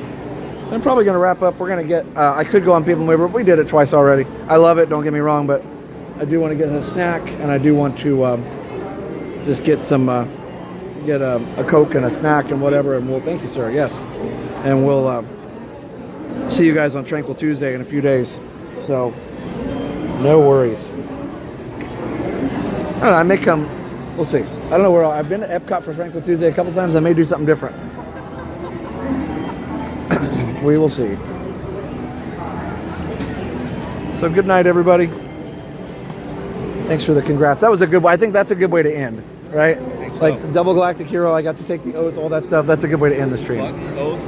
I'm probably going to wrap up. We're going to get, I could go on PeopleMover. We did it twice already. I love it, don't get me wrong, but I do want to get a snack, and I do want to just get some, get a Coke and a snack and whatever, and we'll, thank you, sir, yes. And we'll see you guys on Tranquil Tuesday in a few days. So, no worries. I don't know, I may come, we'll see. I don't know where I've been to Epcot for Tranquil Tuesday a couple times. I may do something different. We will see. So good night, everybody. Thanks for the congrats. That was a good way. I think that's a good way to end, right? Like double Galactic Hero, I got to take the oath, all that stuff. That's a good way to end the stream. Button, oath.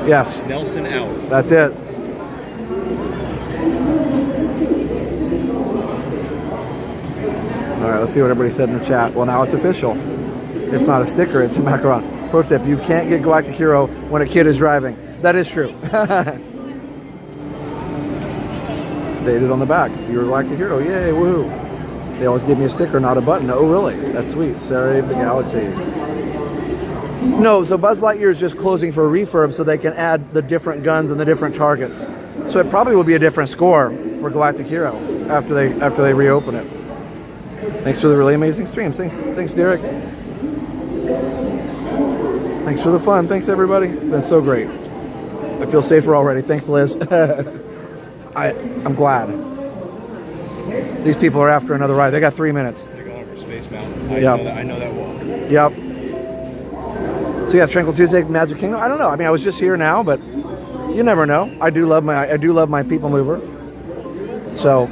Yes. Nelson out. That's it. All right, let's see what everybody said in the chat. Well, now it's official. It's not a sticker, it's a macaron. Pro tip, you can't get Galactic Hero when a kid is driving. That is true. Dated on the back. You're a Galactic Hero. Yay, woohoo. They always give me a sticker, not a button. Oh, really? That's sweet. Save the Galaxy. No, so Buzz Lightyear is just closing for a refurb so they can add the different guns and the different targets. So it probably will be a different score for Galactic Hero after they reopen it. Thanks for the really amazing streams. Thanks, Derek. Thanks for the fun. Thanks, everybody. It's been so great. I feel safer already. Thanks, Liz. I'm glad. These people are after another ride. They got 3 minutes. They're going over Space Mountain. I know that walk. Yep. So yeah, Tranquil Tuesday, Magic Kingdom. I don't know. I mean, I was just here now, but you never know. I do love my PeopleMover. So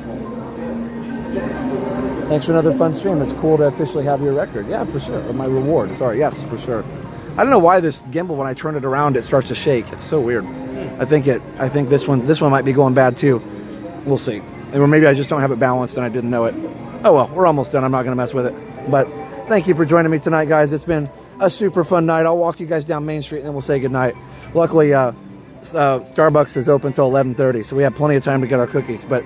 thanks for another fun stream. It's cool to officially have your record. Yeah, for sure. Or my reward. Sorry. Yes, for sure. I don't know why this gimbal, when I turn it around, it starts to shake. It's so weird. I think this one might be going bad too. We'll see. Or maybe I just don't have it balanced and I didn't know it. Oh well, we're almost done. I'm not going to mess with it. But thank you for joining me tonight, guys. It's been a super fun night. I'll walk you guys down Main Street and then we'll say goodnight. Luckily, Starbucks is open until 11:30, so we have plenty of time to get our cookies. But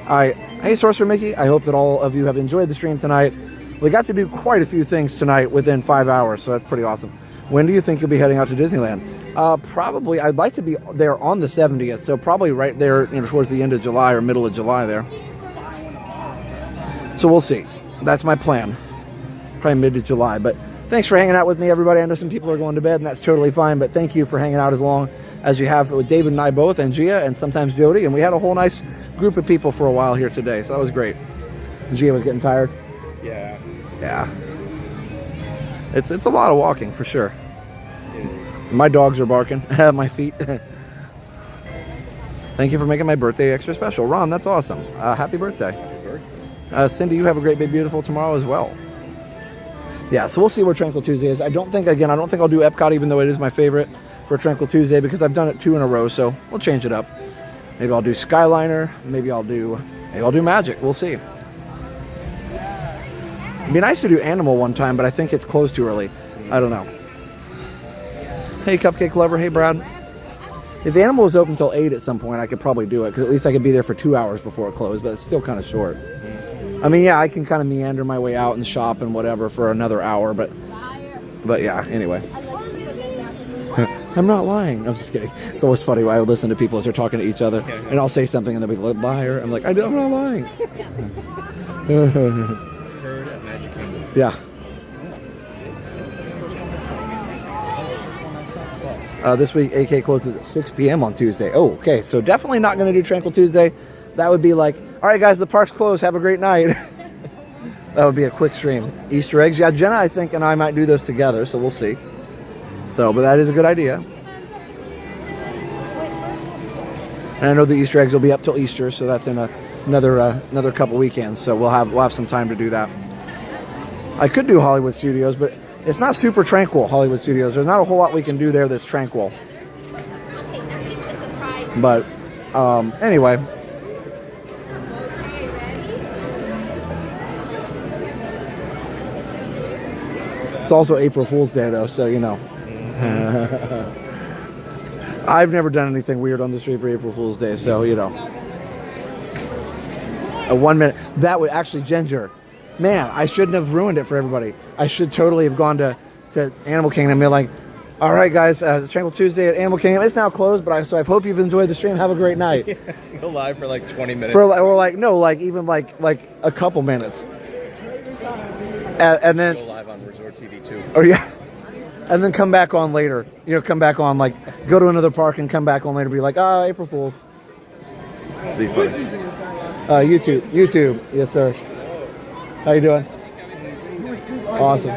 hey, Sorcerer Mickey, I hope that all of you have enjoyed the stream tonight. We got to do quite a few things tonight within 5 hours, so that's pretty awesome. When do you think you'll be heading out to Disneyland? Probably, I'd like to be there on the 70th, so probably right there, towards the end of July or middle of July there. So we'll see. That's my plan. Probably mid to July. But thanks for hanging out with me, everybody. I know some people are going to bed, and that's totally fine. But thank you for hanging out as long as you have with David and I both, and Gia, and sometimes Jody. And we had a whole nice group of people for a while here today, so that was great. And Gia was getting tired. Yeah. Yeah. It's a lot of walking for sure. My dogs are barking at my feet. Thank you for making my birthday extra special. Ron, that's awesome. Happy birthday. Cindy, you have a great, big, beautiful tomorrow as well. Yeah, so we'll see where Tranquil Tuesday is. I don't think I'll do Epcot, even though it is my favorite for Tranquil Tuesday, because I've done it 2 in a row, so we'll change it up. Maybe I'll do Skyliner. Maybe I'll do Magic. We'll see. It'd be nice to do Animal one time, but I think it's closed too early. I don't know. Hey, Cupcake Lover. Hey, Brad. If Animal was open until 8 at some point, I could probably do it, because at least I could be there for 2 hours before it closed, but it's still kind of short. I mean, yeah, I can kind of meander my way out and shop and whatever for another hour, but yeah, anyway. I'm not lying. I'm just kidding. It's always funny when I listen to people as they're talking to each other, and I'll say something and they'll be like, liar. I'm like, I'm not lying. Yeah. This week, AK closes at 6 p.m. on Tuesday. Oh, okay. So definitely not going to do Tranquil Tuesday. That would be like, all right, guys, the park's closed. Have a great night. That would be a quick stream. Easter eggs. Yeah, Jenna, I think, and I might do those together, so we'll see. So, but that is a good idea. And I know the Easter eggs will be up till Easter, so that's in another couple weekends. So we'll have some time to do that. I could do Hollywood Studios, but it's not super tranquil, Hollywood Studios. There's not a whole lot we can do there that's tranquil. But anyway. It's also April Fool's Day, though, so you know. I've never done anything weird on the street for April Fool's Day, so you know. A 1 minute. That would actually, Ginger. Man, I shouldn't have ruined it for everybody. I should totally have gone to Animal Kingdom and be like, all right, guys, Tranquil Tuesday at Animal Kingdom. It's now closed, but I hope you've enjoyed the stream. Have a great night. Go live for like 20 minutes. Even a couple minutes. And then go live on Resort TV too. Oh yeah. And then come back on later. You know, come back on, like, go to another park and come back on later. Be like, April Fools. Be funny. YouTube. Yes, sir. How you doing? Awesome.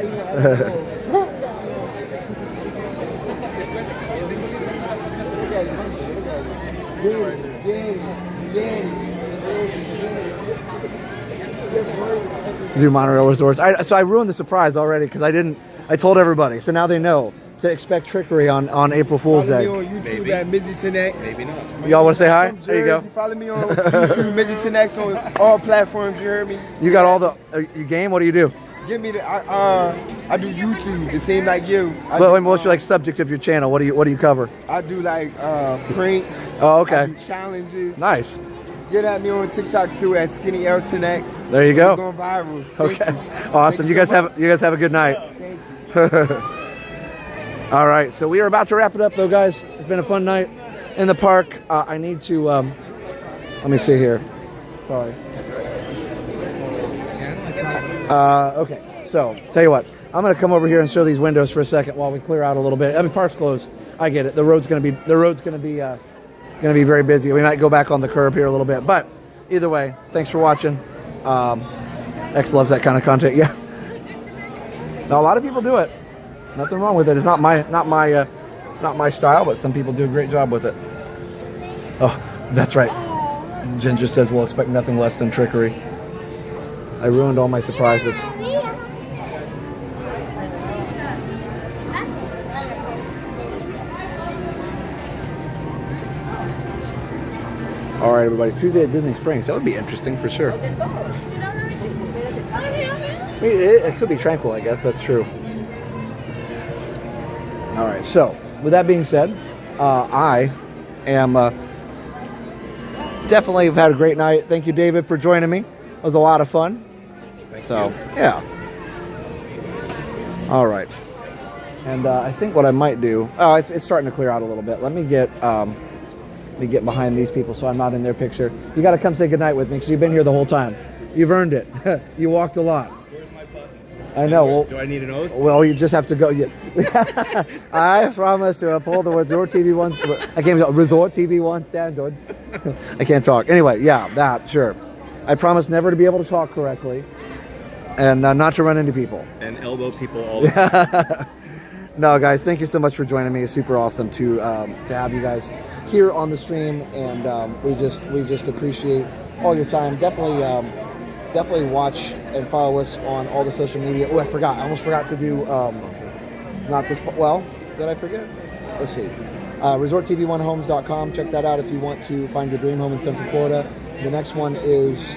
Do monorail resorts. So I ruined the surprise already because I told everybody. So now they know to expect trickery on April Fool's Day. Follow me on YouTube at Mizzy10X. Maybe not. Y'all want to say hi? There you go. Follow me on YouTube, Mizzy10X on all platforms. You heard me? You got all the you game? What do you do? Give me the I do YouTube. The same like you. What's your like subject of your channel? What do you cover? I do like pranks. Oh, okay. I do challenges. Nice. Get at me on TikTok too at SkinnyL10X. There you go. We're going viral. Okay. Awesome. You guys have a good night. All right. So we are about to wrap it up though, guys. It's been a fun night in the park. I need to let me see here. Sorry. Okay, so tell you what, I'm gonna come over here and show these windows for a second while we clear out a little bit. I mean, park's closed. I get it. The road's gonna be very busy. We might go back on the curb here a little bit, but either way, thanks for watching. X loves that kind of content. Yeah. Now a lot of people do it. Nothing wrong with it. It's not my style, but some people do a great job with it. Oh, that's right. Ginger says we'll expect nothing less than trickery. I ruined all my surprises. All right, everybody. Tuesday at Disney Springs. That would be interesting for sure. I mean, it could be tranquil, I guess. That's true. All right. So, with that being said, I am definitely have had a great night. Thank you, David, for joining me. It was a lot of fun. So, yeah. All right. And I think what I might do... Oh, it's starting to clear out a little bit. Let me get behind these people so I'm not in their picture. You got to come say goodnight with me because you've been here the whole time. You've earned it. You walked a lot. Where's my button? I know. Well, do I need an oath? Well, you just have to go. I promise to uphold the Resort TV one. I can't talk. Resort TV one standard. I can't talk. Anyway, yeah, that, sure. I promise never to be able to talk correctly and not to run into people. And elbow people all the time. No, guys, thank you so much for joining me. It's super awesome to have you guys here on the stream, and we just appreciate all your time. Definitely watch and follow us on all the social media. Oh, I almost forgot to do not this. Well, did I forget? Let's see. ResortTV1Homes.com. Check that out if you want to find your dream home in Central Florida. The next one is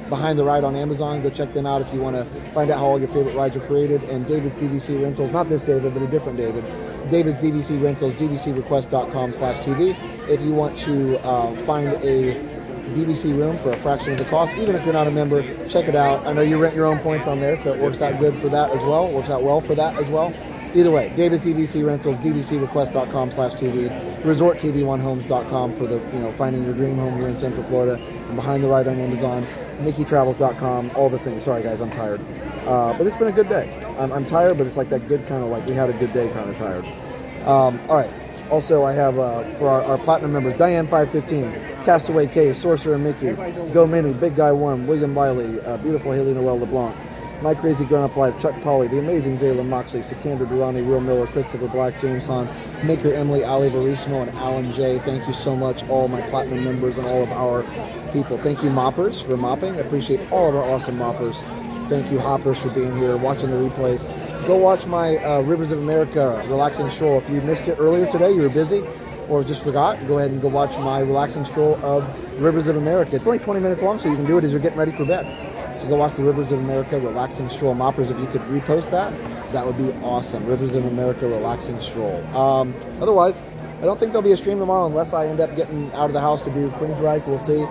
Behind the Ride on Amazon. Go check them out if you want to find out how all your favorite rides are created. And David's DVC Rentals, not this David, but a different David. David's DVC Rentals, dvcrequest.com/TV. If you want to find a DVC room for a fraction of the cost, even if you're not a member, check it out. I know you rent your own points on there, so it works out good for that as well. Works out well for that as well. Either way, David's DVC Rentals, dvcrequest.com/TV, ResortTV1Homes.com for the finding your dream home here in Central Florida, and Behind the Ride on Amazon, MickeyTravels.com, all the things. Sorry guys, I'm tired, but it's been a good day. I'm tired, but it's like that good kind of like we had a good day kind of tired. All right. Also, I have for our platinum members, Diane 515, Castaway K, Sorcerer Mickey, Go Mini, Big Guy 1, William Wiley, Beautiful Haley Noel LeBlanc, My Crazy Grown Up Life, Chuck Polly, The Amazing Jalen Moxley, Sikander Durrani, Will Miller, Christopher Black, James Hahn, Maker Emily, Ali Verissimo, and Alan J. Thank you so much, all my platinum members and all of our people. Thank you, moppers, for mopping. I appreciate all of our awesome moppers. Thank you, hoppers, for being here, watching the replays. Go watch my Rivers of America relaxing stroll. If you missed it earlier today, you were busy, or just forgot, go ahead and go watch my relaxing stroll of Rivers of America. It's only 20 minutes long, so you can do it as you're getting ready for bed. So go watch the Rivers of America relaxing stroll. Moppers, if you could repost that, that would be awesome. Rivers of America relaxing stroll. Otherwise, I don't think there'll be a stream tomorrow unless I end up getting out of the house to do Queensryche. We'll see.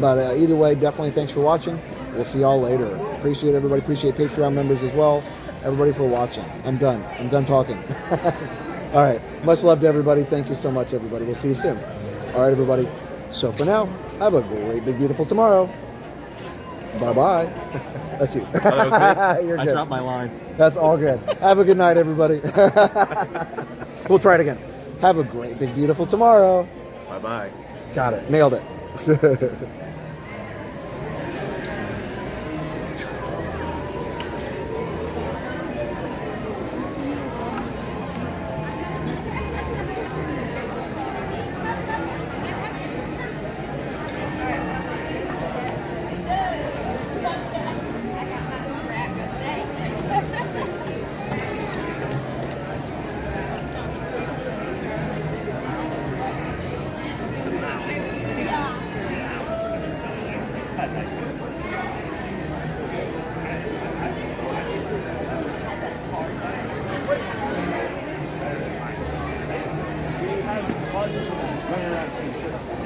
But either way, definitely thanks for watching. We'll see y'all later. Appreciate everybody. Appreciate Patreon members as well. Everybody for watching. I'm done. I'm done talking. All right. Much love to everybody. Thank you so much, everybody. We'll see you soon. All right, everybody. So for now, have a great, big, beautiful tomorrow. Bye-bye. That's you. Oh, that was me? You're I good. dropped my line. That's all good. Have a good night, everybody. We'll try it again. Have a great, big, beautiful tomorrow. Bye-bye. Got it. Nailed it. Running around some shit.